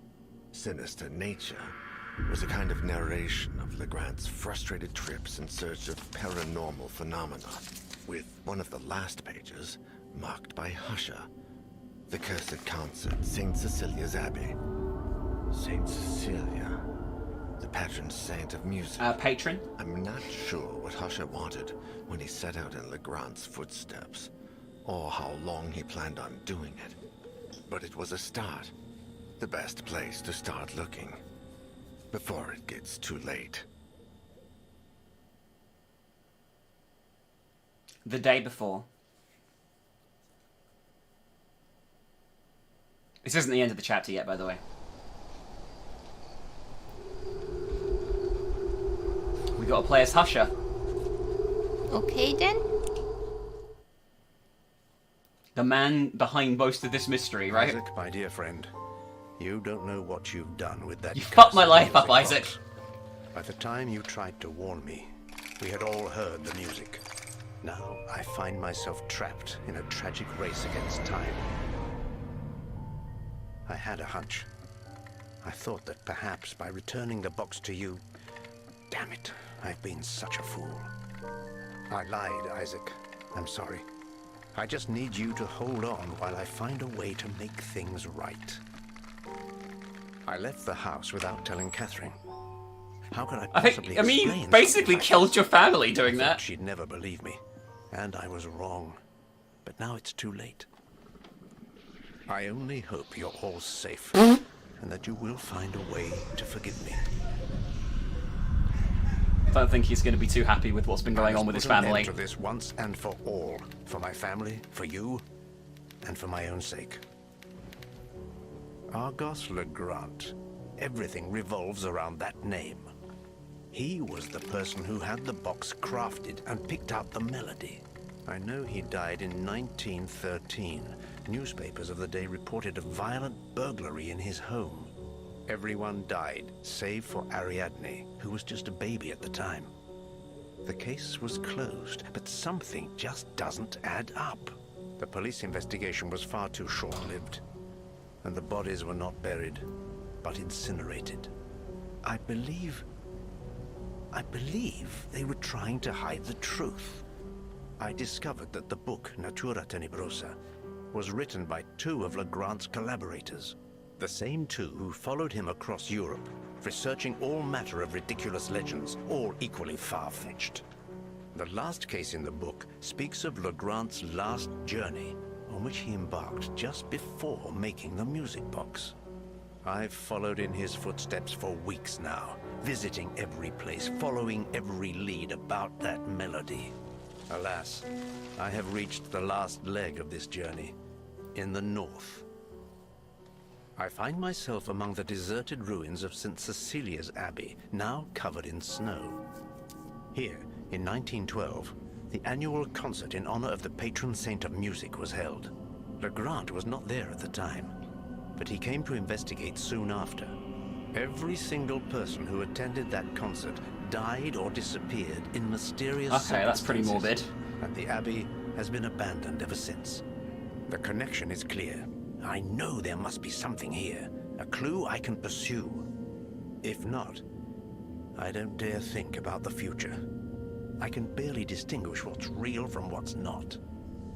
S3: Sinister Nature was a kind of narration of Legrand's frustrated trips in search of paranormal phenomena, with one of the last pages marked by Husher. The Cursed Concert, St. Cecilia's Abbey. St. Cecilia, the patron saint of music.
S2: Patron?
S3: I'm not sure what Husher wanted when he set out in Legrand's footsteps, or how long he planned on doing it. But it was a start. The best place to start looking, before it gets too late.
S2: The day before. This isn't the end of the chapter yet, by the way. We gotta play as Husher.
S1: Okay, then.
S2: The man behind most of this mystery, right?
S15: Isaac, my dear friend, you don't know what you've done with that.
S2: You fucked my life up, Isaac.
S15: By the time you tried to warn me, we had all heard the music. Now I find myself trapped in a tragic race against time. I had a hunch. I thought that perhaps by returning the box to you... Damn it, I've been such a fool. I lied, Isaac. I'm sorry. I just need you to hold on while I find a way to make things right. I left the house without telling Catherine. How could I possibly explain
S2: you basically killed your family doing that.
S15: She'd never believe me. And I was wrong. But now it's too late. I only hope you're all safe. And that you will find a way to forgive me.
S2: I don't think he's going to be too happy with what's been going on with his family.
S15: I must put an end to this once and for all. For my family, for you, and for my own sake. Argos Legrand. Everything revolves around that name. He was the person who had the box crafted and picked out the melody. I know he died in 1913. Newspapers of the day reported a violent burglary in his home. Everyone died, save for Ariadne, who was just a baby at the time. The case was closed, but something just doesn't add up. The police investigation was far too short-lived, and the bodies were not buried, but incinerated. I believe they were trying to hide the truth. I discovered that the book, Natura Tenebrosa, was written by 2 of Legrand's collaborators. The same 2 who followed him across Europe, researching all matter of ridiculous legends, all equally far-fetched. The last case in the book speaks of Legrand's last journey, on which he embarked just before making the music box. I've followed in his footsteps for weeks now, visiting every place, following every lead about that melody. Alas, I have reached the last leg of this journey, in the north. I find myself among the deserted ruins of St. Cecilia's Abbey, now covered in snow. Here, in 1912, the annual concert in honor of the patron saint of music was held. Legrand was not there at the time, but he came to investigate soon after. Every single person who attended that concert died or disappeared in mysterious circumstances.
S2: Okay, that's pretty morbid.
S15: And the Abbey has been abandoned ever since. The connection is clear. I know there must be something here, a clue I can pursue. If not, I don't dare think about the future. I can barely distinguish what's real from what's not.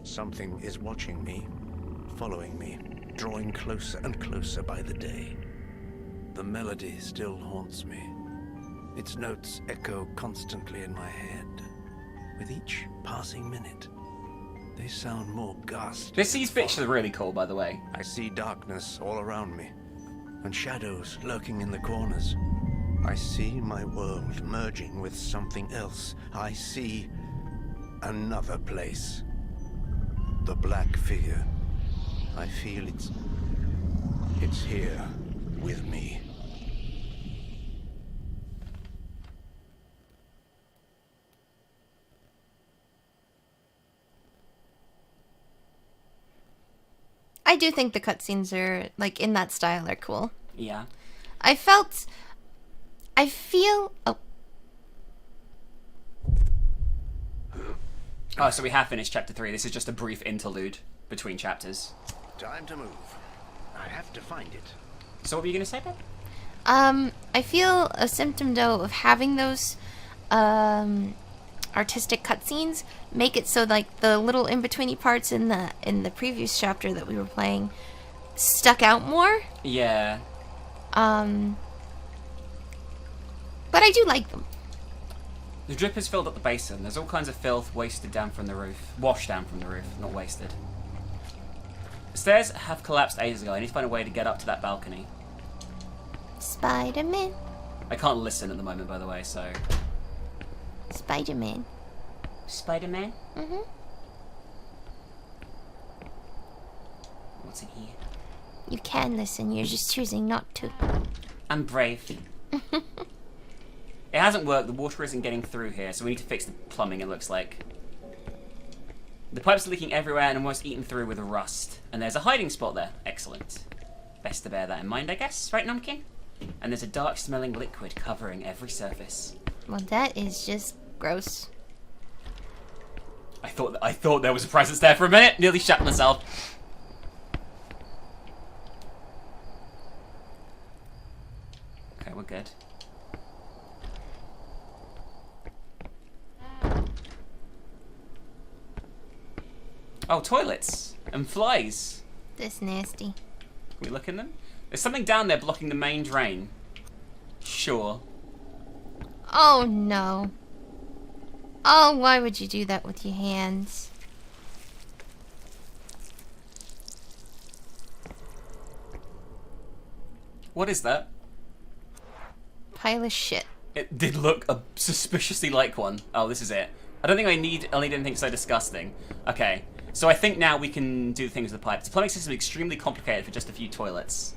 S15: Something is watching me, following me, drawing closer and closer by the day. The melody still haunts me. Its notes echo constantly in my head. With each passing minute, they sound more ghastly.
S2: These pictures are really cool, by the way.
S15: I see darkness all around me, and shadows lurking in the corners. I see my world merging with something else. I see another place. The black figure. I feel it's here with me.
S1: I do think the cutscenes are, like, in that style are cool.
S2: Yeah.
S1: I feel...
S2: Oh, so we have finished chapter 3. This is just a brief interlude between chapters.
S15: Time to move. I have to find it.
S2: So what were you going to say, Ben?
S1: I feel a symptom, though, of having those, artistic cutscenes make it so, like, the little in-betweeny parts in the previous chapter that we were playing stuck out more.
S2: Yeah.
S1: But I do like them.
S2: The drip has filled up the basin. There's all kinds of filth wasted down from the roof. Washed down from the roof, not wasted. The stairs have collapsed ages ago. I need to find a way to get up to that balcony.
S1: Spider-Man.
S2: I can't listen at the moment, by the way, so...
S1: Spider-Man.
S2: Spider-Man?
S1: Mm-hmm.
S2: What's in here?
S1: You can listen, you're just choosing not to.
S2: I'm brave. It hasn't worked, the water isn't getting through here, so we need to fix the plumbing, it looks like. The pipes are leaking everywhere and almost eaten through with rust. And there's a hiding spot there. Excellent. Best to bear that in mind, I guess, right, Numpkin? And there's a dark-smelling liquid covering every surface.
S1: Well, that is just gross.
S2: I thought there was a presence there for a minute. Nearly shut myself. Okay, we're good. Oh, toilets and flies.
S1: That's nasty.
S2: Can we look in them? There's something down there blocking the main drain. Sure.
S1: Oh, no. Oh, why would you do that with your hands?
S2: What is that?
S1: Pile of shit.
S2: It did look suspiciously like one. Oh, this is it. I don't think I'll need anything so disgusting. Okay. So I think now we can do things with the pipes. The plumbing system is extremely complicated for just a few toilets.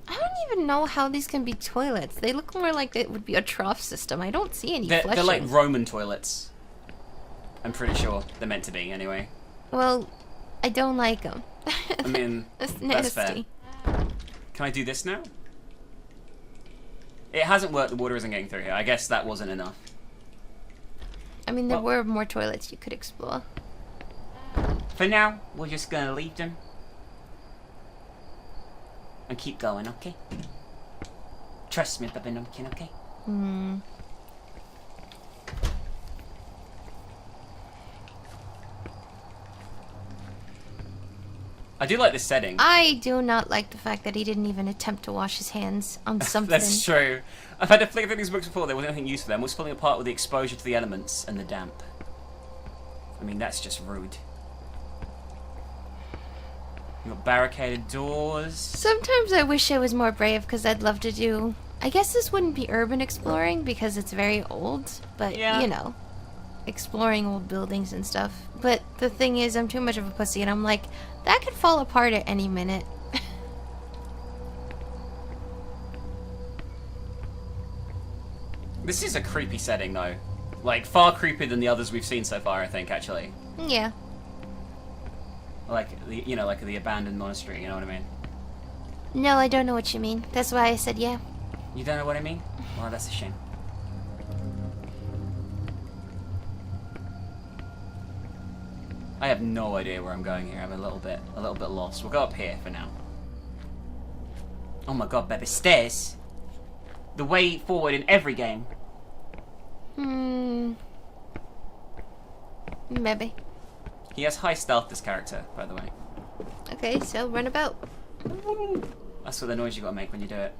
S1: I don't even know how these can be toilets. They look more like it would be a trough system. I don't see any flushing.
S2: They're like Roman toilets. I'm pretty sure they're meant to be, anyway.
S1: Well, I don't like them.
S2: I mean,
S1: that's
S2: nasty.
S1: nasty.
S2: Can I do this now? It hasn't worked. The water isn't getting through here. I guess that wasn't enough.
S1: I mean, there were more toilets you could explore.
S2: For now, we're just gonna leave them. And keep going, okay? Trust me, Baby Numpkin, okay?
S1: Hmm.
S2: I do like this setting.
S1: I do not like the fact that he didn't even attempt to wash his hands on something.
S2: That's true. I've had to flick through these books before. There wasn't anything useful. Them was falling apart with the exposure to the elements and the damp. I mean, that's just rude. You got barricaded doors.
S1: Sometimes I wish I was more brave because I'd love to do... I guess this wouldn't be urban exploring because it's very old, but you know, exploring old buildings and stuff. But the thing is, I'm too much of a pussy and I'm like, that could fall apart at any minute.
S2: This is a creepy setting, though. Like, far creepier than the others we've seen so far, I think, actually.
S1: Yeah.
S2: Like, you know, like the abandoned monastery, you know what I mean?
S1: No, I don't know what you mean. That's why I said yeah.
S2: You don't know what I mean? Well, that's a shame. I have no idea where I'm going here. I'm a little bit lost. We'll go up here for now. Oh my god, baby, stairs! The way forward in every game.
S1: Maybe.
S2: He has high stealth, this character, by the way.
S1: Okay, so run about.
S2: That's what the noise you gotta make when you do it.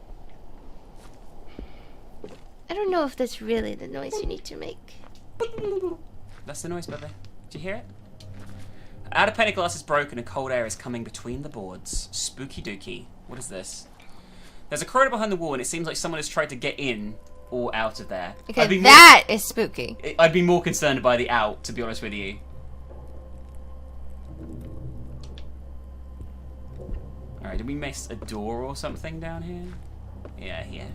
S1: I don't know if that's really the noise you need to make.
S2: That's the noise, baby. Did you hear it? Outer pane glass is broken and cold air is coming between the boards. Spooky dooky. What is this? There's a corridor behind the wall and it seems like someone has tried to get in or out of there.
S1: Okay, that is spooky.
S2: I'd be more concerned by the out, to be honest with you. Alright, did we miss a door or something down here? Yeah, here.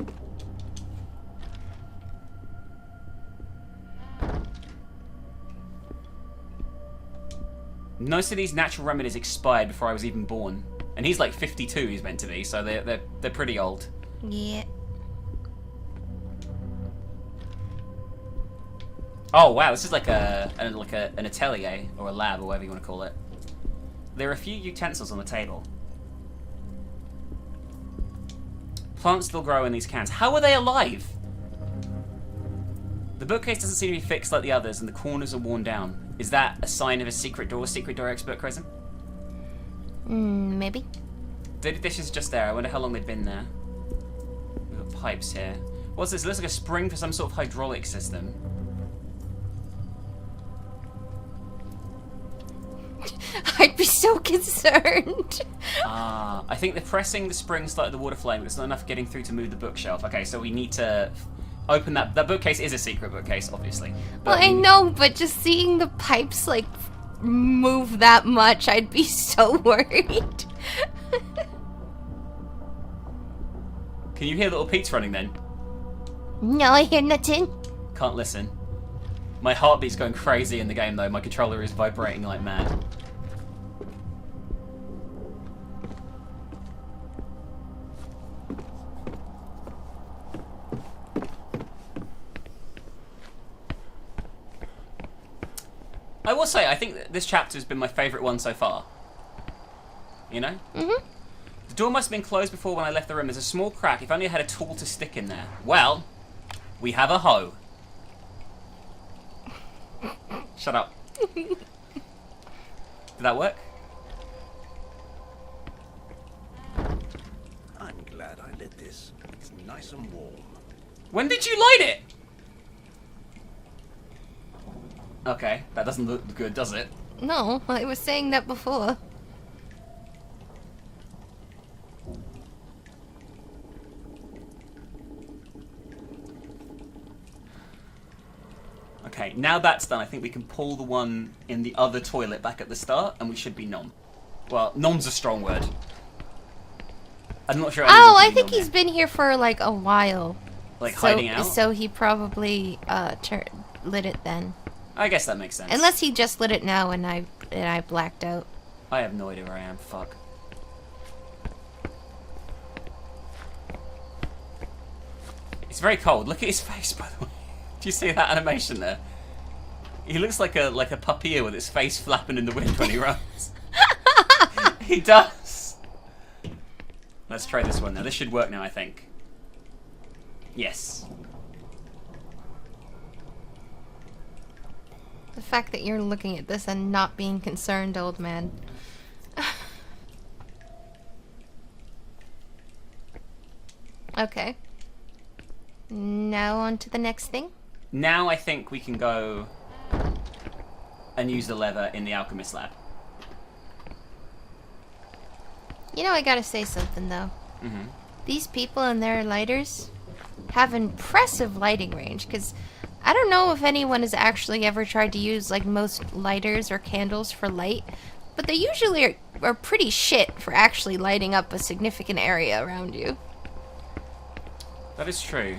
S2: Most of these natural remedies expired before I was even born. And he's like 52, he's meant to be, so they're pretty old.
S1: Yeah.
S2: Oh wow, this is like an atelier or a lab or whatever you want to call it. There are a few utensils on the table. Plants still grow in these cans. How are they alive? The bookcase doesn't seem to be fixed like the others, and the corners are worn down. Is that a sign of a secret door? Secret door expert, Crescent?
S1: Maybe.
S2: Dirty dishes just there. I wonder how long they've been there. We've got pipes here. What's this? It looks like a spring for some sort of hydraulic system.
S1: I'd be so concerned.
S2: I think they're pressing the spring started the water flowing, but it's not enough getting through to move the bookshelf. Okay, so we need to open that. That bookcase is a secret bookcase, obviously.
S1: Well, I know, but just seeing the pipes, like, move that much, I'd be so worried.
S2: Can you hear little Pete's running then?
S1: No, I hear nothing.
S2: Can't listen. My heartbeat's going crazy in the game, though. My controller is vibrating like mad. I will say, I think that this chapter has been my favourite one so far. You know?
S1: Mm-hmm.
S2: The door must have been closed before when I left the room. There's a small crack. If only I had a tool to stick in there. Well, we have a hoe. Shut up. Did that work?
S15: I'm glad I lit this. It's nice and warm.
S2: When did you light it? Okay, that doesn't look good, does it?
S1: No, I was saying that before.
S2: Okay, now that's done, I think we can pull the one in the other toilet back at the start, and we should be nom. Well, nom's a strong word. I'm not sure.
S1: Oh, I think he's been here for like a while.
S2: Like hiding out?
S1: So he probably lit it then.
S2: I guess that makes sense.
S1: Unless he just lit it now and I blacked out.
S2: I have no idea where I am. Fuck. He's very cold. Look at his face, by the way. Do you see that animation there? He looks like a puppeteer with his face flapping in the wind when he runs. He does. Let's try this one now. This should work now, I think. Yes.
S1: The fact that you're looking at this and not being concerned, old man. Okay. Now on to the next thing.
S2: Now I think we can go and use the lever in the alchemist lab.
S1: You know, I gotta say something though.
S2: Mm-hmm.
S1: These people and their lighters have impressive lighting range, because I don't know if anyone has actually ever tried to use like most lighters or candles for light, but they usually are pretty shit for actually lighting up a significant area around you.
S2: That is true.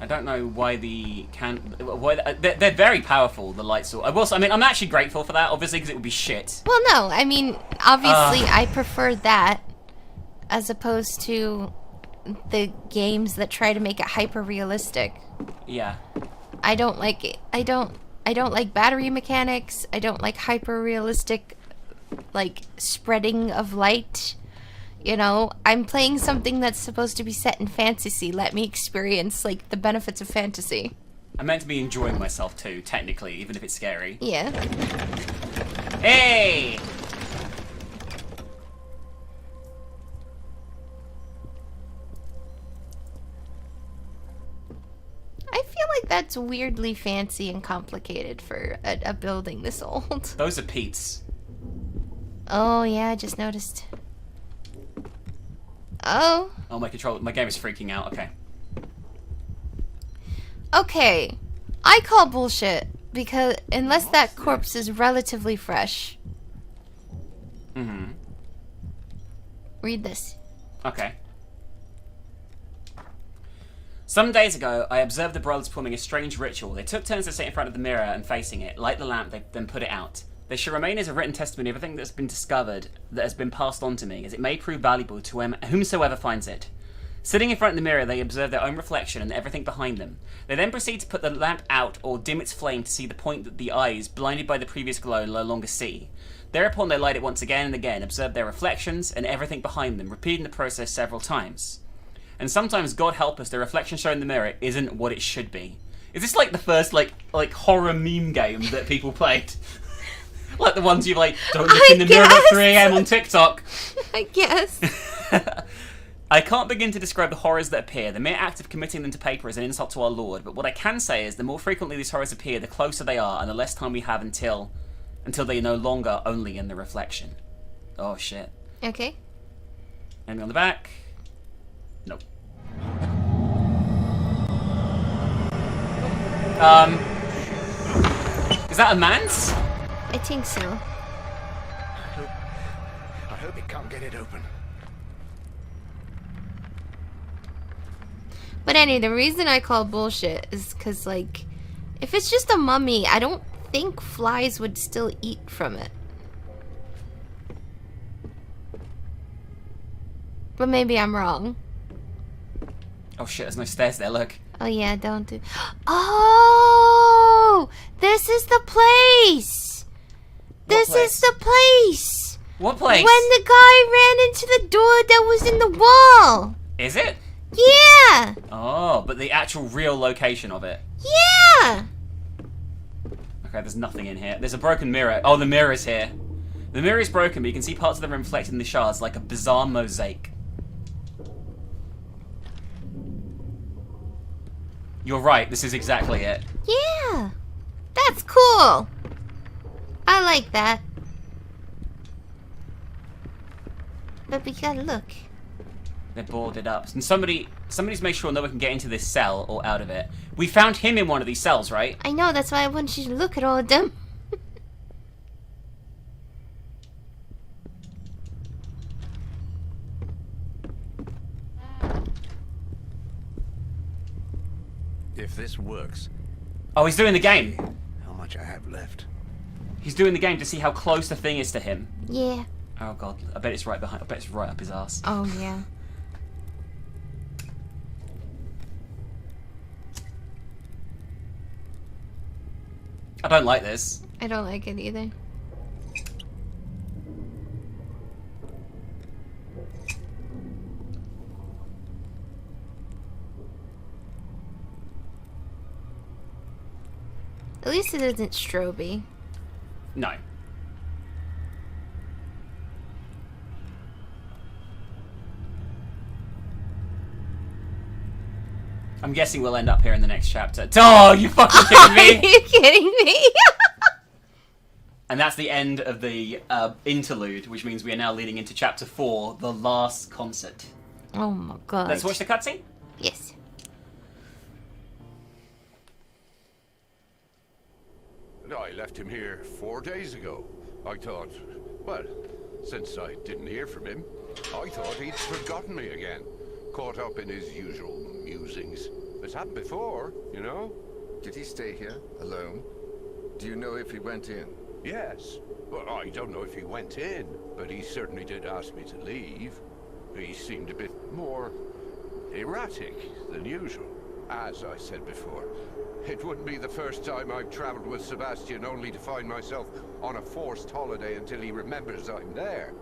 S2: I don't know why they're very powerful, the lights. I mean, I'm actually grateful for that, obviously, because it would be shit.
S1: Well, no, I mean, obviously, I prefer that as opposed to the games that try to make it hyper realistic.
S2: Yeah.
S1: I don't like it. I don't like battery mechanics. I don't like hyper realistic, like, spreading of light. You know, I'm playing something that's supposed to be set in fantasy. Let me experience, like, the benefits of fantasy.
S2: I'm meant to be enjoying myself too, technically, even if it's scary.
S1: Yeah.
S2: Hey!
S1: I feel like that's weirdly fancy and complicated for a building this old.
S2: Those are Pete's.
S1: Oh, yeah, I just noticed. Oh.
S2: Oh, my game is freaking out. Okay.
S1: Okay. I call bullshit because unless that corpse is relatively fresh.
S2: Mm-hmm.
S1: Read this.
S2: Okay. Some days ago, I observed the brothers performing a strange ritual. They took turns to sit in front of the mirror and facing it, light the lamp, then put it out. They should remain as a written testimony of everything that's been discovered, that has been passed on to me, as it may prove valuable to whomsoever finds it. Sitting in front of the mirror, they observe their own reflection and everything behind them. They then proceed to put the lamp out or dim its flame to see the point that the eyes, blinded by the previous glow, no longer see. Thereupon they light it once again and again, observe their reflections and everything behind them, repeating the process several times. And sometimes, God help us, the reflection shown in the mirror isn't what it should be. Is this like the first like horror meme game that people played? Like the ones you like, don't look in the mirror at 3 AM on TikTok.
S1: I guess.
S2: I can't begin to describe the horrors that appear. The mere act of committing them to paper is an insult to our Lord, but what I can say is the more frequently these horrors appear, the closer they are, and the less time we have until they are no longer only in the reflection. Oh shit.
S1: Okay.
S2: Enemy on the back. Nope. Is that a man's?
S1: I think so.
S15: I hope it can't get it open.
S1: But anyway, the reason I call bullshit is because, like, if it's just a mummy, I don't think flies would still eat from it. But maybe I'm wrong.
S2: Oh shit, there's no stairs there, look.
S1: Oh yeah, don't do... Oh! This is the place! This is the place!
S2: What place?
S1: When the guy ran into the door that was in the wall!
S2: Is it?
S1: Yeah!
S2: Oh, but the actual real location of it.
S1: Yeah!
S2: Okay, there's nothing in here. There's a broken mirror. Oh, the mirror's here. The mirror is broken, but you can see parts of the room reflected in the shards like a bizarre mosaic. You're right, this is exactly it.
S1: Yeah! That's cool! I like that. But we gotta look.
S2: They're boarded up. And somebody's made sure no one can get into this cell or out of it. We found him in one of these cells, right?
S1: I know, that's why I want you to look at all of them.
S15: If this works...
S2: Oh, he's doing the game.
S15: How much I have left?
S2: He's doing the game to see how close the thing is to him.
S1: Yeah.
S2: Oh god, I bet it's right behind. I bet it's right up his ass.
S1: Oh yeah.
S2: I don't like this.
S1: I don't like it either. At least it isn't stroby.
S2: No. I'm guessing we'll end up here in the next chapter. Oh, you fucking kidding me?
S1: Are you kidding me?
S2: And that's the end of the interlude, which means we are now leading into chapter 4, the last concert.
S1: Oh my god.
S2: Let's watch the cutscene?
S1: Yes.
S16: I left him here 4 days ago. I thought, well, since I didn't hear from him, I thought he'd forgotten me again. Caught up in his usual musings. It's happened before, you know?
S3: Did he stay here, alone? Do you know if he went in?
S16: Yes. Well, I don't know if he went in, but he certainly did ask me to leave. He seemed a bit more erratic than usual. As I said before, it wouldn't be the first time I've traveled with Sebastian only to find myself on a forced holiday until he remembers I'm there.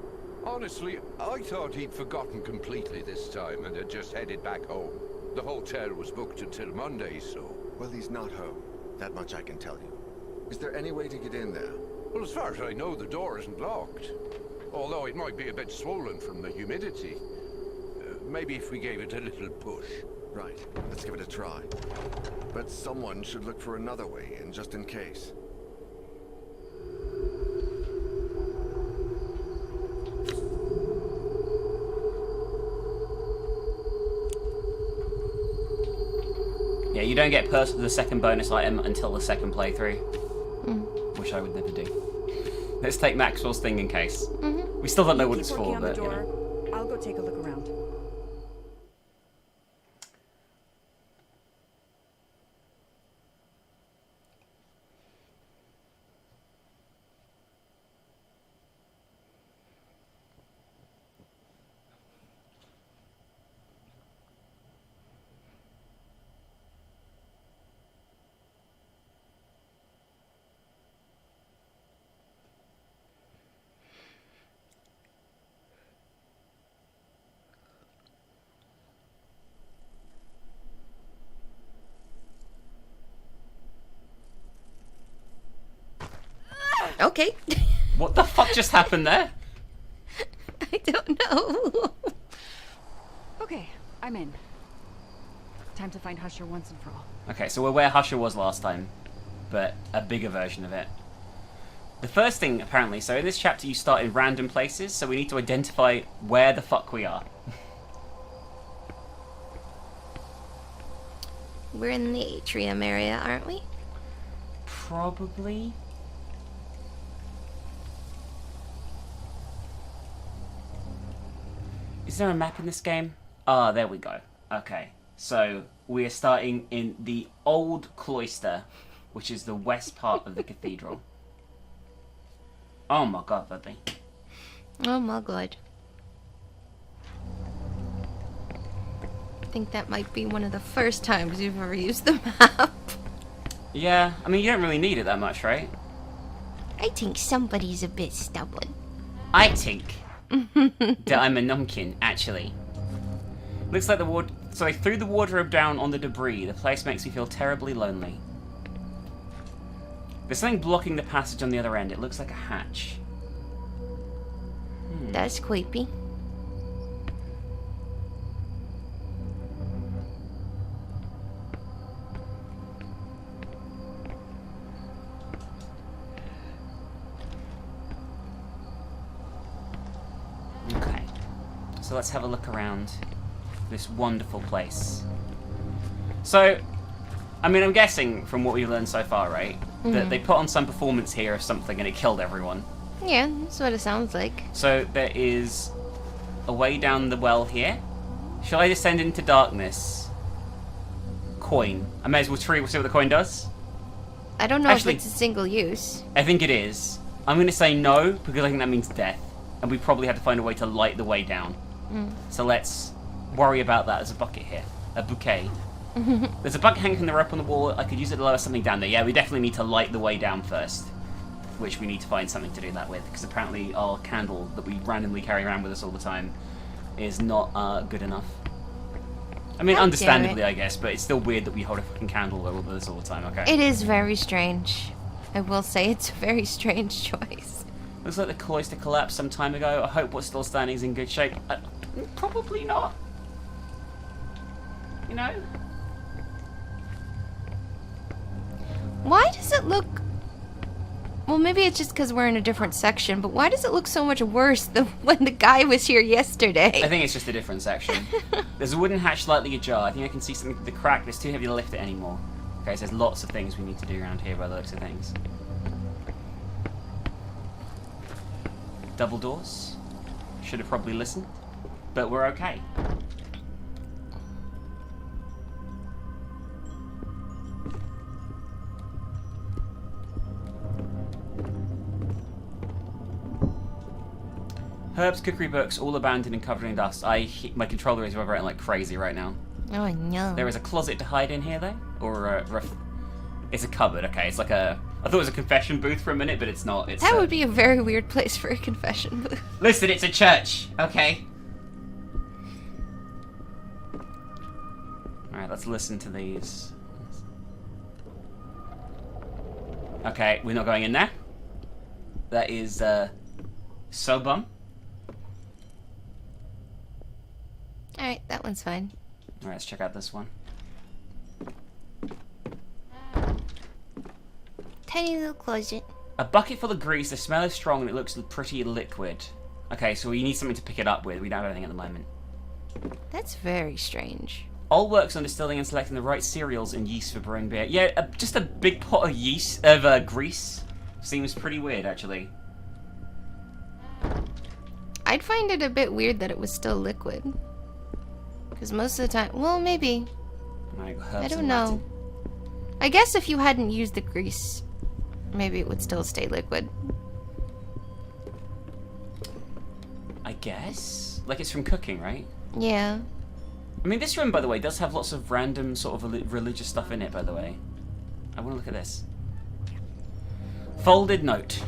S16: Honestly, I thought he'd forgotten completely this time and had just headed back home. The hotel was booked until Monday, so...
S3: Well, he's not home. That much I can tell you. Is there any way to get in there?
S16: Well, as far as I know, the door isn't locked. Although it might be a bit swollen from the humidity. Maybe if we gave it a little push.
S3: Right, let's give it a try. But someone should look for another way in, just in case.
S2: Yeah, you don't get the second bonus item until the second playthrough. Which I would never do. Let's take Maxwell's thing in case. We still don't know what it's for, but, you know.
S5: I'll go take a look around.
S1: Okay.
S2: What the fuck just happened there?
S1: I don't know.
S5: Okay, I'm in. Time to find Husher once and for all.
S2: Okay, so we're where Husher was last time, but a bigger version of it. The first thing, apparently, so in this chapter you start in random places, so we need to identify where the fuck we are.
S1: We're in the atrium area, aren't we?
S2: Probably. Is there a map in this game? Ah, there we go. Okay, so we are starting in the old cloister, which is the west part of the cathedral. Oh my god, buddy.
S1: Oh my god. I think that might be one of the first times you've ever used the map.
S2: Yeah, I mean, you don't really need it that much, right?
S1: I think somebody's a bit stubborn.
S2: I think that I'm a numpkin, actually. Looks like the ward. So I threw the wardrobe down on the debris. The place makes me feel terribly lonely. There's something blocking the passage on the other end. It looks like a hatch.
S1: That's creepy.
S2: Okay. So let's have a look around this wonderful place. So, I mean, I'm guessing from what we've learned so far, right? That they put on some performance here of something and it killed everyone.
S1: Yeah, that's what it sounds like.
S2: So there is a way down the well here. Shall I descend into darkness? Coin. I may as well see what the coin does.
S1: I don't know
S2: Actually,
S1: if it's a single use.
S2: I think it is. I'm going to say no, because I think that means death. And we probably had to find a way to light the way down. So let's worry about that as a bucket here. A bouquet. There's a bucket hanging from the rope on the wall. I could use it to lower something down there. Yeah, we definitely need to light the way down first. Which we need to find something to do that with, because apparently our candle that we randomly carry around with us all the time is not good enough. I mean, understandably, I guess, but it's still weird that we hold a fucking candle with us all the time, okay?
S1: It is very strange. I will say it's a very strange choice.
S2: Looks like the cloister collapsed some time ago. I hope what's still standing is in good shape. Probably not. You know?
S1: Why does it look... Well, maybe it's just because we're in a different section, but why does it look so much worse than when the guy was here yesterday?
S2: I think it's just a different section. There's a wooden hatch slightly ajar. I think I can see something through the crack, but it's too heavy to lift it anymore. Okay, so there's lots of things we need to do around here by the looks of things. Double doors. Should have probably listened, but we're okay. Herb's cookery books, all abandoned and covered in dust. My controller is vibrating like crazy right now.
S1: Oh no.
S2: There is a closet to hide in here, though? Or it's a cupboard, okay. It's like a... I thought it was a confession booth for a minute, but it's not. It's
S1: that would be a very weird place for a confession booth.
S2: Listen, it's a church, okay? Alright, let's listen to these. Okay, we're not going in there. That is, so bum.
S1: Alright, that one's fine.
S2: Alright, let's check out this one.
S1: Tiny little closet.
S2: A bucket full of grease. The smell is strong and it looks pretty liquid. Okay, so we need something to pick it up with. We don't have anything at the moment.
S1: That's very strange.
S2: All works on distilling and selecting the right cereals and yeast for brewing beer. Yeah, just a big pot of grease. Seems pretty weird, actually.
S1: I'd find it a bit weird that it was still liquid. Because most of the time... Well, maybe. I don't know. I guess if you hadn't used the grease, maybe it would still stay liquid.
S2: I guess? Like it's from cooking, right?
S1: Yeah.
S2: I mean, this room, by the way, does have lots of random sort of religious stuff in it, by the way. I want to look at this. Folded note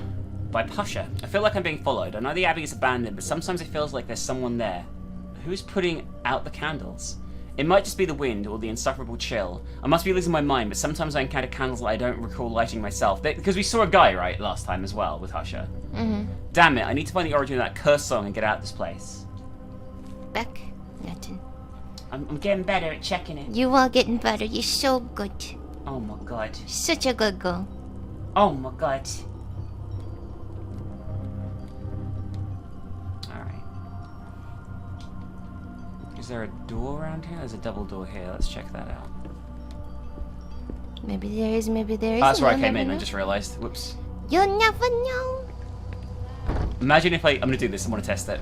S2: by Pusher. I feel like I'm being followed. I know the abbey is abandoned, but sometimes it feels like there's someone there. Who's putting out the candles? It might just be the wind or the insufferable chill. I must be losing my mind, but sometimes I encounter candles that I don't recall lighting myself. Because we saw a guy, right, last time as well, with Husher.
S1: Mm-hmm.
S2: Damn it, I need to find the origin of that curse song and get out of this place.
S1: Beck? Nothing.
S2: I'm getting better at checking it.
S1: You are getting better. You're so good.
S2: Oh my god.
S1: Such a good girl.
S2: Oh my god. Is there a door around here? There's a double door here. Let's check that out.
S1: Maybe there is, maybe there isn't.
S2: That's where I came in. I just realized. Whoops.
S1: You'll never know.
S2: Imagine if I'm going to do this. I want to test it.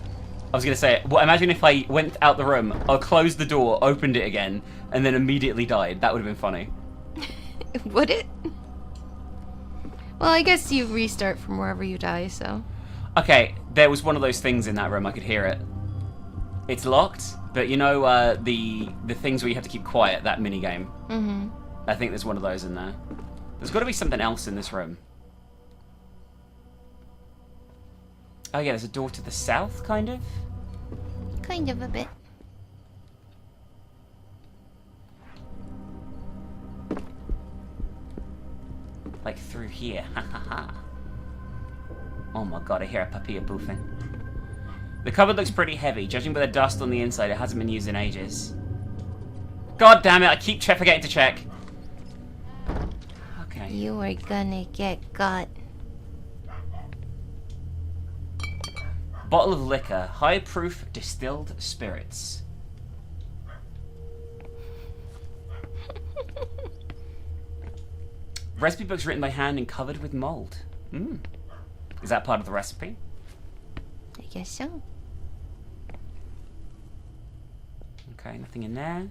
S2: I was going to say, well, imagine if I went out the room, I closed the door, opened it again, and then immediately died. That would have been funny.
S1: Would it? Well, I guess you restart from wherever you die, so.
S2: Okay, there was one of those things in that room. I could hear it. It's locked. But you know the things where you have to keep quiet, that minigame?
S1: Mm-hmm.
S2: I think there's one of those in there. There's got to be something else in this room. Oh yeah, there's a door to the south, kind of?
S1: Kind of a bit.
S2: Like through here, ha ha ha. Oh my god, I hear a papilla boofing. The cupboard looks pretty heavy. Judging by the dust on the inside, it hasn't been used in ages. God damn it, I keep forgetting to check. Okay.
S1: You are gonna get got.
S2: Bottle of liquor. High proof distilled spirits. Recipe books written by hand and covered with mold. Is that part of the recipe?
S1: I guess so.
S2: Okay, nothing in there.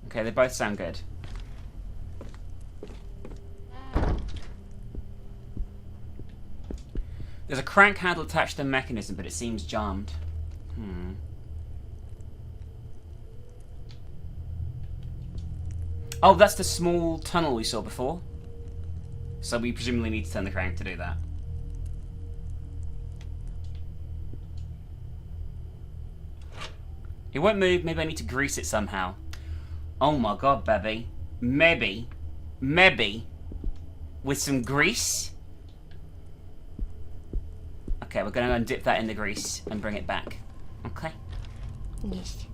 S2: Okay, they both sound good. There's a crank handle attached to the mechanism, but it seems jammed. Oh, that's the small tunnel we saw before. So we presumably need to turn the crank to do that. It won't move. Maybe I need to grease it somehow. Oh my god, baby. Maybe, with some grease. Okay, we're going to go and dip that in the grease and bring it back. Okay?
S1: Yes.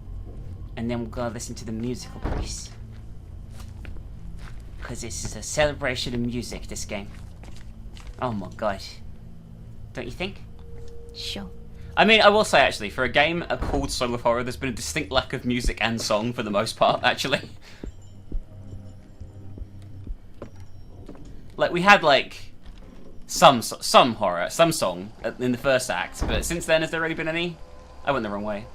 S2: And then we're going to listen to the musical grease. Because this is a celebration of music, this game. Oh my god. Don't you think?
S1: Sure.
S2: I mean, I will say, actually, for a game called Song of Horror, there's been a distinct lack of music and song for the most part, actually. Like, we had, like, some horror, some song in the first act, but since then, has there really been any? I went the wrong way.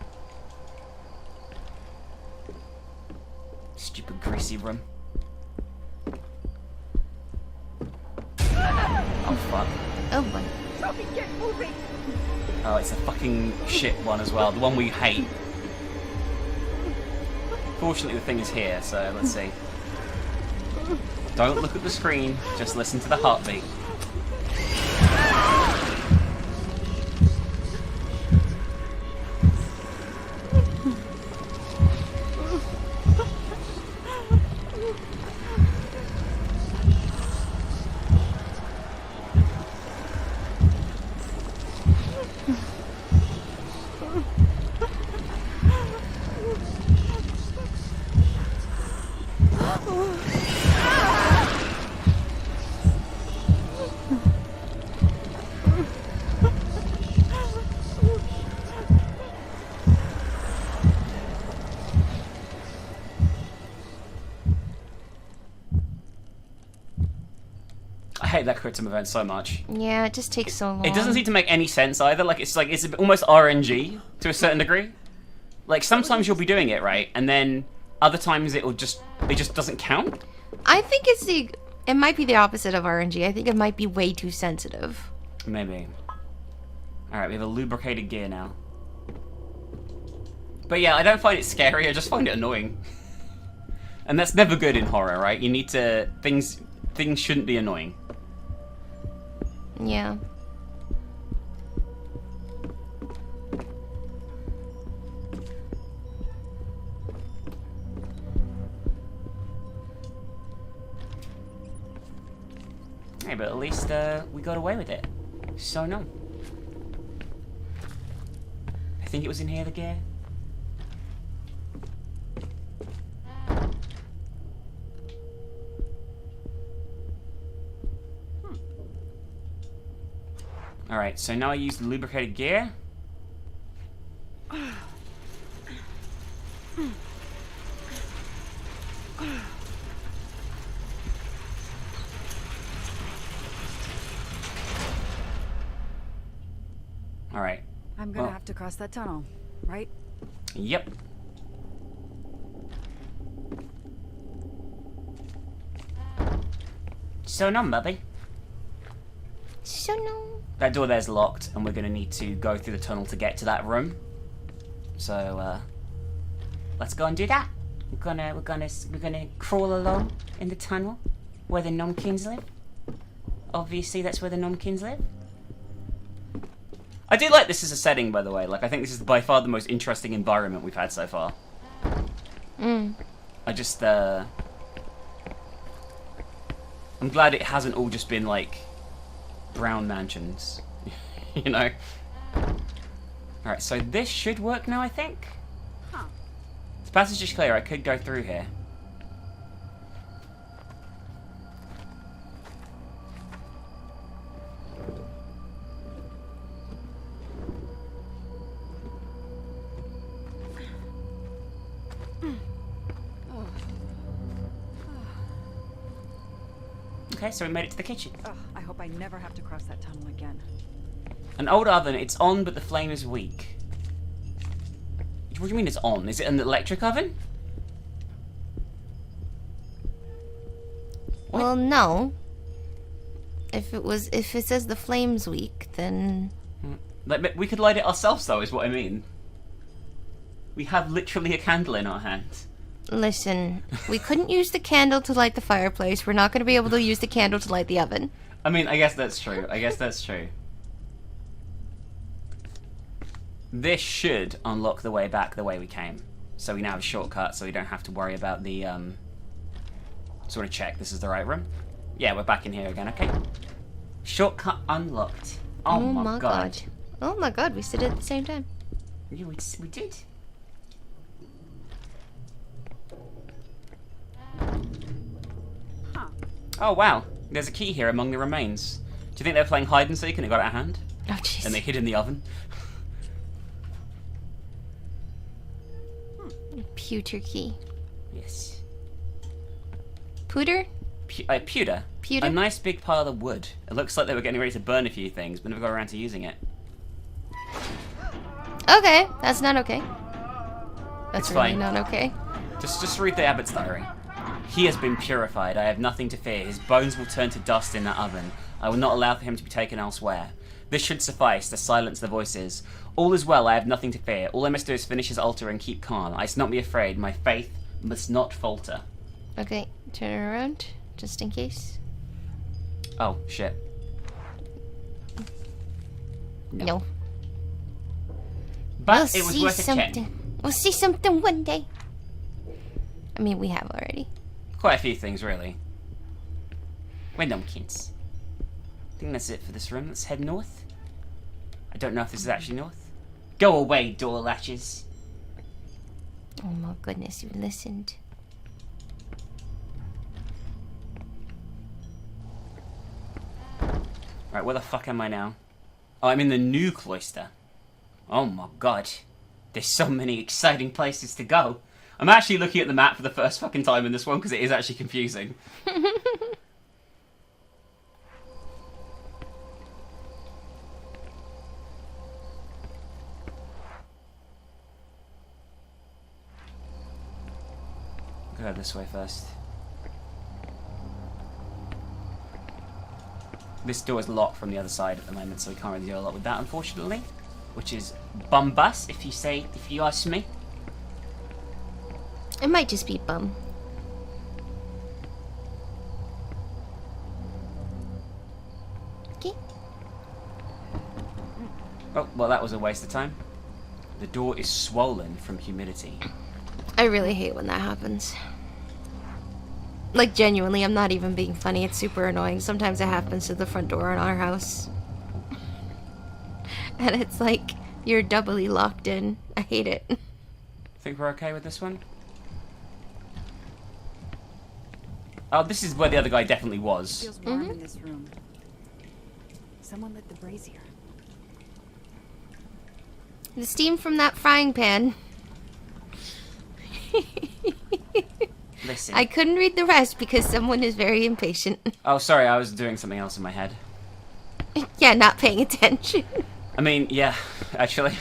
S2: Stupid greasy room. Oh, fuck.
S1: Oh, boy.
S5: Sophie, get moving!
S2: Oh, it's a fucking shit one as well. The one we hate. Fortunately, the thing is here, so let's see. Don't look at the screen, just listen to the heartbeat. I hate that Krypton event so much.
S1: Yeah, it just takes so long.
S2: It doesn't seem to make any sense either. Like it's almost RNG to a certain degree. Like sometimes you'll be doing it right, and then other times it just doesn't count.
S1: I think it might be the opposite of RNG. I think it might be way too sensitive.
S2: Maybe. All right, we have a lubricated gear now. But yeah, I don't find it scary. I just find it annoying. And that's never good in horror, right? You need to things shouldn't be annoying.
S1: Yeah.
S2: Hey, but at least we got away with it. So no. I think it was in here, the gear. Alright, so now I use the lubricated gear. Alright.
S5: I'm gonna have to cross that tunnel, right?
S2: Yep. So numb, Bubby.
S1: So numb.
S2: That door there's locked, and we're gonna need to go through the tunnel to get to that room. So, let's go and do that. We're gonna crawl along in the tunnel where the Nomkins live. Obviously, that's where the Nomkins live. I do like this as a setting, by the way. Like, I think this is by far the most interesting environment we've had so far. I just, I'm glad it hasn't all just been, like, brown mansions. You know? Alright, so this should work now, I think?
S5: Huh.
S2: The passage is clear. I could go through here. Okay, so we made it to the kitchen.
S5: Ugh, I hope I never have to cross that tunnel again.
S2: An old oven. It's on, but the flame is weak. What do you mean it's on? Is it an electric oven? What?
S1: Well, no. If it says the flame's weak, then...
S2: Like, we could light it ourselves, though, is what I mean. We have literally a candle in our hands.
S1: Listen, we couldn't use the candle to light the fireplace. We're not going to be able to use the candle to light the oven.
S2: I mean, I guess that's true. I guess that's true. This should unlock the way back the way we came. So we now have a shortcut, so we don't have to worry about the, sort of check this is the right room. Yeah, we're back in here again, okay. Shortcut unlocked. Oh my god.
S1: Oh my god, we said it at the same time.
S2: Yeah, we did.
S5: Huh.
S2: Oh wow, there's a key here among the remains. Do you think they're playing hide and seek and they got it out of hand?
S1: Oh jeez.
S2: And they hid in the oven?
S1: Pewter key.
S2: Yes.
S1: Pewter?
S2: Pewter.
S1: Pewter?
S2: A nice big pile of wood. It looks like they were getting ready to burn a few things, but never got around to using it.
S1: Okay, that's not okay. That's
S2: It's
S1: really
S2: fine.
S1: not okay.
S2: Just read the Abbot's diary. He has been purified. I have nothing to fear. His bones will turn to dust in that oven. I will not allow for him to be taken elsewhere. This should suffice to silence the voices. All is well. I have nothing to fear. All I must do is finish his altar and keep calm. I must not be afraid. My faith must not falter.
S1: Okay, turn it around, just in case.
S2: Oh, shit.
S1: No.
S2: But
S1: We'll
S2: it was
S1: see
S2: worth a check.
S1: something. We'll see something one day. I mean, we have already.
S2: Quite a few things, really. We're numpkins. I think that's it for this room. Let's head north. I don't know if this is actually north. Go away, door latches.
S1: Oh my goodness, you listened.
S2: Right, where the fuck am I now? Oh, I'm in the new cloister. Oh my god. There's so many exciting places to go. I'm actually looking at the map for the first fucking time in this one because it is actually confusing. Go this way first. This door is locked from the other side at the moment, so we can't really do a lot with that, unfortunately. Which is bumbus, if you ask me.
S1: It might just be bum. Okay.
S2: Oh, well that was a waste of time. The door is swollen from humidity.
S1: I really hate when that happens. Like, genuinely, I'm not even being funny. It's super annoying. Sometimes it happens to the front door in our house. And it's like, you're doubly locked in. I hate it.
S2: Think we're okay with this one? Oh, this is where the other guy definitely was.
S5: Feels warm in this room. Someone lit the brazier.
S1: The steam from that frying pan.
S2: Listen.
S1: I couldn't read the rest because someone is very impatient.
S2: Oh, sorry, I was doing something else in my head.
S1: Yeah, not paying attention.
S2: I mean, yeah, actually.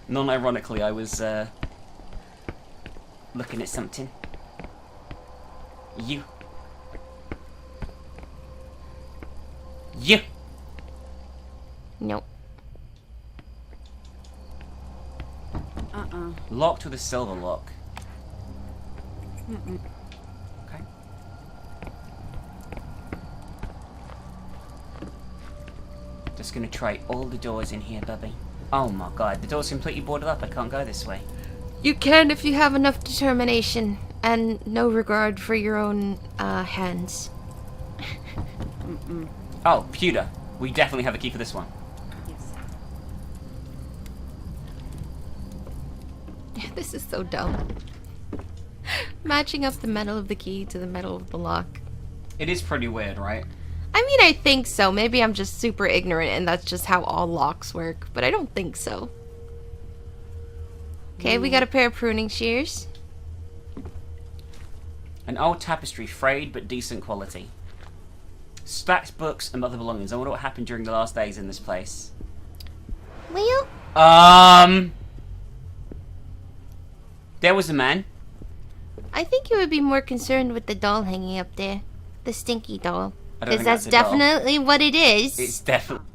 S2: Non-ironically, I was, looking at something. You.
S1: Nope.
S2: Locked with a silver lock. Okay. Just gonna try all the doors in here, Bubby. Oh my god, the door's completely boarded up. I can't go this way.
S1: You can if you have enough determination and no regard for your own hands.
S2: Oh, pewter. We definitely have a key for this one.
S1: This is so dumb. Matching up the metal of the key to the metal of the lock.
S2: It is pretty weird, right?
S1: I mean, I think so. Maybe I'm just super ignorant and that's just how all locks work, but I don't think so. Okay, we got a pair of pruning shears.
S2: An old tapestry, frayed but decent quality. Stacked books and other belongings. I wonder what happened during the last days in this place.
S1: Well?
S2: There was a man.
S1: I think you would be more concerned with the doll hanging up there. The stinky doll.
S2: I don't
S1: Because
S2: think
S1: that's
S2: that's a doll.
S1: definitely what it is.
S2: It's definitely...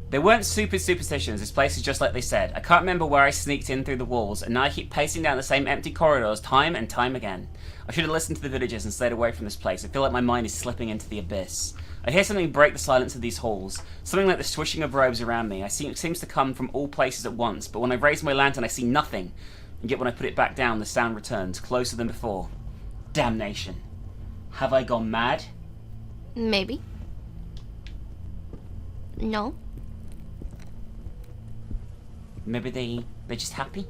S2: They weren't stupid superstitions, this place is just like they said. I can't remember where I sneaked in through the walls, and now I keep pacing down the same empty corridors time and time again. I should have listened to the villagers and stayed away from this place. I feel like my mind is slipping into the abyss. I hear something break the silence of these halls. Something like the swishing of robes around me. It seems to come from all places at once, but when I raise my lantern I see nothing. And yet when I put it back down, the sound returns, closer than before. Damnation. Have I gone mad?
S1: Maybe. No.
S2: Maybe they're just happy?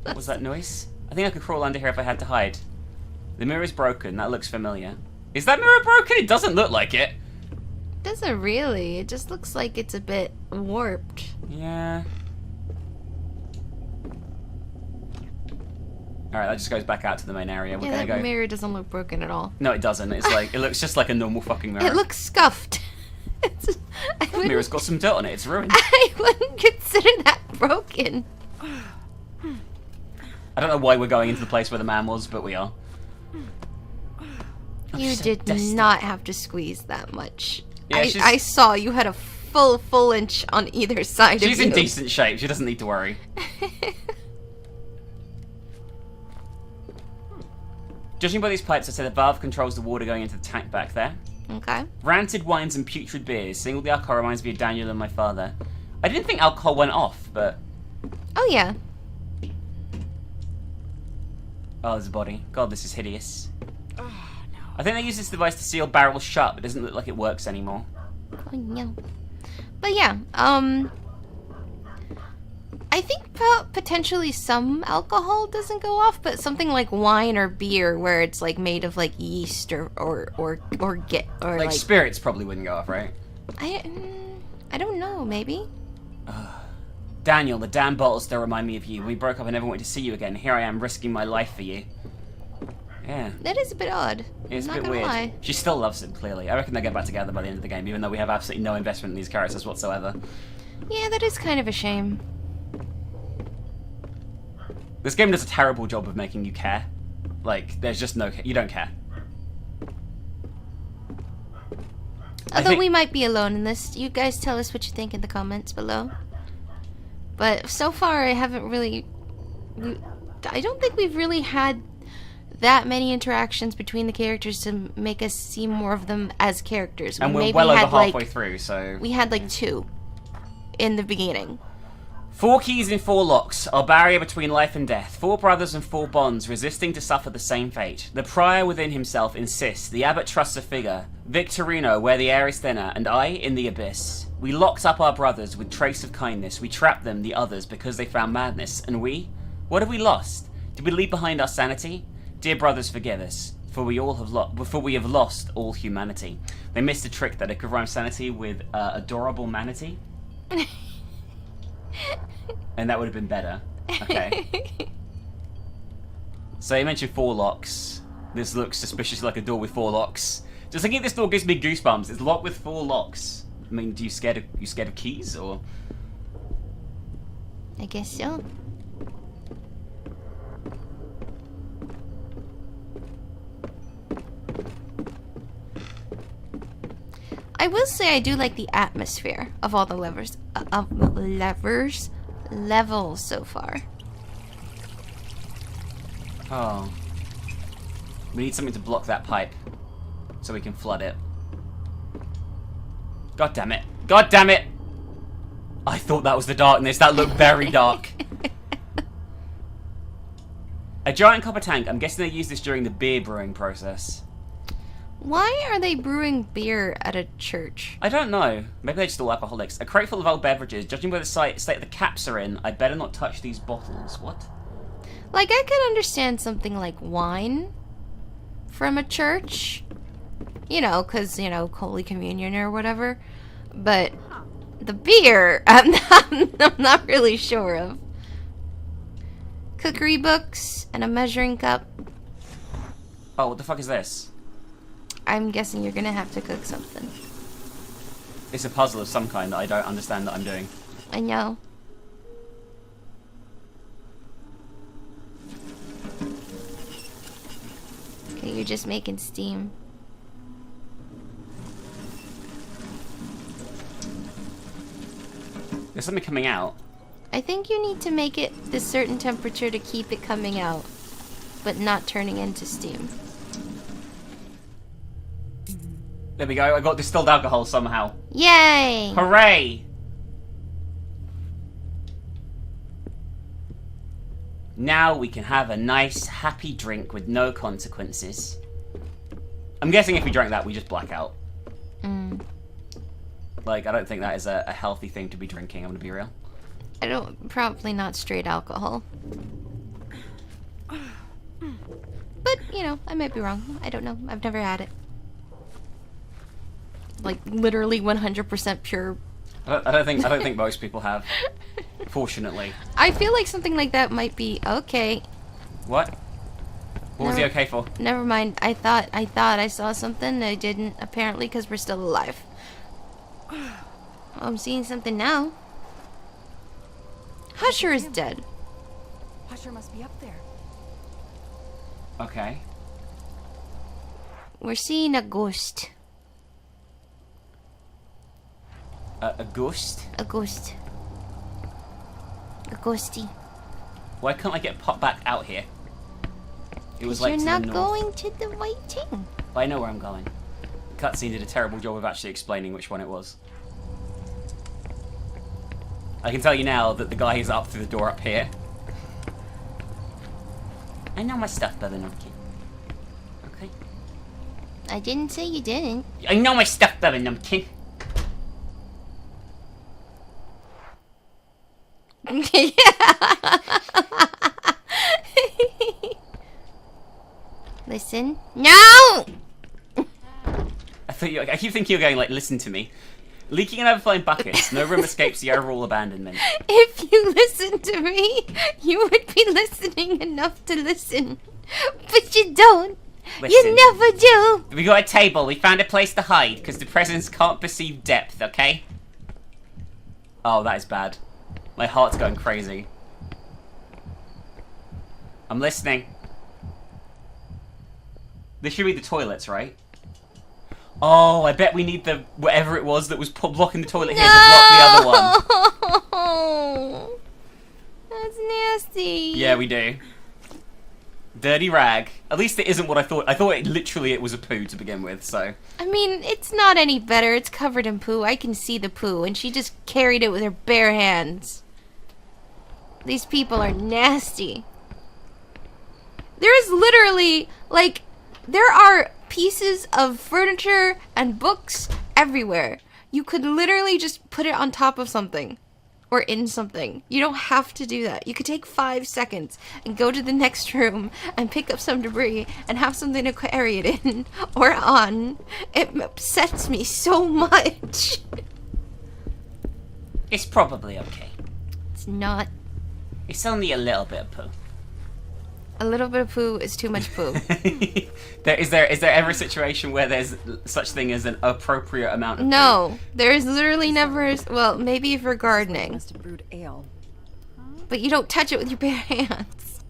S2: What was that noise? I think I could crawl under here if I had to hide. The mirror is broken. That looks familiar. Is that mirror broken? It doesn't look like it.
S1: Doesn't really. It just looks like it's a bit warped.
S2: Yeah. Alright, that just goes back out to the main area. We're
S1: Yeah,
S2: gonna
S1: that
S2: go.
S1: mirror doesn't look broken at all.
S2: No, it doesn't. It's like it looks just like a normal fucking mirror.
S1: It looks scuffed.
S2: The mirror's got some dirt on it. It's ruined.
S1: I wouldn't consider that broken.
S2: I don't know why we're going into the place where the man was, but we are.
S1: You did not have to squeeze that much.
S2: Yeah,
S1: I saw you had a full inch on either side of you.
S2: She's in decent shape. She doesn't need to worry. Judging by these pipes, I say the valve controls the water going into the tank back there.
S1: Okay.
S2: Rancid wines and putrid beers. Seeing all the alcohol reminds me of Daniel and my father. I didn't think alcohol went off, but...
S1: Oh, yeah.
S2: Oh, there's a body. God, this is hideous. Oh, no. I think they use this device to seal barrels shut, but it doesn't look like it works anymore.
S1: Oh, no. But yeah, I think potentially some alcohol doesn't go off, but something like wine or beer, where it's like made of like yeast or like
S2: spirits probably wouldn't go off, right?
S1: I don't know, maybe.
S2: Daniel, the damn bottles still remind me of you. We broke up and never went to see you again. Here I am risking my life for you. Yeah.
S1: That is a bit odd.
S2: It's
S1: I'm
S2: a
S1: not
S2: bit
S1: gonna
S2: weird.
S1: lie.
S2: She still loves him, clearly. I reckon they get back together by the end of the game, even though we have absolutely no investment in these characters whatsoever.
S1: Yeah, that is kind of a shame.
S2: This game does a terrible job of making you care. Like, there's just no... You don't care.
S1: Although we might be alone in this. You guys tell us what you think in the comments below. But so far, I haven't really... I don't think we've really had that many interactions between the characters to make us see more of them as characters.
S2: And we're
S1: maybe
S2: well over
S1: had,
S2: halfway through, so...
S1: We had like 2 in the beginning.
S2: 4 keys in 4 locks, our barrier between life and death. 4 brothers and 4 bonds, resisting to suffer the same fate. The prior within himself insists, the abbot trusts a figure. Victorino, where the air is thinner, and I, in the abyss. We locked up our brothers with trace of kindness. We trapped them, the others, because they found madness. And we? What have we lost? Did we leave behind our sanity? Dear brothers, forgive us, for we have lost all humanity. They missed a trick that it could rhyme sanity with adorable manatee. And that would have been better. Okay. So you mentioned 4 locks. This looks suspiciously like a door with 4 locks. Just thinking this door gives me goosebumps. It's locked with 4 locks. I mean, you scared of keys, or?
S1: I guess so. I will say I do like the atmosphere of all the levels so far.
S2: Oh. We need something to block that pipe so we can flood it. God damn it. God damn it! I thought that was the darkness. That looked very dark. A giant copper tank. I'm guessing they use this during the beer brewing process.
S1: Why are they brewing beer at a church?
S2: I don't know. Maybe they're just all alcoholics. A crate full of old beverages. Judging by the state the caps are in, I'd better not touch these bottles. What?
S1: Like, I could understand something like wine from a church. You know, because, you know, Holy Communion or whatever. But the beer, I'm not really sure of. Cookery books and a measuring cup.
S2: Oh, what the fuck is this?
S1: I'm guessing you're gonna have to cook something.
S2: It's a puzzle of some kind that I don't understand that I'm doing.
S1: I know. Okay, you're just making steam.
S2: There's something coming out.
S1: I think you need to make it this certain temperature to keep it coming out, but not turning into steam.
S2: There we go. I got distilled alcohol somehow.
S1: Yay!
S2: Hooray! Now we can have a nice, happy drink with no consequences. I'm guessing if we drank that, we just black out.
S1: Mm.
S2: Like, I don't think that is a healthy thing to be drinking, I'm gonna be real.
S1: Probably not straight alcohol. But, you know, I might be wrong. I don't know. I've never had it. Like, literally 100% pure.
S2: I don't think most people have. Fortunately.
S1: I feel like something like that might be okay.
S2: What? What was he okay for?
S1: Never mind. I thought I saw something. I didn't, apparently, because we're still alive. Oh, I'm seeing something now. Husher is dead.
S5: Husher must be up there.
S2: Okay.
S1: We're seeing a ghost.
S2: A ghost?
S1: A ghost. A ghosty.
S2: Why can't I get popped back out here? It was like
S1: you're
S2: to
S1: not
S2: the north.
S1: going to the right thing.
S2: But I know where I'm going. Cutscene did a terrible job of actually explaining which one it was. I can tell you now that the guy is up through the door up here. I know my stuff better than I'm kidding. Okay.
S1: I didn't say you didn't.
S2: I know my stuff better than I'm kidding.
S1: Listen. No!
S2: I keep thinking you're going like, listen to me. Leaking and overflowing buckets. No room escapes the overall abandonment.
S1: If you listen to me, you would be listening enough to listen. But you don't.
S2: Listen.
S1: You never do.
S2: We got a table. We found a place to hide because the presence can't perceive depth, okay? Oh, that is bad. My heart's going crazy. I'm listening. This should be the toilets, right? Oh, I bet we need the whatever it was that was blocking the toilet here to block the other one.
S1: Oh, that's nasty.
S2: Yeah, we do. Dirty rag. At least it isn't what I thought. I thought it was a poo to begin with, so.
S1: I mean, it's not any better. It's covered in poo. I can see the poo, and she just carried it with her bare hands. These people are nasty. There is literally, like, there are pieces of furniture and books everywhere. You could literally just put it on top of something or in something. You don't have to do that. You could take 5 seconds and go to the next room and pick up some debris and have something to carry it in or on. It upsets me so much.
S2: It's probably okay.
S1: It's not.
S2: It's only a little bit of poo.
S1: A little bit of poo is too much poo.
S2: Is there ever a situation where there's such thing as an appropriate amount of poo?
S1: No, there is literally never. Well, maybe if you're gardening.
S5: Must have brewed ale.
S1: But you don't touch it with your bare hands.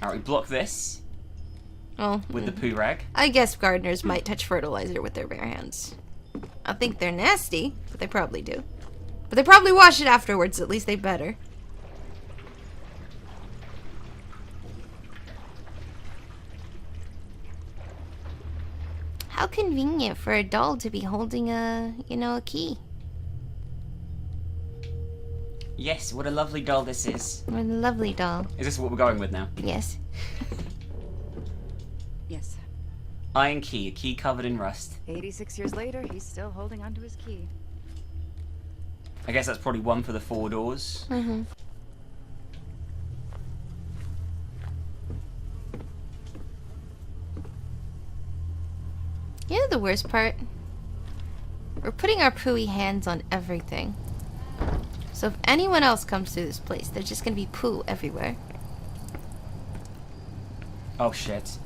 S2: Alright, we block this.
S1: Oh.
S2: With the poo rag.
S1: I guess gardeners might touch fertilizer with their bare hands. I think they're nasty, but they probably do. But they probably wash it afterwards, at least they better. How convenient for a doll to be holding a key.
S2: Yes, what a lovely doll this is.
S1: What a lovely doll.
S2: Is this what we're going with now?
S1: Yes.
S5: Yes.
S2: Iron key, a key covered in rust.
S5: 86 years later, he's still holding onto his key.
S2: I guess that's probably one for the 4 doors.
S1: Mm-hmm. You know the worst part? We're putting our pooey hands on everything. So if anyone else comes through this place, there's just gonna be poo everywhere.
S2: Oh shit.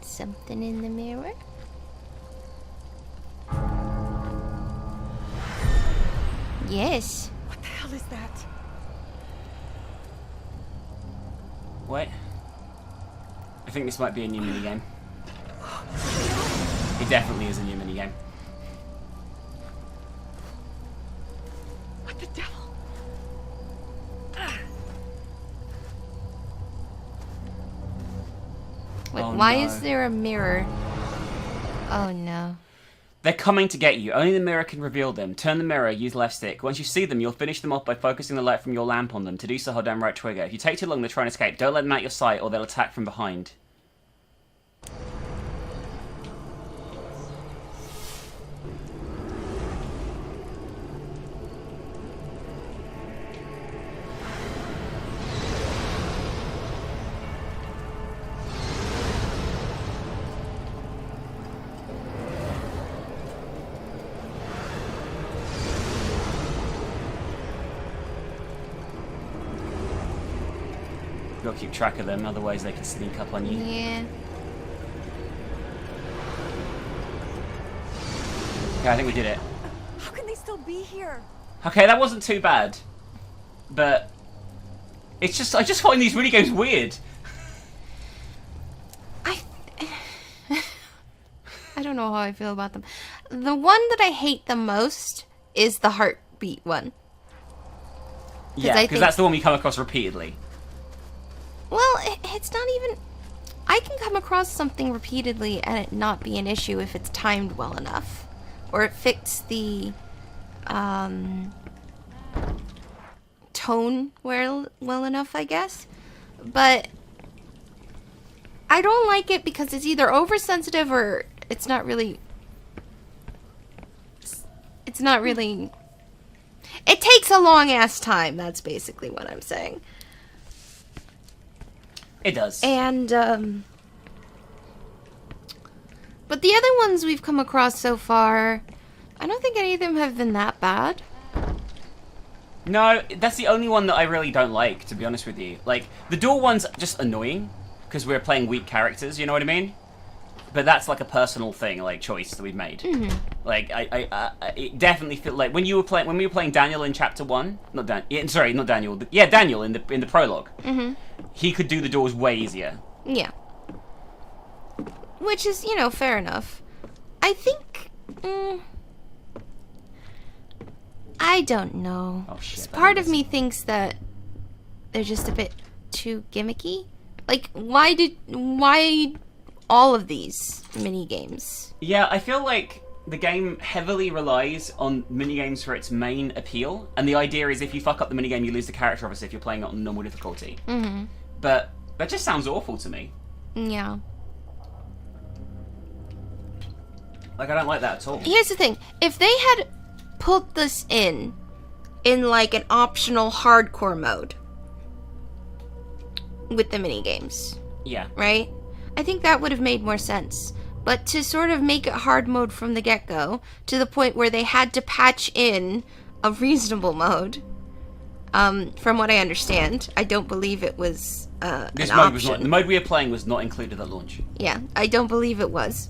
S1: Something in the mirror? Yes.
S5: What the hell is that?
S2: What? I think this might be a new minigame. It definitely is a new minigame.
S5: What the devil?
S1: Wait,
S2: Oh,
S1: why
S2: no.
S1: is there a mirror? Oh no.
S2: They're coming to get you. Only the mirror can reveal them. Turn the mirror, use left stick. Once you see them, you'll finish them off by focusing the light from your lamp on them. To do so, hold down right trigger. If you take too long, they'll try and escape. Don't let them out your sight, or they'll attack from behind. Gotta keep track of them, otherwise they can sneak up on you.
S1: Yeah.
S2: Okay, I think we did it.
S5: How can they still be here?
S2: Okay, that wasn't too bad. But it's just I just find these minigames weird.
S1: I don't know how I feel about them. The one that I hate the most is the heartbeat one.
S2: Yeah, because that's the one we come across repeatedly.
S1: Well, it's not even... I can come across something repeatedly and it not be an issue if it's timed well enough. Or it fits the tone well enough, I guess. But I don't like it because it's either oversensitive or it's not really... It's not really... It takes a long-ass time, that's basically what I'm saying.
S2: It does.
S1: And, but the other ones we've come across so far, I don't think any of them have been that bad.
S2: No, that's the only one that I really don't like, to be honest with you. Like, the door one's just annoying, because we're playing weak characters, you know what I mean? But that's like a personal thing, like, choice that we've made.
S1: Mm-hmm.
S2: Like, it definitely feel like when we were playing Daniel in chapter 1, not Daniel, Daniel in the prologue.
S1: Mm-hmm.
S2: He could do the doors way easier.
S1: Yeah. Which is, you know, fair enough. I think... I don't know.
S2: Oh, shit.
S1: Part of me thinks that they're just a bit too gimmicky. Like, why all of these mini games?
S2: Yeah, I feel like the game heavily relies on minigames for its main appeal, and the idea is if you fuck up the minigame, you lose the character, obviously, if you're playing it on normal difficulty.
S1: Mm-hmm.
S2: But that just sounds awful to me.
S1: Yeah.
S2: Like, I don't like that at all.
S1: Here's the thing. If they had put this in like an optional hardcore mode with the mini games,
S2: Yeah.
S1: right? I think that would have made more sense. But to sort of make it hard mode from the get-go, to the point where they had to patch in a reasonable mode, from what I understand, I don't believe it was
S2: This
S1: an
S2: mode
S1: option.
S2: was not, the mode we were playing was not included at launch.
S1: Yeah, I don't believe it was.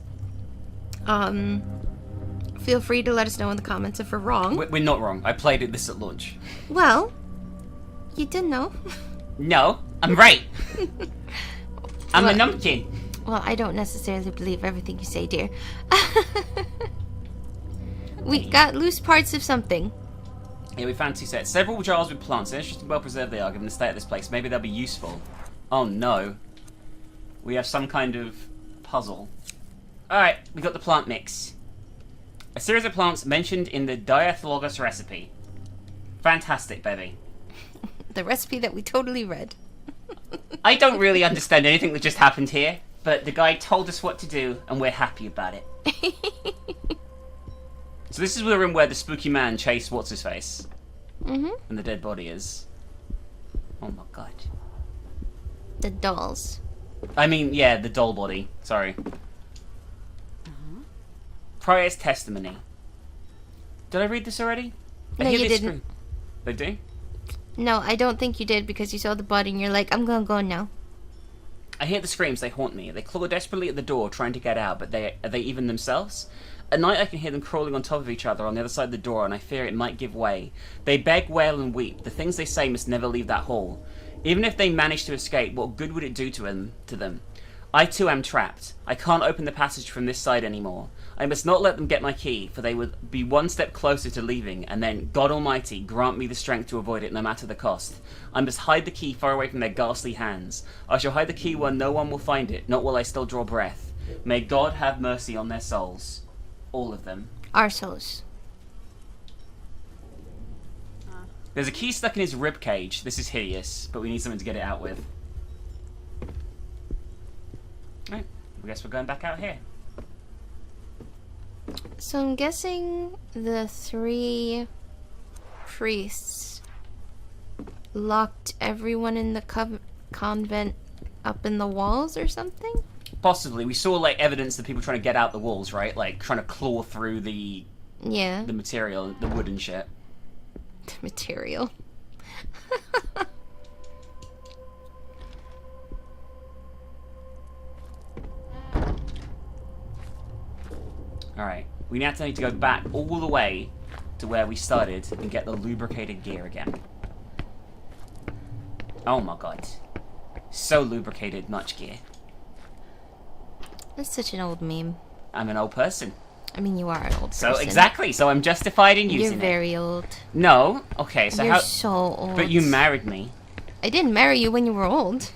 S1: Feel free to let us know in the comments if we're wrong.
S2: We're not wrong. I played this at launch.
S1: Well, you did know.
S2: No, I'm right. I'm a
S1: Well-
S2: numpkin.
S1: Well, I don't necessarily believe everything you say, dear. We got loose parts of something.
S2: Yeah, we found 2 sets. Several jars with plants. Interesting, well preserved they are, given the state of this place. Maybe they'll be useful. Oh no. We have some kind of puzzle. Alright, we got the plant mix. A series of plants mentioned in the Diethologos recipe. Fantastic, baby.
S1: The recipe that we totally read.
S2: I don't really understand anything that just happened here, but the guy told us what to do, and we're happy about it. So this is the room where the spooky man chased what's-his-face.
S1: Mm-hmm.
S2: And the dead body is. Oh my god.
S1: The dolls.
S2: I mean, yeah, the doll body. Sorry. Prior's testimony. Did I read this already?
S1: No, you didn't.
S2: They do?
S1: No, I don't think you did because you saw the body and you're like, I'm gonna go now.
S2: I hear the screams, they haunt me. They claw desperately at the door, trying to get out, but are they even themselves? At night I can hear them crawling on top of each other on the other side of the door, and I fear it might give way. They beg, wail, and weep. The things they say must never leave that hall. Even if they manage to escape, what good would it do to them? I too am trapped. I can't open the passage from this side anymore. I must not let them get my key, for they would be one step closer to leaving, and then, God Almighty, grant me the strength to avoid it no matter the cost. I must hide the key far away from their ghastly hands. I shall hide the key where no one will find it, not while I still draw breath. May God have mercy on their souls. All of them.
S1: Our souls.
S2: There's a key stuck in his rib cage. This is hideous, but we need something to get it out with. Right, I guess we're going back out here.
S1: So I'm guessing the 3 priests locked everyone in the convent up in the walls or something?
S2: Possibly. We saw like evidence of people trying to get out the walls, right? Like trying to claw through the material, the wood and shit.
S1: The material.
S2: Alright, we now need to go back all the way to where we started and get the lubricated gear again. Oh my god. So lubricated, much gear.
S1: That's such an old meme.
S2: I'm an old person.
S1: I mean, you are an old person.
S2: So, exactly, so I'm justified in using it.
S1: You're very old.
S2: No? Okay, so
S1: You're so old.
S2: But you married me.
S1: I didn't marry you when you were old.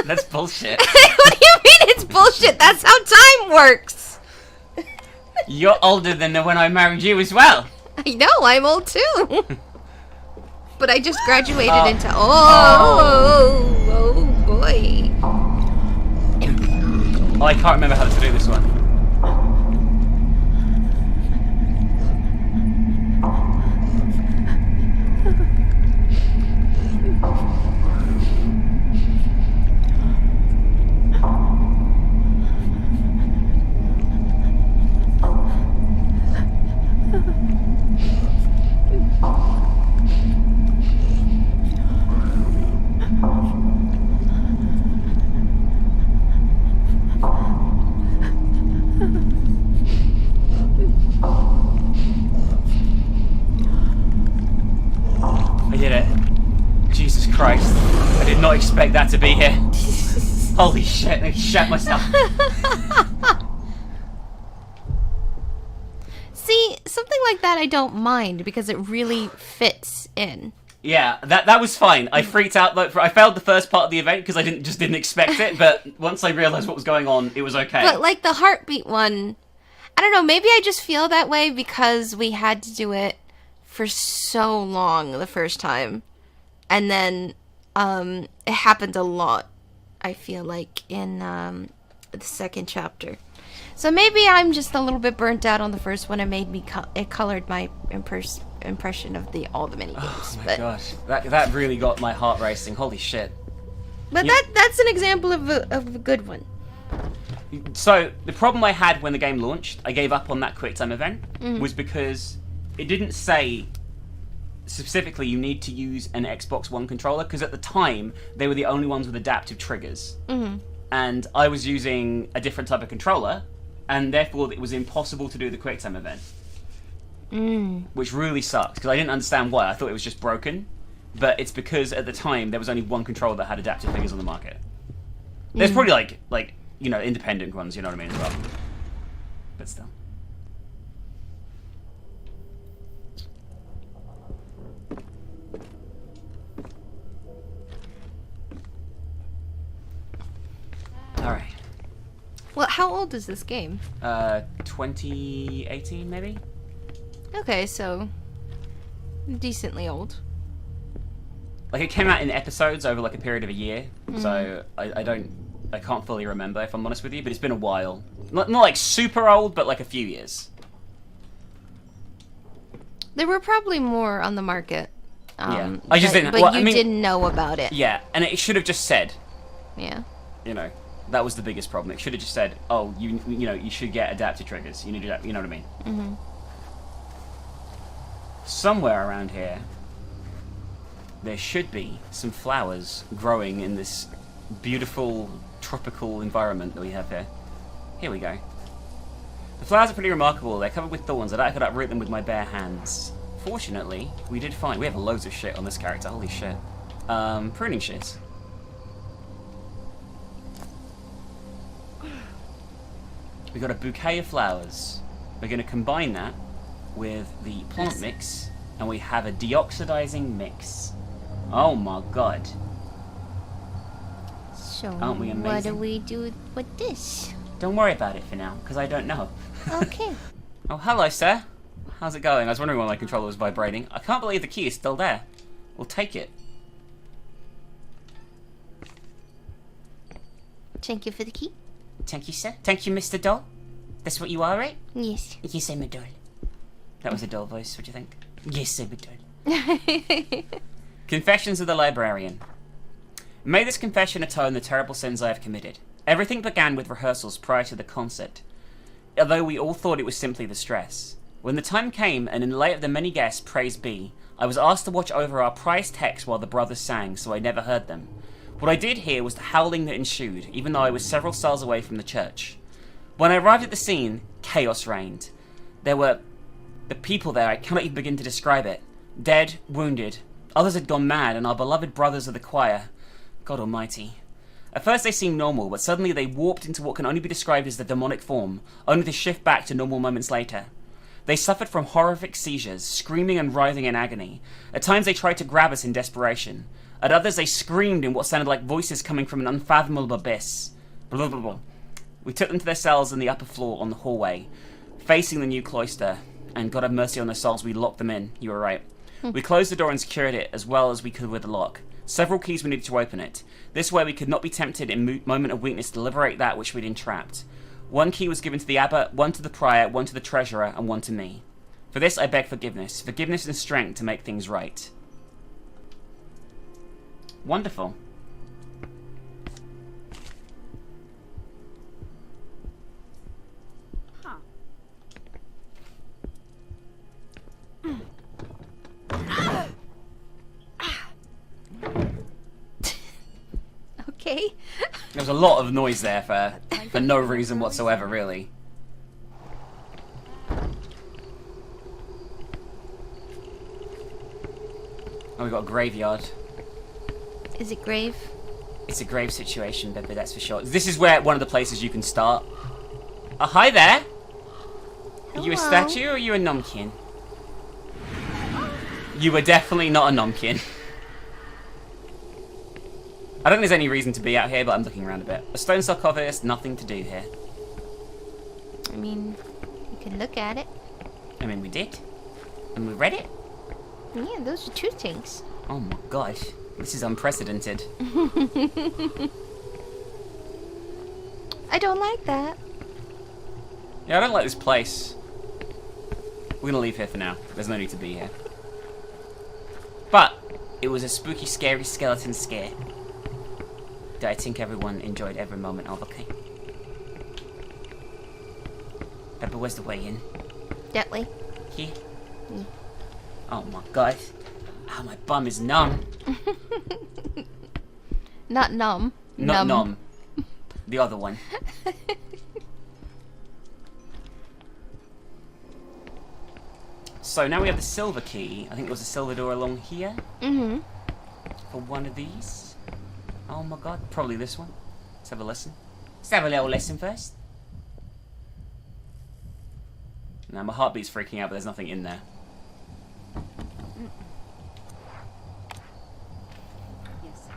S2: That's bullshit.
S1: What do you mean it's bullshit? That's how time works.
S2: You're older than when I married you as well.
S1: I know, I'm old too. But I just graduated into... Oh boy.
S2: Oh, I can't remember how to do this one. I did it. Jesus Christ. I did not expect that to be here. Holy shit, I shat myself.
S1: See, something like that I don't mind because it really fits in.
S2: Yeah, that was fine. I freaked out. I failed the first part of the event because I didn't expect it, but once I realized what was going on, it was okay.
S1: But like the heartbeat one, I don't know, maybe I just feel that way because we had to do it for so long the first time. And then it happened a lot, I feel like, in the second chapter. So maybe I'm just a little bit burnt out on the first one. It made me it colored my impression of all the mini games.
S2: Oh my gosh, that really got my heart racing. Holy shit!
S1: But that's an example of a good one.
S2: So the problem I had when the game launched, I gave up on that QuickTime event, was because it didn't say specifically you need to use an Xbox One controller, because at the time they were the only ones with adaptive triggers, and I was using a different type of controller, and therefore it was impossible to do the QuickTime event. Which really sucks, because I didn't understand why. I thought it was just broken, but it's because at the time there was only one controller that had adaptive figures on the market. There's probably like you know, independent ones, you know what I mean, as well. But still. Alright.
S1: Well, how old is this game?
S2: 2018 maybe?
S1: Okay, so decently old.
S2: Like, it came out in episodes over like a period of a year, so I can't fully remember, if I'm honest with you, but it's been a while. Not like super old, but like a few years.
S1: There were probably more on the market.
S2: Yeah, I just didn't.
S1: But you didn't know about it.
S2: Yeah, and it should have just said.
S1: Yeah.
S2: You know, that was the biggest problem. It should have just said, "Oh, you know, you should get adaptive triggers. You need to, you know what I mean?" Somewhere around here, there should be some flowers growing in this beautiful tropical environment that we have here. Here we go. The flowers are pretty remarkable. They're covered with thorns, and I could uproot them with my bare hands. Fortunately, we have loads of shit on this character. Holy shit. Pruning shears. We got a bouquet of flowers. We're going to combine that with the plant mix, and we have a deoxidizing mix. Oh my god.
S1: So,
S2: aren't we amazing?
S1: what do we do with this?
S2: Don't worry about it for now, because I don't know.
S1: Okay.
S2: Oh, hello, sir. How's it going? I was wondering why my controller was vibrating. I can't believe the key is still there. We'll take it.
S1: Thank you for the key.
S2: Thank you, sir. Thank you, Mr. Doll. That's what you are, right?
S1: Yes.
S2: Yes, I'm a doll. That was a doll voice. What do you think? Yes, I'm a doll. Confessions of the Librarian. May this confession atone the terrible sins I have committed. Everything began with rehearsals prior to the concert, although we all thought it was simply the stress. When the time came, and in the light of the many guests, praise be, I was asked to watch over our prized texts while the brothers sang, so I never heard them. What I did hear was the howling that ensued, even though I was several cells away from the church. When I arrived at the scene, chaos reigned. There were the people there, I cannot even begin to describe it. Dead, wounded. Others had gone mad, and our beloved brothers of the choir. God almighty. At first they seemed normal, but suddenly they warped into what can only be described as the demonic form, only to shift back to normal moments later. They suffered from horrific seizures, screaming and writhing in agony. At times they tried to grab us in desperation. At others they screamed in what sounded like voices coming from an unfathomable abyss. Blah, blah, blah. We took them to their cells in the upper floor on the hallway, facing the new cloister, and God have mercy on their souls, we locked them in. You were right. We closed the door and secured it as well as we could with the lock. Several keys we needed to open it. This way we could not be tempted in moment of weakness to liberate that which we'd entrapped. One key was given to the abbot, one to the prior, one to the treasurer, and one to me. For this I beg forgiveness. Forgiveness and strength to make things right. Wonderful.
S1: Okay.
S2: There was a lot of noise there for no reason whatsoever, really. Oh, we got a graveyard.
S1: Is it grave?
S2: It's a grave situation, Bebe, that's for sure. This is where one of the places you can start. Oh, hi there! Are you a statue or are you a nomkin? You were definitely not a nomkin. I don't think there's any reason to be out here, but I'm looking around a bit. A stone sarcophagus, nothing to do here.
S1: I mean, you could look at it.
S2: I mean, we did. And we read it.
S1: Yeah, those are two things.
S2: Oh my gosh. This is unprecedented.
S1: I don't like that.
S2: Yeah, I don't like this place. We're gonna leave here for now. There's no need to be here. But it was a spooky, scary skeleton scare that I think everyone enjoyed every moment of, okay? But where's the way in?
S1: That way.
S2: Here?
S1: Yeah.
S2: Oh my god. Oh, my bum is numb.
S1: Not numb.
S2: Not numb. The other one. So now we have the silver key. I think there was a silver door along here.
S1: Mm-hmm.
S2: For one of these. Oh my god. Probably this one. Let's have a listen. Let's have a little listen first. Now my heartbeat's freaking out, but there's nothing in there.
S5: Yes.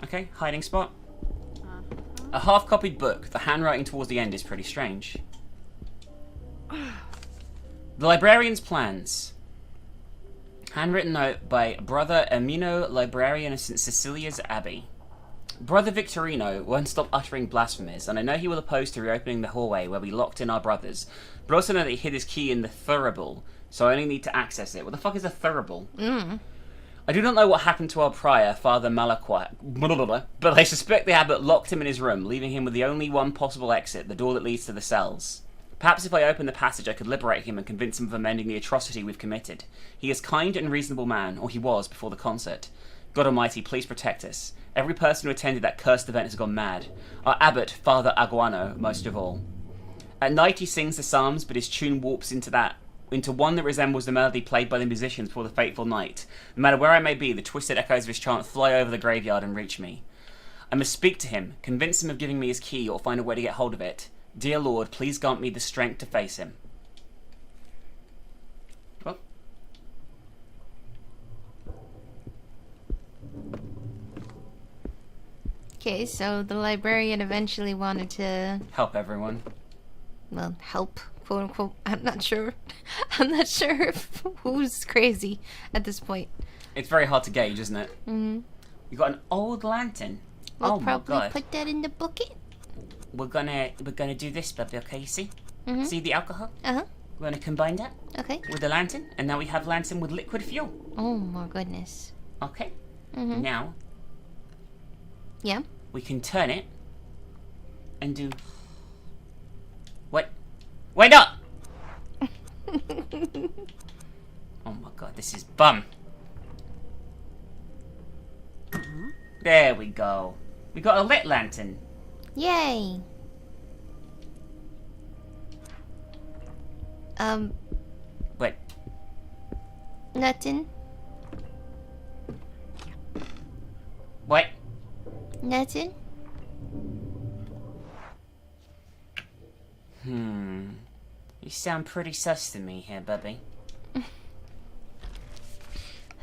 S2: Okay, hiding spot. A half-copied book. The handwriting towards the end is pretty strange. The Librarian's Plans. Handwritten note by Brother Ermino, Librarian of St. Cecilia's Abbey. Brother Victorino won't stop uttering blasphemies, and I know he will oppose to reopening the hallway where we locked in our brothers, but also know that he hid his key in the thurible, so I only need to access it. What the fuck is a thurible? I do not know what happened to our prior, Father Malachi, but I suspect the abbot locked him in his room, leaving him with the only one possible exit, the door that leads to the cells. Perhaps if I opened the passage I could liberate him and convince him of amending the atrocity we've committed. He is a kind and reasonable man, or he was before the concert. God Almighty, please protect us. Every person who attended that cursed event has gone mad. Our abbot, Father Aguano, most of all. At night he sings the psalms, but his tune warps into that into one that resembles the melody played by the musicians before the fateful night. No matter where I may be, the twisted echoes of his chant fly over the graveyard and reach me. I must speak to him, convince him of giving me his key, or find a way to get hold of it. Dear Lord, please grant me the strength to face him. Well.
S1: Okay, so the librarian eventually wanted to
S2: help everyone.
S1: Well, help, quote unquote. I'm not sure. I'm not sure if who's crazy at this point.
S2: It's very hard to gauge, isn't it?
S1: Mm-hmm.
S2: You got an old lantern.
S1: We'll
S2: oh my
S1: probably
S2: god.
S1: put that in the bucket.
S2: We're gonna do this, Bubby, okay, you see?
S1: Mm-hmm.
S2: See the alcohol?
S1: Uh-huh.
S2: We're gonna combine that with the lantern, and now we have lantern with liquid fuel.
S1: Oh my goodness.
S2: Okay.
S1: Mm-hmm.
S2: Now
S1: yeah.
S2: We can turn it and do what? Wait up! Oh my god, this is bum. There we go. We got a lit lantern.
S1: Yay.
S2: What?
S1: Nothing.
S2: What?
S1: Nothing.
S2: You sound pretty sus to me here, Bubby.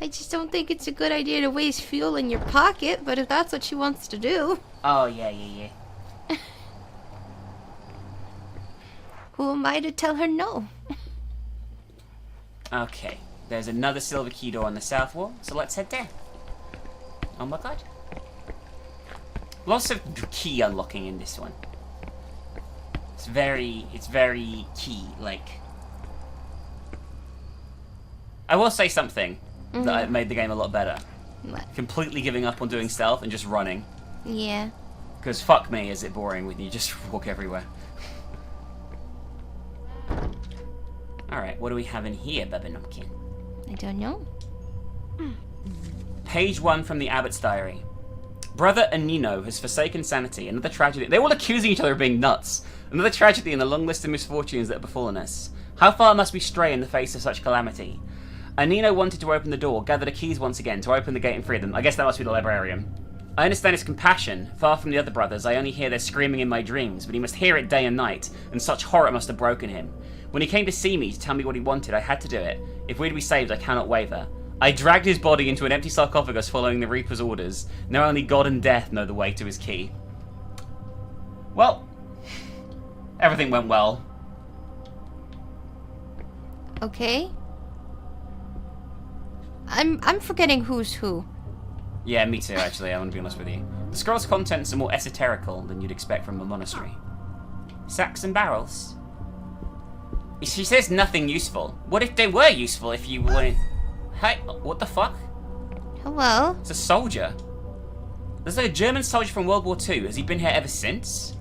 S1: I just don't think it's a good idea to waste fuel in your pocket, but if that's what she wants to do.
S2: Oh, yeah.
S1: Who am I to tell her no?
S2: Okay, there's another silver key door on the south wall, so let's head there. Oh my god. Lots of key unlocking in this one. It's very key, like. I will say something that made the game a lot better.
S1: What?
S2: Completely giving up on doing stealth and just running.
S1: Yeah.
S2: Because fuck me, is it boring when you just walk everywhere. Alright, what do we have in here, Bubba Numpkin?
S1: I don't know.
S2: Page 1 from the Abbot's Diary. Brother Anino has forsaken sanity. Another tragedy. They're all accusing each other of being nuts. Another tragedy in the long list of misfortunes that have befallen us. How far must we stray in the face of such calamity? Anino wanted to open the door, gather the keys once again, to open the gate and free them. I guess that must be the librarian. I understand his compassion. Far from the other brothers, I only hear their screaming in my dreams, but he must hear it day and night, and such horror must have broken him. When he came to see me, to tell me what he wanted, I had to do it. If we're to be saved, I cannot waver. I dragged his body into an empty sarcophagus following the Reaper's orders. Now only God and death know the way to his key. Well, everything went well.
S1: Okay. I'm forgetting who's who.
S2: Yeah, me too, actually, I want to be honest with you. The scroll's contents are more esoterical than you'd expect from a monastery. Sacks and barrels? She says nothing useful. What if they were useful if you wanted... Hey, what the fuck?
S1: Hello?
S2: It's a soldier. There's like a German soldier from World War II. Has he been here ever since?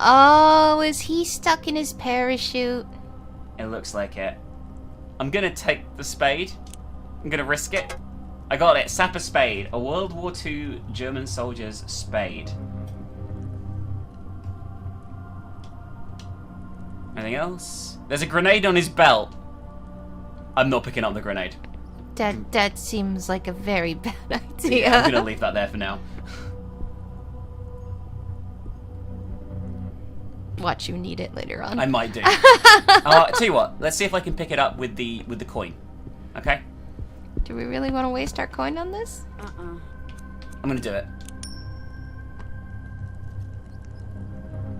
S1: Oh, is he stuck in his parachute?
S2: It looks like it. I'm gonna take the spade. I'm gonna risk it. I got it. Sapper spade. A World War II German soldier's spade. Anything else? There's a grenade on his belt. I'm not picking up the grenade.
S1: That seems like a very bad idea.
S2: Yeah, I'm gonna leave that there for now.
S1: Watch you need it later on.
S2: I might do. Tell you what, let's see if I can pick it up with the coin. Okay?
S1: Do we really want to waste our coin on this?
S2: I'm gonna do it.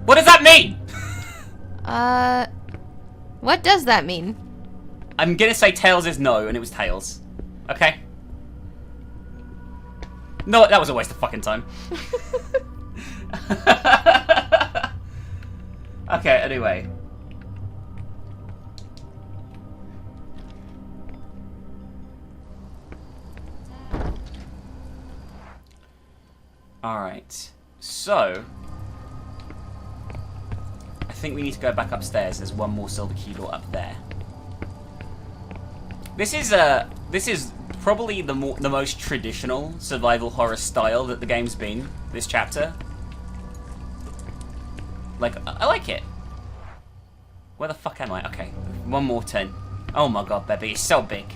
S2: What does that mean?
S1: What does that mean?
S2: I'm gonna say Tails is no, and it was Tails. Okay? No, that was a waste of fucking time. Okay, anyway. Alright. So... I think we need to go back upstairs. There's one more silver key door up there. This is probably the most traditional survival horror style that the game's been, this chapter. Like, I like it. Where the fuck am I? Okay, one more turn. Oh my god, baby, it's so big.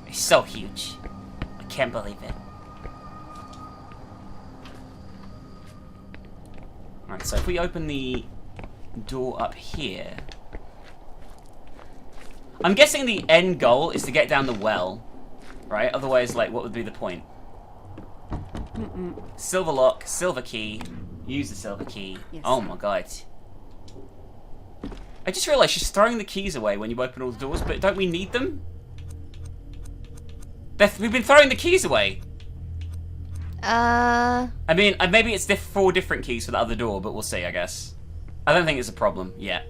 S2: It's so huge. I can't believe it. Alright, so if we open the door up here... I'm guessing the end goal is to get down the well, right? Otherwise, like, what would be the point? Silver lock, silver key, use the silver key. Yes. Oh my god. I just realised she's throwing the keys away when you open all the doors, but don't we need them? We've been throwing the keys away. I mean, maybe it's 4 different keys for the other door, but we'll see, I guess. I don't think it's a problem yet.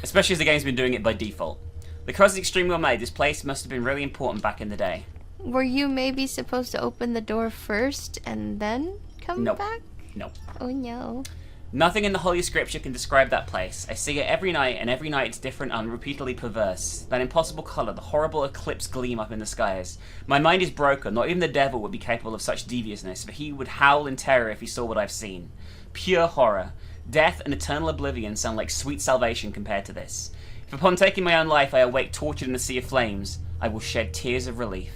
S2: Especially as the game's been doing it by default. The cross is extremely well made. This place must have been really important back in the day.
S1: Were you maybe supposed to open the door first and then come back?
S2: Nope.
S1: Oh no.
S2: Nothing in the Holy Scripture can describe that place. I see it every night, and every night it's different and repeatedly perverse. That impossible colour, the horrible eclipse gleam up in the skies. My mind is broken. Not even the devil would be capable of such deviousness, for he would howl in terror if he saw what I've seen. Pure horror. Death and eternal oblivion sound like sweet salvation compared to this. If upon taking my own life I awake tortured in a sea of flames, I will shed tears of relief.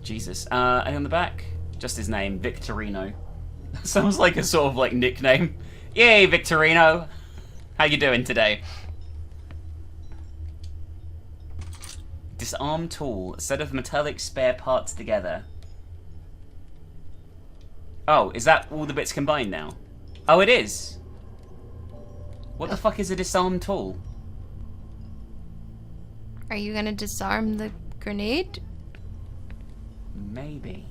S2: Jesus. Any on the back? Just his name, Victorino. Sounds like a sort of like nickname. Yay, Victorino! How you doing today? Disarm tool. A set of metallic spare parts together. Oh, is that all the bits combined now? Oh, it is! What the fuck is a disarm tool?
S1: Are you gonna disarm the grenade?
S2: Maybe.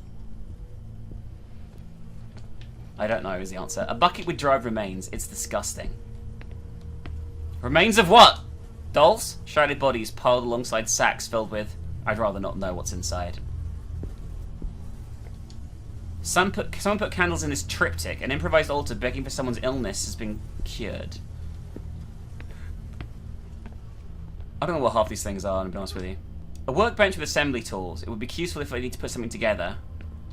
S2: I don't know is the answer. A bucket with dried remains. It's disgusting. Remains of what? Dolls? Shrouded bodies piled alongside sacks filled with... I'd rather not know what's inside. Someone put candles in this triptych. An improvised altar begging for someone's illness has been cured. I don't know what half these things are, to be honest with you. A workbench with assembly tools. It would be useful if I need to put something together.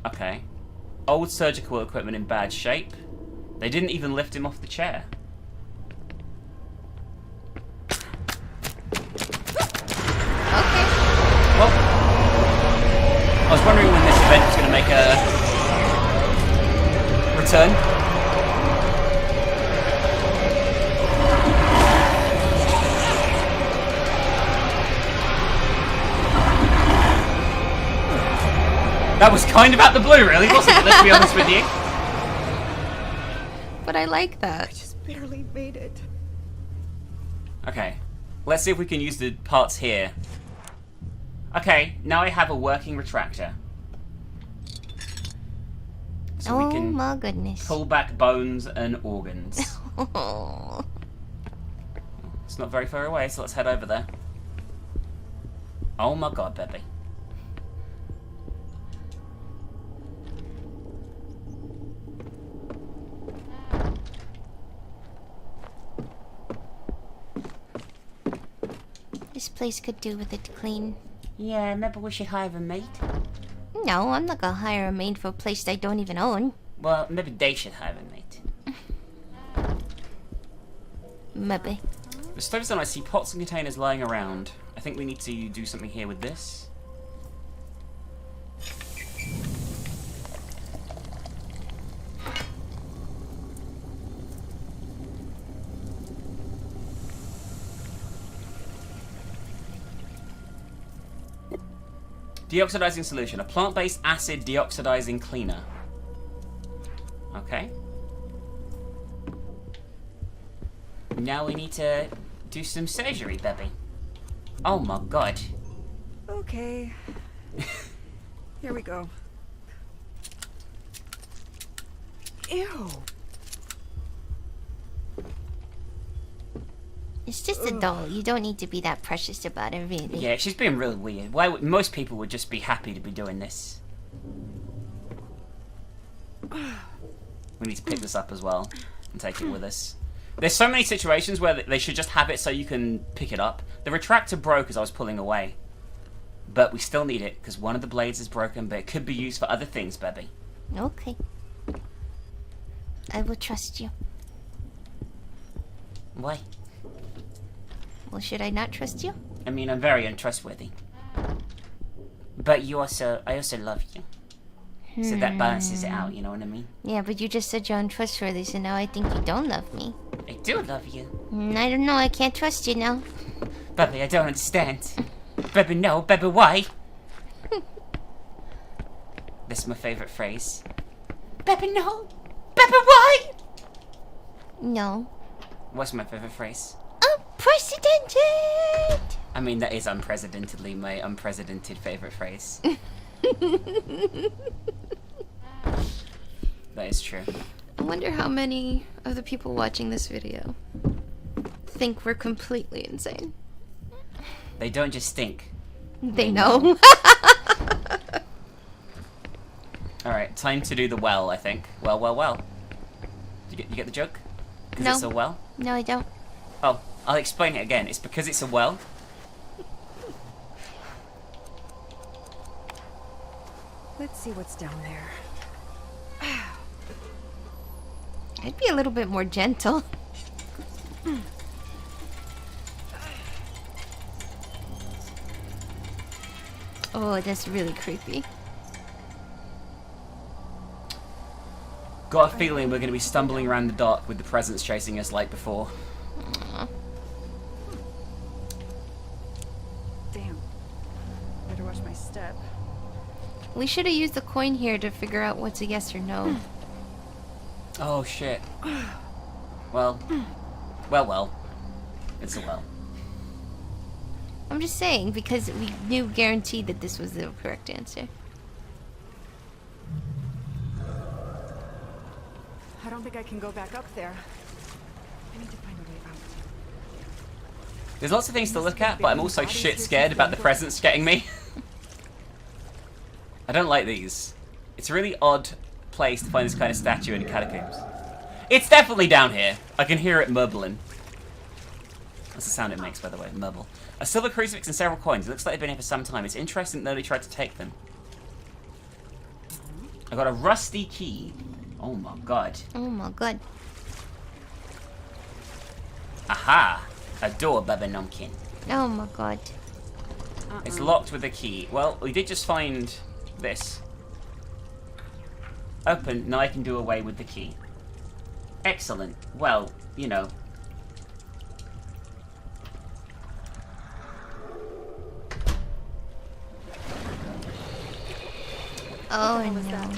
S2: Okay. Old surgical equipment in bad shape. They didn't even lift him off the chair.
S1: Okay.
S2: Well, I was wondering when this event was going to make a return. That was kind of out the blue, really, wasn't it? Let's be honest with you.
S1: But I like that.
S5: I just barely made it.
S2: Okay, let's see if we can use the parts here. Okay, now I have a working retractor. So we can
S1: my goodness.
S2: pull back bones and organs. It's not very far away, so let's head over there. Oh my god, baby.
S1: This place could do with it clean.
S2: Yeah, maybe we should hire a maid.
S1: No, I'm not gonna hire a maid for a place I don't even own.
S2: Well, maybe they should hire a maid.
S1: Maybe.
S2: The stove's done. I see pots and containers lying around. I think we need to do something here with this. Deoxidizing solution. A plant-based acid deoxidizing cleaner. Okay. Now we need to do some surgery, baby. Oh my god.
S5: Okay. Here we go. Ew.
S1: It's just a doll. You don't need to be that precious about it, really.
S2: Yeah, she's being really weird. Why would most people would just be happy to be doing this? We need to pick this up as well and take it with us. There's so many situations where they should just have it so you can pick it up. The retractor broke as I was pulling away. But we still need it because one of the blades is broken, but it could be used for other things, baby.
S1: Okay. I will trust you.
S2: Why?
S1: Well, should I not trust you?
S2: I mean, I'm very untrustworthy. But I also love you. So that balances it out, you know what I mean?
S1: Yeah, but you just said you're untrustworthy, so now I think you don't love me.
S2: I do love you.
S1: I don't know, I can't trust you now.
S2: Bubby, I don't understand. Bubby, no. Bubby, why? That's my favorite phrase. Bubby, no. Bubby, why?
S1: No.
S2: What's my favorite phrase?
S1: Unprecedented!
S2: I mean, that is unprecedentedly my unprecedented favorite phrase. That is true.
S1: I wonder how many of the people watching this video think we're completely insane.
S2: They don't just think.
S1: They know.
S2: Alright, time to do the well, I think. Well. You get the joke? Because
S1: No.
S2: it's a well?
S1: No, I don't.
S2: Oh, I'll explain it again. It's because it's a well.
S5: Let's see what's down there.
S1: I'd be a little bit more gentle. Oh, that's really creepy.
S2: Got a feeling we're going to be stumbling around the dark with the presents chasing us like before.
S1: Aww.
S5: Damn. Better watch my step.
S1: We should have used the coin here to figure out what's a yes or no.
S2: Oh, shit. Well. It's a well.
S1: I'm just saying, because we knew guaranteed that this was the correct answer.
S5: I don't think I can go back up there. I need to find a way out.
S2: There's lots of things to look at, but I'm also shit scared about the presents getting me. I don't like these. It's a really odd place to find this kind of statue in catacombs. It's definitely down here. I can hear it murbling. That's the sound it makes, by the way, murble. A silver crucifix and several coins. It looks like they've been here for some time. It's interesting that nobody tried to take them. I got a rusty key. Oh my god.
S1: Oh my god.
S2: Aha! A door, Baba Nomkin.
S1: Oh my god.
S2: It's locked with a key. Well, we did just find this. Open. Now I can do away with the key. Excellent. Well, you know.
S1: Oh no.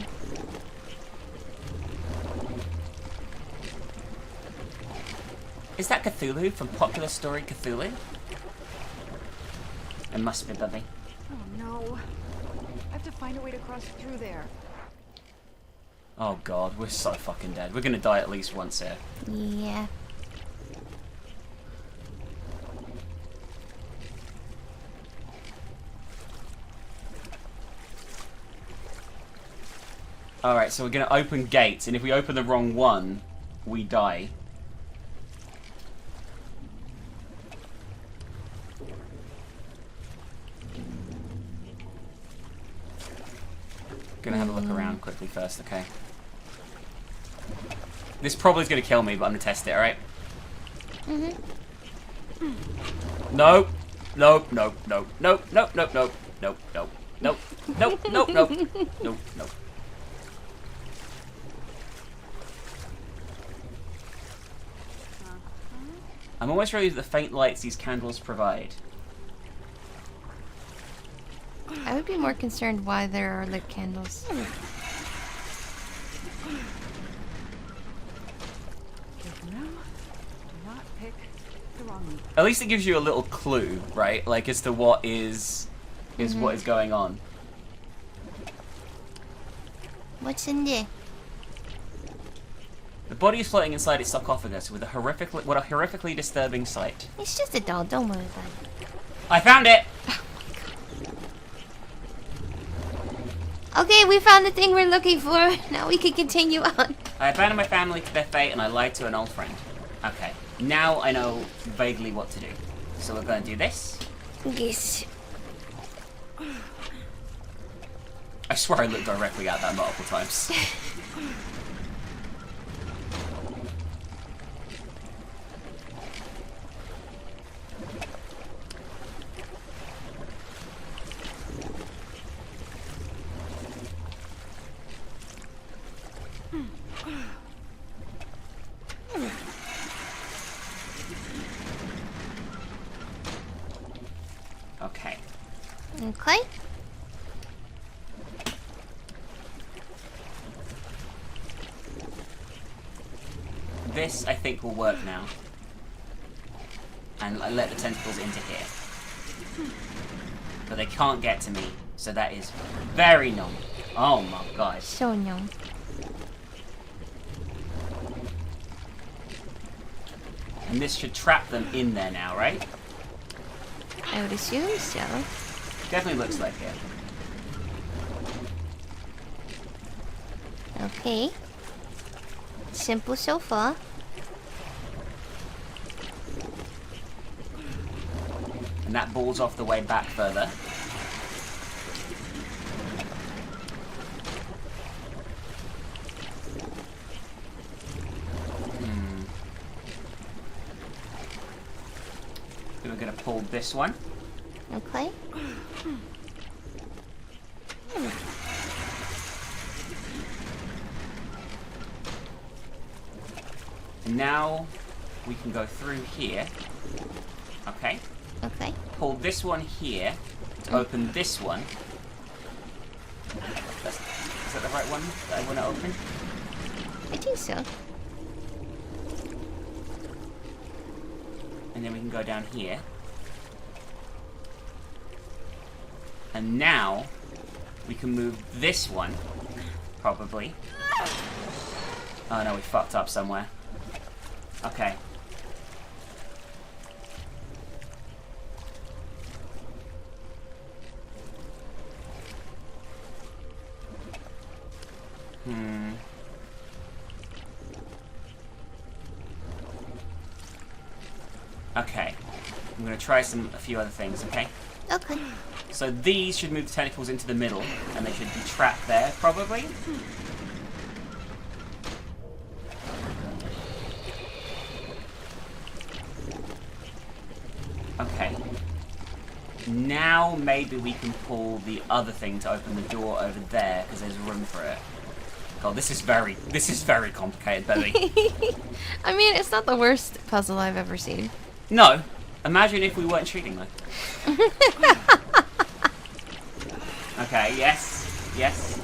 S2: Is that Cthulhu from Popular Story Cthulhu? It must be, Bubby.
S5: Oh no. I have to find a way to cross through there.
S2: Oh god, we're so fucking dead. We're gonna die at least once here.
S1: Yeah.
S2: Alright, so we're gonna open gates, and if we open the wrong one, we die. Gonna have a look around quickly first, okay? This probably is gonna kill me, but I'm gonna test it, alright? No! Nope, nope, nope, nope, nope, nope, nope, nope, nope, nope, nope, nope, nope, nope, nope. I'm almost ready for the faint lights these candles provide.
S1: I would be more concerned why there are lit candles.
S2: At least it gives you a little clue, right? Like as to what is what is going on.
S1: What's in there?
S2: The body is floating inside its sarcophagus with a horrifically disturbing sight.
S1: It's just a doll, don't worry about it.
S2: I found it!
S1: Okay, we found the thing we're looking for. Now we can continue on.
S2: I abandoned my family to their fate and I lied to an old friend. Okay, now I know vaguely what to do. So we're going to do this.
S1: Yes.
S2: I swear I looked directly at that multiple times. Okay.
S1: Okay.
S2: This, I think, will work now. And I let the tentacles into here. But they can't get to me, so that is very numb. Oh my god.
S1: So numb.
S2: And this should trap them in there now, right?
S1: I would assume so.
S2: Definitely looks like it.
S1: Okay. Simple so far.
S2: And that ball's off the way back further. Then we're going to pull this one.
S1: Okay.
S2: And now we can go through here. Okay.
S1: Okay.
S2: Pull this one here to open this one. Is that the right one that I want to open?
S1: I think so.
S2: And then we can go down here. And now we can move this one, probably. Oh no, we fucked up somewhere. Okay. Okay. I'm gonna try a few other things, okay?
S1: Okay.
S2: So these should move the tentacles into the middle, and they should be trapped there, probably. Okay. Now maybe we can pull the other thing to open the door over there, because there's room for it. God, this is very complicated, baby.
S1: I mean, it's not the worst puzzle I've ever seen.
S2: No. Imagine if we weren't cheating, though. Okay, yes. Yes.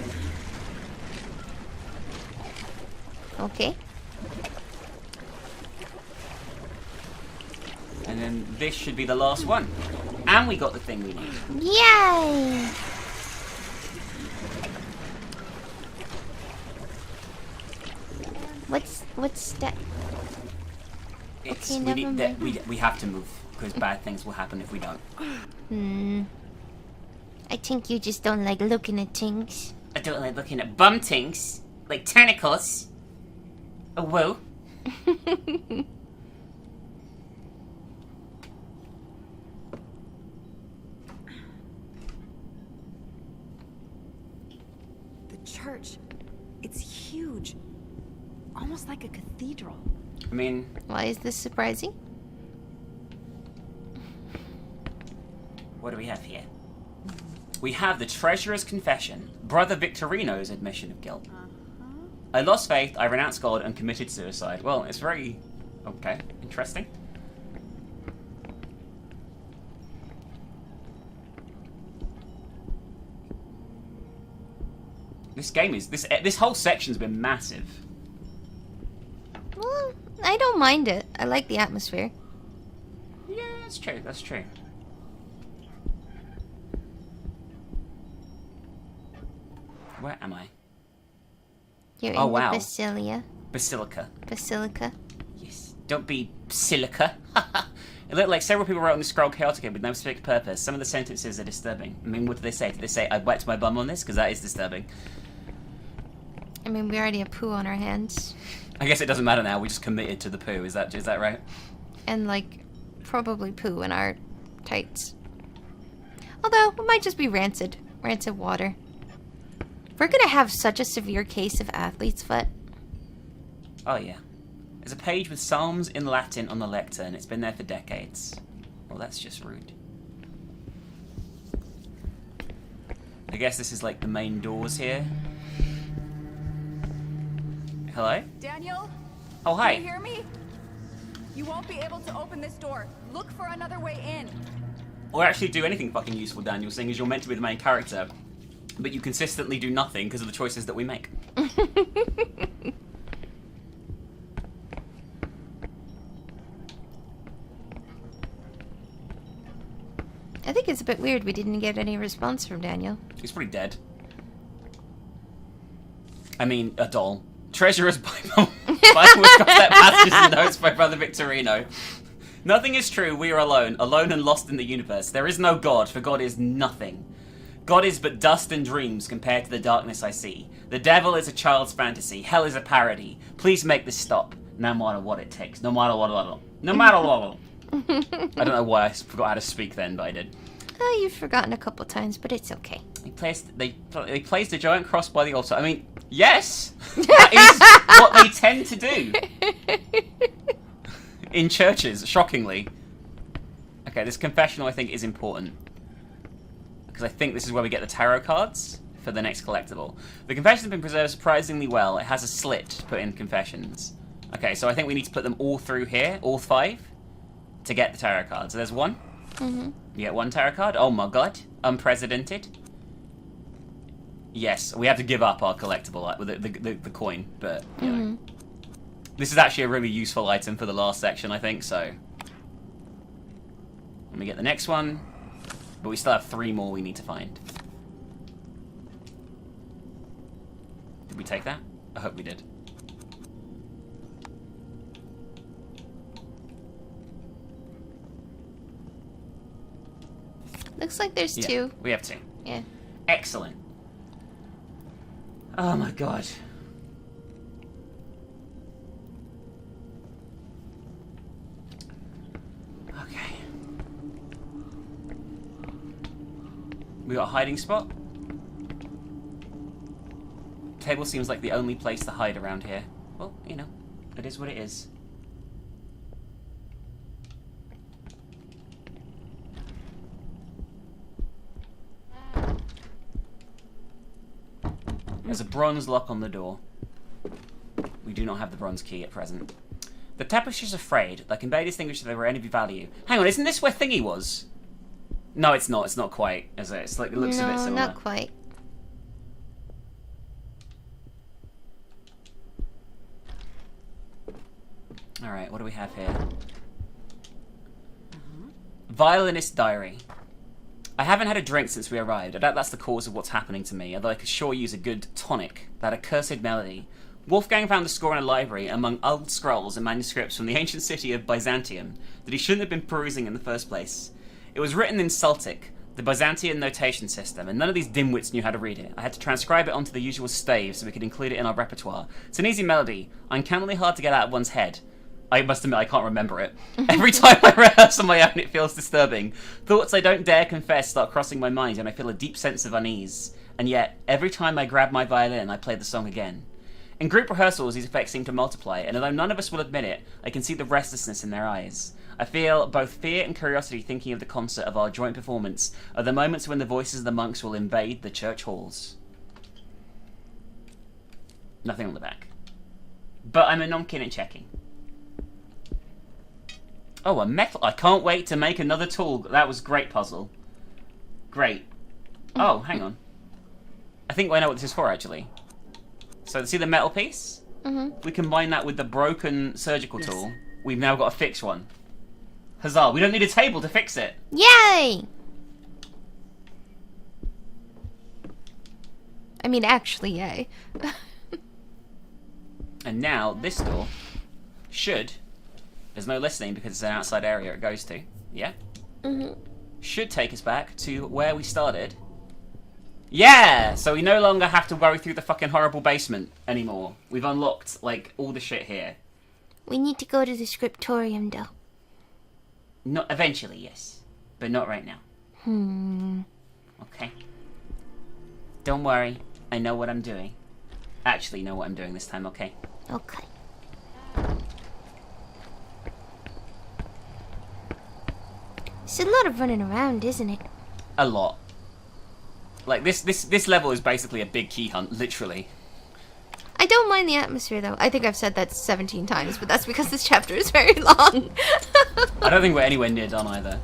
S1: Okay.
S2: And then this should be the last one. And we got the thing we need.
S1: Yay! What's that?
S2: It's,
S1: Okay,
S2: we,
S1: never
S2: need
S1: mind.
S2: we have to move, because bad things will happen if we don't.
S1: I think you just don't like looking at things.
S2: I don't like looking at bum things. Like tentacles. Oh, whoa.
S5: The church. It's huge. Almost like a cathedral.
S2: I mean...
S1: Why is this surprising?
S2: What do we have here? We have the Treasurer's Confession, Brother Victorino's admission of guilt. I lost faith, I renounced God, and committed suicide. Well, it's very... okay, interesting. This game is... This whole section's been massive.
S1: Well, I don't mind it. I like the atmosphere.
S2: Yeah, that's true, that's true. Where am I?
S1: You're
S2: Oh,
S1: in
S2: wow.
S1: the Basilia.
S2: Basilica.
S1: Basilica.
S2: Yes. Don't be silica. It looked like several people wrote on the scroll chaotically with no specific purpose. Some of the sentences are disturbing. I mean, what did they say? Did they say, I wet my bum on this? Because that is disturbing.
S1: I mean, we already have poo on our hands.
S2: I guess it doesn't matter now. We just committed to the poo. Is that right?
S1: And, like, probably poo in our tights. Although, it might just be rancid. Rancid water. We're gonna have such a severe case of athlete's foot.
S2: Oh, yeah. There's a page with psalms in Latin on the lectern. It's been there for decades. Well, that's just rude. I guess this is like the main doors here. Hello?
S17: Daniel?
S2: Oh, hi.
S17: Can you hear me? You won't be able to open this door. Look for another way in.
S2: Or actually do anything fucking useful, Daniel, seeing as you're meant to be the main character, but you consistently do nothing because of the choices that we make.
S1: I think it's a bit weird we didn't get any response from Daniel.
S2: He's pretty dead. I mean, a doll. Treasurer's Bible. Bible with concept passages and notes by Brother Victorino. Nothing is true, we are alone, alone and lost in the universe. There is no God, for God is nothing. God is but dust and dreams compared to the darkness I see. The devil is a child's fantasy. Hell is a parody. Please make this stop, no matter what it takes. No matter what. No matter what. I don't know why I forgot how to speak then, but I did.
S1: Oh, you've forgotten a couple times, but it's okay.
S2: They placed a giant cross by the altar. I mean, yes! That is what they tend to do. In churches, shockingly. Okay, this confessional I think is important. Because I think this is where we get the tarot cards for the next collectible. The confessions have been preserved surprisingly well. It has a slit to put in confessions. Okay, so I think we need to put them all through here, all 5, to get the tarot cards. So there's 1.
S1: Mm-hmm.
S2: You get 1 tarot card. Oh my god. Unprecedented. Yes, we have to give up our collectible with the coin, but you know. This is actually a really useful item for the last section, I think, so. Let me get the next one. But we still have 3 more we need to find. Did we take that? I hope we did.
S1: Looks like there's 2.
S2: We have 2.
S1: Yeah.
S2: Excellent. Oh my god. Okay. We got a hiding spot. Table seems like the only place to hide around here. Well, you know, it is what it is. There's a bronze lock on the door. We do not have the bronze key at present. The tapestry's afraid. They can barely distinguish if they were any value. Hang on, isn't this where Thingy was? No, it's not. It's not quite, is it? It's like, it looks a bit similar.
S1: No, not quite.
S2: Alright, what do we have here? Violinist diary. I haven't had a drink since we arrived. I doubt that's the cause of what's happening to me, although I could sure use a good tonic. That accursed melody. Wolfgang found the score in a library among old scrolls and manuscripts from the ancient city of Byzantium that he shouldn't have been perusing in the first place. It was written in Celtic, the Byzantine notation system, and none of these dimwits knew how to read it. I had to transcribe it onto the usual stave so we could include it in our repertoire. It's an easy melody, uncannily hard to get out of one's head. I must admit, I can't remember it. Every time I rehearse on my own, it feels disturbing. Thoughts I don't dare confess start crossing my mind, and I feel a deep sense of unease. And yet, every time I grab my violin, I play the song again. In group rehearsals, these effects seem to multiply, and although none of us will admit it, I can see the restlessness in their eyes. I feel both fear and curiosity thinking of the concert of our joint performance, of the moments when the voices of the monks will invade the church halls. Nothing on the back. But I'm a nomkin and checking. Oh, a metal. I can't wait to make another tool. That was great puzzle. Great. Oh, hang on. I think I know what this is for, actually. So, see the metal piece? We combine that with the broken surgical tool. We've now got a fixed one. Huzzah. We don't need a table to fix it.
S1: Yay! I mean, actually, yay.
S2: And now, this door should... There's no listening because it's an outside area it goes to. Yeah? Should take us back to where we started. Yeah! So we no longer have to worry through the fucking horrible basement anymore. We've unlocked, like, all the shit here.
S1: We need to go to the scriptorium, though.
S2: Not eventually, yes. But not right now. Okay. Don't worry. I know what I'm doing. Actually know what I'm doing this time, okay?
S1: Okay. It's a lot of running around, isn't it?
S2: A lot. Like, this level is basically a big key hunt, literally.
S1: I don't mind the atmosphere, though. I think I've said that 17 times, but that's because this chapter is very long.
S2: I don't think we're anywhere near done either.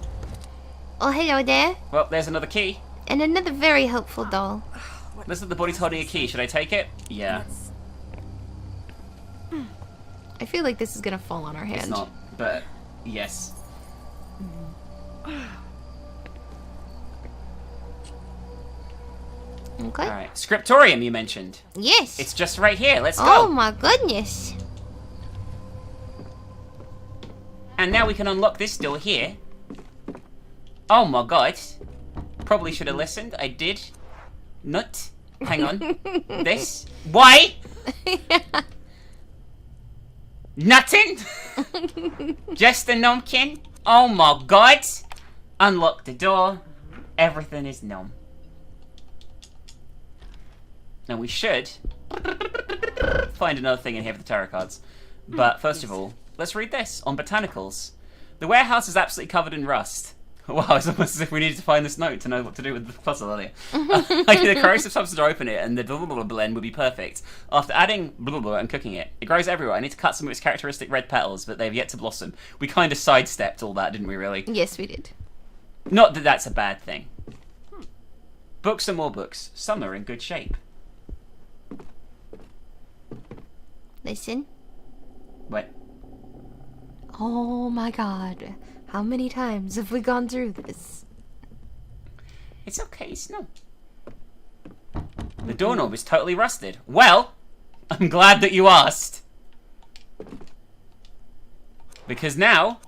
S1: Oh, hello there.
S2: Well, there's another key.
S1: And another very helpful doll.
S2: Looks like the body's holding a key. Should I take it? Yeah.
S1: I feel like this is gonna fall on our hand.
S2: It's not, but yes.
S1: Okay.
S2: Alright. Scriptorium you mentioned.
S1: Yes.
S2: It's just right here. Let's go.
S1: Oh my goodness.
S2: And now we can unlock this door here. Oh my god. Probably should have listened. I did. Nut. Hang on. This. Why? Nothing? Just a numpkin? Oh my god. Unlock the door. Everything is numb. Now we should find another thing in here for the tarot cards. But first of all, let's read this on botanicals. The warehouse is absolutely covered in rust. Wow, it's almost as if we needed to find this note to know what to do with the puzzle earlier. The corrosive substance to open it and the blah, blah, blah blend would be perfect. After adding blah, blah, blah and cooking it, it grows everywhere. I need to cut some of its characteristic red petals, but they've yet to blossom. We kind of sidestepped all that, didn't we, really?
S1: Yes, we did.
S2: Not that that's a bad thing. Books and more books. Some are in good shape.
S1: Listen.
S2: Wait.
S1: Oh my god. How many times have we gone through this?
S2: It's okay, it's no. The doorknob is totally rusted. Well, I'm glad that you asked. Because now...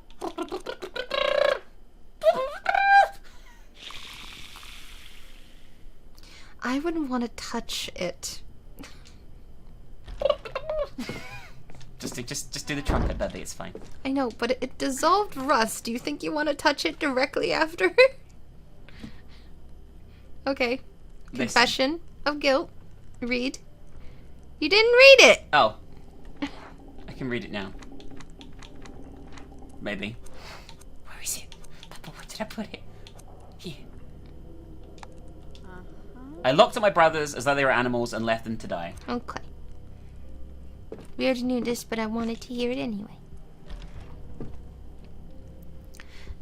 S1: I wouldn't want to touch it.
S2: Just do the trumpet, Bubby, it's fine.
S1: I know, but it dissolved rust. Do you think you want to touch it directly after? Okay. Confession of guilt. Read. You didn't read it!
S2: Oh. I can read it now. Maybe. Where is it? Papa, where did I put it? Here. I looked at my brothers as though they were animals and left them to die.
S1: Okay. We already knew this, but I wanted to hear it anyway.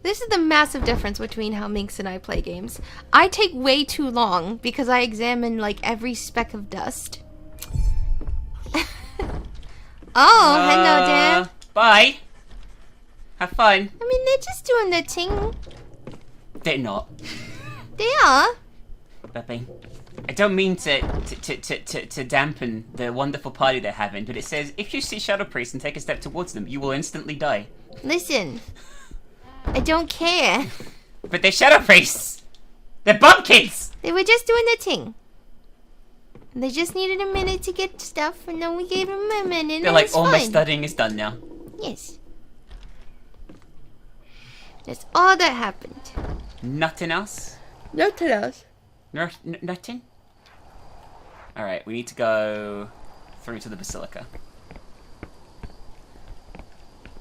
S1: This is the massive difference between how Minx and I play games. I take way too long because I examine like every speck of dust. Oh, hello there.
S2: Bye. Have fun.
S1: I mean, they're just doing their thing.
S2: They're not.
S1: They are.
S2: Bubby. I don't mean to dampen the wonderful party they're having, but it says, if you see Shadow Priests and take a step towards them, you will instantly die.
S1: Listen. I don't care.
S2: But they're Shadow Priests! They're bumpkins!
S1: They were just doing their thing. They just needed a minute to get stuff, and then we gave them a minute.
S2: They're like, all my studying is done now.
S1: Yes. That's all that happened.
S2: Nothing else?
S1: Nothing else.
S2: Nothing? Alright, we need to go through to the Basilica.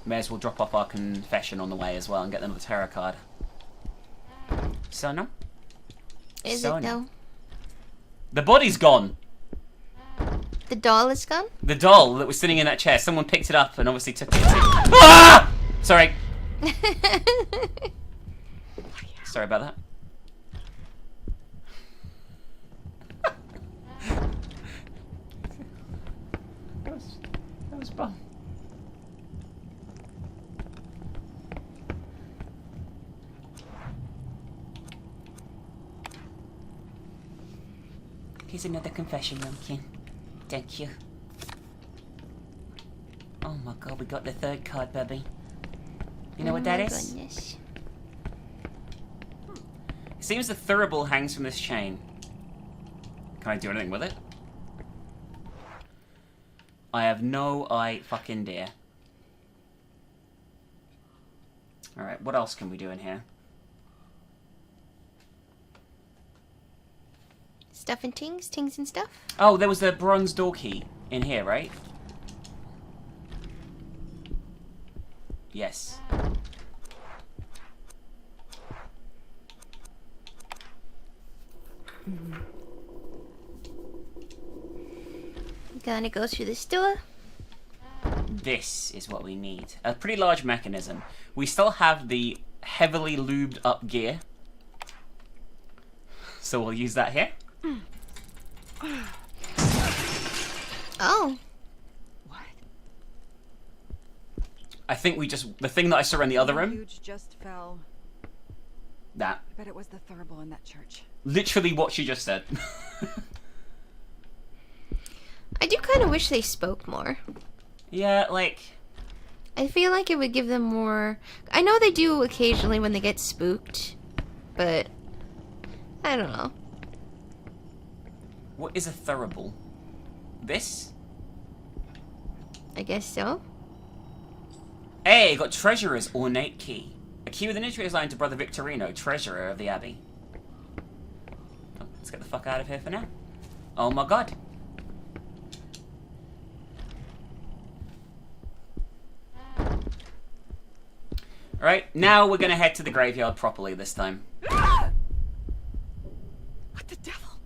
S2: May as well drop off our confession on the way as well and get another tarot card. So no?
S1: Is it though?
S2: The body's gone.
S1: The doll is gone?
S2: The doll that was sitting in that chair, someone picked it up and obviously took it. Ah! Sorry. Sorry about that. That was fun. Here's another confession, Lumpkin. Thank you. Oh my god, we got the third card, Bubby. You know what that is?
S1: Goodness.
S2: It seems the thurible hangs from this chain. Can I do anything with it? I have no fucking idea. Alright, what else can we do in here?
S1: Stuff and tings? Tings and stuff?
S2: Oh, there was a bronze door key in here, right? Yes.
S1: Gonna go through this door.
S2: This is what we need. A pretty large mechanism. We still have the heavily lubed up gear. So we'll use that here.
S1: Oh.
S5: What?
S2: I think we just... The thing that I saw in the other room...
S5: Huge just fell.
S2: That.
S5: I bet it was the Thurible in that church.
S2: Literally what she just said.
S1: I do kind of wish they spoke more.
S2: Yeah, like...
S1: I feel like it would give them more... I know they do occasionally when they get spooked, but... I don't know.
S2: What is a Thurible? This?
S1: I guess so.
S2: Hey, got Treasurer's Ornate Key. A key with an injury assigned to Brother Victorino, Treasurer of the Abbey. Oh, let's get the fuck out of here for now. Oh my god. Alright, now we're gonna head to the graveyard properly this time.
S5: What the devil?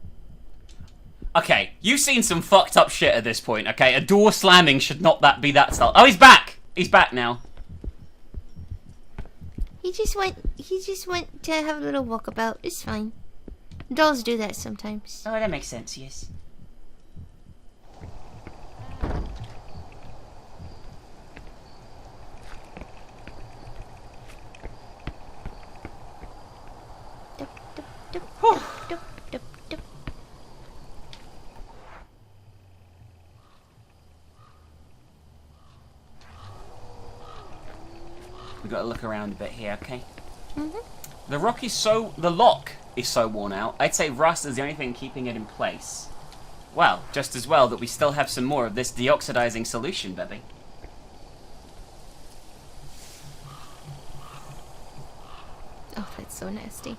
S2: Okay, you've seen some fucked up shit at this point, okay? A door slamming should not be that style. Oh, he's back! He's back now.
S1: He just went to have a little walkabout. It's fine. Dolls do that sometimes.
S2: Oh, that makes sense, yes. We gotta look around a bit here, okay? The lock is so worn out. I'd say rust is the only thing keeping it in place. Well, just as well that we still have some more of this deoxidizing solution, baby.
S1: Oh, that's so nasty.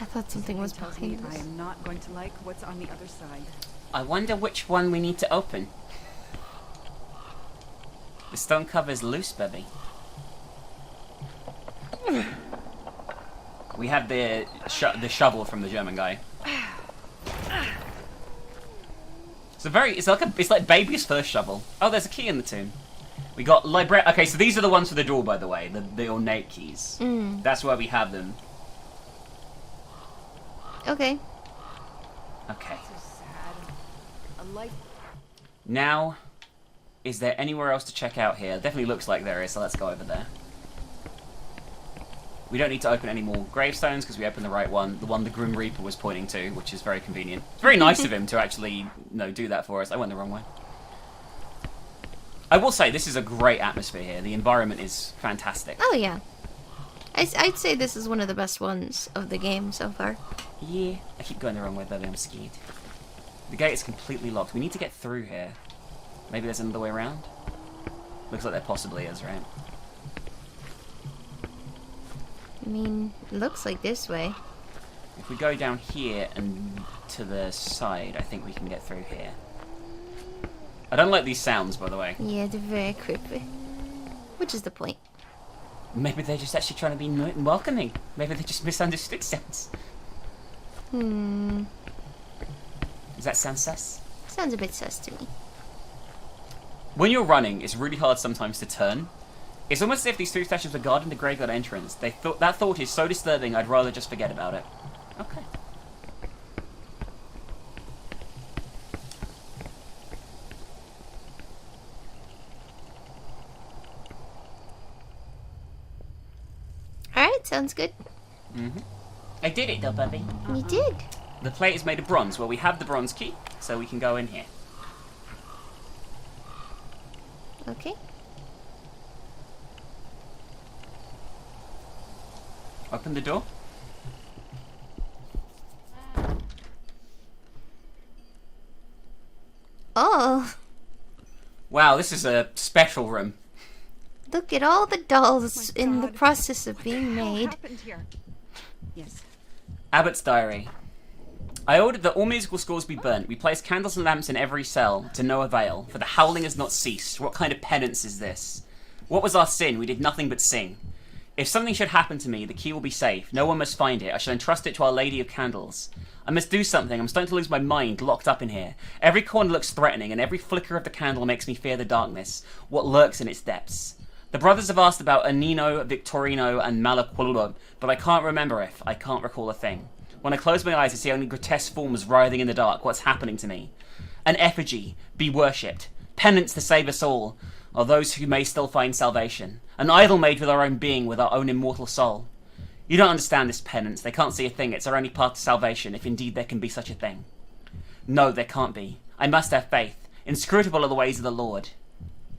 S1: I thought something was behind us.
S5: I am not going to like what's on the other side.
S2: I wonder which one we need to open. The stone cover's loose, baby. We have the shovel from the German guy. It's like baby's first shovel. Oh, there's a key in the tomb. We got library. Okay, so these are the ones for the door, by the way, the ornate keys. That's where we have them.
S1: Okay.
S2: Okay.
S5: So sad. A life.
S2: Now, is there anywhere else to check out here? Definitely looks like there is, so let's go over there. We don't need to open any more gravestones because we opened the right one, the one the Grim Reaper was pointing to, which is very convenient. It's very nice of him to actually, do that for us. I went the wrong way. I will say, this is a great atmosphere here. The environment is fantastic.
S1: Oh, yeah. I'd say this is one of the best ones of the game so far.
S2: Yeah. I keep going the wrong way, baby. I'm scared. The gate is completely locked. We need to get through here. Maybe there's another way around? Looks like there possibly is, right?
S1: I mean, it looks like this way.
S2: If we go down here and to the side, I think we can get through here. I don't like these sounds, by the way.
S1: Yeah, they're very creepy. Which is the point.
S2: Maybe they're just actually trying to be welcoming. Maybe they just misunderstood sounds. Does that sound sus?
S1: Sounds a bit sus to me.
S2: When you're running, it's really hard sometimes to turn. It's almost as if these three statues were guarding the graveyard entrance. That thought is so disturbing, I'd rather just forget about it. Okay.
S1: Alright, sounds good.
S2: I did it though, baby.
S1: You did.
S2: The plate is made of bronze. Well, we have the bronze key, so we can go in here.
S1: Okay.
S2: Open the door.
S1: Oh.
S2: Wow, this is a special room.
S1: Look at all the dolls in the process of being made.
S5: What happened here? Yes.
S2: Abbott's diary. I ordered that all musical scores be burnt. We placed candles and lamps in every cell, to no avail, for the howling has not ceased. What kind of penance is this? What was our sin? We did nothing but sing. If something should happen to me, the key will be safe. No one must find it. I shall entrust it to Our Lady of Candles. I must do something. I'm starting to lose my mind, locked up in here. Every corner looks threatening, and every flicker of the candle makes me fear the darkness, what lurks in its depths. The brothers have asked about Anino, Victorino, and Malaquolo, but I can't remember if. I can't recall a thing. When I close my eyes, I see only grotesque forms writhing in the dark. What's happening to me? An effigy, be worshipped. Penance to save us all, or those who may still find salvation. An idol made with our own being, with our own immortal soul. You don't understand this penance. They can't see a thing. It's our only path to salvation, if indeed there can be such a thing. No, there can't be. I must have faith. Inscrutable are the ways of the Lord.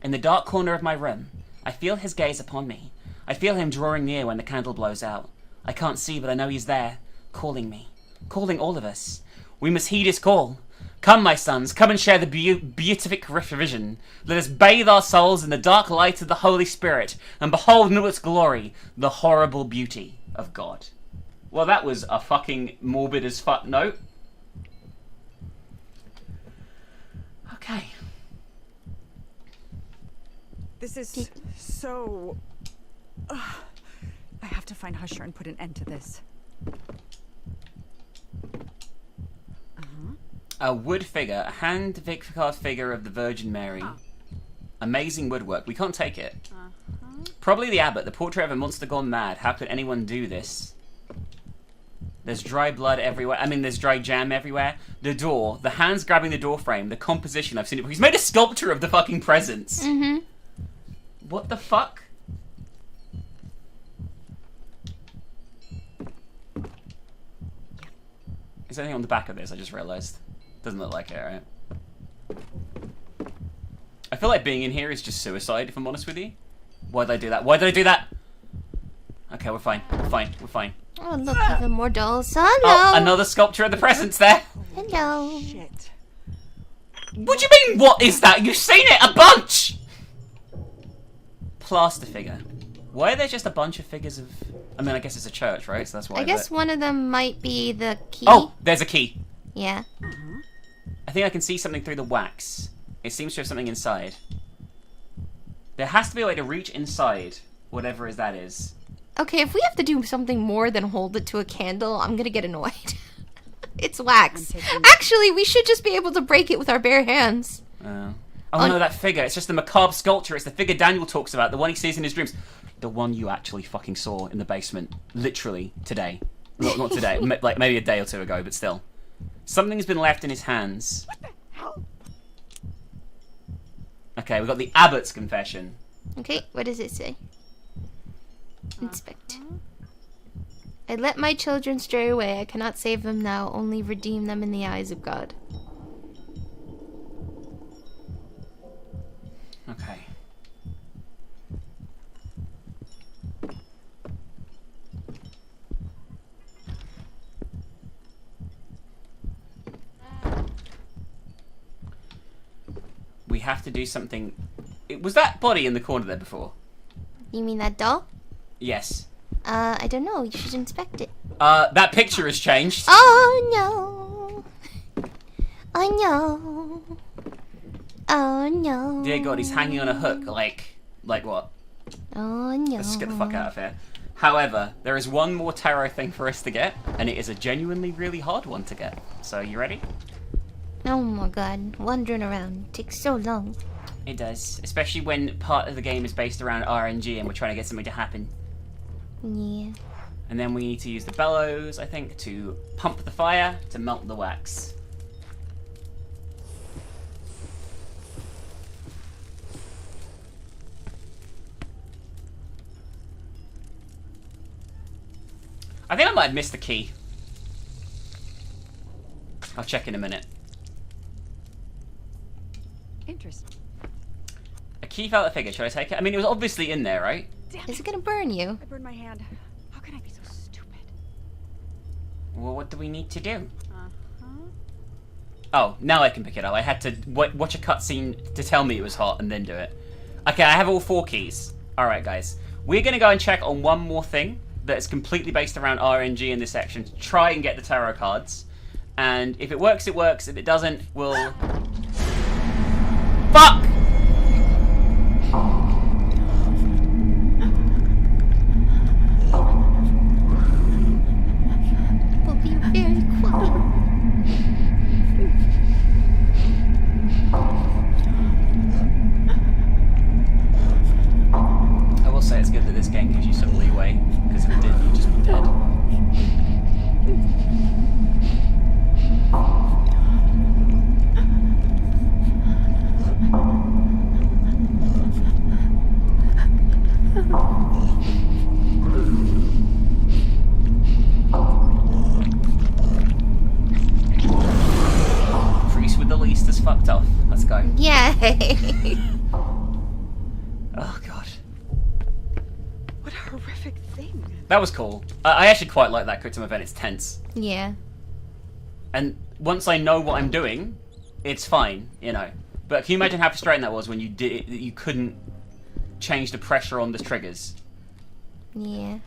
S2: In the dark corner of my room, I feel his gaze upon me. I feel him drawing near when the candle blows out. I can't see, but I know he's there, calling me. Calling all of us. We must heed his call. Come, my sons, come and share the beatific vision. Let us bathe our souls in the dark light of the Holy Spirit, and behold in all its glory the horrible beauty of God. Well, that was a fucking morbid as fuck note. Okay.
S5: This is so... I have to find Husher and put an end to this.
S2: A wood figure, a hand-carved figure of the Virgin Mary. Amazing woodwork. We can't take it. Probably the abbot, the portrait of a monster gone mad. How could anyone do this? There's dry blood everywhere. I mean, there's dry jam everywhere. The door, the hands grabbing the door frame, the composition. I've seen it. He's made a sculpture of the fucking presents. What the fuck? Is there anything on the back of this? I just realized. Doesn't look like it, right? I feel like being in here is just suicide, if I'm honest with you. Why did I do that? Why did I do that? Okay, we're fine. We're fine. We're fine.
S1: Oh, look, even more dolls. Hello.
S2: Oh, another sculpture of the presents there.
S1: Hello.
S5: Shit.
S2: What do you mean, what is that? You've seen it a bunch! Plaster figure. Why are there just a bunch of figures of... I mean, I guess it's a church, right? So that's why.
S1: I guess one of them might be the key.
S2: Oh, there's a key.
S1: Yeah.
S2: I think I can see something through the wax. It seems to have something inside. There has to be a way to reach inside whatever that is.
S1: Okay, if we have to do something more than hold it to a candle, I'm gonna get annoyed. It's wax. Actually, we should just be able to break it with our bare hands.
S2: Oh no, that figure. It's just the macabre sculpture. It's the figure Daniel talks about, the one he sees in his dreams. The one you actually fucking saw in the basement. Literally today. Not today. Like maybe a day or two ago, but still. Something's been left in his hands.
S5: What the hell?
S2: Okay, we've got the abbot's confession.
S1: Okay, what does it say? Inspect. I let my children stray away. I cannot save them now, only redeem them in the eyes of God.
S2: Okay. We have to do something. Was that body in the corner there before?
S1: You mean that doll?
S2: Yes.
S1: I don't know. You should inspect it.
S2: That picture has changed.
S1: Oh no. Oh no. Oh no.
S2: Dear God, he's hanging on a hook. Like what?
S1: Oh no.
S2: Let's get the fuck out of here. However, there is one more tarot thing for us to get, and it is a genuinely really hard one to get. So, you ready?
S1: Oh my God, wandering around takes so long.
S2: It does, especially when part of the game is based around RNG and we're trying to get something to happen.
S1: Yeah.
S2: And then we need to use the bellows, I think, to pump the fire to melt the wax. I think I might have missed the key. I'll check in a minute.
S5: Interesting.
S2: A key felt the figure. Should I take it? I mean, it was obviously in there, right?
S5: Damn
S1: Is it gonna burn you?
S5: I burned my hand. How can I be so stupid?
S2: Well, what do we need to do? Oh, now I can pick it up. I had to watch a cutscene to tell me it was hot and then do it. Okay, I have all 4 keys. Alright, guys. We're going to go and check on one more thing that is completely based around RNG in this section to try and get the tarot cards. And if it works, it works. If it doesn't, we'll... Fuck! That was cool. I actually quite like that Cryptum event. It's tense.
S1: Yeah.
S2: And once I know what I'm doing, it's fine, you know. But can you imagine how frustrating that was when you couldn't change the pressure on the triggers?
S1: Yeah.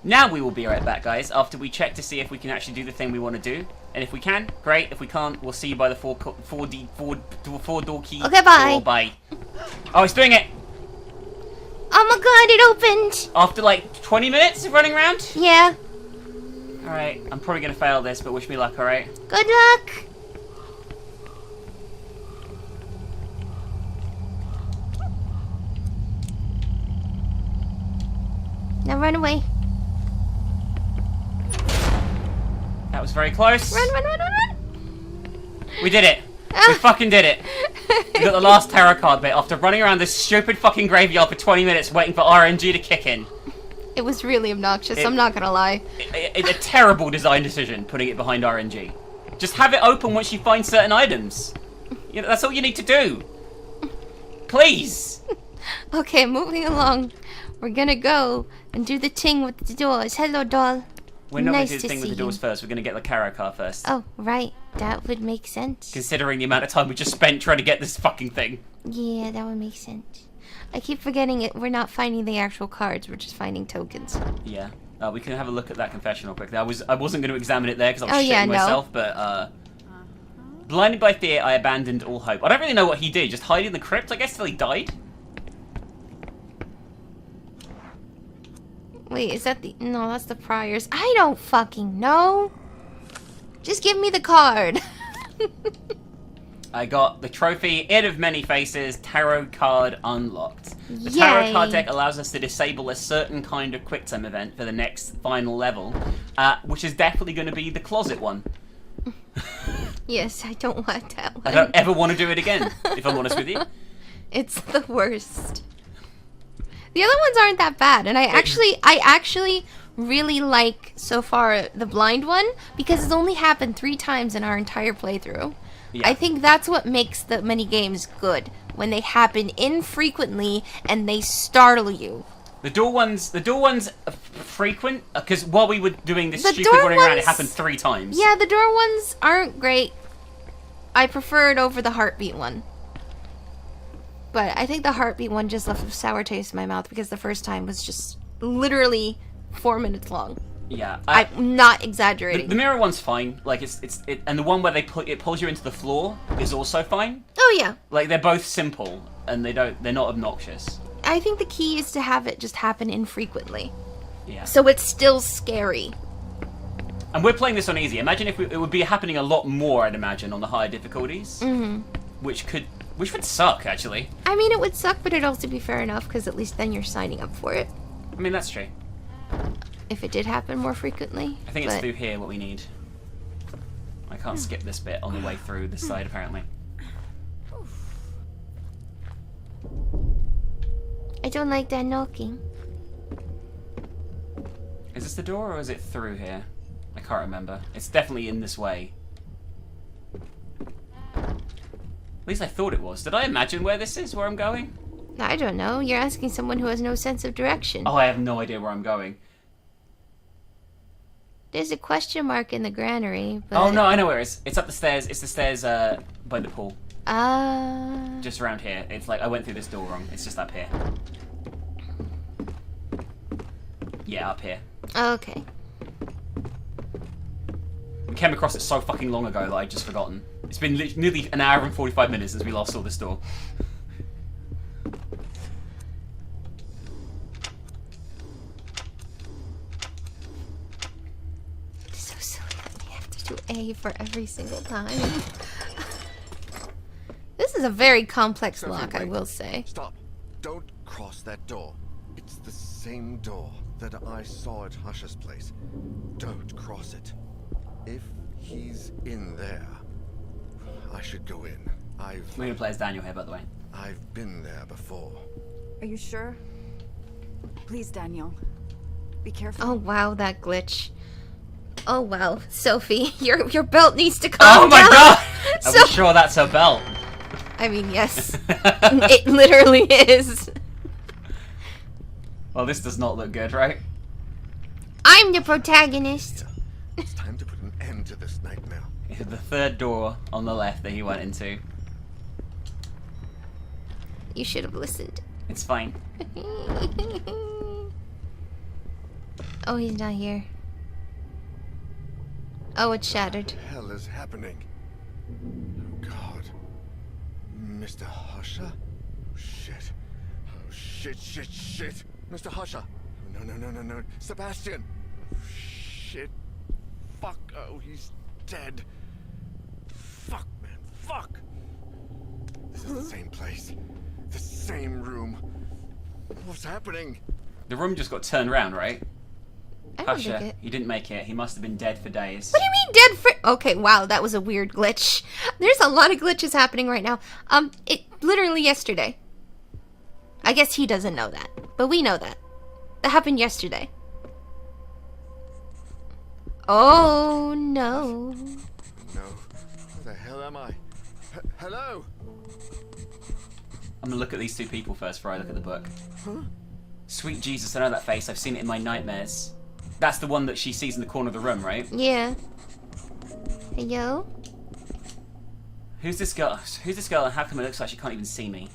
S2: Now we will be right back, guys, after we check to see if we can actually do the thing we want to do. And if we can, great. If we can't, we'll see you by the four door key.
S1: Okay, bye.
S2: Or bye. Oh, it's doing it!
S1: Oh my god, it opened!
S2: After like 20 minutes of running around?
S1: Yeah.
S2: Alright, I'm probably going to fail this, but wish me luck, alright?
S1: Good luck! Now run away.
S2: That was very close.
S1: Run!
S2: We did it. We fucking did it. We got the last tarot card bit after running around this stupid fucking graveyard for 20 minutes waiting for RNG to kick in.
S1: It was really obnoxious, I'm not gonna lie.
S2: It's a terrible design decision, putting it behind RNG. Just have it open once you find certain items. You know, that's all you need to do. Please.
S1: Okay, moving along. We're gonna go and do the thing with the doors. Hello, doll.
S2: We're not
S1: nice
S2: going to do the
S1: to
S2: thing with
S1: see
S2: the doors
S1: you.
S2: first. We're going to get the tarot card first.
S1: Oh, right. That would make sense.
S2: Considering the amount of time we just spent trying to get this fucking thing.
S1: Yeah, that would make sense. I keep forgetting it. We're not finding the actual cards. We're just finding tokens.
S2: Yeah. We can have a look at that confessional quickly. I wasn't going to examine it there because I was
S1: yeah,
S2: shitting myself, but blinded by fear, I abandoned all hope. I don't really know what he did. Just hide in the crypt, I guess, till he died.
S1: Wait, is that the... No, that's the priors. I don't fucking know. Just give me the card.
S2: I got the trophy, Id of Many Faces, tarot card unlocked. The tarot card deck allows us to disable a certain kind of quick time event for the next final level, which is definitely going to be the closet one.
S1: Yes, I don't want that one.
S2: I don't ever want to do it again, if I'm honest with you.
S1: It's the worst. The other ones aren't that bad, and I actually really like, so far, the blind one, because it's only happened 3 times in our entire playthrough. Yeah. I think that's what makes the mini games good, when they happen infrequently and they startle you.
S2: The door ones are frequent, because while we were doing this stupid running around, it happened 3 times.
S1: Yeah, the door ones aren't great. I prefer it over the heartbeat one. But I think the heartbeat one just left a sour taste in my mouth because the first time was just literally 4 minutes long.
S2: Yeah,
S1: I'm not exaggerating.
S2: The mirror one's fine. Like and the one where it pulls you into the floor is also fine.
S1: Oh yeah.
S2: Like they're both simple and they're not obnoxious.
S1: I think the key is to have it just happen infrequently.
S2: Yeah.
S1: So it's still scary.
S2: And we're playing this on easy. Imagine if it would be happening a lot more. I'd imagine on the higher difficulties, which would suck actually.
S1: I mean, it would suck, but it'd also be fair enough because at least then you're signing up for it.
S2: I mean, that's true.
S1: If it did happen more frequently.
S2: I think it's through here what we need. I can't skip this bit on the way through this side apparently.
S1: I don't like that knocking.
S2: Is this the door or is it through here? I can't remember. It's definitely in this way. At least I thought it was. Did I imagine where this is, where I'm going?
S1: I don't know. You're asking someone who has no sense of direction.
S2: Oh, I have no idea where I'm going.
S1: There's a question mark in the granary, but...
S2: Oh, no, I know where it is. It's up the stairs. It's the stairs by the pool. Just around here. It's like I went through this door wrong. It's just up here. Yeah, up here.
S1: Okay.
S2: We came across it so fucking long ago that I'd just forgotten. It's been nearly an hour and 45 minutes since we last saw this door.
S1: It's so silly that we have to do A for every single time. This is a very complex lock, I will say.
S3: Stop. Don't cross that door. It's the same door that I saw at Hush's place. Don't cross it. If he's in there, I should go in.
S2: We're gonna play as Daniel here, by the way.
S3: I've been there before.
S17: Are you sure? Please, Daniel. Be careful.
S1: Oh wow, that glitch. Oh wow, Sophie, your belt needs to calm down.
S2: Oh my god! Are we sure that's her belt?
S1: I mean, yes. It literally is.
S2: Well, this does not look good, right?
S1: I'm the protagonist.
S3: It's time to put an end to this nightmare.
S2: The third door on the left that he went into.
S1: You should have listened.
S2: It's fine.
S1: Oh, he's not here. Oh, it's shattered.
S3: What the hell is happening? Oh, God. Mr. Husher? Oh, shit. Oh, shit. Mr. Husher. Oh, no. Sebastian. Oh, shit. Fuck. Oh, he's dead. Fuck, man. Fuck. This is the same place. The same room. What's happening?
S2: The room just got turned around, right?
S1: I don't
S2: Husher,
S1: think it.
S2: he didn't make it. He must have been dead for days.
S1: What do you mean dead for? Okay, wow, that was a weird glitch. There's a lot of glitches happening right now. It literally yesterday. I guess he doesn't know that, but we know that. That happened yesterday. Oh no.
S3: No. Where the hell am I? Hello?
S2: I'm gonna look at these two people first before I look at the book.
S3: Huh?
S2: Sweet Jesus, I know that face. I've seen it in my nightmares. That's the one that she sees in the corner of the room, right?
S1: Yeah. Hello?
S2: Who's this girl? Who's this girl and how come it looks like she can't even see me?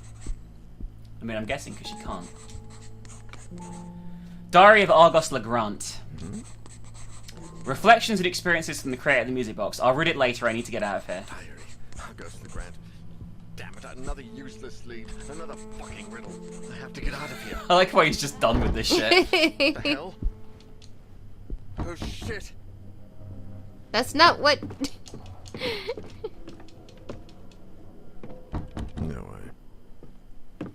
S2: I mean, I'm guessing because she can't. Diary of Argos Legrand. Reflections and experiences from the creator of the music box. I'll read it later. I need to get out of here.
S3: Diary. Argos Legrand. Damn it, another useless lead. Another fucking riddle. I have to get out of here.
S2: I like why he's just done with this shit.
S3: The hell? Oh, shit.
S1: That's not what...
S3: No way.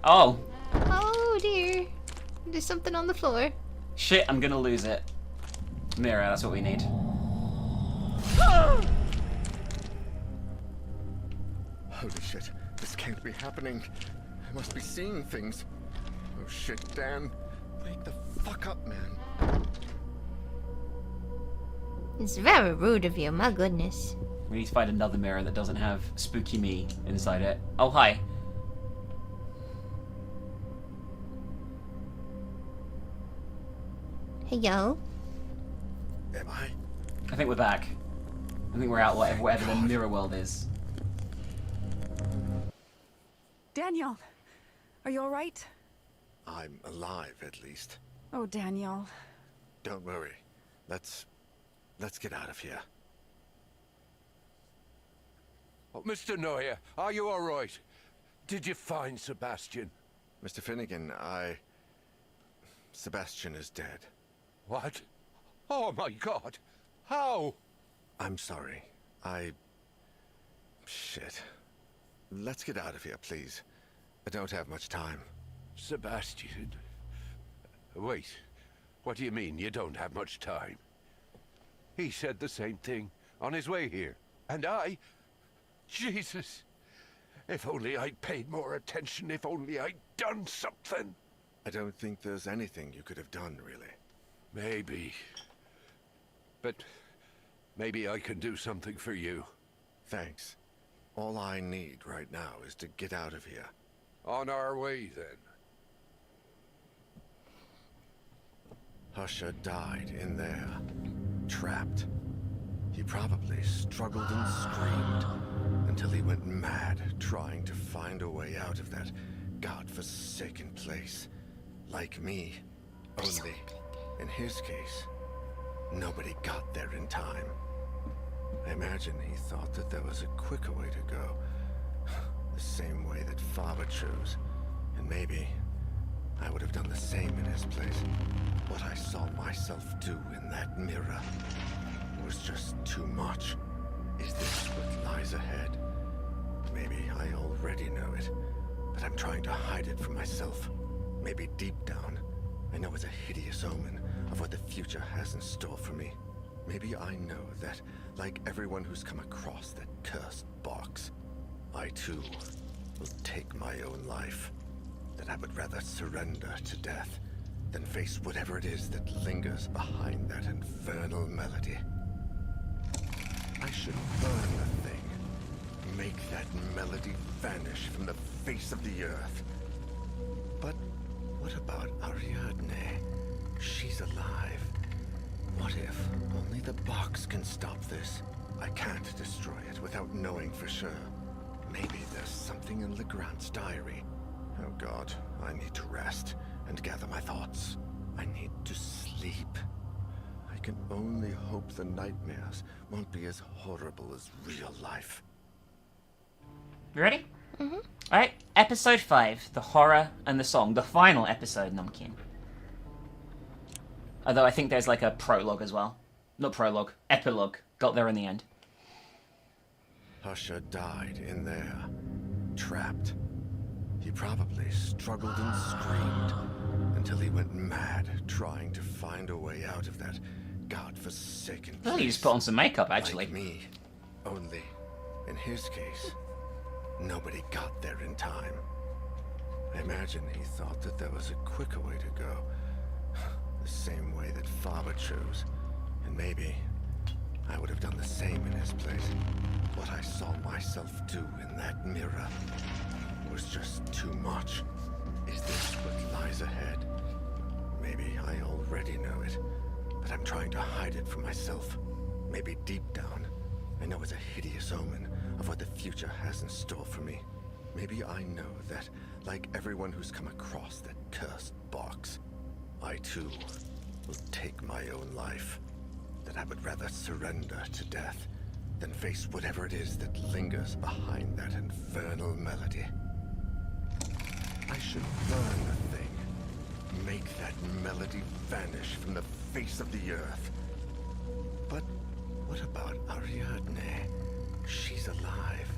S2: Oh.
S1: Oh dear. There's something on the floor.
S2: Shit, I'm gonna lose it. Mirror, that's what we need.
S3: Holy shit. This can't be happening. I must be seeing things. Oh shit, Dan. Wake the fuck up, man.
S1: It's very rude of you, my goodness.
S2: We need to find another mirror that doesn't have spooky me inside it. Oh, hi.
S1: Hello?
S3: Am I?
S2: I think we're back. I think we're out whatever the mirror world is.
S5: Daniel, are you alright?
S3: I'm alive, at least.
S5: Oh, Daniel.
S3: Don't worry. Let's get out of here.
S16: Oh, Mr. Neuer, are you all right? Did you find Sebastian?
S3: Mr. Finnegan, Sebastian is dead.
S16: What? Oh my God. How?
S3: I'm sorry. Shit. Let's get out of here, please. I don't have much time.
S16: Sebastian? Wait. What do you mean you don't have much time? He said the same thing on his way here. And I... Jesus. If only I'd paid more attention, if only I'd done something.
S3: I don't think there's anything you could have done, really.
S16: Maybe. But maybe I can do something for you.
S3: Thanks. All I need right now is to get out of here.
S16: On our way, then.
S3: Husher died in there, trapped. He probably struggled and screamed until he went mad trying to find a way out of that godforsaken place. Like me, only in his case, nobody got there in time. I imagine he thought that there was a quicker way to go. The same way that Father chose. And maybe I would have done the same in his place. What I saw myself do in that mirror was just too much. Is this what lies ahead? Maybe I already know it, but I'm trying to hide it from myself. Maybe deep down, I know it's a hideous omen of what the future has in store for me. Maybe I know that, like everyone who's come across that cursed box, I too will take my own life. That I would rather surrender to death than face whatever it is that lingers behind that infernal melody. I should burn the thing. Make that melody vanish from the face of the earth. But what about Ariadne? She's alive. What if only the box can stop this? I can't destroy it without knowing for sure. Maybe there's something in Legrand's diary. Oh God, I need to rest and gather my thoughts. I need to sleep. I can only hope the nightmares won't be as horrible as real life.
S2: You ready? Mm-hmm. Alright, episode 5, the horror and the song. The final episode, Namkin. Although I think there's like a prologue as well. Not prologue, epilogue. Got there in the end.
S3: Husher died in there, trapped. He probably struggled and screamed until he went mad trying to find a way out of that godforsaken place.
S2: Oh, you just put on some makeup, actually.
S3: Like me. Only, in his case, nobody got there in time. I imagine he thought that there was a quicker way to go. The same way that Father chose. And maybe I would have done the same in his place. What I saw myself do in that mirror was just too much. Is this what lies ahead? Maybe I already know it, but I'm trying to hide it from myself. Maybe deep down, I know it's a hideous omen of what the future has in store for me. Maybe I know that, like everyone who's come across that cursed box, I too will take my own life. That I would rather surrender to death than face whatever it is that lingers behind that infernal melody. I should burn the thing. Make that melody vanish from the face of the earth. But what about Ariadne? She's alive.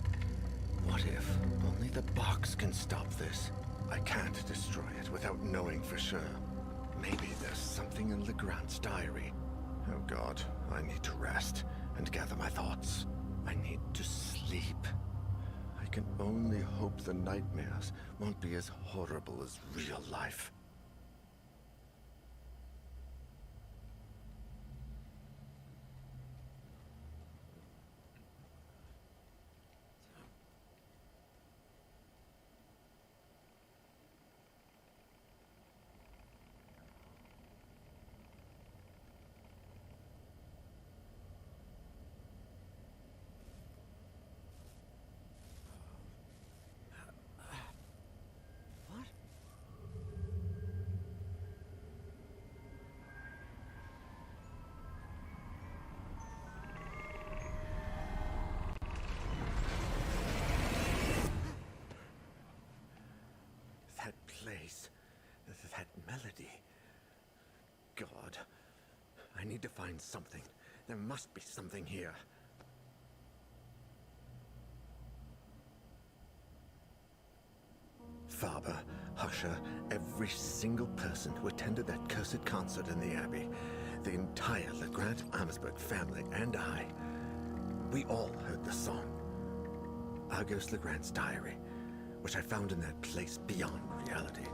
S3: What if only the box can stop this? I can't destroy it without knowing for sure. Maybe there's something in Legrand's diary. Oh God, I need to rest and gather my thoughts. I need to sleep. I can only hope the nightmares won't be as horrible as real life. That melody. God, I need to find something. There must be something here. Faber, Husher, every single person who attended that cursed concert in the Abbey, the entire Legrand-Amesburg family and I, we all heard the song. Argos Legrand's diary, which I found in that place beyond reality,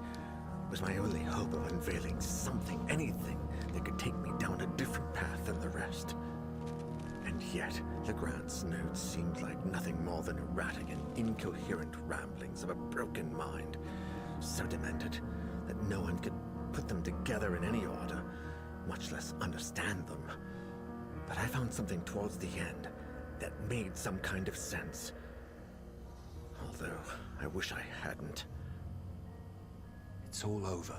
S3: was my only hope of unveiling something, anything that could take me down a different path than the rest. And yet, Legrand's notes seemed like nothing more than erratic and incoherent ramblings of a broken mind, so demented that no one could put them together in any order, much less understand them. But I found something towards the end that made some kind of sense. Although, I wish I hadn't.
S18: It's all over.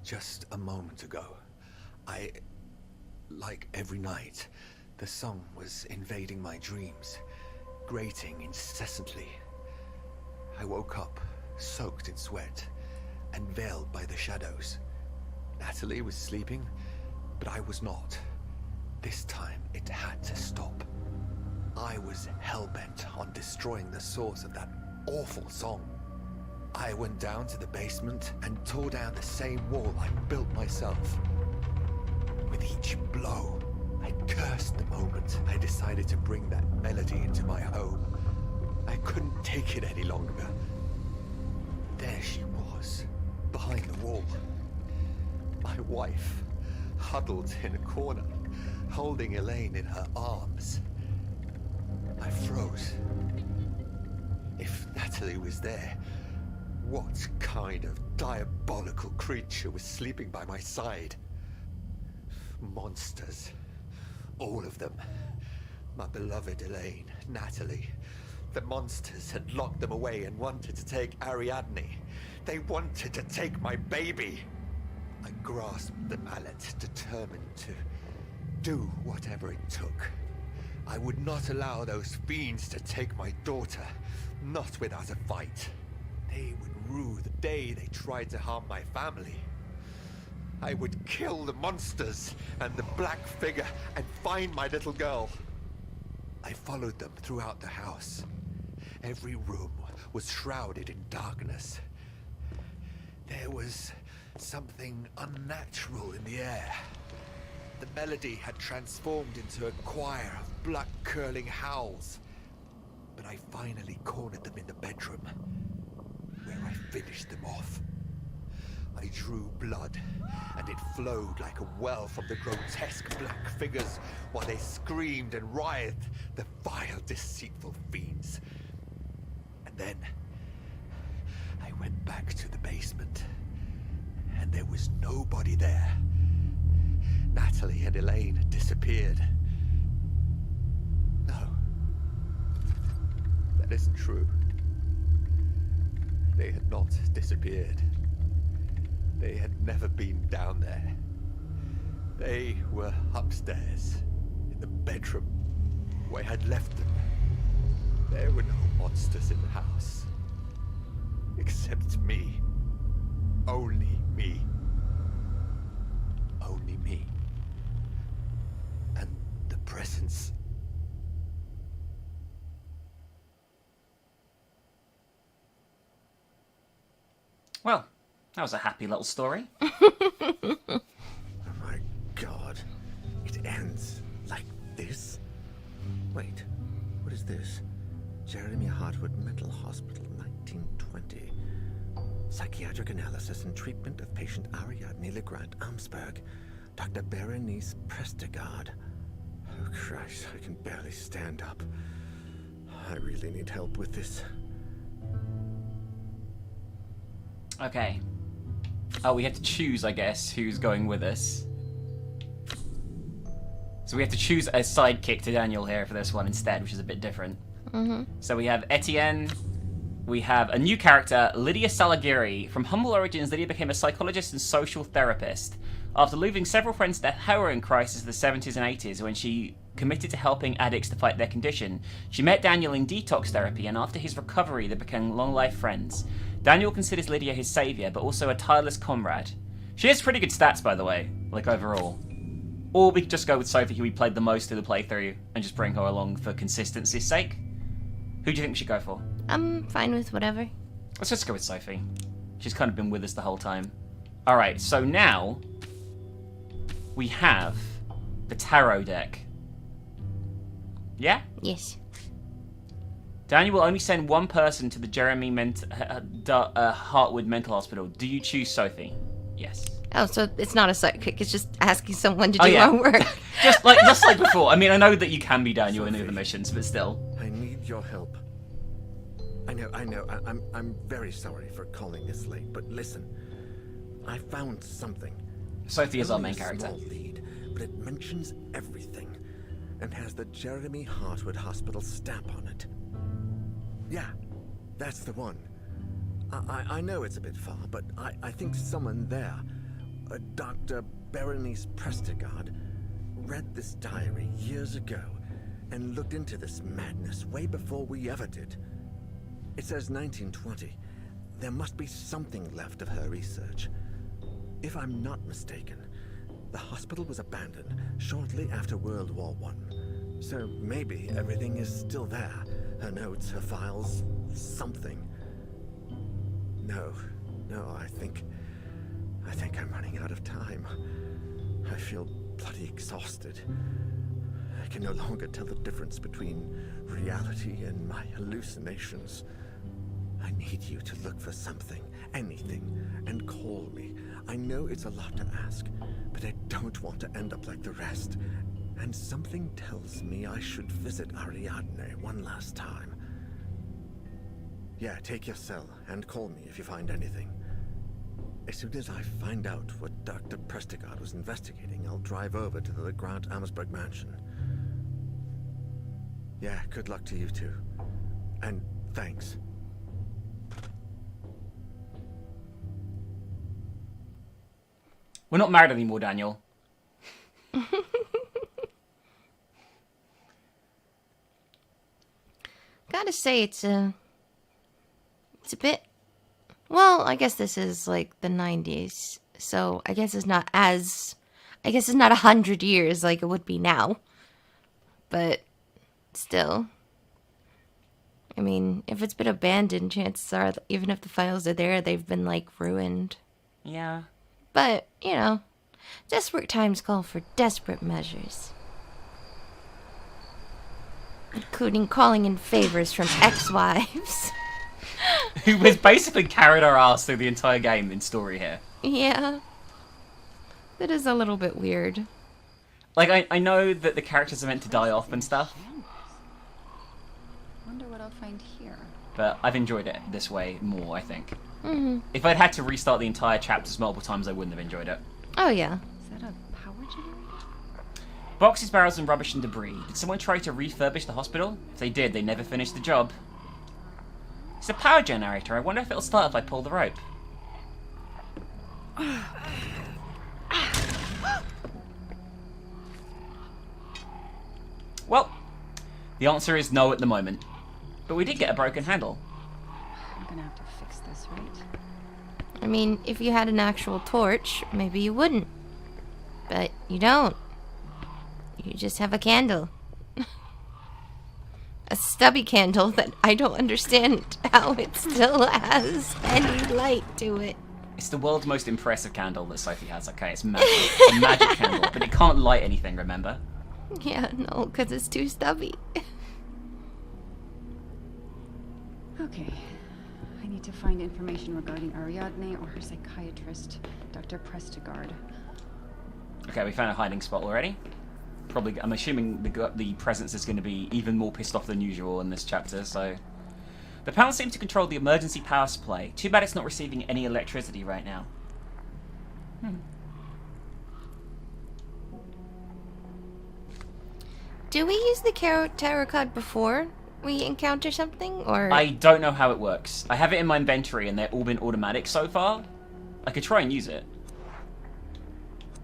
S18: Just a moment ago, like every night, the song was invading my dreams, grating incessantly. I woke up, soaked in sweat, and veiled by the shadows. Natalie was sleeping, but I was not. This time, it had to stop. I was hell-bent on destroying the source of that awful song. I went down to the basement and tore down the same wall I built myself. With each blow, I cursed the moment I decided to bring that melody into my home. I couldn't take it any longer. There she was, behind the wall. My wife, huddled in a corner, holding Elaine in her arms. I froze, Natalie was there. What kind of diabolical creature was sleeping by my side? Monsters. All of them. My beloved Elaine, Natalie. The monsters had locked them away and wanted to take Ariadne. They wanted to take my baby. I grasped the mallet, determined to do whatever it took. I would not allow those fiends to take my daughter, not without a fight. They would rue the day they tried to harm my family. I would kill the monsters and the black figure and find my little girl. I followed them throughout the house. Every room was shrouded in darkness. There was something unnatural in the air. The melody had transformed into a choir of blood-curdling howls. But I finally cornered them in the bedroom, where I finished them off. I drew blood, and it flowed like a well from the grotesque black figures while they screamed and writhed, the vile, deceitful fiends. And then I went back to the basement, and there was nobody there. Natalie and Elaine had disappeared. No, that isn't true. They had not disappeared. They had never been down there. They were upstairs, in the bedroom, where I had left them. There were no monsters in the house. Except me. Only me. Only me. And the presence.
S2: Well, that was a happy little story.
S3: Oh my god. It ends like this? Wait, what is this? Jeremy Hartwood Mental Hospital, 1920. Psychiatric analysis and treatment of patient Ariadne Legrand Amsberg. Dr. Berenice Prestegard. Oh Christ, I can barely stand up. I really need help with this.
S2: Okay. Oh, we have to choose, I guess, who's going with us. So we have to choose a sidekick to Daniel here for this one instead, which is a bit different.
S1: Mm-hmm.
S2: So we have Etienne. We have a new character, Lydia Salagiri. From humble origins, Lydia became a psychologist and social therapist. After losing several friends to the heroin crisis of the 70s and 80s, when she committed to helping addicts to fight their condition, she met Daniel in detox therapy, and after his recovery, they became long-life friends. Daniel considers Lydia his savior, but also a tireless comrade. She has pretty good stats, by the way, like overall. Or we could just go with Sophie, who we played the most through the playthrough, and just bring her along for consistency's sake. Who do you think we should go for?
S1: I'm fine with whatever.
S2: Let's just go with Sophie. She's kind of been with us the whole time. Alright, so now we have the tarot deck. Yeah?
S1: Yes.
S2: Daniel will only send one person to the Jeremy Hartwood Mental Hospital. Do you choose Sophie? Yes.
S1: Oh, so it's not a sidekick, it's just asking someone to do our work.
S2: just like before. I mean, I know that you can be Daniel in the other missions, but still.
S3: I need your help. I know. I'm very sorry for calling this late, but listen. I found something.
S2: Sophie is our
S3: Only
S2: main
S3: a
S2: character.
S3: Small lead, but it mentions everything, and has the Jeremy Hartwood Hospital stamp on it. Yeah, that's the one. I know it's a bit far, but I think someone there, Dr. Berenice Prestegard, read this diary years ago and looked into this madness way before we ever did. It says 1920. There must be something left of her research. If I'm not mistaken, the hospital was abandoned shortly after World War I. So maybe everything is still there. Her notes, her files, something. No, I think I'm running out of time. I feel bloody exhausted. I can no longer tell the difference between reality and my hallucinations. I need you to look for something, anything, and call me. I know it's a lot to ask, but I don't want to end up like the rest. And something tells me I should visit Ariadne one last time. Yeah, take your cell and call me if you find anything. As soon as I find out what Dr. Prestigard was investigating, I'll drive over to the Grant Ammersburg mansion. Yeah, good luck to you too. And thanks.
S2: We're not married anymore, Daniel.
S1: Gotta say, it's a bit... Well, I guess this is like the 90s, so I guess it's not as... I guess it's not 100 years like it would be now. But still. I mean, if it's been abandoned, chances are, that even if the files are there, they've been, like, ruined.
S2: Yeah.
S1: But, you know, desperate times call for desperate measures. Including calling in favors from ex-wives.
S2: Who has basically carried our ass through the entire game in story here.
S1: Yeah. That is a little bit weird.
S2: Like, I know that the characters are meant to die off and stuff.
S5: Wonder what I'll find here.
S2: But I've enjoyed it this way more, I think.
S1: Mm-hmm.
S2: If I'd had to restart the entire chapters multiple times, I wouldn't have enjoyed it.
S1: Oh, yeah.
S5: Is that a power generator?
S2: Boxes, barrels, and rubbish and debris. Did someone try to refurbish the hospital? If they did, they never finished the job. It's a power generator. I wonder if it'll start if I pull the rope. Well, the answer is no at the moment. But we did get a broken handle.
S5: I'm gonna have to fix this, right?
S1: I mean, if you had an actual torch, maybe you wouldn't. But you don't. You just have a candle. A stubby candle that I don't understand how it still has any light to it.
S2: It's the world's most impressive candle that Sophie has, okay? It's magic. A magic candle, but it can't light anything, remember?
S1: Yeah, no, because it's too stubby.
S5: Okay. I need to find information regarding Ariadne or her psychiatrist, Dr. Prestigard.
S2: Okay, we found a hiding spot already. Probably, I'm assuming the presence is going to be even more pissed off than usual in this chapter, so... The panel seems to control the emergency power supply. Too bad it's not receiving any electricity right now.
S1: Do we use the tarot card before we encounter something, or...?
S2: I don't know how it works. I have it in my inventory and they've all been automatic so far. I could try and use it.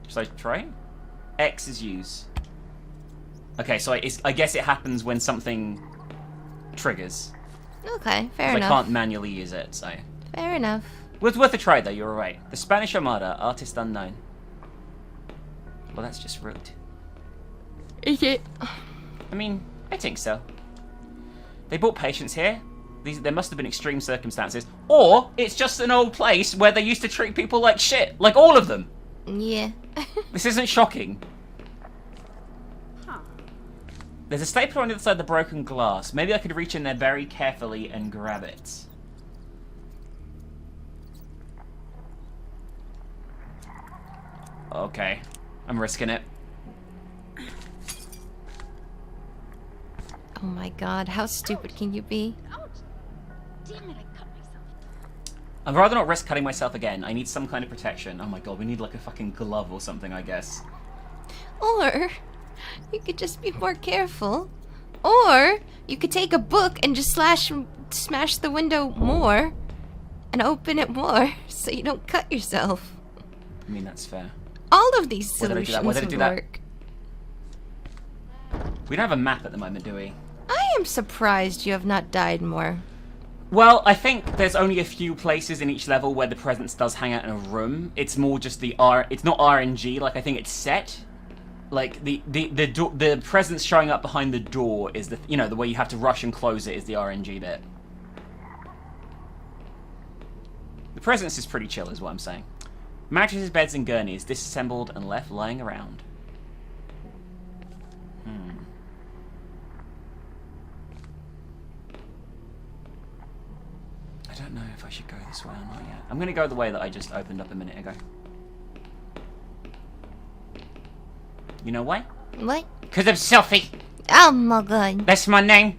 S2: Should I try? X is use. Okay, so I guess it happens when something triggers.
S1: Okay, fair
S2: 'Cause
S1: enough.
S2: I can't manually use it, so...
S1: Fair enough.
S2: Well, it's worth a try, though, you're right. The Spanish Armada, artist unknown. Well, that's just rude.
S1: Is it?
S2: I mean, I think so. They brought patients here. There must have been extreme circumstances. Or, it's just an old place where they used to treat people like shit. Like all of them.
S1: Yeah.
S2: This isn't shocking. There's a stapler on the other side of the broken glass. Maybe I could reach in there very carefully and grab it. Okay. I'm risking it.
S1: Oh my god, how stupid can you be?
S6: Damn it, I cut myself.
S2: I'd rather not risk cutting myself again. I need some kind of protection. Oh my god, we need like a fucking glove or something, I guess.
S1: Or you could just be more careful. Or you could take a book and just smash the window more and open it more so you don't cut yourself.
S2: I mean, that's fair.
S1: All of these
S2: Why did I do that?
S1: solutions
S2: Why did I
S1: would
S2: do that?
S1: work.
S2: We don't have a map at the moment, do we?
S1: I am surprised you have not died more.
S2: Well, I think there's only a few places in each level where the presence does hang out in a room. It's more just it's not RNG, like I think it's set. Like the presence showing up behind the door is the way you have to rush and close it is the RNG bit. The presence is pretty chill is what I'm saying. Mattresses, beds and gurneys disassembled and left lying around. I don't know if I should go this way or not yet. I'm gonna go the way that I just opened up a minute ago. You know why?
S1: What?
S2: Because I'm Sophie.
S1: Oh my god.
S2: That's my name.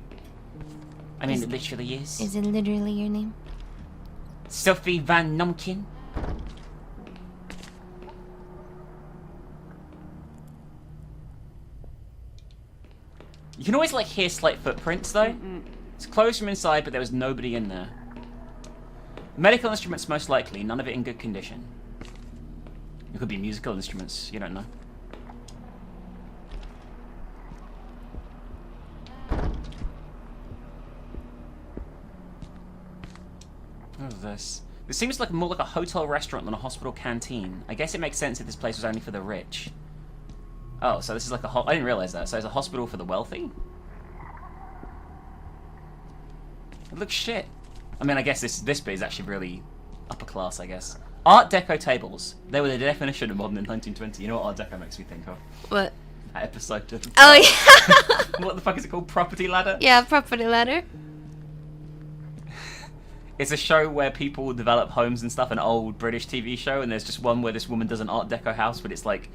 S2: I mean, it literally is.
S1: Is it literally your name?
S2: Sophie Van Nomkin. You can always, like, hear slight footprints, though. It's closed from inside, but there was nobody in there. Medical instruments, most likely. None of it in good condition. It could be musical instruments. You don't know. What is this? This seems like more like a hotel restaurant than a hospital canteen. I guess it makes sense if this place was only for the rich. Oh, so this is like a I didn't realize that. So it's a hospital for the wealthy? It looks shit. I mean, I guess this bit is actually really upper class, I guess. Art Deco tables. They were the definition of modern in 1920. You know what Art Deco makes me think of?
S1: What?
S2: That episode of...
S1: Oh, yeah!
S2: What the fuck is it called? Property Ladder?
S1: Yeah, Property Ladder.
S2: It's a show where people develop homes and stuff, an old British TV show, and there's just one where this woman does an Art Deco house, but it's like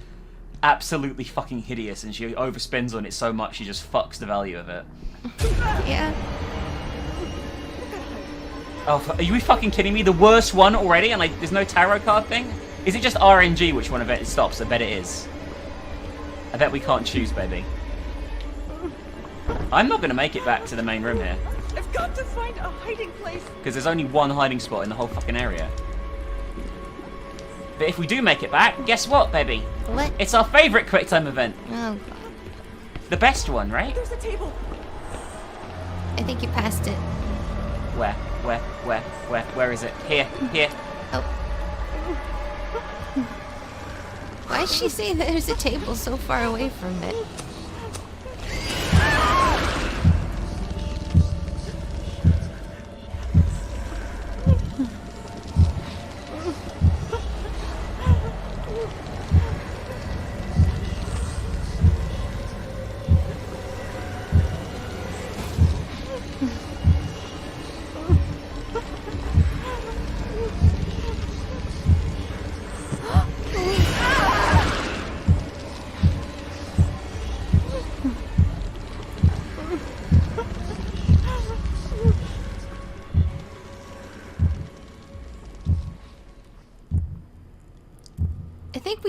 S2: absolutely fucking hideous, and she overspends on it so much she just fucks the value of it.
S1: Yeah.
S2: Oh, are you fucking kidding me? The worst one already, and like, there's no tarot card thing? Is it just RNG which one event it stops? I bet it is. I bet we can't choose, baby. I'm not gonna make it back to the main room here.
S5: I've got to find a hiding place.
S2: Because there's only one hiding spot in the whole fucking area. But if we do make it back, guess what, baby?
S1: What?
S2: It's our favourite QuickTime event.
S1: Oh, God.
S2: The best one, right?
S5: There's a table.
S1: I think you passed it.
S2: Where is it? Here.
S1: Oh. Why is she saying that there's a table so far away from it?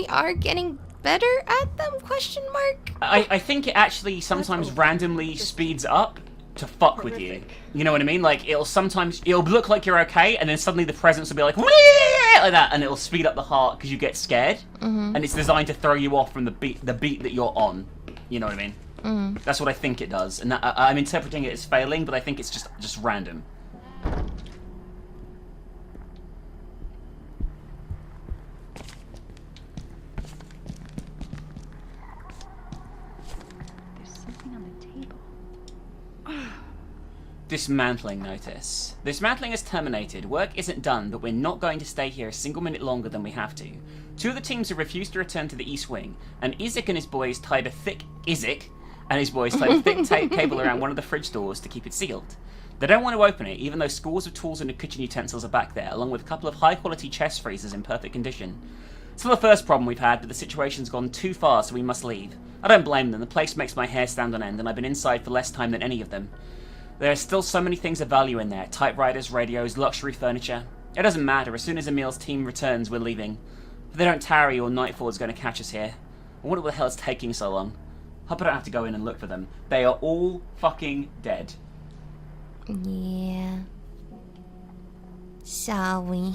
S1: Are getting better at them? Question mark.
S2: I think it actually sometimes randomly speeds up to fuck with you. You know what I mean? Like it'll look like you're okay, and then suddenly the presence will be like that, and it'll speed up the heart because you get scared. And it's designed to throw you off from the beat that you're on. You know what I mean? That's what I think it does, and I'm interpreting it as failing, but I think it's just random. Dismantling notice. Dismantling is terminated. Work isn't done, but we're not going to stay here a single minute longer than we have to. Two of the teams have refused to return to the East Wing, and Isaac and his boys tied a thick tape cable around one of the fridge doors to keep it sealed. They don't want to open it, even though scores of tools and kitchen utensils are back there, along with a couple of high-quality chest freezers in perfect condition. It's not the first problem we've had, but the situation's gone too far, so we must leave. I don't blame them. The place makes my hair stand on end, and I've been inside for less time than any of them. There are still so many things of value in there. Typewriters, radios, luxury furniture. It doesn't matter. As soon as Emil's team returns, we're leaving. If they don't tarry, or nightfall is going to catch us here. I wonder what the hell is taking so long. Hope I don't have to go in and look for them. They are all fucking dead.
S1: Yeah. Shall we?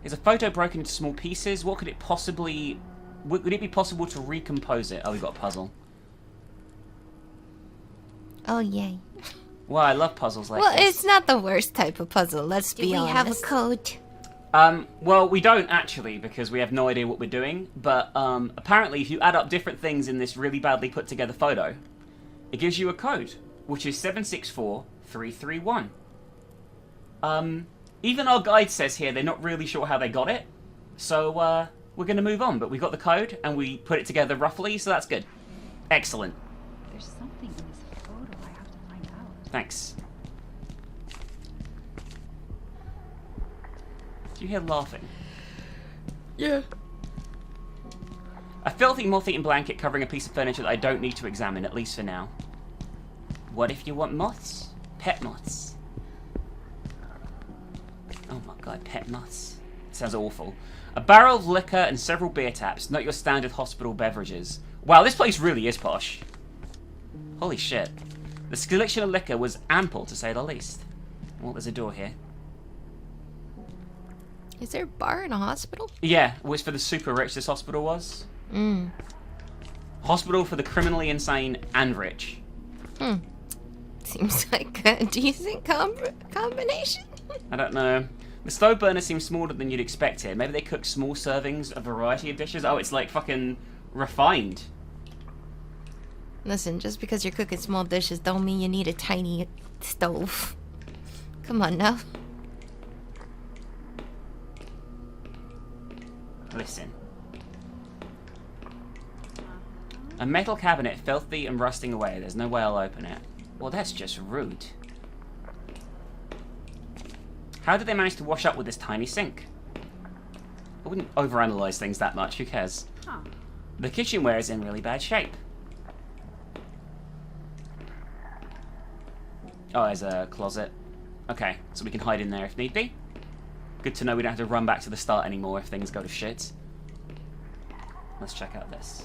S2: Is a photo broken into small pieces? What could it possibly... Would it be possible to recompose it? Oh, we've got a puzzle.
S1: Oh, yay.
S2: Well, I love puzzles like
S1: this.
S2: this.
S1: Well, it's not the worst type of puzzle, let's be honest. Do we have a code?
S2: Well, we don't actually, because we have no idea what we're doing. But, apparently, if you add up different things in this really badly put together photo, it gives you a code, which is 764331. Even our guide says here they're not really sure how they got it. So, we're going to move on, but we got the code, and we put it together roughly, so that's good. Excellent.
S17: There's something in this photo I have to find out.
S2: Thanks. Do you hear laughing?
S1: Yeah.
S2: A filthy, moth-eaten blanket covering a piece of furniture that I don't need to examine, at least for now. What if you want moths? Pet moths. Oh my god, pet moths. Sounds awful. A barrel of liquor and several beer taps. Not your standard hospital beverages. Wow, this place really is posh. Holy shit. The selection of liquor was ample, to say the least. Well, there's a door here.
S1: Is there a bar in a hospital?
S2: Yeah, it was for the super rich, this hospital was. Hospital for the criminally insane and rich.
S1: Seems like a decent combination.
S2: I don't know. The stove burner seems smaller than you'd expect here. Maybe they cook small servings, a variety of dishes. Oh, it's like fucking refined.
S1: Listen, just because you're cooking small dishes don't mean you need a tiny stove. Come on now.
S2: Listen. A metal cabinet, filthy and rusting away. There's no way I'll open it. Well, that's just rude. How did they manage to wash up with this tiny sink? I wouldn't overanalyze things that much. Who cares? The kitchenware is in really bad shape. Oh, there's a closet. Okay, so we can hide in there if need be. Good to know we don't have to run back to the start anymore if things go to shit. Let's check out this.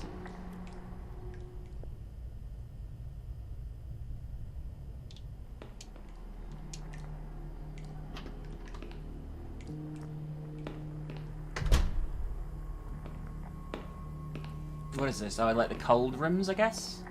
S2: What is this? Oh, I like the cold rooms, I guess?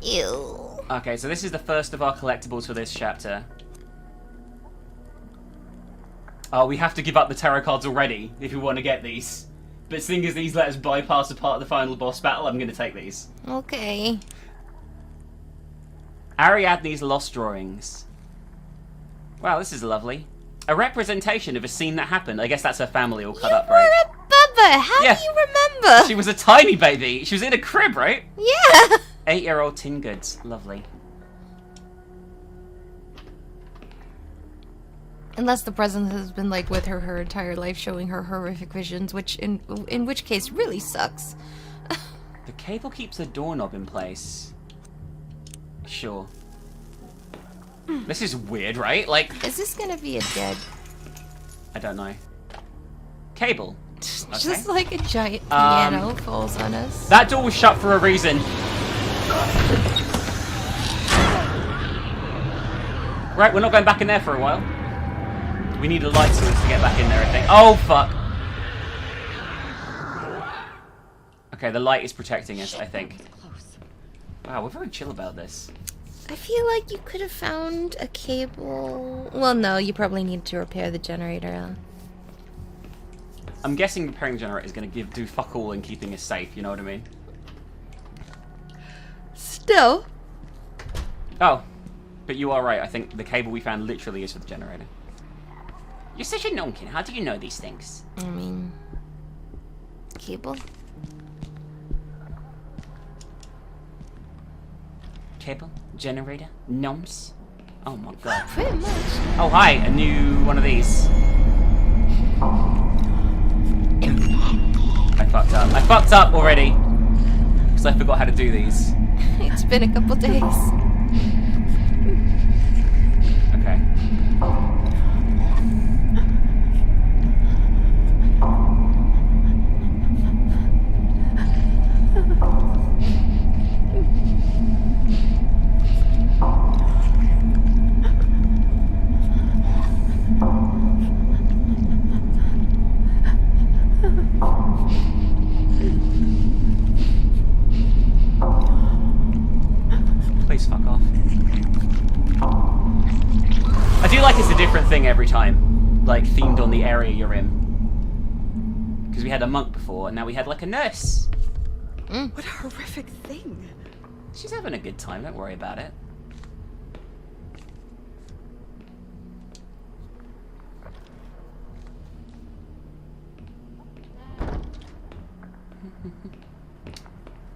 S1: Ew.
S2: Okay, so this is the first of our collectibles for this chapter. Oh, we have to give up the tarot cards already if we want to get these. But seeing as these let us bypass a part of the final boss battle, I'm going to take these.
S1: Okay.
S2: Ariadne's Lost Drawings. Wow, this is lovely. A representation of a scene that happened. I guess that's her family all cut up, right?
S1: You're a bubba. How do you remember?
S2: She was a tiny baby. She was in a crib, right?
S1: Yeah.
S2: 8-year-old tin goods. Lovely.
S1: Unless the present has been like with her her entire life, showing her horrific visions, which in which case really sucks.
S2: The cable keeps the doorknob in place. Sure. This is weird, right? Like,
S1: is this gonna be a dead?
S2: I don't know. Cable. Okay.
S1: Just like a giant piano falls on us.
S2: That door was shut for a reason. Right, we're not going back in there for a while. We need a light source to get back in there, I think. Oh, fuck. Okay, the light is protecting us, I think. Wow, we're very chill about this.
S1: I feel like you could have found a cable. Well, no, you probably need to repair the generator.
S2: I'm guessing repairing the generator is going to do fuck all and keeping us safe, you know what I mean?
S1: Still.
S2: Oh, but you are right. I think the cable we found literally is for the generator. You're such a nonkin. How do you know these things?
S1: I mean, cable?
S2: Cable? Generator? Noms? Oh my god.
S1: Pretty much.
S2: Oh hi, a new one of these. I fucked up. I fucked up already. Because I forgot how to do these.
S1: It's been a couple days.
S2: Okay. Please fuck off. I do like it's a different thing every time, like themed on the area you're in. Because we had a monk before, and now we had like a nurse.
S5: What a horrific thing.
S2: She's having a good time, don't worry about it.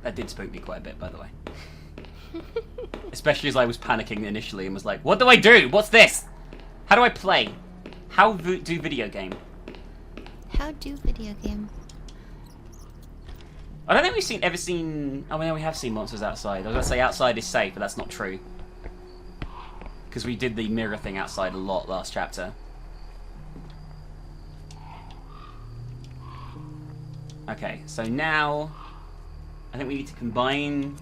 S2: That did spook me quite a bit, by the way. Especially as I was panicking initially and was like, what do I do? What's this? How do I play? How do video game?
S1: How do video game?
S2: I don't think we've ever seen... Oh, no, we have seen monsters outside. I was going to say outside is safe, but that's not true. Because we did the mirror thing outside a lot last chapter. Okay, so now... I think we need to combine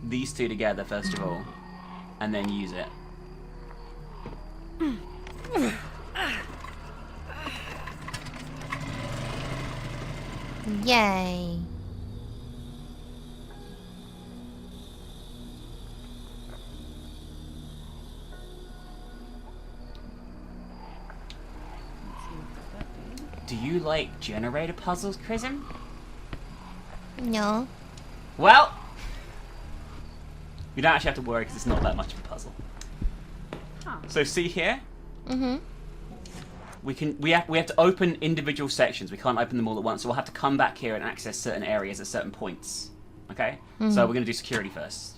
S2: these two together, first of all. And then use it.
S1: Yay.
S2: Do you like generator puzzles, Chrism?
S1: No.
S2: Well, you don't actually have to worry because it's not that much of a puzzle.
S5: Huh.
S2: So see here?
S1: Mm-hmm.
S2: We have to open individual sections. We can't open them all at once, so we'll have to come back here and access certain areas at certain points. Okay?
S1: Mhm.
S2: So we're going to do security first.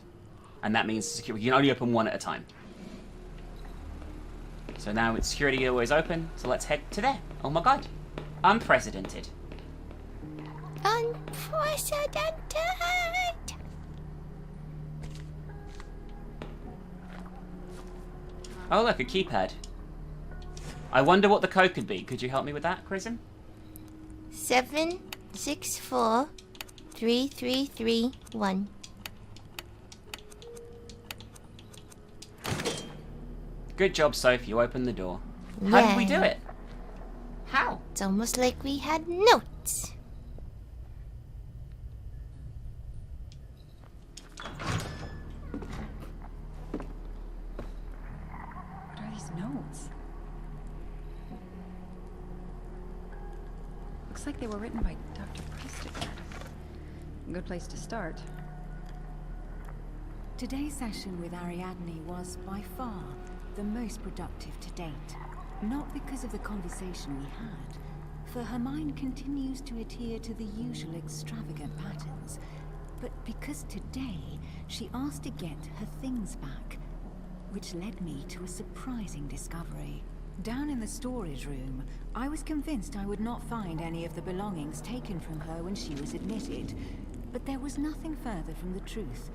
S2: And that means we can only open one at a time. So now it's security always open, so let's head to there. Oh my god. Unprecedented.
S1: Unprecedented!
S2: Oh look, a keypad. I wonder what the code could be. Could you help me with that, Chrism?
S1: 7643331.
S2: Good job, Soph. You opened the door. How did we do it? How?
S1: It's almost like we had notes.
S5: What are these notes? Looks like they were written by Dr. Preston. A good place to start.
S19: Today's session with Ariadne was by far the most productive to date. Not because of the conversation we had, for her mind continues to adhere to the usual extravagant patterns, but because today she asked to get her things back, which led me to a surprising discovery. Down in the storage room, I was convinced I would not find any of the belongings taken from her when she was admitted, but there was nothing further from the truth.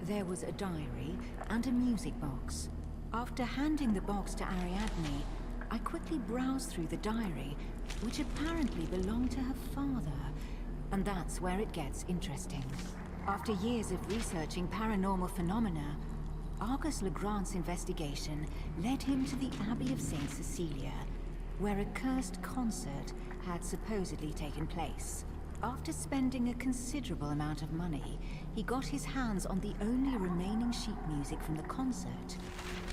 S19: There was a diary and a music box. After handing the box to Ariadne, I quickly browsed through the diary, which apparently belonged to her father. And that's where it gets interesting. After years of researching paranormal phenomena, Argus Legrand's investigation led him to the Abbey of St. Cecilia, where a cursed concert had supposedly taken place. After spending a considerable amount of money, he got his hands on the only remaining sheet music from the concert,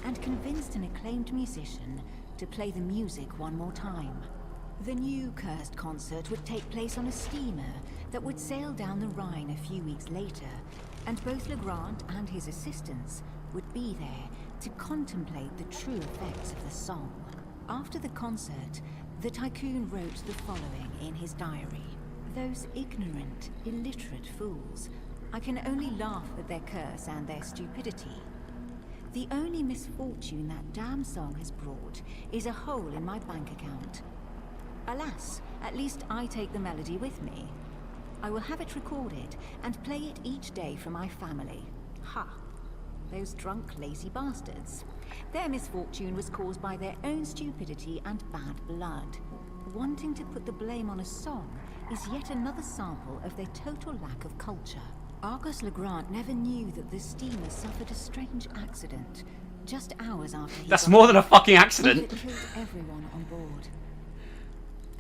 S19: and convinced an acclaimed musician to play the music one more time. The new cursed concert would take place on a steamer that would sail down the Rhine a few weeks later, and both Legrand and his assistants would be there to contemplate the true effects of the song. After the concert, the tycoon wrote the following in his diary. Those ignorant, illiterate fools. I can only laugh at their curse and their stupidity. The only misfortune that damn song has brought is a hole in my bank account. Alas, at least I take the melody with me. I will have it recorded and play it each day for my family. Ha! Those drunk, lazy bastards. Their misfortune was caused by their own stupidity and bad blood. Wanting to put the blame on a song is yet another sample of their total lack of culture. Argus Legrand never knew that the steamer suffered a strange accident just hours after he
S2: That's
S19: got
S2: more than a
S19: off.
S2: fucking accident.
S19: It killed everyone on board.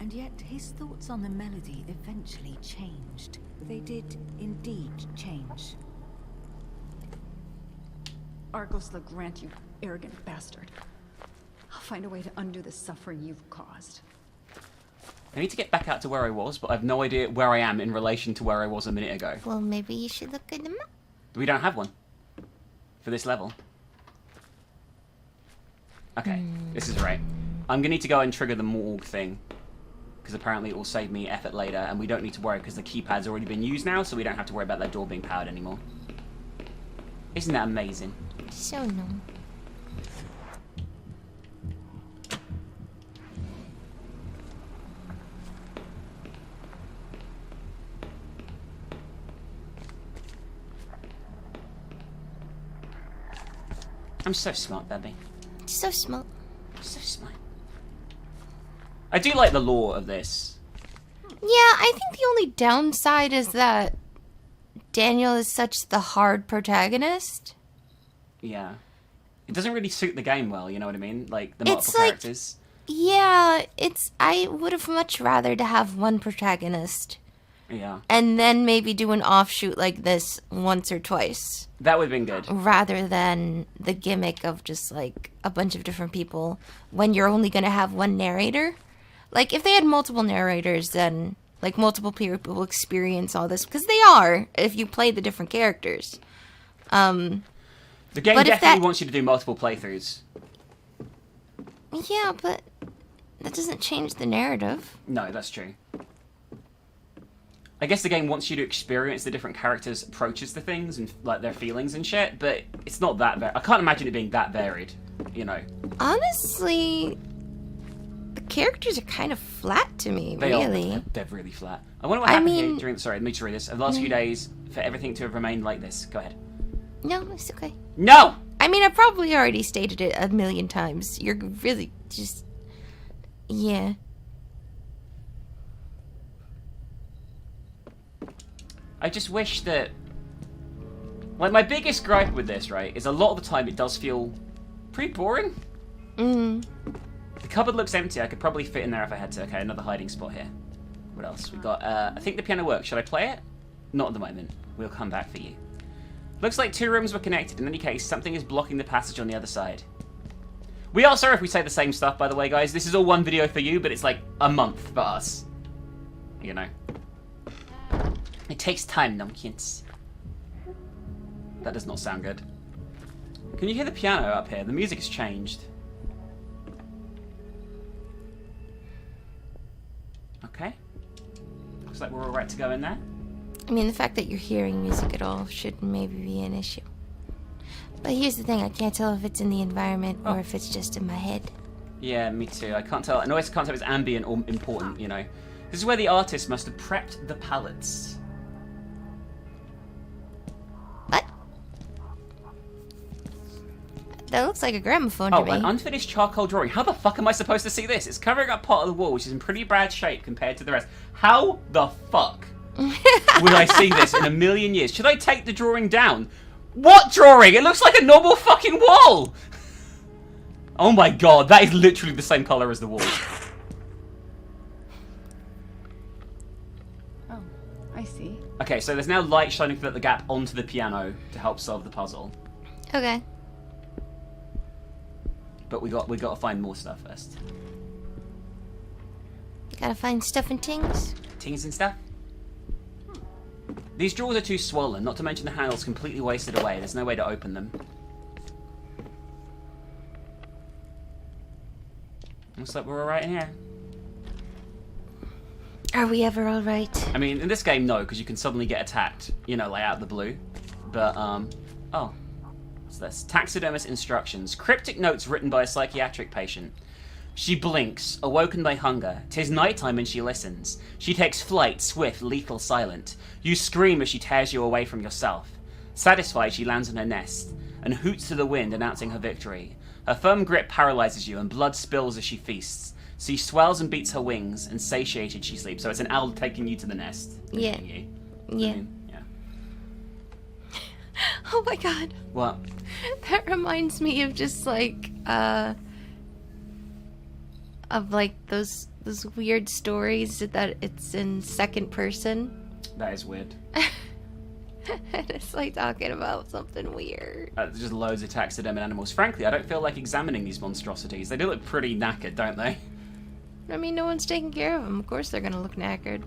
S19: And yet his thoughts on the melody eventually changed. They did indeed change.
S5: Argus Legrand, you arrogant bastard. I'll find a way to undo the suffering you've caused.
S2: I need to get back out to where I was, but I've no idea where I am in relation to where I was a minute ago.
S1: Well, maybe you should look at the map.
S2: We don't have one for this level. Okay, this is right. I'm gonna need to go and trigger the morgue thing, because apparently it will save me effort later, and we don't need to worry because the keypad's already been used now, so we don't have to worry about that door being powered anymore. Isn't that amazing?
S1: So no.
S2: I'm so smart, baby.
S1: So smart.
S2: So smart. I do like the lore of this.
S1: Yeah, I think the only downside is that Daniel is such the hard protagonist.
S2: Yeah. It doesn't really suit the game well, you know what I mean? Like, the multiple
S1: It's like,
S2: characters.
S1: Yeah, I would have much rather to have one protagonist.
S2: Yeah.
S1: And then maybe do an offshoot like this once or twice.
S2: That would have been good.
S1: Rather than the gimmick of just like a bunch of different people when you're only going to have one narrator. Like if they had multiple narrators, then like multiple people experience all this, because they are if you play the different characters.
S2: The game definitely wants you to do multiple playthroughs.
S1: Yeah, but that doesn't change the narrative.
S2: No, that's true. I guess the game wants you to experience the different characters' approaches to things and like their feelings and shit, but it's not that I can't imagine it being that varied, you know.
S1: Honestly, the characters are kind of flat to me,
S2: They
S1: really.
S2: are. They're really flat. I wonder what happened here during... Sorry, let me just read this. Over the last few days, for everything to have remained like this. Go ahead.
S1: No, it's okay.
S2: No!
S1: I mean, I probably already stated it a million times. You're really just... Yeah.
S2: I just wish that... Like, my biggest gripe with this, right, is a lot of the time it does feel pretty boring.
S1: Mm.
S2: The cupboard looks empty. I could probably fit in there if I had to. Okay, another hiding spot here. What else? We got, I think the piano works. Should I play it? Not at the moment. We'll come back for you. Looks like 2 rooms were connected. In any case, something is blocking the passage on the other side. We are sorry if we say the same stuff, by the way, guys. This is all one video for you, but it's like a month for us. You know. It takes time, numpkins. That does not sound good. Can you hear the piano up here? The music has changed. Okay. Looks like we're all right to go in there.
S1: I mean, the fact that you're hearing music at all should maybe be an issue. But here's the thing, I can't tell if it's in the environment or if it's just in my head.
S2: Yeah, me too. I can't tell. I always can't tell if it's ambient or important, you know. This is where the artist must have prepped the palettes.
S1: What? That looks like a gramophone to me.
S2: Oh, an unfinished charcoal drawing. How the fuck am I supposed to see this? It's covering up part of the wall, which is in pretty bad shape compared to the rest. How the fuck would I see this in a million years? Should I take the drawing down? What drawing? It looks like a normal fucking wall! Oh my god, that is literally the same colour as the wall.
S11: Oh, I see.
S2: Okay, so there's now light shining through the gap onto the piano to help solve the puzzle.
S1: Okay.
S2: But we got to find more stuff first.
S1: Gotta find stuff and things.
S2: Tings and stuff? These drawers are too swollen, not to mention the handle's completely wasted away. There's no way to open them. Looks like we're alright in here.
S1: Are we ever alright?
S2: I mean, in this game, no, because you can suddenly get attacked, you know, like out of the blue. But, oh. What's this? Taxidermist instructions. Cryptic notes written by a psychiatric patient. She blinks, awoken by hunger. 'Tis nighttime and she listens. She takes flight, swift, lethal, silent. You scream as she tears you away from yourself. Satisfied, she lands on her nest and hoots to the wind, announcing her victory. Her firm grip paralyzes you and blood spills as she feasts. She swells and beats her wings, and satiated she sleeps. So it's an owl taking you to the nest.
S1: Yeah.
S2: You.
S1: Yeah.
S2: I mean, yeah.
S1: Oh my god.
S2: What?
S1: That reminds me of just like, of like those weird stories that it's in second person.
S2: That is weird.
S1: And it's like talking about something weird.
S2: There's just loads of taxidermy animals. Frankly, I don't feel like examining these monstrosities. They do look pretty knackered, don't they?
S1: I mean, no one's taking care of them. Of course they're gonna look knackered.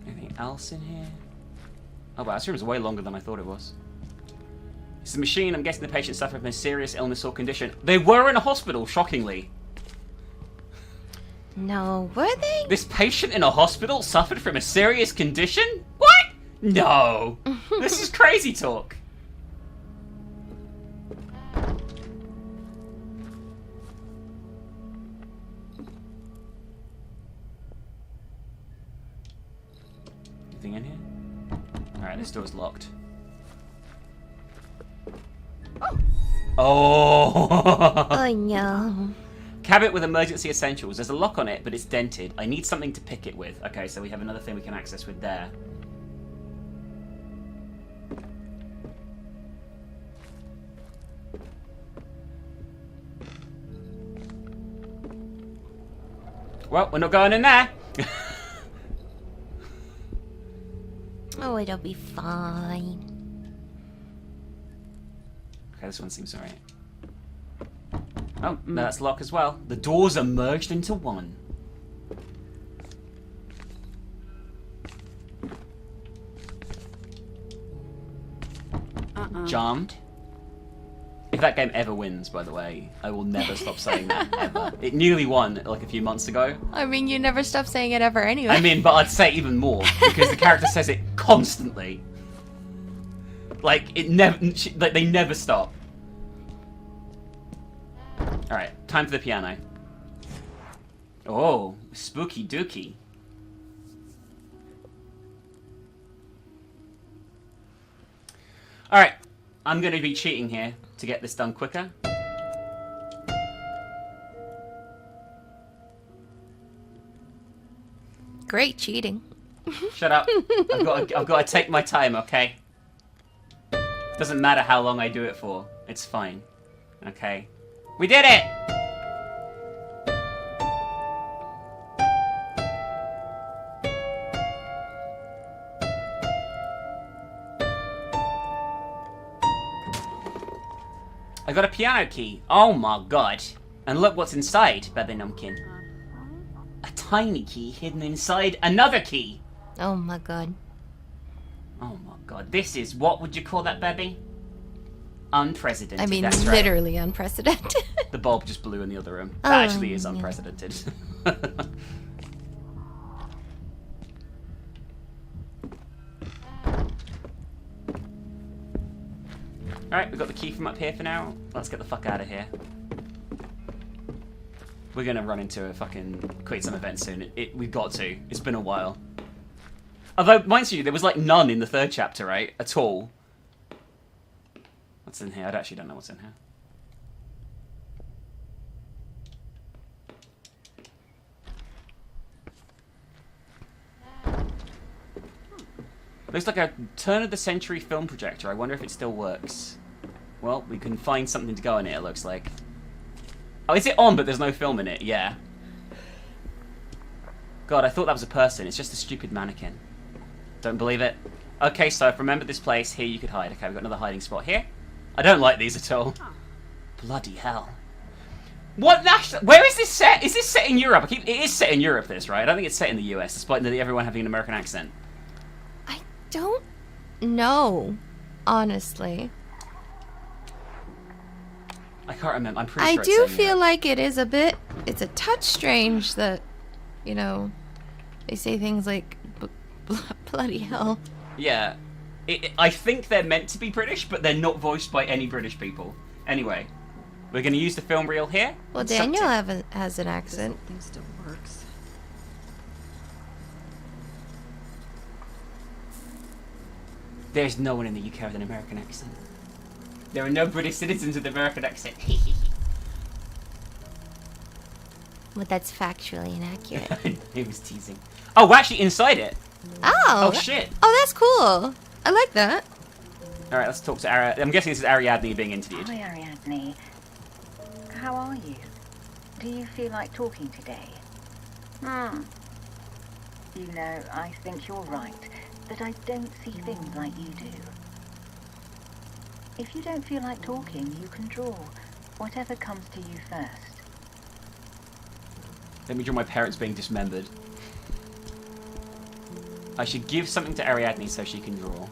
S2: Anything else in here? Oh wow, this room is way longer than I thought it was. It's a machine. I'm guessing the patient suffered from a serious illness or condition. They were in a hospital, shockingly.
S1: No, were they?
S2: This patient in a hospital suffered from a serious condition? What? No. This is crazy talk. Anything in here? Alright, this door's locked. Oh!
S1: Oh no.
S2: Cabinet with emergency essentials. There's a lock on it, but it's dented. I need something to pick it with. Okay, so we have another thing we can access with there. Well, we're not going in there.
S1: Oh, it'll be fine.
S2: Okay, this one seems alright. Oh, no, that's locked as well. The doors are merged into one. Charmed. If that game ever wins, by the way, I will never stop saying that, ever. It nearly won, like, a few months ago.
S1: I mean, you never stop saying it ever anyway.
S2: I mean, but I'd say it even more, because the character says it constantly. Like, it never, like, they never stop. Alright, time for the piano. Oh, spooky dooky. Alright, I'm going to be cheating here to get this done quicker.
S1: Great cheating.
S2: Shut up. I've got to take my time, okay? Doesn't matter how long I do it for. It's fine. Okay? We did it! I got a piano key. Oh my god. And look what's inside, Baby Numpkin. A tiny key hidden inside another key.
S1: Oh my god.
S2: Oh my god. This is, what would you call that, baby? Unprecedented.
S1: I mean,
S2: that's right.
S1: literally unprecedented.
S2: The bulb just blew in the other room.
S1: Oh,
S2: That actually is
S1: yeah.
S2: unprecedented. Alright, we've got the key from up here for now. Let's get the fuck out of here. We're gonna run into a fucking Quake event soon. We've got to. It's been a while. Although, mind you, there was like none in the third chapter, right? At all. What's in here? I actually don't know what's in here. Looks like a turn-of-the-century film projector. I wonder if it still works. Well, we can find something to go in it, it looks like. Oh, is it on, but there's no film in it? Yeah. God, I thought that was a person. It's just a stupid mannequin. Don't believe it. Okay, so remember this place. Here you could hide. Okay, we've got another hiding spot here. I don't like these at all. Bloody hell. What national... Where is this set? Is this set in Europe? It is set in Europe, this, right? I don't think it's set in the US, despite everyone having an American accent.
S1: Don't know, honestly.
S2: I can't remember. I'm pretty
S1: I
S2: sure it's
S1: do
S2: set in
S1: feel
S2: Europe.
S1: like it is a bit... It's a touch strange that, you know, they say things like, bloody hell.
S2: Yeah. I think they're meant to be British, but they're not voiced by any British people. Anyway, we're going to use the film reel here.
S1: Well, Daniel has an accent.
S5: This still works.
S2: There's no one in the UK with an American accent. There are no British citizens with an American accent.
S1: But that's factually inaccurate.
S2: He was teasing. Oh, we're actually inside it.
S1: Oh.
S2: Oh, shit.
S1: Oh, that's cool. I like that.
S2: All right, let's talk to Ariadne. I'm guessing this is Ariadne being interviewed.
S20: Hi, Ariadne. How are you? Do you feel like talking today? You know, I think you're right, that I don't see things like you do. If you don't feel like talking, you can draw. Whatever comes to you first.
S2: Let me draw my parents being dismembered. I should give something to Ariadne so she can draw.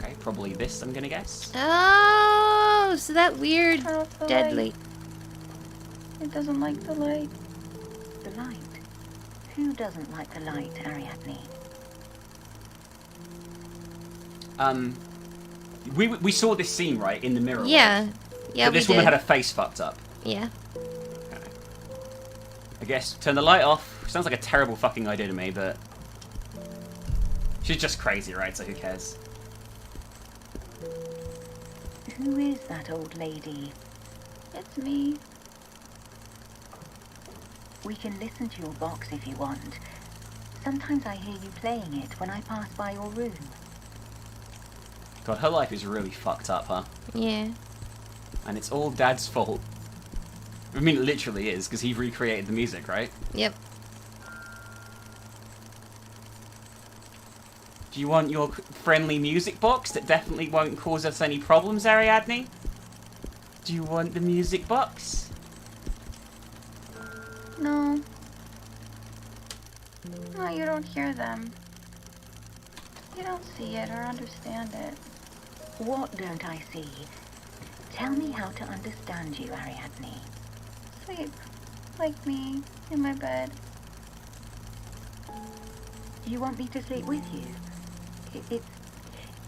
S2: Okay, probably this, I'm gonna guess.
S1: Oh, so that weird
S20: the
S1: deadly.
S20: It doesn't like the light. The light? Who doesn't like the light, Ariadne?
S2: We saw this scene, right, in the mirror.
S1: Yeah.
S2: Right?
S1: Yeah,
S2: but this
S1: we
S2: woman
S1: did.
S2: had her face fucked up.
S1: Yeah.
S2: Okay. I guess turn the light off. Sounds like a terrible fucking idea to me, but she's just crazy, right? So who cares?
S20: Who is that old lady?
S8: It's me.
S20: We can listen to your box if you want. Sometimes I hear you playing it when I pass by your room.
S2: God, her life is really fucked up, huh?
S1: Yeah.
S2: And it's all Dad's fault. I mean, it literally is, because he recreated the music, right?
S1: Yep.
S2: Do you want your friendly music box that definitely won't cause us any problems, Ariadne? Do you want the music box?
S8: No. No, you don't hear them. You don't see it or understand it.
S20: What don't I see? Tell me how to understand you, Ariadne.
S8: Sleep. Like me. In my bed.
S20: You want me to sleep with you?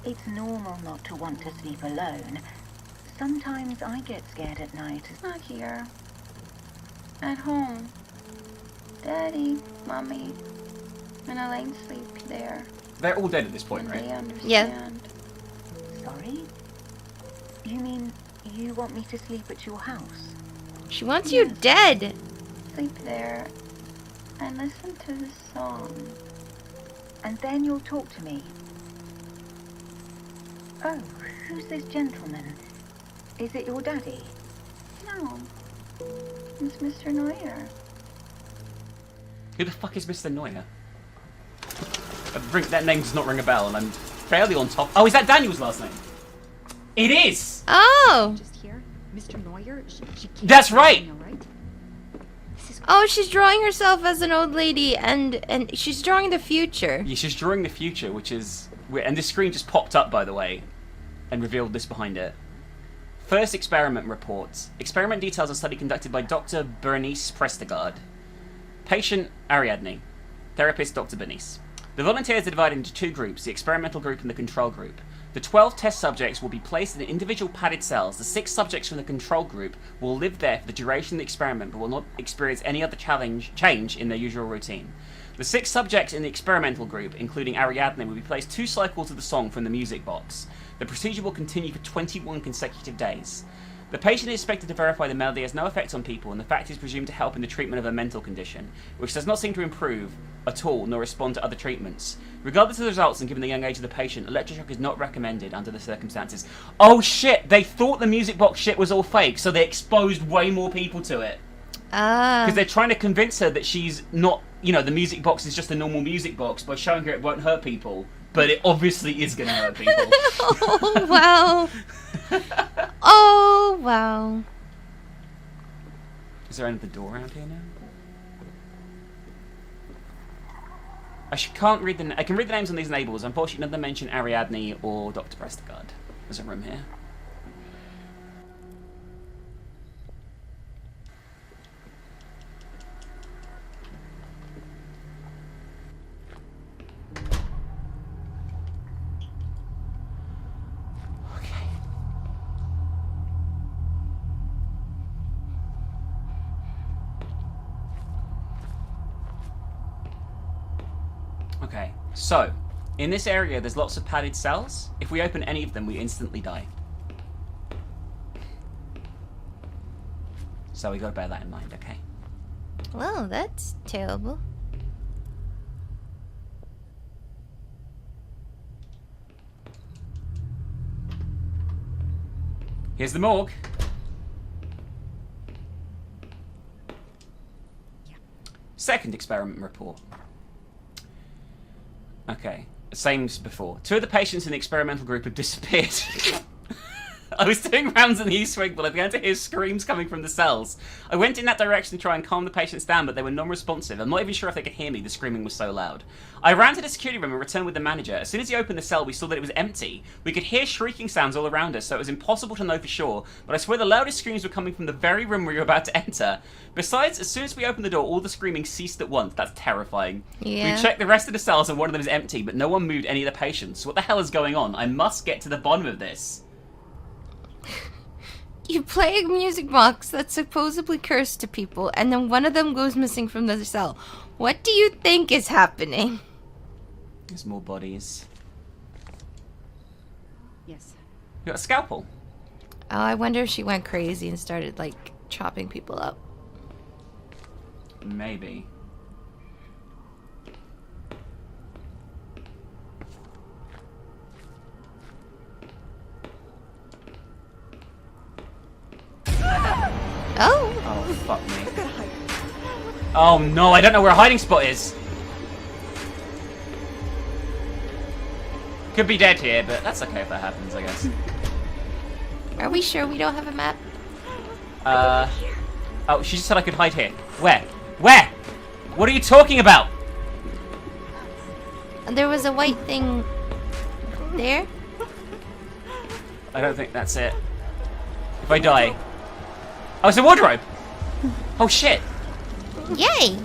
S20: It's normal not to want to sleep alone. Sometimes I get scared at night.
S8: Not here. At home. Daddy, Mommy, and Elaine sleep there.
S2: They're all dead at this point,
S8: And
S2: right?
S8: they understand.
S1: Yeah.
S20: Sorry? You mean you want me to sleep at your house?
S1: She wants you dead.
S8: Sleep there and listen to the song.
S20: And then you'll talk to me. Oh, who's this gentleman? Is it your daddy?
S8: No. It's Mr. Neuer.
S2: Who the fuck is Mr. Neuer? That name does not ring a bell, and I'm fairly on top. Oh, is that Daniel's last name? It is!
S1: Oh!
S5: Just here, Mr. Neuer. She
S2: That's right!
S1: Oh, she's drawing herself as an old lady, and she's drawing the future.
S2: Yeah, she's drawing the future, which is weird. And this screen just popped up, by the way, and revealed this behind it. First experiment reports. Experiment details a study conducted by Dr. Bernice Prestegard. Patient Ariadne. Therapist Dr. Bernice. The volunteers are divided into two groups, the experimental group and the control group. The 12 test subjects will be placed in individual padded cells. The 6 subjects from the control group will live there for the duration of the experiment but will not experience any other change in their usual routine. The 6 subjects in the experimental group, including Ariadne, will be placed 2 cycles of the song from the music box. The procedure will continue for 21 consecutive days. The patient is expected to verify the melody has no effect on people, and the fact is presumed to help in the treatment of a mental condition, which does not seem to improve at all, nor respond to other treatments. Regardless of the results and given the young age of the patient, electroshock is not recommended under the circumstances. Oh shit! They thought the music box shit was all fake, so they exposed way more people to it.
S1: Ah.
S2: Because they're trying to convince her that she's not, you know, the music box is just a normal music box by showing her it won't hurt people. But it obviously is going to hurt people.
S1: Oh, wow. Oh, wow.
S2: Is there another door around here now? I can't read I can read the names on these labels. Unfortunately, none of them mention Ariadne or Dr. Prestegard. There's a room here. Okay, so, in this area there's lots of padded cells. If we open any of them, we instantly die. So we gotta bear that in mind, okay?
S1: Well, that's terrible.
S2: Here's the morgue. Second experiment report. Okay, same as before. 2 of the patients in the experimental group have disappeared. I was doing rounds in the East Wing, but I began to hear screams coming from the cells. I went in that direction to try and calm the patients down, but they were non-responsive. I'm not even sure if they could hear me, the screaming was so loud. I ran to the security room and returned with the manager. As soon as he opened the cell, we saw that it was empty. We could hear shrieking sounds all around us, so it was impossible to know for sure, but I swear the loudest screams were coming from the very room we were about to enter. Besides, as soon as we opened the door, all the screaming ceased at once. That's terrifying.
S1: Yeah.
S2: We checked the rest of the cells and one of them is empty, but no one moved any of the patients. What the hell is going on? I must get to the bottom of this.
S1: You play a music box that's supposedly cursed to people, and then one of them goes missing from the cell. What do you think is happening?
S2: There's more bodies.
S5: Yes.
S2: You got a scalpel?
S1: Oh, I wonder if she went crazy and started, like, chopping people up.
S2: Maybe.
S1: Oh!
S2: Oh, fuck me. Oh no, I don't know where a hiding spot is. Could be dead here, but that's okay if that happens, I guess.
S1: Are we sure we don't have a map?
S2: Oh, she just said I could hide here. Where? Where? What are you talking about?
S1: There was a white thing there.
S2: I don't think that's it. If I die... Oh, it's a wardrobe! Oh shit!
S1: Yay!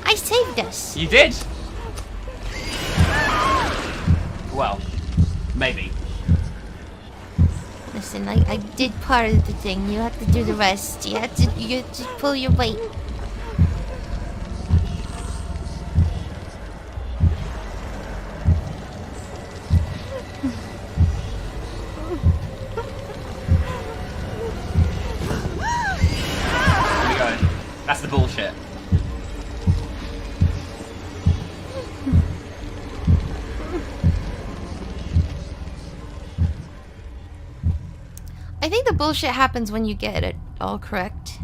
S1: I saved us.
S2: You did? Well, maybe.
S1: Listen, I did part of the thing. You have to do the rest. You have to pull your weight.
S2: Here we go. That's the bullshit.
S1: I think the bullshit happens when you get it all correct.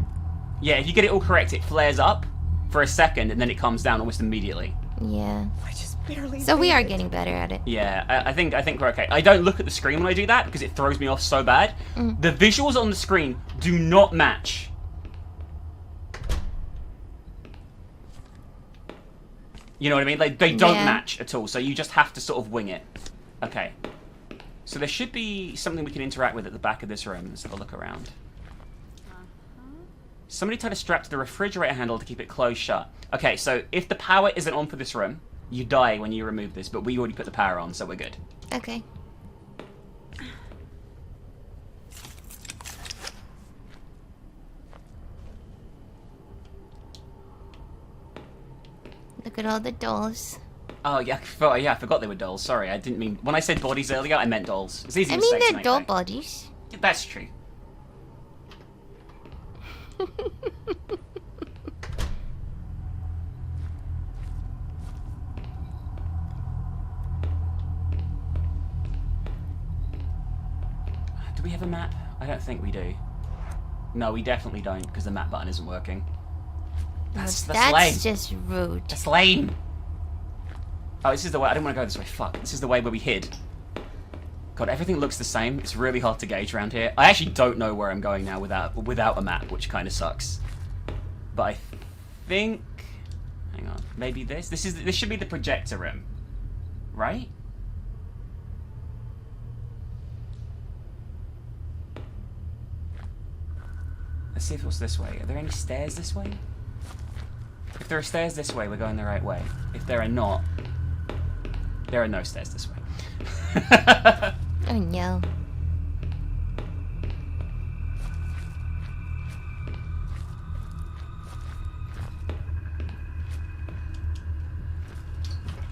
S2: Yeah, if you get it all correct, it flares up for a second and then it calms down almost immediately.
S1: Yeah.
S5: I just barely.
S1: So we are getting better at it.
S2: Yeah, I think we're okay. I don't look at the screen when I do that because it throws me off so bad. The visuals on the screen do not match. You know what I mean? They don't match at all, so you just have to sort of wing it. Okay. So there should be something we can interact with at the back of this room. Let's have a look around. Somebody tied a strap to the refrigerator handle to keep it closed shut. Okay, so if the power isn't on for this room, you die when you remove this, but we already put the power on, so we're good.
S1: Okay. Look at all the dolls.
S2: Oh, yeah, I forgot they were dolls. Sorry, I didn't mean... When I said bodies earlier, I meant dolls. It's easy
S1: I
S2: to
S1: mean,
S2: say
S1: they're
S2: tonight,
S1: doll
S2: though.
S1: bodies.
S2: That's true. Do we have a map? I don't think we do. No, we definitely don't, because the map button isn't working. That's lame.
S1: Just rude.
S2: That's lame. Oh, this is the way. I didn't want to go this way. Fuck. This is the way where we hid. God, everything looks the same. It's really hard to gauge around here. I actually don't know where I'm going now without a map, which kind of sucks. But I think... Hang on. Maybe this? This should be the projector room. Right? Let's see if it was this way. Are there any stairs this way? If there are stairs this way, we're going the right way. If there are not, there are no stairs this way.
S1: Oh no.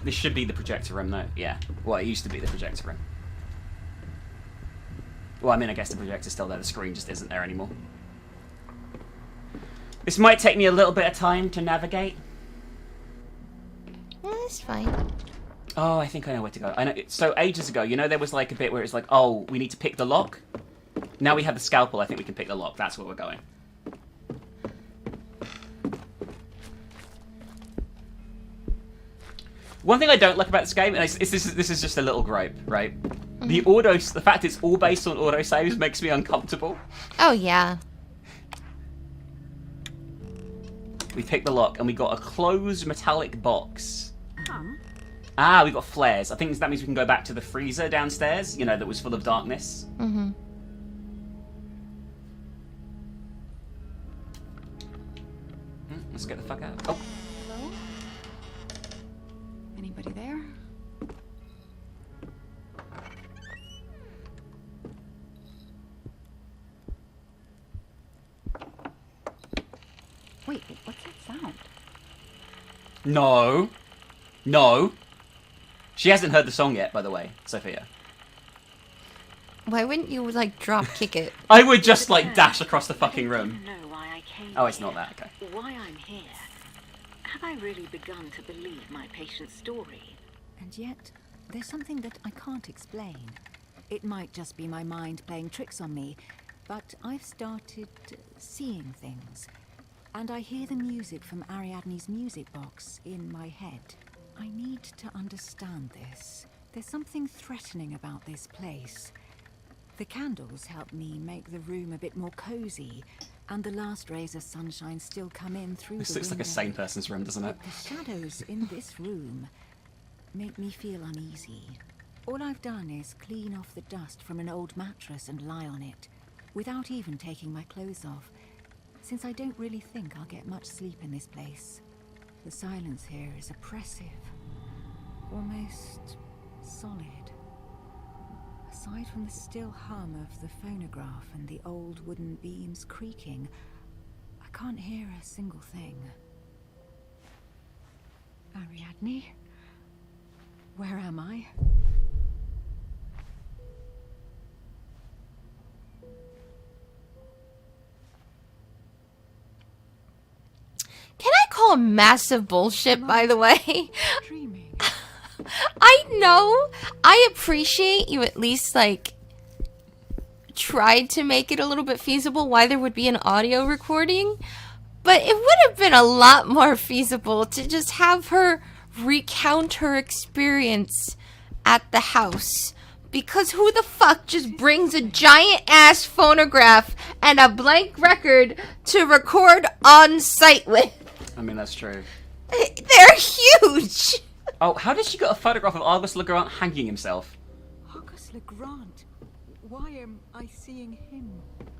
S2: This should be the projector room, though. Yeah. Well, it used to be the projector room. Well, I mean, I guess the projector's still there. The screen just isn't there anymore. This might take me a little bit of time to navigate.
S1: That's fine.
S2: Oh, I think I know where to go. I know. So ages ago, you know, there was like a bit where it's like, oh, we need to pick the lock. Now we have the scalpel. I think we can pick the lock. That's where we're going. One thing I don't like about this game, and this is just a little gripe, right? The fact it's all based on autosaves makes me uncomfortable.
S1: Oh, yeah.
S2: We picked the lock, and we got a closed metallic box. Ah, we got flares. I think that means we can go back to the freezer downstairs, you know, that was full of darkness.
S1: Mm-hmm.
S2: Let's get the fuck out. Oh.
S5: Hello? Anybody there? Wait, what's that sound?
S2: No. No. She hasn't heard the song yet, by the way, Sophia.
S1: Why wouldn't you, like, drop kick it?
S2: I would just, like, dash across the fucking room.
S19: Know why I came
S2: Oh, it's not that, okay.
S19: Why I'm here. Have I really begun to believe my patient's story? And yet, there's something that I can't explain. It might just be my mind playing tricks on me, but I've started seeing things. And I hear the music from Ariadne's music box in my head. I need to understand this. There's something threatening about this place. The candles help me make the room a bit more cozy, and the last rays of sunshine still come in through
S2: This
S19: the
S2: looks like a
S19: window.
S2: sane person's room, doesn't it?
S19: But the shadows in this room make me feel uneasy. All I've done is clean off the dust from an old mattress and lie on it, without even taking my clothes off, since I don't really think I'll get much sleep in this place. The silence here is oppressive, almost solid. Aside from the still hum of the phonograph and the old wooden beams creaking, I can't hear a single thing. Ariadne? Where am I?
S1: Can I call massive bullshit, by the way? I know. I appreciate you at least, like, tried to make it a little bit feasible why there would be an audio recording. But it would have been a lot more feasible to just have her recount her experience at the house. Because who the fuck just brings a giant-ass phonograph and a blank record to record on site with?
S2: I mean, that's true.
S1: They're huge!
S2: Oh, how did she get a photograph of Argus Legrand hanging himself?
S5: Argus Legrand? Why am I seeing him?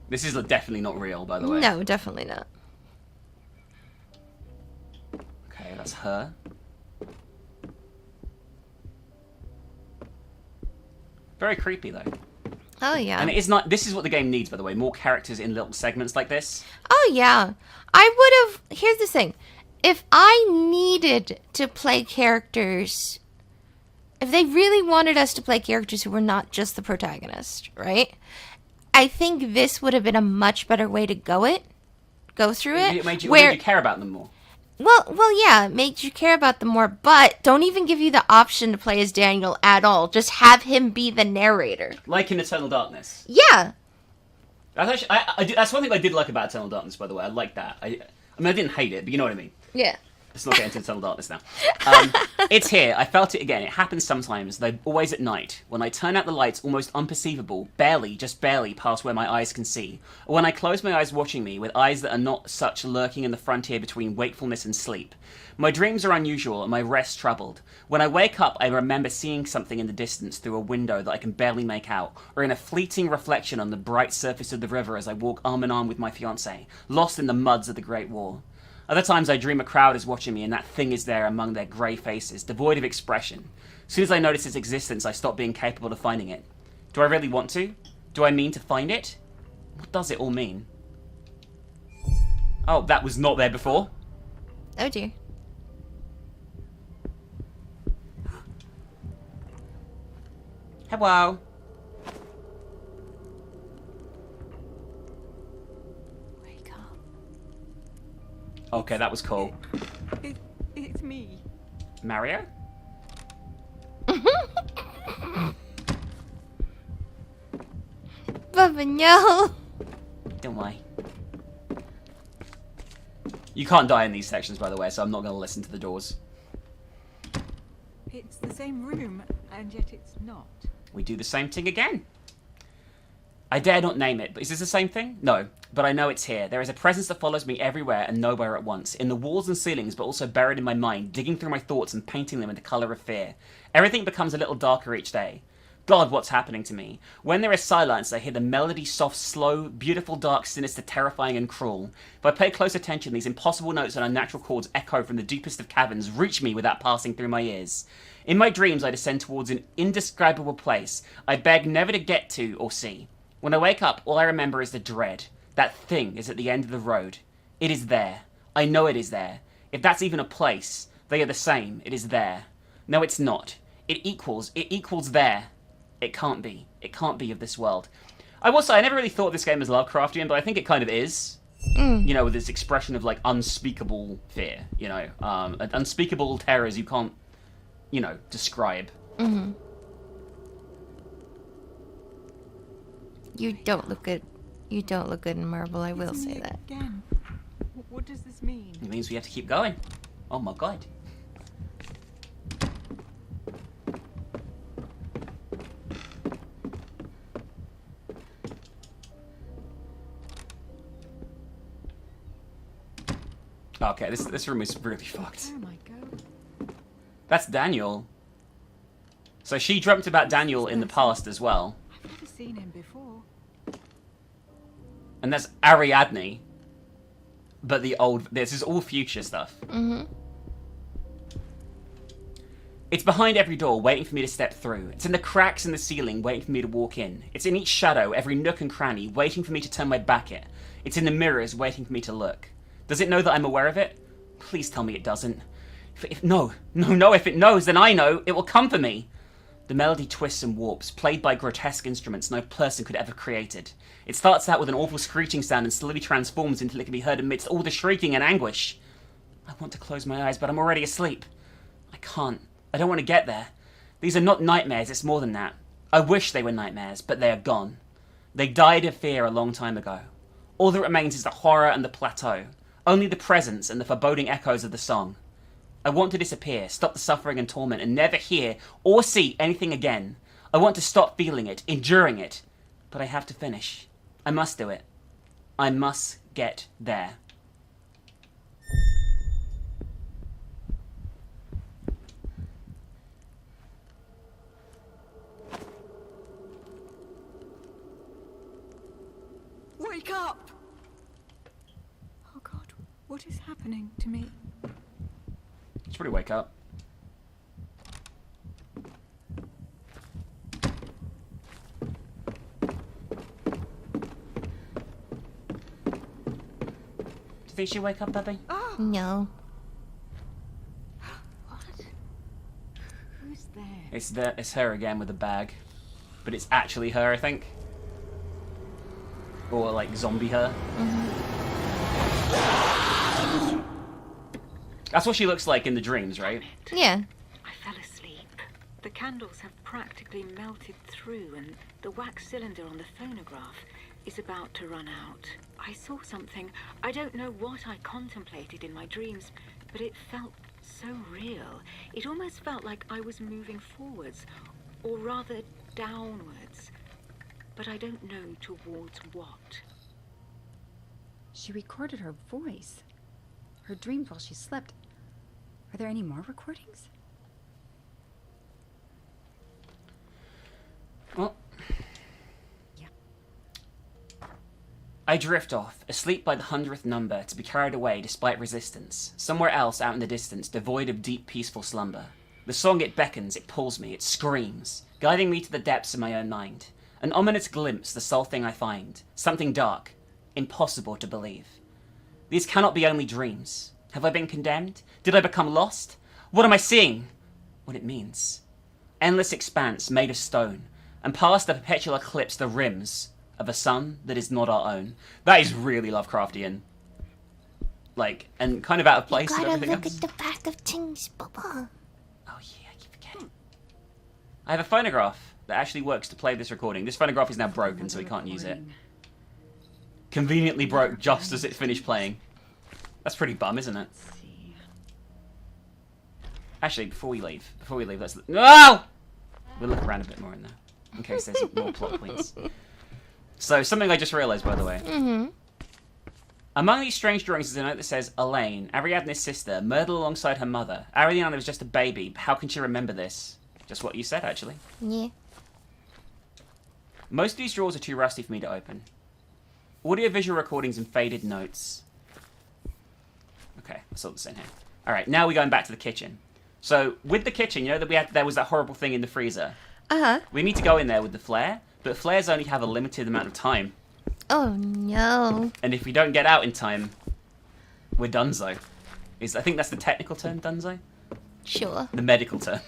S2: This is definitely not real, by the way.
S1: No, definitely not.
S2: Okay, that's her. Very creepy, though.
S1: Oh, yeah.
S2: And it is not. This is what the game needs, by the way. More characters in little segments like this.
S1: Oh, yeah. I would have... Here's the thing. If I needed to play characters... If they really wanted us to play characters who were not just the protagonist, right? I think this would have been a much better way to go through it.
S2: It made you care about them more.
S1: Well, yeah, it makes you care about them more, but don't even give you the option to play as Daniel at all. Just have him be the narrator.
S2: Like in Eternal Darkness.
S1: Yeah.
S2: That's actually, that's one thing I did like about Eternal Darkness, by the way. I like that. I mean, I didn't hate it, but you know what I mean.
S1: Yeah.
S2: Let's not get into Eternal Darkness now. It's here. I felt it again. It happens sometimes, though always at night, when I turn out the lights almost unperceivable, barely, just barely past where my eyes can see, or when I close my eyes watching me with eyes that are not such lurking in the frontier between wakefulness and sleep. My dreams are unusual and my rest troubled. When I wake up, I remember seeing something in the distance through a window that I can barely make out, or in a fleeting reflection on the bright surface of the river as I walk arm in arm with my fiancée, lost in the muds of the Great War. Other times I dream a crowd is watching me and that thing is there among their grey faces, devoid of expression. As soon as I notice its existence, I stop being capable of finding it. Do I really want to? Do I mean to find it? What does it all mean? Oh, that was not there before.
S1: Oh dear.
S2: Hello. Okay, that was cool.
S5: It's me.
S2: Mario?
S1: Baba, no.
S2: Don't worry. You can't die in these sections, by the way, so I'm not going to listen to the doors.
S5: It's the same room, and yet it's not.
S2: We do the same thing again. I dare not name it, but is this the same thing? No, but I know it's here. There is a presence that follows me everywhere and nowhere at once, in the walls and ceilings, but also buried in my mind, digging through my thoughts and painting them in the colour of fear. Everything becomes a little darker each day. God, what's happening to me? When there is silence, I hear the melody, soft, slow, beautiful, dark, sinister, terrifying, and cruel. If I pay close attention, these impossible notes and unnatural chords echo from the deepest of caverns, reach me without passing through my ears. In my dreams, I descend towards an indescribable place I beg never to get to or see. When I wake up, all I remember is the dread. That thing is at the end of the road. It is there. I know it is there. If that's even a place, they are the same. It is there. No, it's not. It equals there. It can't be. It can't be of this world. I will say, I never really thought this game was Lovecraftian, but I think it kind of is. You know, with this expression of, like, unspeakable fear, you know. Unspeakable terrors you can't, you know, describe.
S1: Mm-hmm. You don't look good. You don't look good in marble, I will say that.
S5: Again. What does this mean?
S2: It means we have to keep going. Oh my god. Okay, this room is really fucked.
S5: Where am I going?
S2: That's Daniel. So she dreamt about Daniel in the past as well.
S5: I've never seen him before.
S2: And that's Ariadne. But the old... This is all future stuff.
S1: Mm-hmm.
S2: It's behind every door, waiting for me to step through. It's in the cracks in the ceiling, waiting for me to walk in. It's in each shadow, every nook and cranny, waiting for me to turn my back at. It's in the mirrors, waiting for me to look. Does it know that I'm aware of it? Please tell me it doesn't. If it knows, then I know it will come for me. The melody twists and warps, played by grotesque instruments no person could ever have created. It starts out with an awful screeching sound and slowly transforms until it can be heard amidst all the shrieking and anguish. I want to close my eyes, but I'm already asleep. I can't. I don't want to get there. These are not nightmares, it's more than that. I wish they were nightmares, but they are gone. They died of fear a long time ago. All that remains is the horror and the plateau. Only the presence and the foreboding echoes of the song. I want to disappear, stop the suffering and torment, and never hear or see anything again. I want to stop feeling it, enduring it. But I have to finish. I must do it. I must get there.
S5: Wake up! Oh God, what is happening to me?
S2: It's pretty wake up. Do you think she'll wake up, Bubby?
S5: Oh.
S1: No.
S5: What? Who's there?
S2: It's her again with a bag. But it's actually her, I think. Or like zombie her.
S1: Mm-hmm.
S2: That's what she looks like in the dreams, right?
S1: Yeah.
S19: I fell asleep. The candles have practically melted through and the wax cylinder on the phonograph is about to run out. I saw something. I don't know what I contemplated in my dreams, but it felt so real. It almost felt like I was moving forwards, or rather downwards. But I don't know towards what.
S21: She recorded her voice. Her dreams while she slept. Are there any more recordings?
S2: Well, I drift off, asleep by the 100th number, to be carried away despite resistance, somewhere else out in the distance, devoid of deep, peaceful slumber. The song, it beckons, it pulls me, it screams, guiding me to the depths of my own mind. An ominous glimpse, the sole thing I find. Something dark, impossible to believe. These cannot be only dreams. Have I been condemned? Did I become lost? What am I seeing? What it means. Endless expanse made of stone, and past the perpetual eclipse the rims of a sun that is not our own. That is really Lovecraftian. Like, and kind of out of place with everything else.
S1: At the back of things, Baba.
S2: Oh yeah, I keep forgetting. I have a phonograph that actually works to play this recording. This phonograph is now broken, so we can't use it. Conveniently broke just as it finished playing. That's pretty bum, isn't it? Actually, before we leave, let's... No! We'll look around a bit more in there. in case there's more plot points. So, something I just realised, by the way.
S1: Mm-hmm.
S2: Among these strange drawings is a note that says, Elaine, Ariadne's sister, murdered alongside her mother. Ariadne was just a baby. How can she remember this? Just what you said, actually.
S1: Yeah.
S2: Most of these drawers are too rusty for me to open. Audio-visual recordings and faded notes. Okay, that's all that's in here. Alright, now we're going back to the kitchen. So, with the kitchen, you know that there was that horrible thing in the freezer?
S1: Uh-huh.
S2: We need to go in there with the flare, but flares only have a limited amount of time.
S1: Oh, no.
S2: And if we don't get out in time, we're donezo. I think that's the technical term, donezo?
S1: Sure.
S2: The medical term.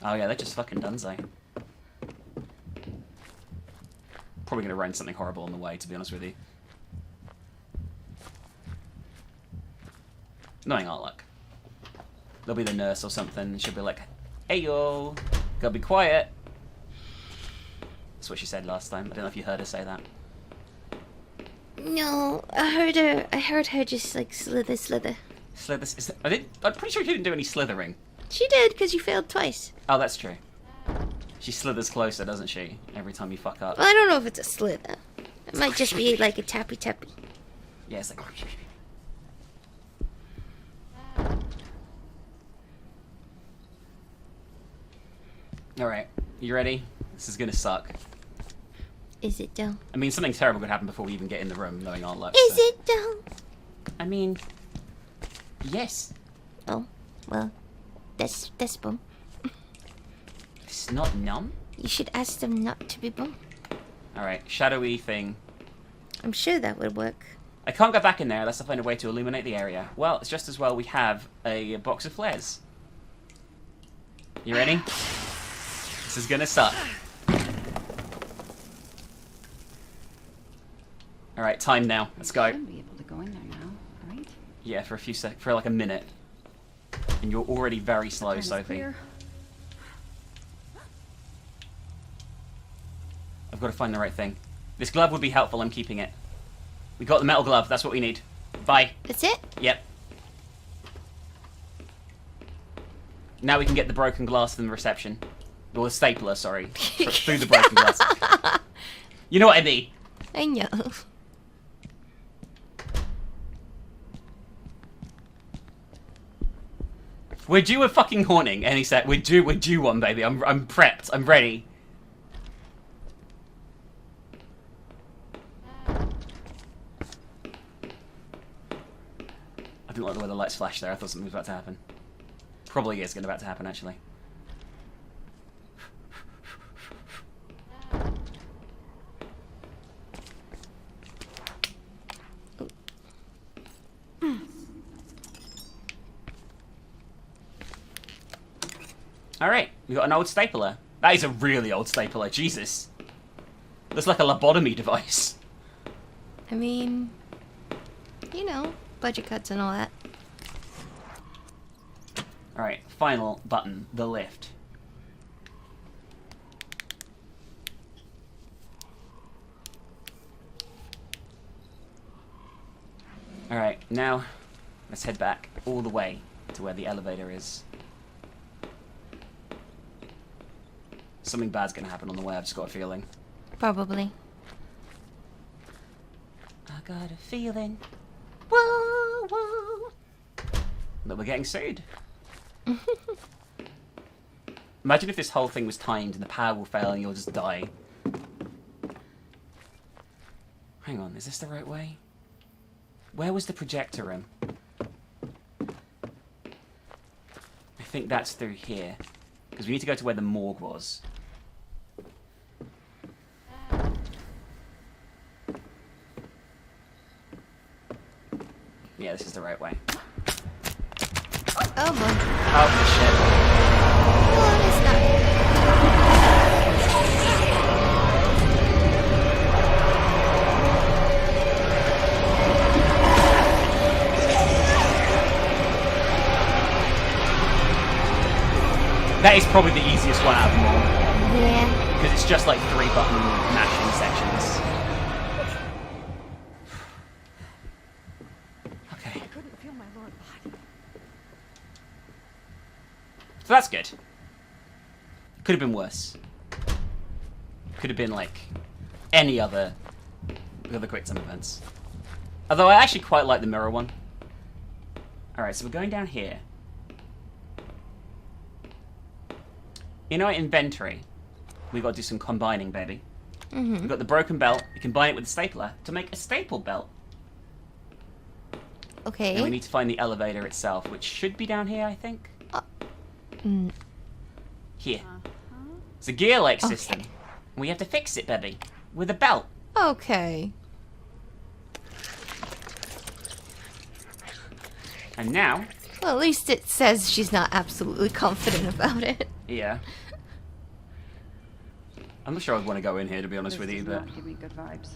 S2: Oh yeah, they're just fucking donezo. Probably gonna run something horrible on the way, to be honest with you. Knowing our luck. There'll be the nurse or something, she'll be like, hey yo, gotta be quiet. That's what she said last time. I don't know if you heard her say that.
S1: No, I heard her just like slither.
S2: Slither? I'm pretty sure she didn't do any slithering.
S1: She did, because you failed twice.
S2: Oh, that's true. She slithers closer, doesn't she? Every time you fuck up.
S1: Well, I don't know if it's a slither. It might just be like a tappy.
S2: Yeah, it's like... Alright, you ready? This is gonna suck.
S1: Is it though?
S2: I mean, something terrible could happen before we even get in the room, knowing our luck.
S1: Is it though?
S2: I mean... Yes.
S1: Oh, well, that's boom.
S2: It's not numb?
S1: You should ask them not to be boom.
S2: Alright, shadowy thing.
S1: I'm sure that would work.
S2: I can't go back in there unless I find a way to illuminate the area. Well, it's just as well we have a box of flares. You ready? This is gonna suck. Alright, time now. Let's go.
S21: Should be able to go in there now, right?
S2: Yeah, for for like a minute. And you're already very slow,
S21: Time is
S2: Sophie.
S21: clear.
S2: I've got to find the right thing. This glove would be helpful, I'm keeping it. We got the metal glove, that's what we need. Bye.
S1: That's it?
S2: Yep. Now we can get the broken glass from the reception. Or the stapler, sorry. Through the broken glass. You know what I mean.
S1: I know.
S2: We're due a fucking haunting any sec. We're due one, baby. I'm prepped. I'm ready. I didn't like the way the lights flashed there. I thought something was about to happen. Probably is about to happen, actually. Alright, we got an old stapler. That is a really old stapler, Jesus. Looks like a lobotomy device.
S1: I mean, you know, budget cuts and all that.
S2: Alright, final button, the lift. Alright, now let's head back all the way to where the elevator is. Something bad's gonna happen on the way, I've just got a feeling.
S1: Probably.
S2: I got a feeling. Whoa, whoa. That we're getting sued. Imagine if this whole thing was timed and the power will fail and you'll just die. Hang on, is this the right way? Where was the projector room? I think that's through here. Because we need to go to where the morgue was. Yeah, this is the right way.
S1: Oh boy.
S2: Oh shit.
S1: Oh, it's not.
S2: That is probably the easiest one out of them all.
S1: Yeah.
S2: Because it's just like 3 button mashing sections. Okay.
S5: I couldn't feel my lower body.
S2: So that's good. Could have been worse. Could have been like any other quick time events. Although I actually quite like the mirror one. Alright, so we're going down here. In our inventory, we've got to do some combining, baby. We've got the broken belt. We combine it with the stapler to make a staple belt.
S1: Okay.
S2: And we need to find the elevator itself, which should be down here, I think. Here. It's a gear leg system. We have to fix it, baby, with a belt.
S1: Okay.
S2: And now...
S1: Well, at least it says she's not absolutely confident about it.
S2: Yeah. I'm not sure I'd want to go in here, to be honest with you, but...
S21: Give me good vibes.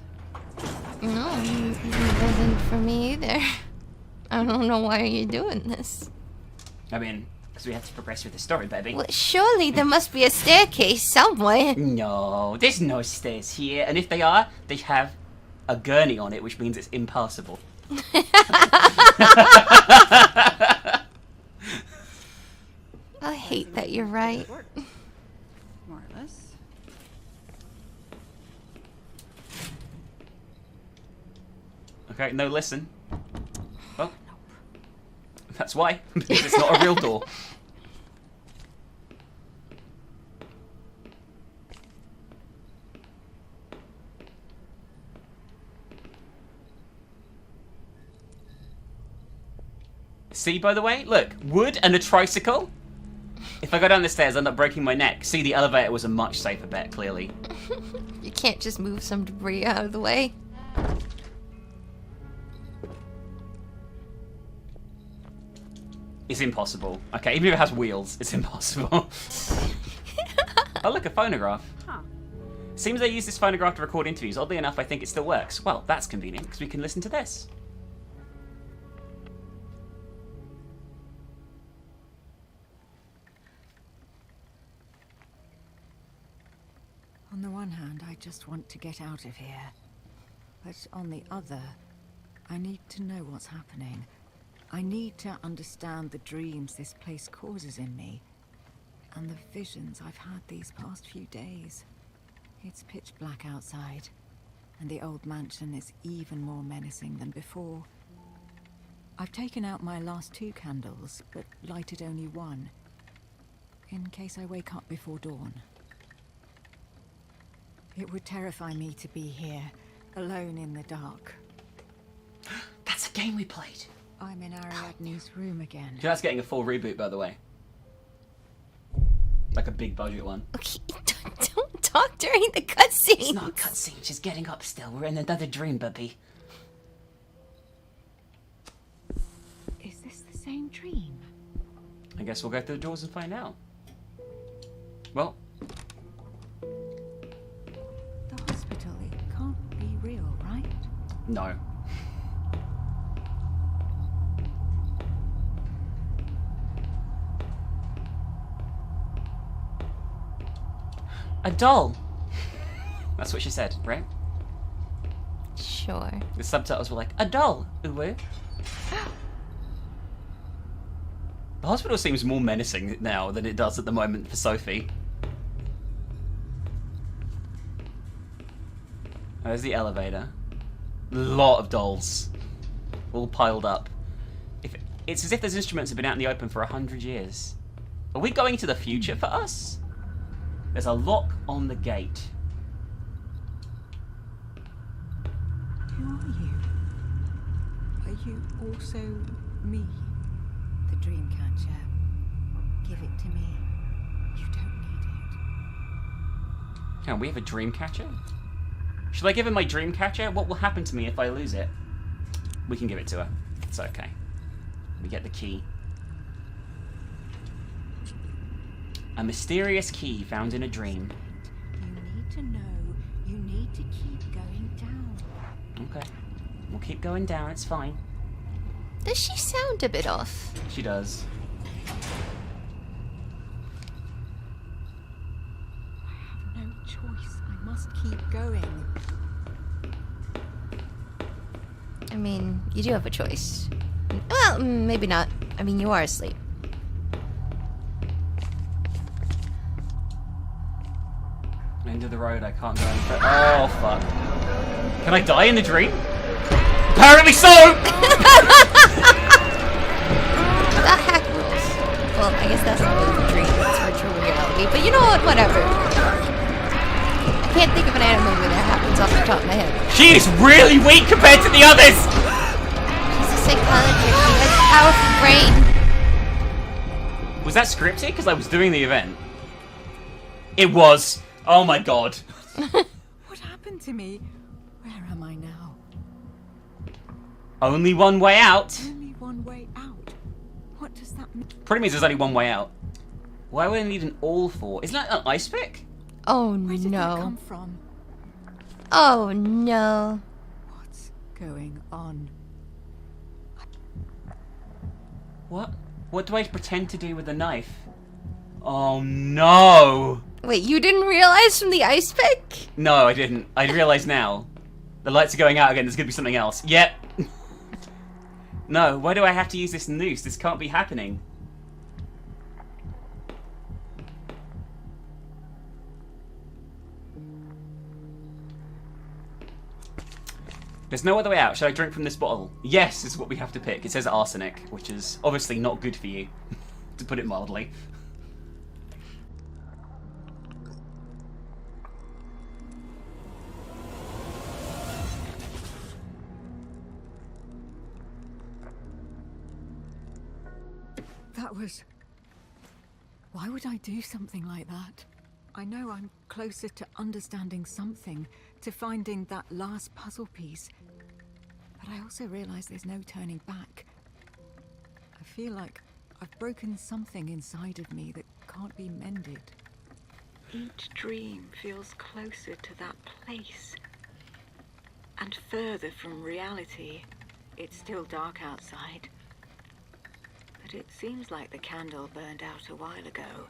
S1: No, it doesn't for me either. I don't know why you're doing this.
S2: I mean, because we have to progress with the story, baby.
S1: Well, surely there must be a staircase somewhere.
S2: No, there's no stairs here, and if they are, they have a gurney on it, which means it's impassable.
S1: I hate that you're right.
S21: More or less.
S2: Okay, no, listen. Well, that's why. Because it's not a real door. See, by the way, look, wood and a tricycle. If I go down the stairs, I end up breaking my neck. See, the elevator was a much safer bet, clearly.
S1: You can't just move some debris out of the way.
S2: It's impossible. Okay, even if it has wheels, it's impossible. Oh, look, a phonograph.
S21: Huh.
S2: Seems they use this phonograph to record interviews. Oddly enough, I think it still works. Well, that's convenient, because we can listen to this.
S19: On the one hand, I just want to get out of here. But on the other, I need to know what's happening. I need to understand the dreams this place causes in me. And the visions I've had these past few days. It's pitch black outside. And the old mansion is even more menacing than before. I've taken out my last 2 candles, but lighted only 1. In case I wake up before dawn. It would terrify me to be here, alone in the dark.
S2: That's a game we played.
S19: I'm in Ariadne's room again.
S2: That's getting a full reboot, by the way. Like a big budget one.
S1: Okay, don't talk during the cutscene.
S2: It's not a cutscene, she's getting up still. We're in another dream, Bubby.
S19: Is this the same dream?
S2: I guess we'll go through the doors and find out. Well.
S19: The hospital, it can't be real, right?
S2: No. A doll! That's what she said, right?
S1: Sure.
S2: The subtitles were like, a doll! Uwu. The hospital seems more menacing now than it does at the moment for Sophie. There's the elevator. A lot of dolls. All piled up. It's as if those instruments have been out in the open for 100 years. Are we going to the future for us? There's a lock on the gate.
S19: Who are you? Are you also me? The dream catcher. Give it to me. You don't need it.
S2: Oh, we have a dream catcher? Should I give her my dream catcher? What will happen to me if I lose it? We can give it to her. It's okay. We get the key. A mysterious key found in a dream.
S19: You need to know. You need to keep going down.
S2: Okay. We'll keep going down, it's fine.
S1: Does she sound a bit off?
S2: She does.
S19: I have no choice. I must keep going.
S1: I mean, you do have a choice. Well, maybe not. I mean, you are asleep.
S2: End of the road, I can't go any further. Oh, fuck. Can I die in the dream? Apparently so!
S1: That hack rules. Well, I guess that's not really a dream, it's virtual reality. But you know what? Whatever. I can't think of an anime where that happens off the top of my head.
S2: She is really weak compared to the others!
S1: She's a psychologist. She has a powerful brain.
S2: Was that scripted? Because I was doing the event. It was. Oh my god.
S19: What happened to me? Where am I now?
S2: Only one way out.
S19: Only one way out. What does that mean?
S2: Pretty means there's only one way out. Why would I need an all for? Isn't that an ice pick?
S1: Oh
S19: Where did that
S1: no.
S19: come from?
S1: Oh no.
S19: What's going on?
S2: What? What do I pretend to do with the knife? Oh no!
S1: Wait, you didn't realize from the ice pick?
S2: No, I didn't. I realise now. The lights are going out again, there's gonna be something else. Yep. No, why do I have to use this noose? This can't be happening. There's no other way out. Should I drink from this bottle? Yes, is what we have to pick. It says arsenic, which is obviously not good for you, to put it mildly.
S19: That was... Why would I do something like that? I know I'm closer to understanding something, to finding that last puzzle piece. But I also realize there's no turning back. I feel like I've broken something inside of me that can't be mended. Each dream feels closer to that place. And further from reality. It's still dark outside. But it seems like the candle burned out a while ago.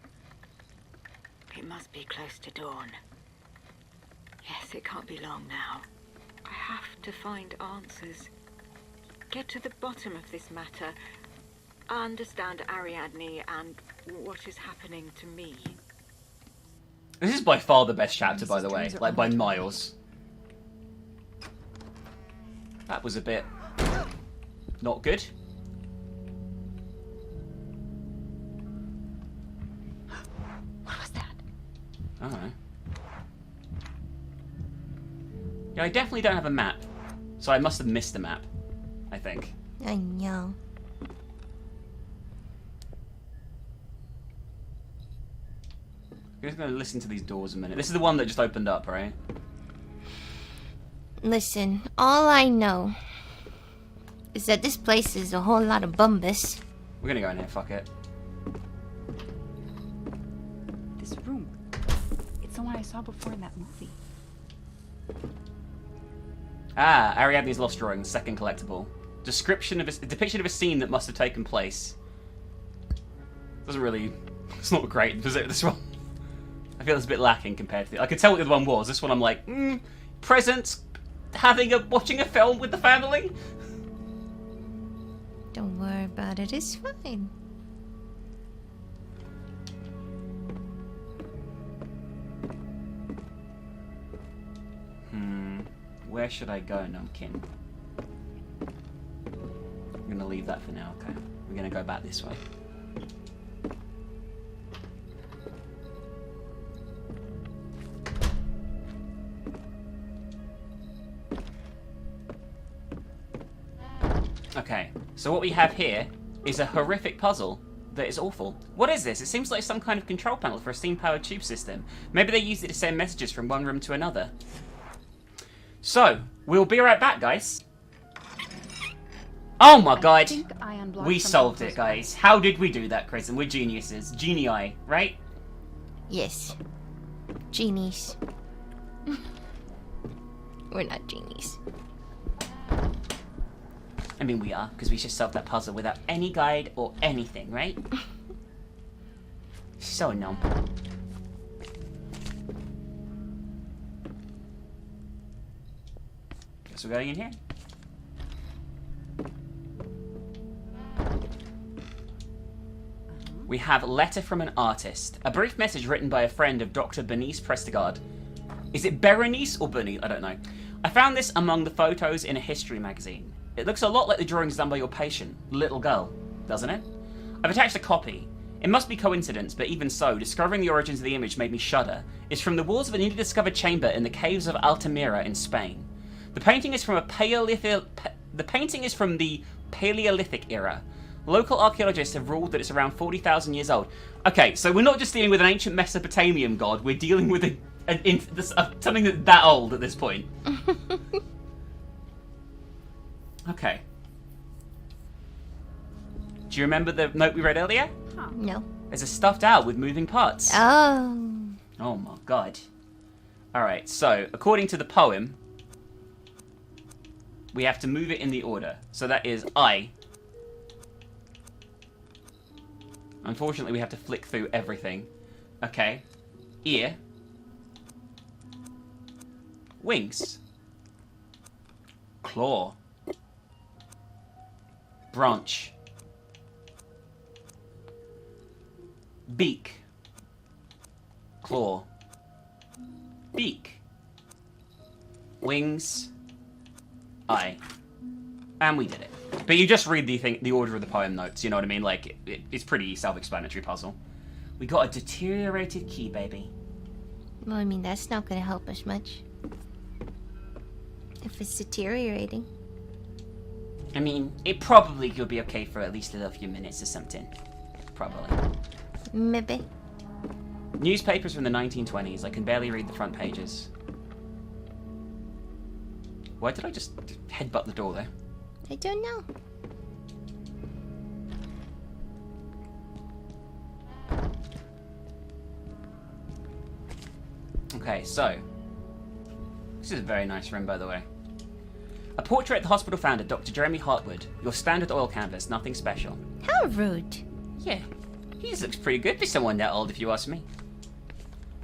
S19: It must be close to dawn. Yes, it can't be long now. I have to find answers. Get to the bottom of this matter. Understand Ariadne and what is happening to me.
S2: This is by far the best chapter, by the way. Like, by miles. That was a bit... not good.
S19: What was that?
S2: I don't know. Yeah, I definitely don't have a map. So I must have missed a map, I think.
S1: I know.
S2: I'm just going to listen to these doors a minute. This is the one that just opened up, right?
S1: Listen, all I know is that this place is a whole lot of bumbus.
S2: We're going to go in here, fuck it.
S21: This room. It's the one I saw before in that movie.
S2: Ah, Ariadne's Lost Drawing, second collectible. Description of a depiction of a scene that must have taken place. Doesn't really... It's not great, does it, this one? I feel it's a bit lacking compared to the... I could tell what the other one was. This one I'm like, present, watching a film with the family?
S1: Don't worry about it, it's fine.
S2: Where should I go, Numpkin? I'm gonna leave that for now, okay? We're gonna go back this way. Okay, so what we have here is a horrific puzzle that is awful. What is this? It seems like some kind of control panel for a steam-powered tube system. Maybe they used it to send messages from one room to another. So, we'll be right back, guys. Oh my god! We solved it, guys. How did we do that, Chris? And we're geniuses. Genii, right?
S1: Yes. Genies. We're not genies.
S2: I mean, we are, because we just solved that puzzle without any guide or anything, right? So numb. Guess we're going in here. We have Letter from an Artist. A brief message written by a friend of Dr. Bernice Prestigard. Is it Berenice or Bernice? I don't know. I found this among the photos in a history magazine. It looks a lot like the drawings done by your patient, little girl, doesn't it? I've attached a copy. It must be coincidence, but even so, discovering the origins of the image made me shudder. It's from the walls of a newly discovered chamber in the caves of Altamira in Spain. The painting is from the Paleolithic era. Local archaeologists have ruled that it's around 40,000 years old. Okay, so we're not just dealing with an ancient Mesopotamian god, we're dealing with something that's that old at this point. Okay. Do you remember the note we read earlier?
S1: No.
S2: There's a stuffed owl with moving parts.
S1: Oh.
S2: Oh my god. Alright, so, according to the poem, we have to move it in the order. So that is I. Unfortunately, we have to flick through everything. Okay. Ear. Wings. Claw. Branch. Beak. Claw. Beak. Wings. Eye. And we did it. But you just read the order of the poem notes, you know what I mean? Like, it's pretty self-explanatory puzzle. We got a deteriorated key, baby.
S1: Well, I mean, that's not going to help us much. If it's deteriorating.
S2: I mean, it probably could be okay for at least a few minutes or something. Probably.
S1: Maybe.
S2: Newspapers from the 1920s. I can barely read the front pages. Why did I just headbutt the door there?
S1: I don't know.
S2: Okay, so. This is a very nice room, by the way. A portrait the hospital founder, Dr. Jeremy Hartwood. Your standard oil canvas, nothing special.
S1: How rude.
S2: Yeah, he looks pretty good for someone that old, if you ask me.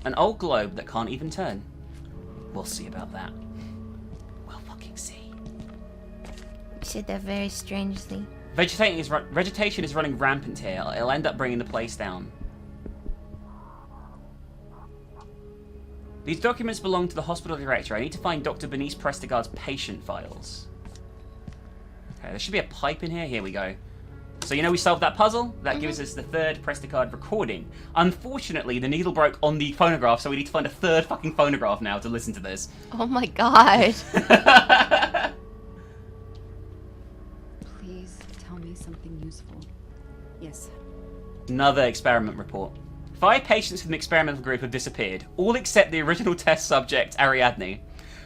S2: An old globe that can't even turn. We'll see about that. We'll fucking see.
S1: You said that very strangely.
S2: Vegetation is running rampant here. It'll end up bringing the place down. These documents belong to the hospital director. I need to find Dr. Bernice Prestigard's patient files. Okay, there should be a pipe in here. Here we go. So you know we solved that puzzle? That gives us the third Prestigard recording. Unfortunately, the needle broke on the phonograph, so we need to find a third fucking phonograph now to listen to this.
S1: Oh my god.
S21: Please tell me something useful. Yes.
S2: Another experiment report. 5 patients from the experimental group have disappeared, all except the original test subject, Ariadne.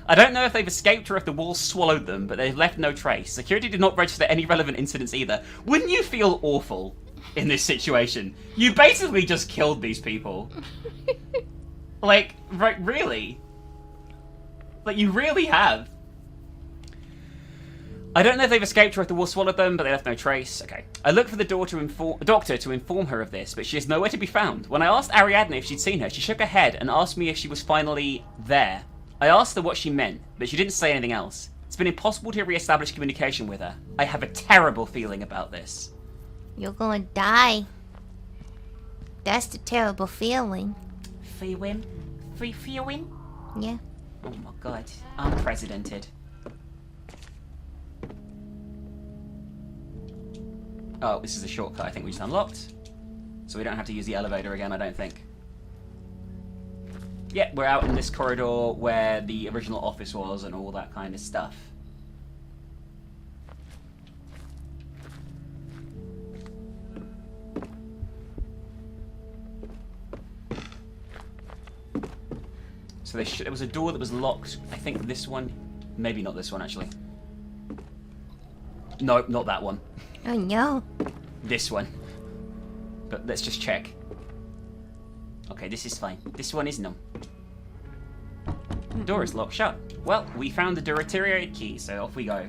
S2: I don't know if they've escaped or if the walls swallowed them, but they've left no trace. Security did not register any relevant incidents either. Wouldn't you feel awful in this situation? You basically just killed these people. Like, right, really? Like, you really have. I don't know if they've escaped or if the wall swallowed them, but they left no trace. Okay. I looked for the doctor to inform her of this, but she is nowhere to be found. When I asked Ariadne if she'd seen her, she shook her head and asked me if she was finally there. I asked her what she meant, but she didn't say anything else. It's been impossible to re-establish communication with her. I have a terrible feeling about this.
S1: You're gonna die. That's the terrible feeling.
S2: Feeling? Feeling?
S1: Yeah.
S2: Oh my god. Unprecedented. Oh, this is a shortcut I think we just unlocked. So we don't have to use the elevator again, I don't think. Yeah, we're out in this corridor where the original office was and all that kind of stuff. So there was a door that was locked. I think this one. Maybe not this one, actually. Nope, not that one.
S1: Oh no.
S2: This one. But let's just check. Okay, this is fine. This one is no. The door is locked shut. Well, we found the deteriorated key, so off we go.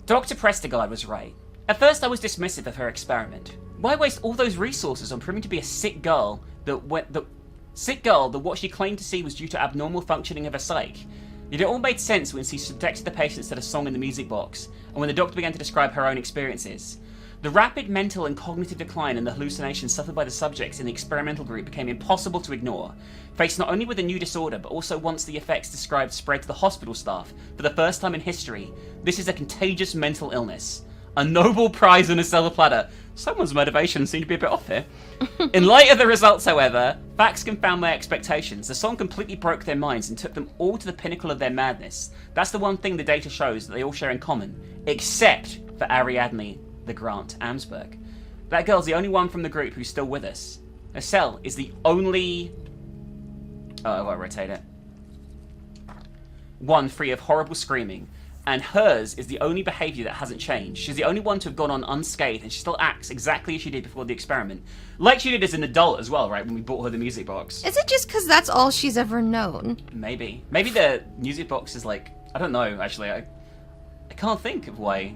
S2: Dr. Prestigard was right. At first I was dismissive of her experiment. Why waste all those resources on proving to be a sick girl that what she claimed to see was due to abnormal functioning of her psyche? Yet it all made sense when she subjected the patients to the song in the music box, and when the doctor began to describe her own experiences. The rapid mental and cognitive decline and the hallucinations suffered by the subjects in the experimental group became impossible to ignore. Faced not only with a new disorder, but also once the effects described spread to the hospital staff for the first time in history, this is a contagious mental illness. A Nobel Prize on a silver platter. Someone's motivation seemed to be a bit off here. In light of the results, however, facts confound my expectations. The song completely broke their minds and took them all to the pinnacle of their madness. That's the one thing the data shows that they all share in common, except for Ariadne the Grant Amsberg. That girl's the only one from the group who's still with us. Estelle is the only... Oh, I won't rotate it. One free of horrible screaming. And hers is the only behaviour that hasn't changed. She's the only one to have gone on unscathed, and she still acts exactly as she did before the experiment. Like she did as an adult as well, right, when we bought her the music box.
S1: Is it just because that's all she's ever known?
S2: Maybe. Maybe the music box is like... I don't know, actually. I can't think of why...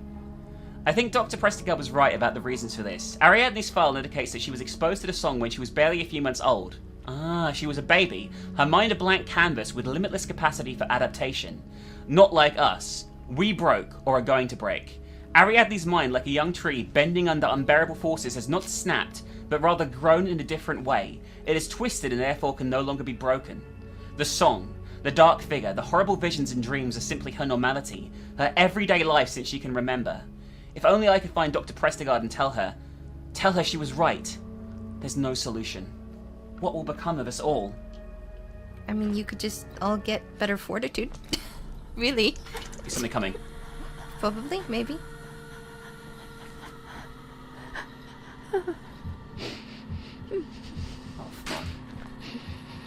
S2: I think Dr. Prestigard was right about the reasons for this. Ariadne's file indicates that she was exposed to the song when she was barely a few months old. Ah, she was a baby. Her mind a blank canvas with limitless capacity for adaptation. Not like us. We broke, or are going to break. Ariadne's mind, like a young tree bending under unbearable forces, has not snapped, but rather grown in a different way. It is twisted and therefore can no longer be broken. The song, the dark figure, the horrible visions and dreams are simply her normality, her everyday life since she can remember. If only I could find Dr. Prestigard and tell her she was right. There's no solution. What will become of us all?
S1: I mean, you could just all get better fortitude. Really?
S2: Is something coming?
S1: Probably, maybe.
S2: Oh, fuck.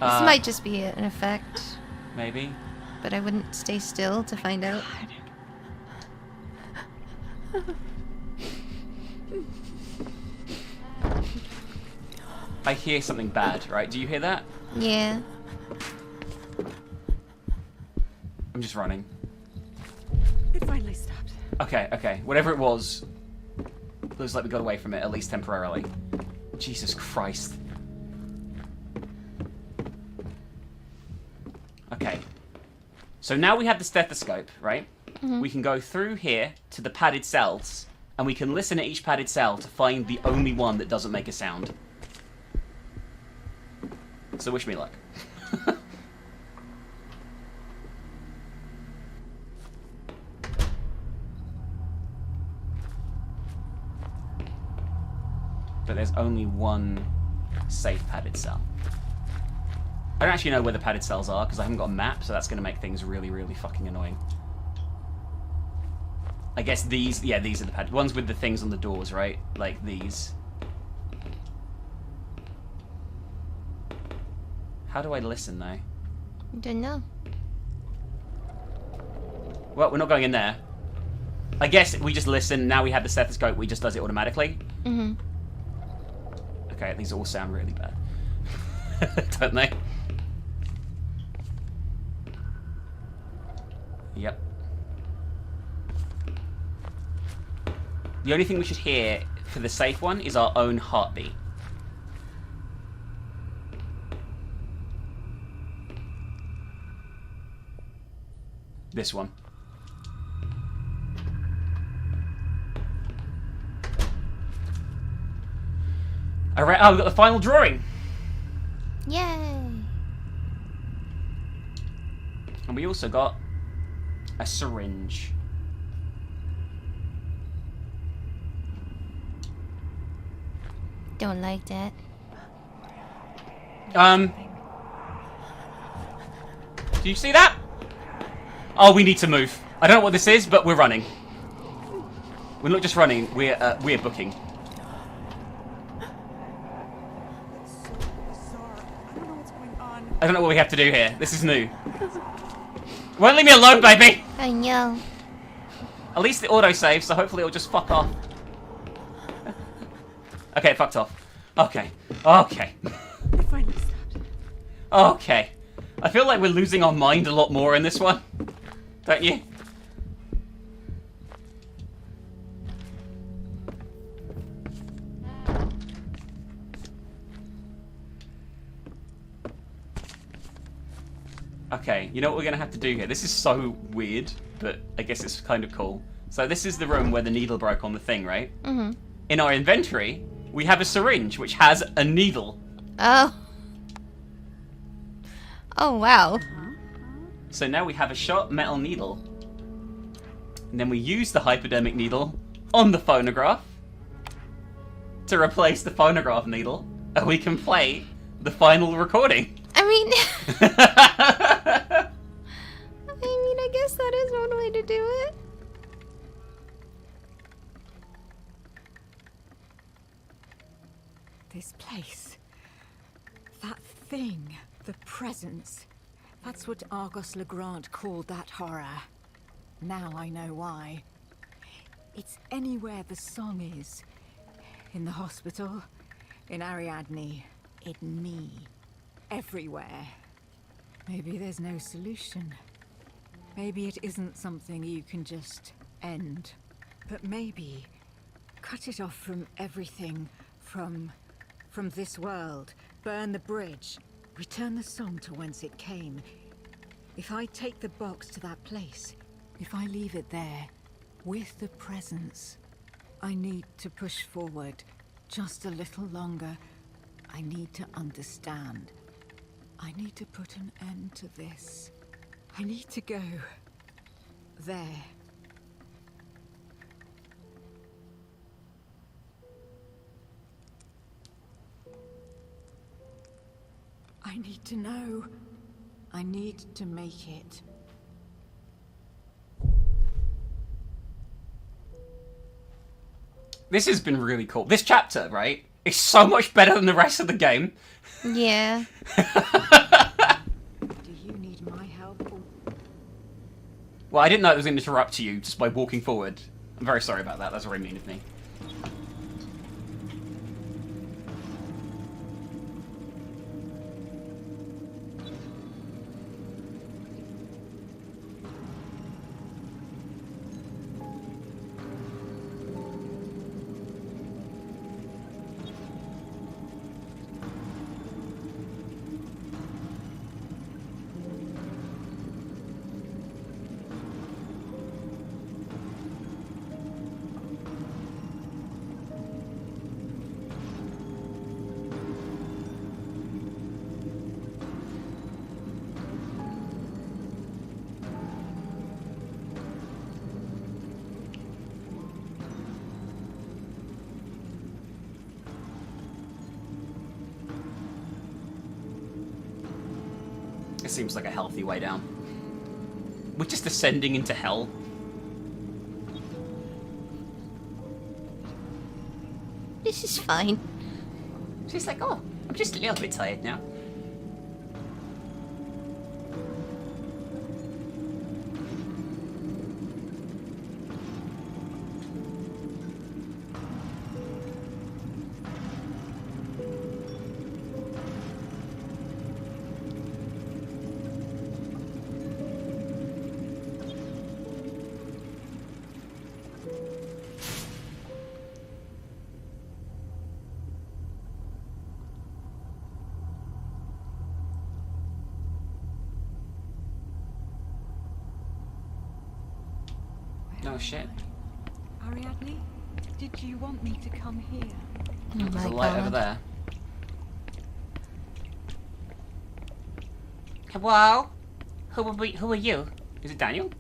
S1: This might just be an effect.
S2: Maybe.
S1: But I wouldn't stay still to find out.
S2: I hear something bad, right? Do you hear that?
S1: Yeah.
S2: I'm just running.
S5: It finally stopped.
S2: Okay. Whatever it was, looks like we got away from it, at least temporarily. Jesus Christ. Okay. So now we have the stethoscope, right?
S1: Mm-hmm.
S2: We can go through here to the padded cells, and we can listen at each padded cell to find the only one that doesn't make a sound. So wish me luck. But there's only one safe padded cell. I don't actually know where the padded cells are because I haven't got a map, so that's going to make things really, really fucking annoying. I guess these, yeah, these are the padded ones with the things on the doors, right? Like these. How do I listen though?
S1: Don't know.
S2: Well, we're not going in there. I guess we just listen. Now we have the stethoscope. We just does it automatically.
S1: Mm-hmm.
S2: Okay, these all sound really bad. Don't they? Yep. The only thing we should hear for the safe one is our own heartbeat. This one. Alright, oh, we've got the final drawing!
S1: Yay!
S2: And we also got a syringe.
S1: Don't like that.
S2: Do you see that? Oh, we need to move. I don't know what this is, but we're running. We're not just running, we're booking. I don't know what we have to do here. This is new. Won't leave me alone, baby!
S1: I know.
S2: At least the autosave, so hopefully it'll just fuck off. Okay, it fucked off. Okay. Okay.
S5: It finally stopped.
S2: Okay. I feel like we're losing our mind a lot more in this one. Don't you? Okay, you know what we're going to have to do here? This is so weird, but I guess it's kind of cool. So this is the room where the needle broke on the thing, right?
S1: Mm-hmm.
S2: in our inventory, we have a syringe which has a needle.
S1: Oh. Oh, wow.
S2: So now we have a sharp metal needle. And then we use the hypodermic needle on the phonograph to replace the phonograph needle, and we can play the final recording.
S1: I mean, I guess that is one way to do it.
S19: This place. That thing. The presence. That's what Argos Legrand called that horror. Now I know why. It's anywhere the song is. In the hospital, in Ariadne, in me. Everywhere. Maybe there's no solution. Maybe it isn't something you can just end. But maybe cut it off from everything, from this world. Burn the bridge. Return the song to whence it came. If I take the box to that place, if I leave it there, with the presence, I need to push forward just a little longer. I need to understand. I need to put an end to this. I need to go there. I need to know. I need to make it.
S2: This has been really cool. This chapter, right, is so much better than the rest of the game.
S1: Yeah.
S19: Do you need my help?
S2: Well, I didn't know it was going to interrupt you just by walking forward. I'm very sorry about that. That's very mean of me. It seems like a healthy way down. We're just descending into hell.
S1: This is fine.
S2: She's like, oh, I'm just a little bit tired now. Oh shit.
S5: Ariadne, did you want me to come here?
S1: Oh
S2: There's a
S1: my
S2: light
S1: God.
S2: over there. Hello? Who are you? Is it Daniel?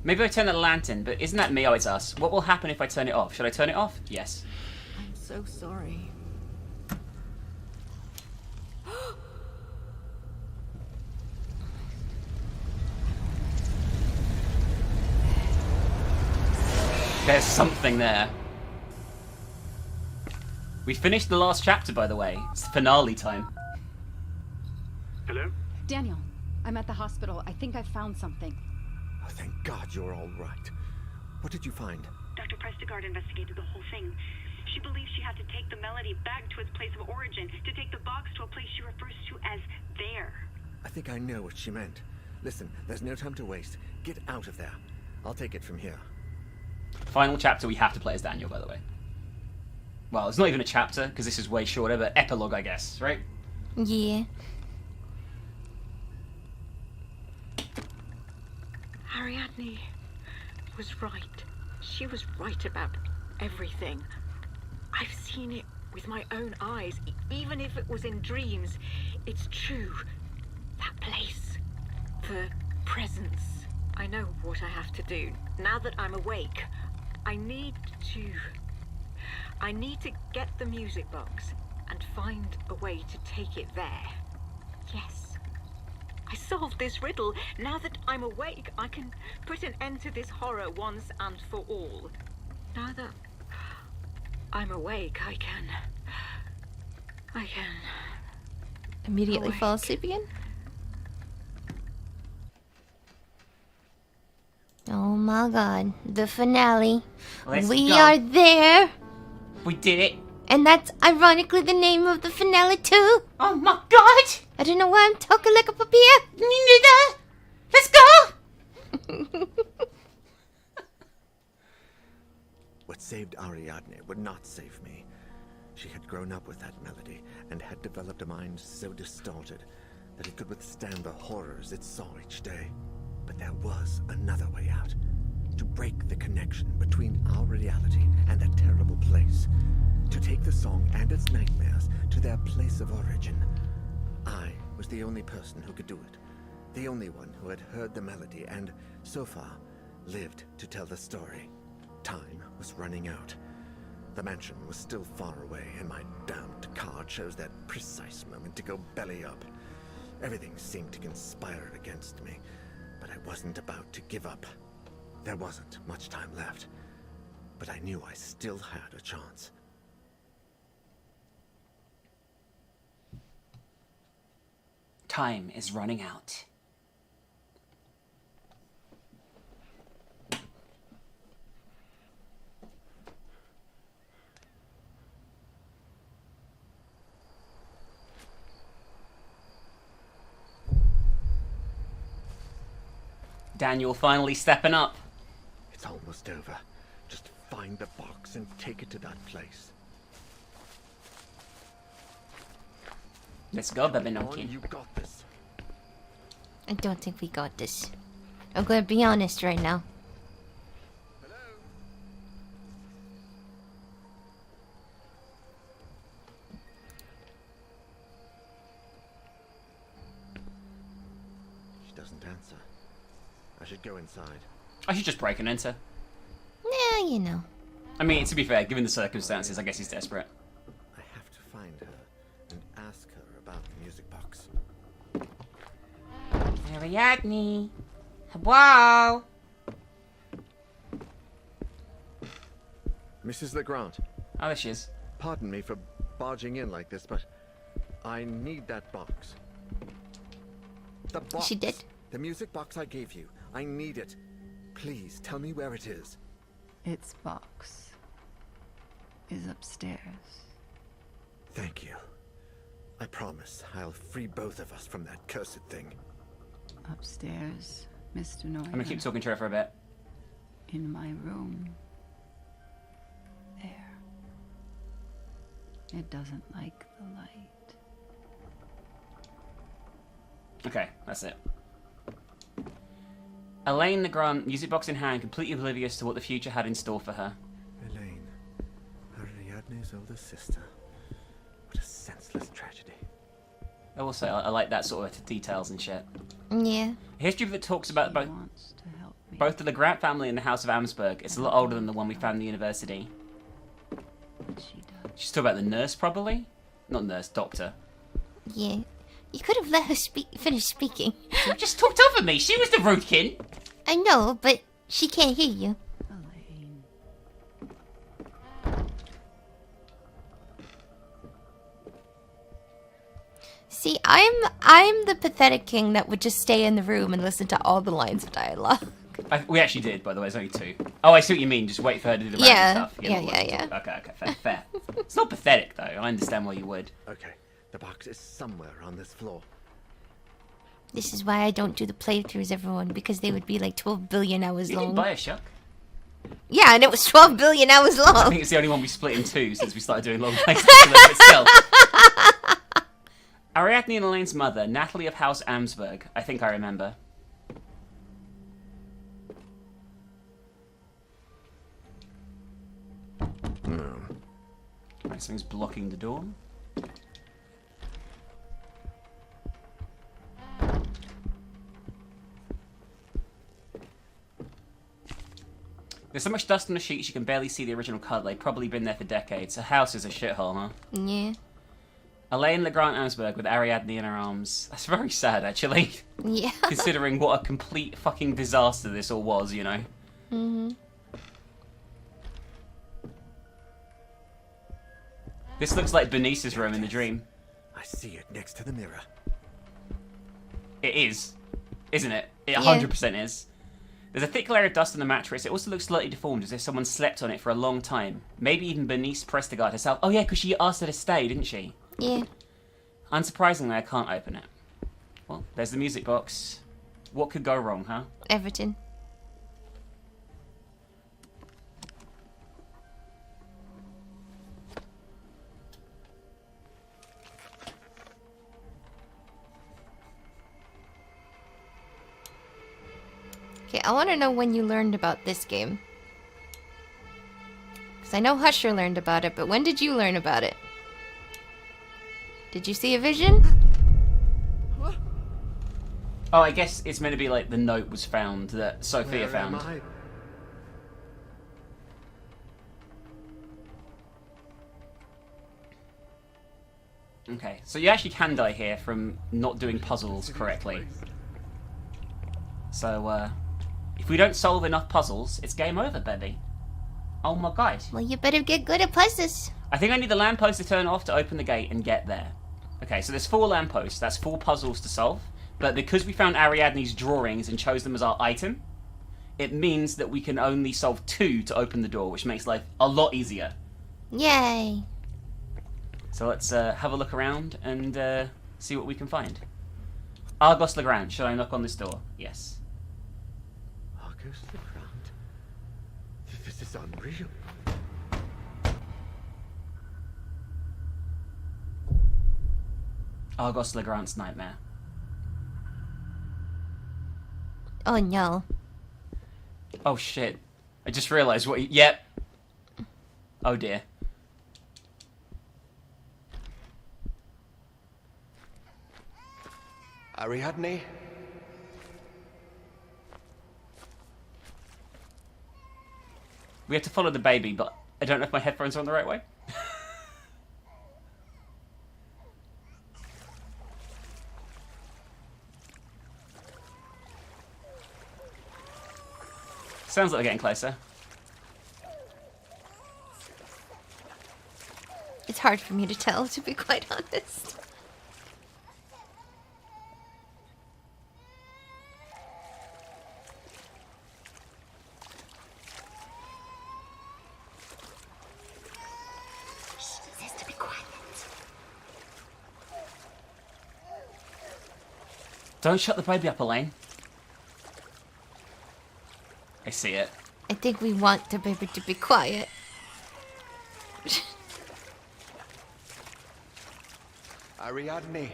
S2: Maybe I turn the lantern, but isn't that me? Oh, it's us. What will happen if I turn it off? Should I turn it off? Yes.
S19: I'm so sorry.
S2: There's something there. We finished the last chapter, by the way. It's finale time.
S14: Hello?
S21: Daniel, I'm at the hospital. I think I've found something.
S3: Oh, thank God you're all right. What did you find?
S4: Dr. Prestigard investigated the whole thing. She believes she had to take the melody back to its place of origin, to take the box to a place she refers to as there.
S3: I think I know what she meant. Listen, there's no time to waste. Get out of there. I'll take it from here.
S2: Final chapter we have to play as Daniel, by the way. Well, it's not even a chapter, because this is way shorter, but epilogue, I guess, right?
S1: Yeah.
S4: Ariadne was right.
S7: She was right about everything. I've seen it with my own eyes, even if it was in dreams. It's true. That place. The presence. I know what I have to do. Now that I'm awake, I need to get the music box and find a way to take it there. Yes. I solved this riddle. Now that I'm awake, I can put an end to this horror once and for all. Now that I'm awake, I can
S1: Immediately fall asleep again? Oh my god. The finale. We are there.
S2: We did it.
S1: And that's ironically the name of the finale too.
S2: Oh my god!
S1: I don't know why I'm talking like a papier.
S2: Me neither. Let's go!
S3: What saved Ariadne would not save me. She had grown up with that melody and had developed a mind so distorted that it could withstand the horrors it saw each day. But there was another way out. To break the connection between our reality and that terrible place. To take the song and its nightmares to their place of origin. I was the only person who could do it. The only one who had heard the melody and, so far, lived to tell the story. Time was running out. The mansion was still far away, and my damned car chose that precise moment to go belly up. Everything seemed to conspire against me, but I wasn't about to give up. There wasn't much time left, but I knew I still had a chance.
S2: Time is running out. Daniel finally stepping up.
S3: It's almost over. Just find the box and take it to that place.
S2: Let's go, baby
S3: Come on,
S2: Nonkin.
S3: you got this.
S1: I don't think we got this. I'm gonna be honest right now.
S3: She doesn't answer. I should go inside.
S2: I should just break and enter.
S1: Yeah, you know.
S2: I mean, to be fair, given the circumstances, I guess he's desperate.
S3: I have to find her and ask her about the music box.
S2: Ariadne. Hello.
S3: Mrs. Legrand.
S2: Oh, there she is.
S3: Pardon me for barging in like this, but I need that box. The box.
S1: She did.
S3: The music box I gave you. I need it. Please tell me where it is.
S11: Its box is upstairs.
S3: Thank you. I promise I'll free both of us from that cursed thing.
S11: Upstairs, Mr. Neuer.
S2: I'm gonna keep talking to her for a bit.
S11: In my room. There. It doesn't like the light.
S2: Okay, that's it. Elaine Legrand, music box in hand, completely oblivious to what the future had in store for her.
S3: Elaine, Ariadne's older sister. What a senseless tragedy.
S2: I will say, I like that sort of details and shit.
S1: Yeah.
S2: A history that talks about both the Legrand family and the House of Amsberg. It's a lot older than the one we found in the university. She's talking about the nurse, probably? Not nurse, doctor.
S1: Yeah. You could have let her finish speaking.
S2: She just talked over me. She was the rootkin.
S1: I know, but she can't hear you. See, I'm the pathetic king that would just stay in the room and listen to all the lines of dialogue.
S2: We actually did, by the way. It's only 2. Oh, I see what you mean. Just wait for her to do the random stuff.
S1: Yeah.
S2: Okay, fair. It's not pathetic, though. I understand why you would.
S3: Okay, the box is somewhere on this floor.
S1: This is why I don't do the playthroughs, everyone, because they would be like 12 billion hours long.
S2: You didn't buy a Shock?
S1: Yeah, and it was 12 billion hours long.
S2: I think it's the only one we split in 2 since we started doing long plays. But still. Ariadne and Elaine's mother, Natalie of House Amsberg. I think I remember. Like something's blocking the door. There's so much dust on the sheets you can barely see the original colour. They've probably been there for decades. The house is a shithole, huh?
S1: Yeah.
S2: Elaine LeGrand Amsberg with Ariadne in her arms. That's very sad, actually.
S1: Yeah.
S2: Considering what a complete fucking disaster this all was, you know?
S1: Mm-hmm.
S2: This looks like Bernice's room in the dream.
S3: I see it next to the mirror.
S2: It is. Isn't it? It
S1: Yeah.
S2: 100% is. There's a thick layer of dust on the mattress. It also looks slightly deformed, as if someone slept on it for a long time. Maybe even Bernice Prestegard herself. Oh yeah, because she asked her to stay, didn't she?
S1: Yeah.
S2: Unsurprisingly, I can't open it. Well, there's the music box. What could go wrong, huh?
S1: Everton. Okay, I want to know when you learned about this game. Because I know Husher learned about it, but when did you learn about it? Did you see a vision?
S2: Oh, I guess it's meant to be like the note was found that Sophia found. Okay, so you actually can die here from not doing puzzles correctly. So, if we don't solve enough puzzles, it's game over, baby. Oh my god.
S1: Well, you better get good at puzzles.
S2: I think I need the lamppost to turn off to open the gate and get there. Okay, so there's 4 lampposts. That's 4 puzzles to solve. But because we found Ariadne's drawings and chose them as our item, it means that we can only solve 2 to open the door, which makes life a lot easier.
S1: Yay.
S2: So let's have a look around and see what we can find. Argos Legrand, should I knock on this door? Yes.
S3: Argos Legrand? This is unreal.
S2: Argos Legrand's nightmare.
S1: Oh no.
S2: Oh shit. I just realised what yep. Oh dear.
S18: Ariadne?
S2: We have to follow the baby, but I don't know if my headphones are on the right way. Sounds like we're getting closer.
S1: It's hard for me to tell, to be quite honest. She says to be quiet.
S2: Don't shut the baby up, Elaine. I see it.
S1: I think we want the baby to be quiet.
S18: Ariadne,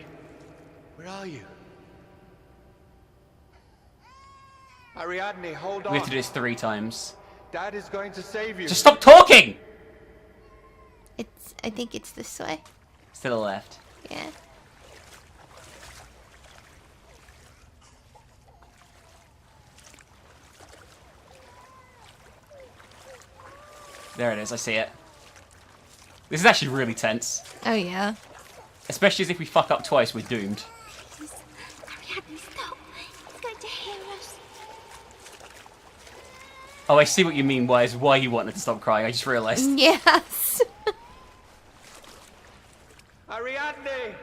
S18: where are you? Ariadne, hold on.
S2: We have to do this 3 times.
S18: Dad is going to save you.
S2: Just stop talking!
S1: I think it's this way.
S2: It's to the left.
S1: Yeah.
S2: There it is, I see it. This is actually really tense.
S1: Oh yeah.
S2: Especially as if we fuck up twice, we're doomed.
S6: Ariadne, stop. He's going to hear us.
S2: Oh, I see what you mean, why you wanted to stop crying, I just realised.
S1: Yes.
S18: Ariadne!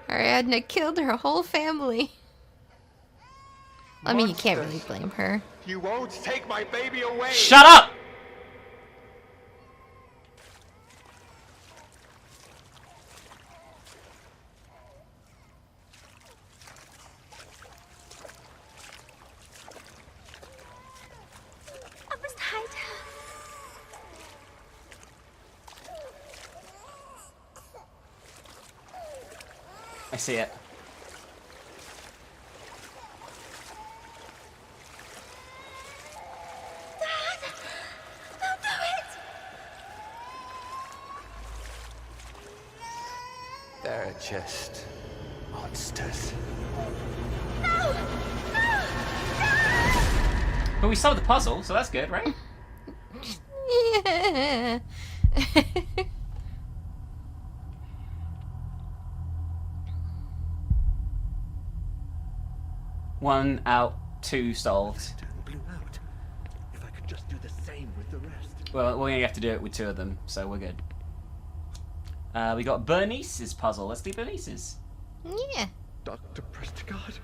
S1: Ariadne killed her whole family. I mean, you can't really blame her.
S18: You won't take my baby away!
S2: Shut up!
S6: I must hide her.
S2: I see it.
S18: They're just monsters.
S2: But we solved the puzzle, so that's good, right?
S1: Yeah.
S2: 1 out, 2 solved.
S18: Blew out. If I could just do the same with the rest.
S2: Well, we only have to do it with 2 of them, so we're good. We got Bernice's puzzle. Let's do Bernice's.
S1: Yeah.
S18: Dr. Prestigard.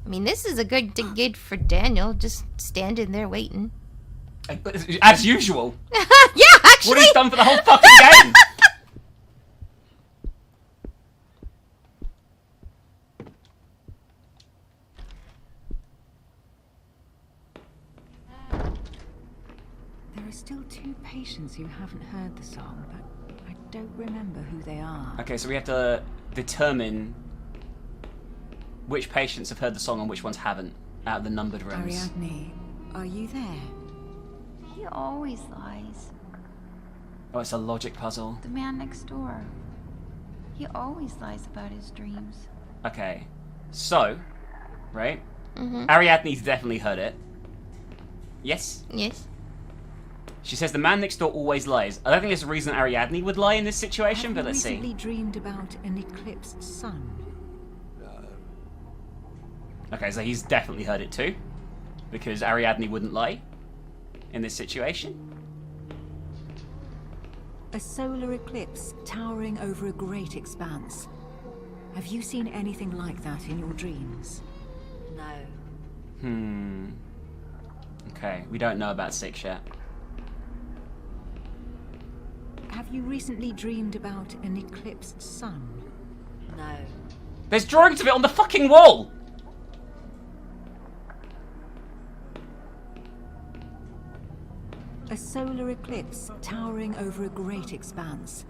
S1: I mean, this is a good gig for Daniel, just standing there waiting.
S2: As usual.
S1: Yeah, actually.
S2: What he's done for the whole fucking game.
S19: There are still 2 patients who haven't heard the song, but I don't remember who they are.
S2: Okay, so we have to determine which patients have heard the song and which ones haven't, out of the numbered rooms.
S19: Ariadne, are you there?
S8: He always lies.
S2: Oh, it's a logic puzzle.
S8: The man next door. He always lies about his dreams.
S2: Okay, so, right?
S1: Mm-hmm.
S2: Ariadne's definitely heard it. Yes?
S1: Yes.
S2: She says the man next door always lies. I don't think there's a reason Ariadne would lie in this situation, but let's see.
S19: Have you recently dreamed about an eclipsed sun?
S2: Okay, so he's definitely heard it too. Because Ariadne wouldn't lie in this situation.
S19: A solar eclipse towering over a great expanse. Have you seen anything like that in your dreams?
S13: No.
S2: Okay, we don't know about 6 yet.
S19: Have you recently dreamed about an eclipsed sun?
S13: No.
S2: There's drawings of it on the fucking wall!
S19: A solar eclipse towering over a great expanse.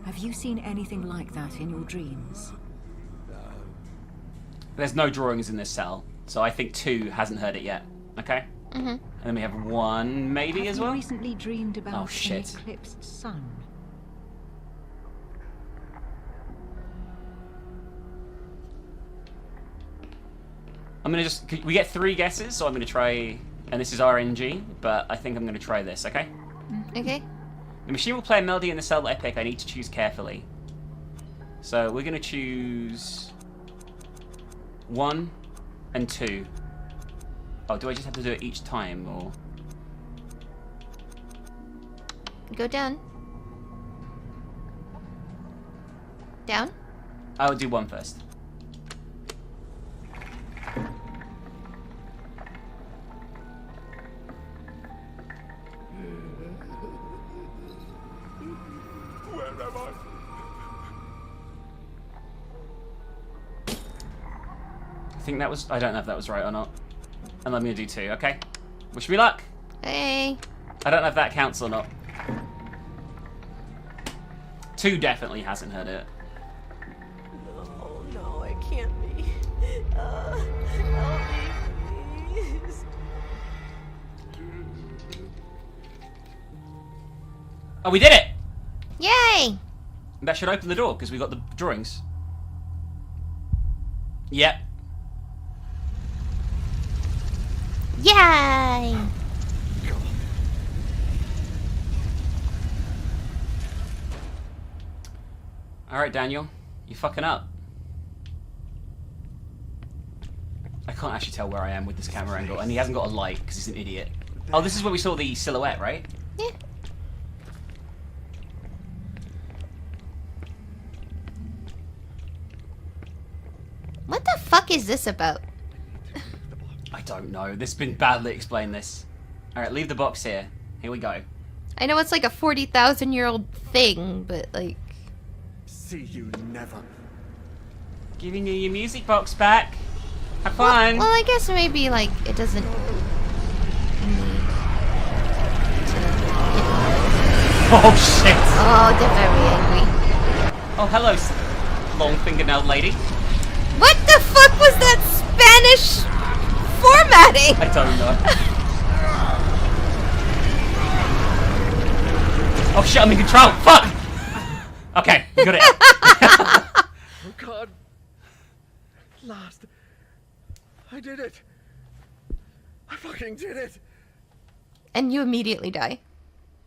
S19: Have you seen anything like that in your dreams?
S2: There's no drawings in this cell, so I think 2 hasn't heard it yet. Okay?
S1: Mm-hmm.
S2: And then we have 1 maybe as well?
S19: Have you recently dreamed about
S2: Oh, shit.
S19: an eclipsed sun?
S2: I'm gonna just... We get 3 guesses, so I'm gonna try... And this is RNG, but I think I'm gonna try this, okay?
S1: Okay.
S2: The machine will play a melody in the cell that I pick. I need to choose carefully. So we're gonna choose... 1 and 2. Oh, do I just have to do it each time, or...?
S1: Go down. Down?
S2: I'll do 1 first.
S16: Where am I?
S2: I think that was... I don't know if that was right or not. And I'm gonna do 2, okay? Wish me luck!
S1: Hey!
S2: I don't know if that counts or not. 2 definitely hasn't heard it.
S13: No, it can't be. Help me, please.
S2: Oh, we did it!
S1: Yay!
S2: That should open the door, because we got the drawings. Yep.
S1: Yay!
S2: Alright, Daniel. You're fucking up. I can't actually tell where I am with this camera angle, and he hasn't got a light, because he's an idiot. Oh, this is where we saw the silhouette, right?
S1: Yeah. What the fuck is this about?
S2: I don't know. This has been badly explained, this. Alright, leave the box here. Here we go.
S1: I know it's like a 40,000-year-old thing, but like...
S18: See you never.
S2: Giving you your music box back. Have fun.
S1: Well, I guess maybe like it doesn't need
S2: Oh shit!
S1: Oh, they're very angry.
S2: Oh, hello, long fingernailed lady.
S1: What the fuck was that Spanish formatting?
S2: I don't know. Oh shit, I'm in control! Fuck! Okay, we got it.
S3: Oh god. At last. I did it. I fucking did it.
S1: And you immediately die.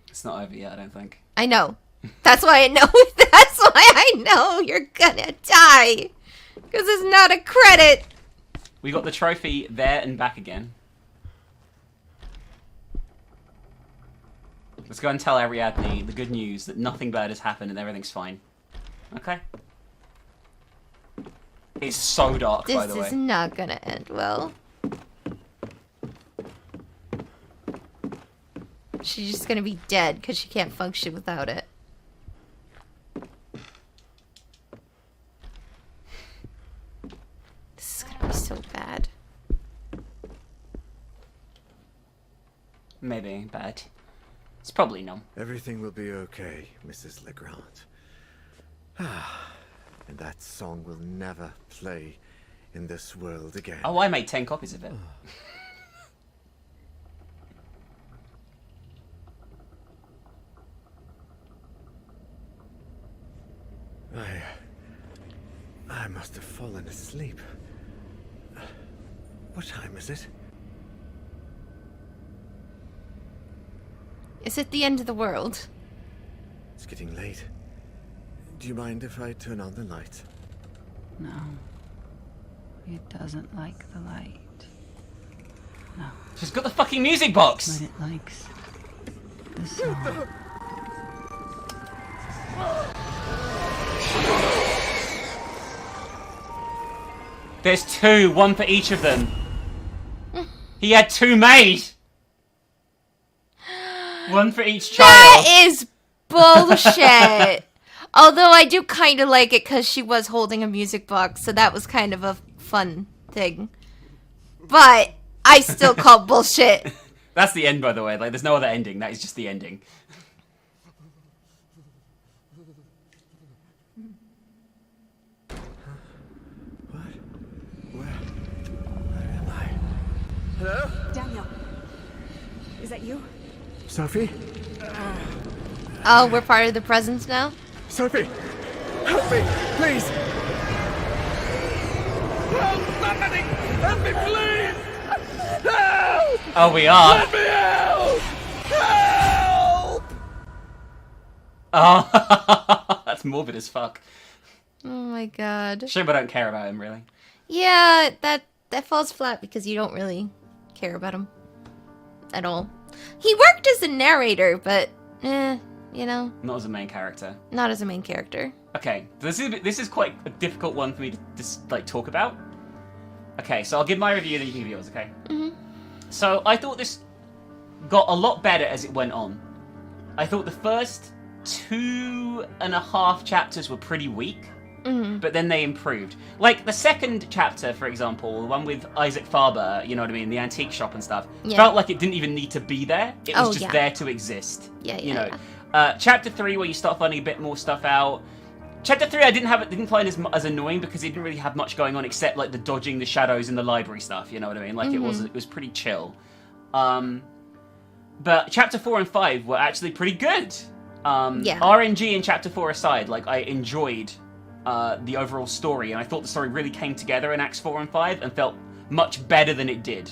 S2: It's not over yet, I don't think.
S1: I know. That's why I know. That's why I know you're gonna die. Because it's not a credit.
S2: We got the trophy there and back again. Let's go and tell Ariadne the good news that nothing bad has happened and everything's fine. Okay? It's so dark, by the way.
S1: This is not gonna end well. She's just gonna be dead because she can't function without it. This is gonna be so bad.
S2: Maybe bad. It's probably not.
S3: Everything will be okay, Mrs. Legrand. And that song will never play in this world again.
S2: Oh, I made 10 copies of it.
S3: I must have fallen asleep. What time is it?
S1: Is it the end of the world?
S3: It's getting late. Do you mind if I turn on the light?
S11: No. It doesn't like the light. No.
S2: She's got the fucking music box!
S11: But it likes the song.
S2: There's 2, 1 for each of them. He had 2 made! 1 for each child.
S1: That is bullshit. Although I do kind of like it because she was holding a music box, so that was kind of a fun thing. But I still call bullshit.
S2: That's the end, by the way. Like, there's no other ending. That is just the ending.
S3: Hello?
S17: Daniel. Is that you?
S3: Sophie?
S1: Oh, we're part of the presence now?
S3: Sophie! Help me! Please! Help! Somebody! Help me, please! Help!
S2: Oh, we are?
S3: Let me out! Help!
S2: Oh, that's morbid as fuck.
S1: Oh my god.
S2: Shame I don't care about him, really.
S1: Yeah, that falls flat because you don't really care about him at all. He worked as a narrator, but you know,
S2: Not as a main character.
S1: not as a main character.
S2: Okay, this is quite a difficult one for me to just, like, talk about. Okay, so I'll give my review, then you can give yours, okay?
S1: Mhm.
S2: So I thought this got a lot better as it went on. I thought the first 2.5 chapters were pretty weak, but then they improved. Like, the second chapter, for example, the one with Isaac Faber, you know what I mean, the antique shop and stuff,
S1: Yeah.
S2: felt like it didn't even need to be there. It was
S1: Oh,
S2: just
S1: yeah.
S2: there to exist.
S1: Yeah,
S2: you
S1: yeah,
S2: know. Chapter 3, where you start finding a bit more stuff out. Chapter 3, I didn't find as annoying because it didn't really have much going on except like the dodging the shadows in the library stuff. You know what I mean? Like it was pretty chill. But chapter 4 and 5 were actually pretty good.
S1: Yeah.
S2: RNG in chapter 4 aside, like I enjoyed the overall story, and I thought the story really came together in Acts 4 and 5 and felt much better than it did.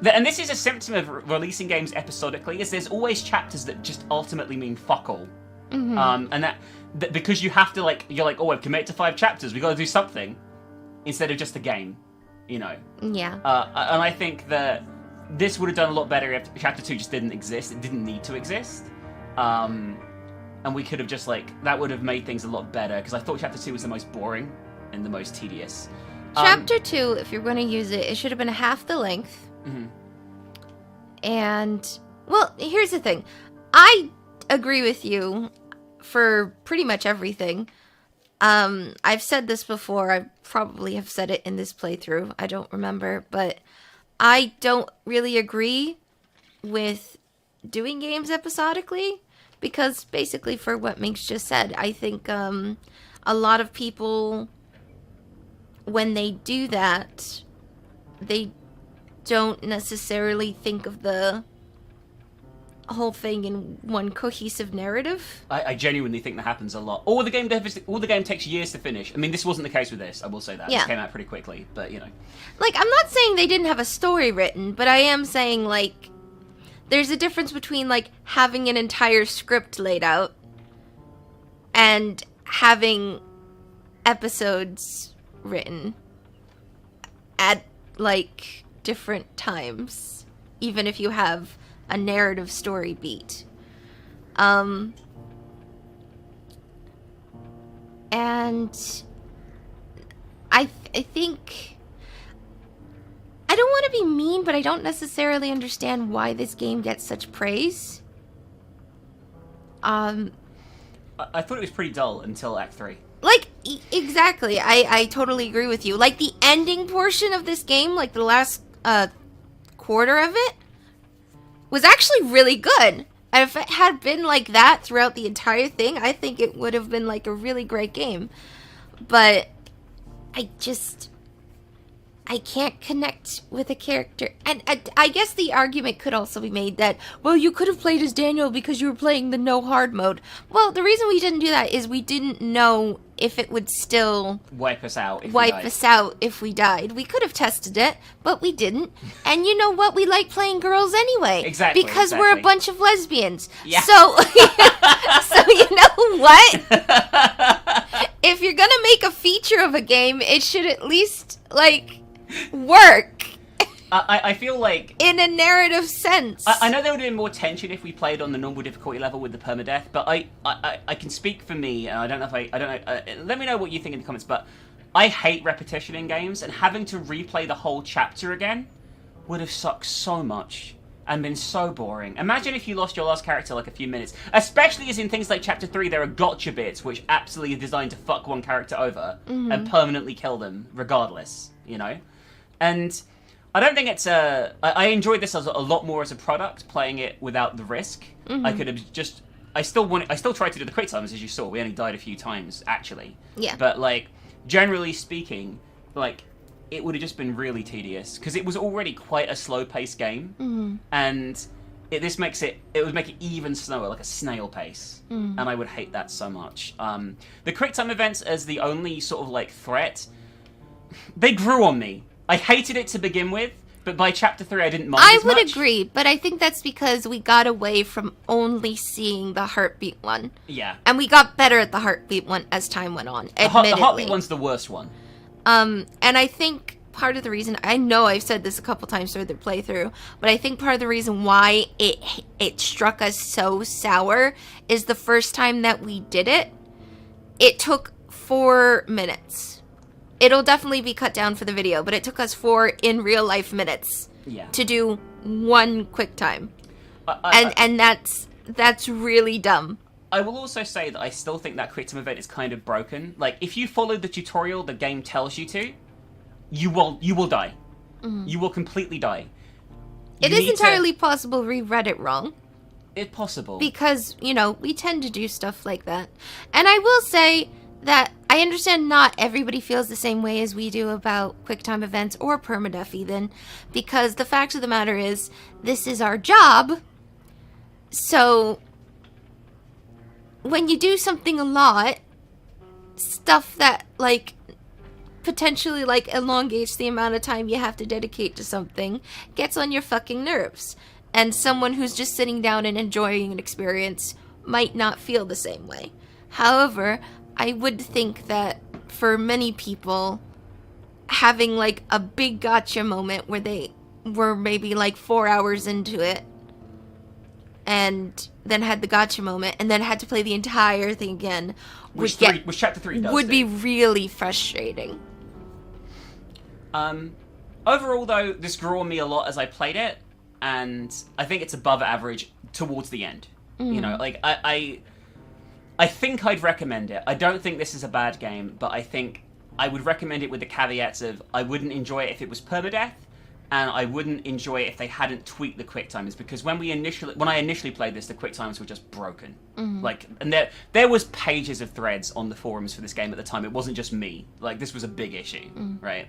S2: And this is a symptom of releasing games episodically, is there's always chapters that just ultimately mean fuck all. And that because you have to, like, you're like, oh, I've committed to 5 chapters, we got to do something instead of just a game, you know.
S1: Yeah.
S2: And I think that this would have done a lot better if chapter 2 just didn't exist. It didn't need to exist. And we could have just, like, that would have made things a lot better, because I thought chapter 2 was the most boring and the most tedious.
S1: Chapter 2, if you're going to use it, it should have been half the length. And, well, here's the thing. I agree with you for pretty much everything. I've said this before. I probably have said it in this playthrough. I don't remember. But I don't really agree with doing games episodically. Because basically, for what Minx just said, I think a lot of people, when they do that, they don't necessarily think of the whole thing in one cohesive narrative.
S2: I genuinely think that happens a lot. Or the game takes years to finish. I mean, this wasn't the case with this, I will say that.
S1: Yeah.
S2: This came out pretty quickly, but, you know.
S1: Like, I'm not saying they didn't have a story written, but I am saying, like, there's a difference between, like, having an entire script laid out and having episodes written at, like, different times, even if you have a narrative story beat. And I think, I don't want to be mean, but I don't necessarily understand why this game gets such praise.
S2: I thought it was pretty dull until Act 3.
S1: Like, exactly. I totally agree with you. Like, the ending portion of this game, like the last quarter of it, was actually really good. And if it had been like that throughout the entire thing, I think it would have been like a really great game. But I can't connect with a character. And I guess the argument could also be made that, well, you could have played as Daniel because you were playing the no hard mode. Well, the reason we didn't do that is we didn't know if it would still
S2: wipe us out
S1: if we died. We could have tested it, but we didn't. And you know what? We like playing girls anyway.
S2: Exactly.
S1: Because we're a bunch of lesbians.
S2: Yeah.
S1: So, so you know what? If you're gonna make a feature of a game, it should at least, like, work.
S2: I feel like
S1: in a narrative sense.
S2: I know there would have been more tension if we played on the normal difficulty level with the permadeath, but I can speak for me, and I don't know. Let me know what you think in the comments. But I hate repetition in games, and having to replay the whole chapter again would have sucked so much and been so boring. Imagine if you lost your last character like a few minutes, especially as in things like Chapter 3, there are gotcha bits which absolutely are designed to fuck one character over and permanently kill them, regardless. You know, and I don't think it's I enjoyed this as a lot more as a product, playing it without the risk. I could have just. I still tried to do the quick times, as you saw. We only died a few times, actually.
S1: Yeah.
S2: But, like, generally speaking, like, it would have just been really tedious because it was already quite a slow-paced game, and it would make it even slower, like a snail pace. And I would hate that so much. The quick time events as the only sort of like threat, they grew on me. I hated it to begin with, but by Chapter 3 I didn't mind as much.
S1: I would agree, but I think that's because we got away from only seeing the heartbeat one.
S2: Yeah.
S1: And we got better at the heartbeat one as time went on, admittedly.
S2: The heartbeat one's the worst one.
S1: And I think part of the reason, I know I've said this a couple times through the playthrough, but I think part of the reason why it struck us so sour is the first time that we did it, it took 4 minutes. It'll definitely be cut down for the video, but it took us 4 in real life minutes to do one quick time. And that's really dumb.
S2: I will also say that I still think that quick time event is kind of broken. Like, if you follow the tutorial the game tells you to, you will die. You will completely die.
S1: It is entirely possible we read it wrong.
S2: It's possible.
S1: Because, you know, we tend to do stuff like that. And I will say that I understand not everybody feels the same way as we do about QuickTime events or permadeath even, because the fact of the matter is, this is our job. So, when you do something a lot, stuff that, like, potentially, like, elongates the amount of time you have to dedicate to something gets on your fucking nerves. And someone who's just sitting down and enjoying an experience might not feel the same way. However, I would think that for many people, having like a big gotcha moment where they were maybe like 4 hours into it and then had the gotcha moment and then had to play the entire thing again
S2: which Chapter 3 does
S1: would be really frustrating.
S2: Overall though, this grew on me a lot as I played it, and I think it's above average towards the end. You know, like I think I'd recommend it. I don't think this is a bad game, but I think I would recommend it with the caveats of I wouldn't enjoy it if it was permadeath, and I wouldn't enjoy it if they hadn't tweaked the quick times, because when I initially played this, the quick times were just broken. Like, and there was pages of threads on the forums for this game at the time. It wasn't just me. Like, this was a big issue, right?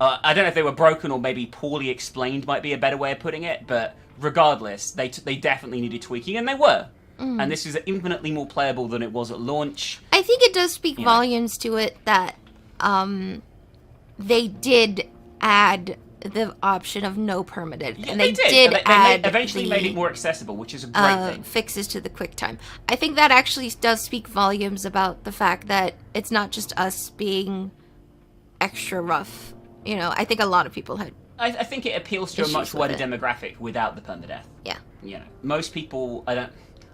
S2: I don't know if they were broken or maybe poorly explained might be a better way of putting it, but regardless, they definitely needed tweaking, and they were.
S1: Mm.
S2: And this is infinitely more playable than it was at launch.
S1: I think it does speak volumes to it that they did add the option of no permanent, and they did add
S2: eventually made it more accessible, which is a great thing.
S1: Fixes to the QuickTime. I think that actually does speak volumes about the fact that it's not just us being extra rough. You know, I think a lot of people had.
S2: I think it appeals to a much wider demographic without the permadeath.
S1: Yeah.
S2: You know, most people,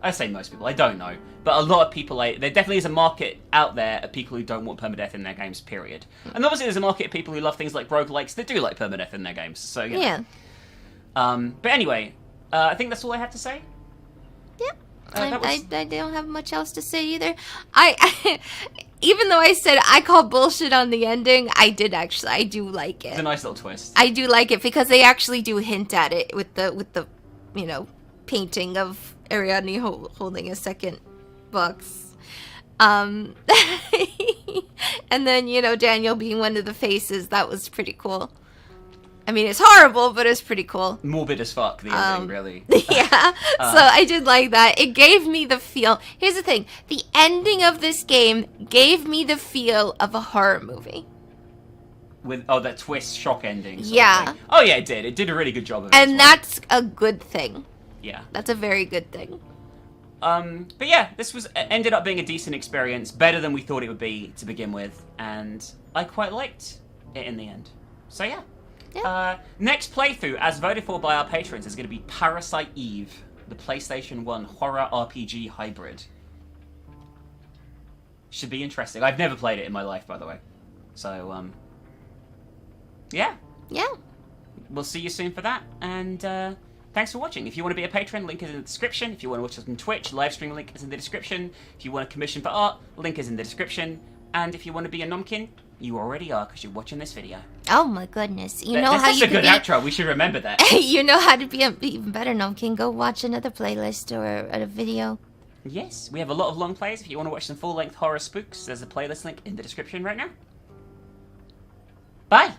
S2: I say most people, I don't know, but a lot of people, there definitely is a market out there of people who don't want permadeath in their games, period. And obviously there's a market of people who love things like roguelikes that do like permadeath in their games, so, you know.
S1: Yeah.
S2: But anyway, I think that's all I have to say.
S1: Yeah. I don't have much else to say either. Even though I said I call bullshit on the ending, I do like it.
S2: It's a nice little twist.
S1: I do like it because they actually do hint at it with the you know, painting of Ariadne holding a second box. And then, you know, Daniel being one of the faces, that was pretty cool. I mean, it's horrible, but it's pretty cool.
S2: Morbid as fuck, the ending, really.
S1: Yeah, so I did like that. It gave me the feel. Here's the thing. The ending of this game gave me the feel of a horror movie.
S2: With that twist shock ending.
S1: Yeah.
S2: Oh, yeah, it did. It did a really good job of it.
S1: And that's a good thing.
S2: Yeah.
S1: That's a very good thing.
S2: But yeah, this ended up being a decent experience, better than we thought it would be to begin with, and I quite liked it in the end. So yeah. Next playthrough, as voted for by our patrons, is going to be Parasite Eve, the PlayStation 1 horror RPG hybrid. Should be interesting. I've never played it in my life, by the way. So, yeah.
S1: Yeah.
S2: We'll see you soon for that, and thanks for watching. If you want to be a patron, link is in the description. If you want to watch us on Twitch, live stream link is in the description. If you want to commission for art, link is in the description. And if you want to be a nomkin, you already are because you're watching this video.
S1: Oh my goodness. You know how
S2: That's
S1: you
S2: a good outro. We should remember that.
S1: You know how to be an even better nomkin. Go watch another playlist or a video.
S2: Yes, we have a lot of long plays. If you want to watch some full-length horror spooks, there's a playlist link in the description right now. Bye!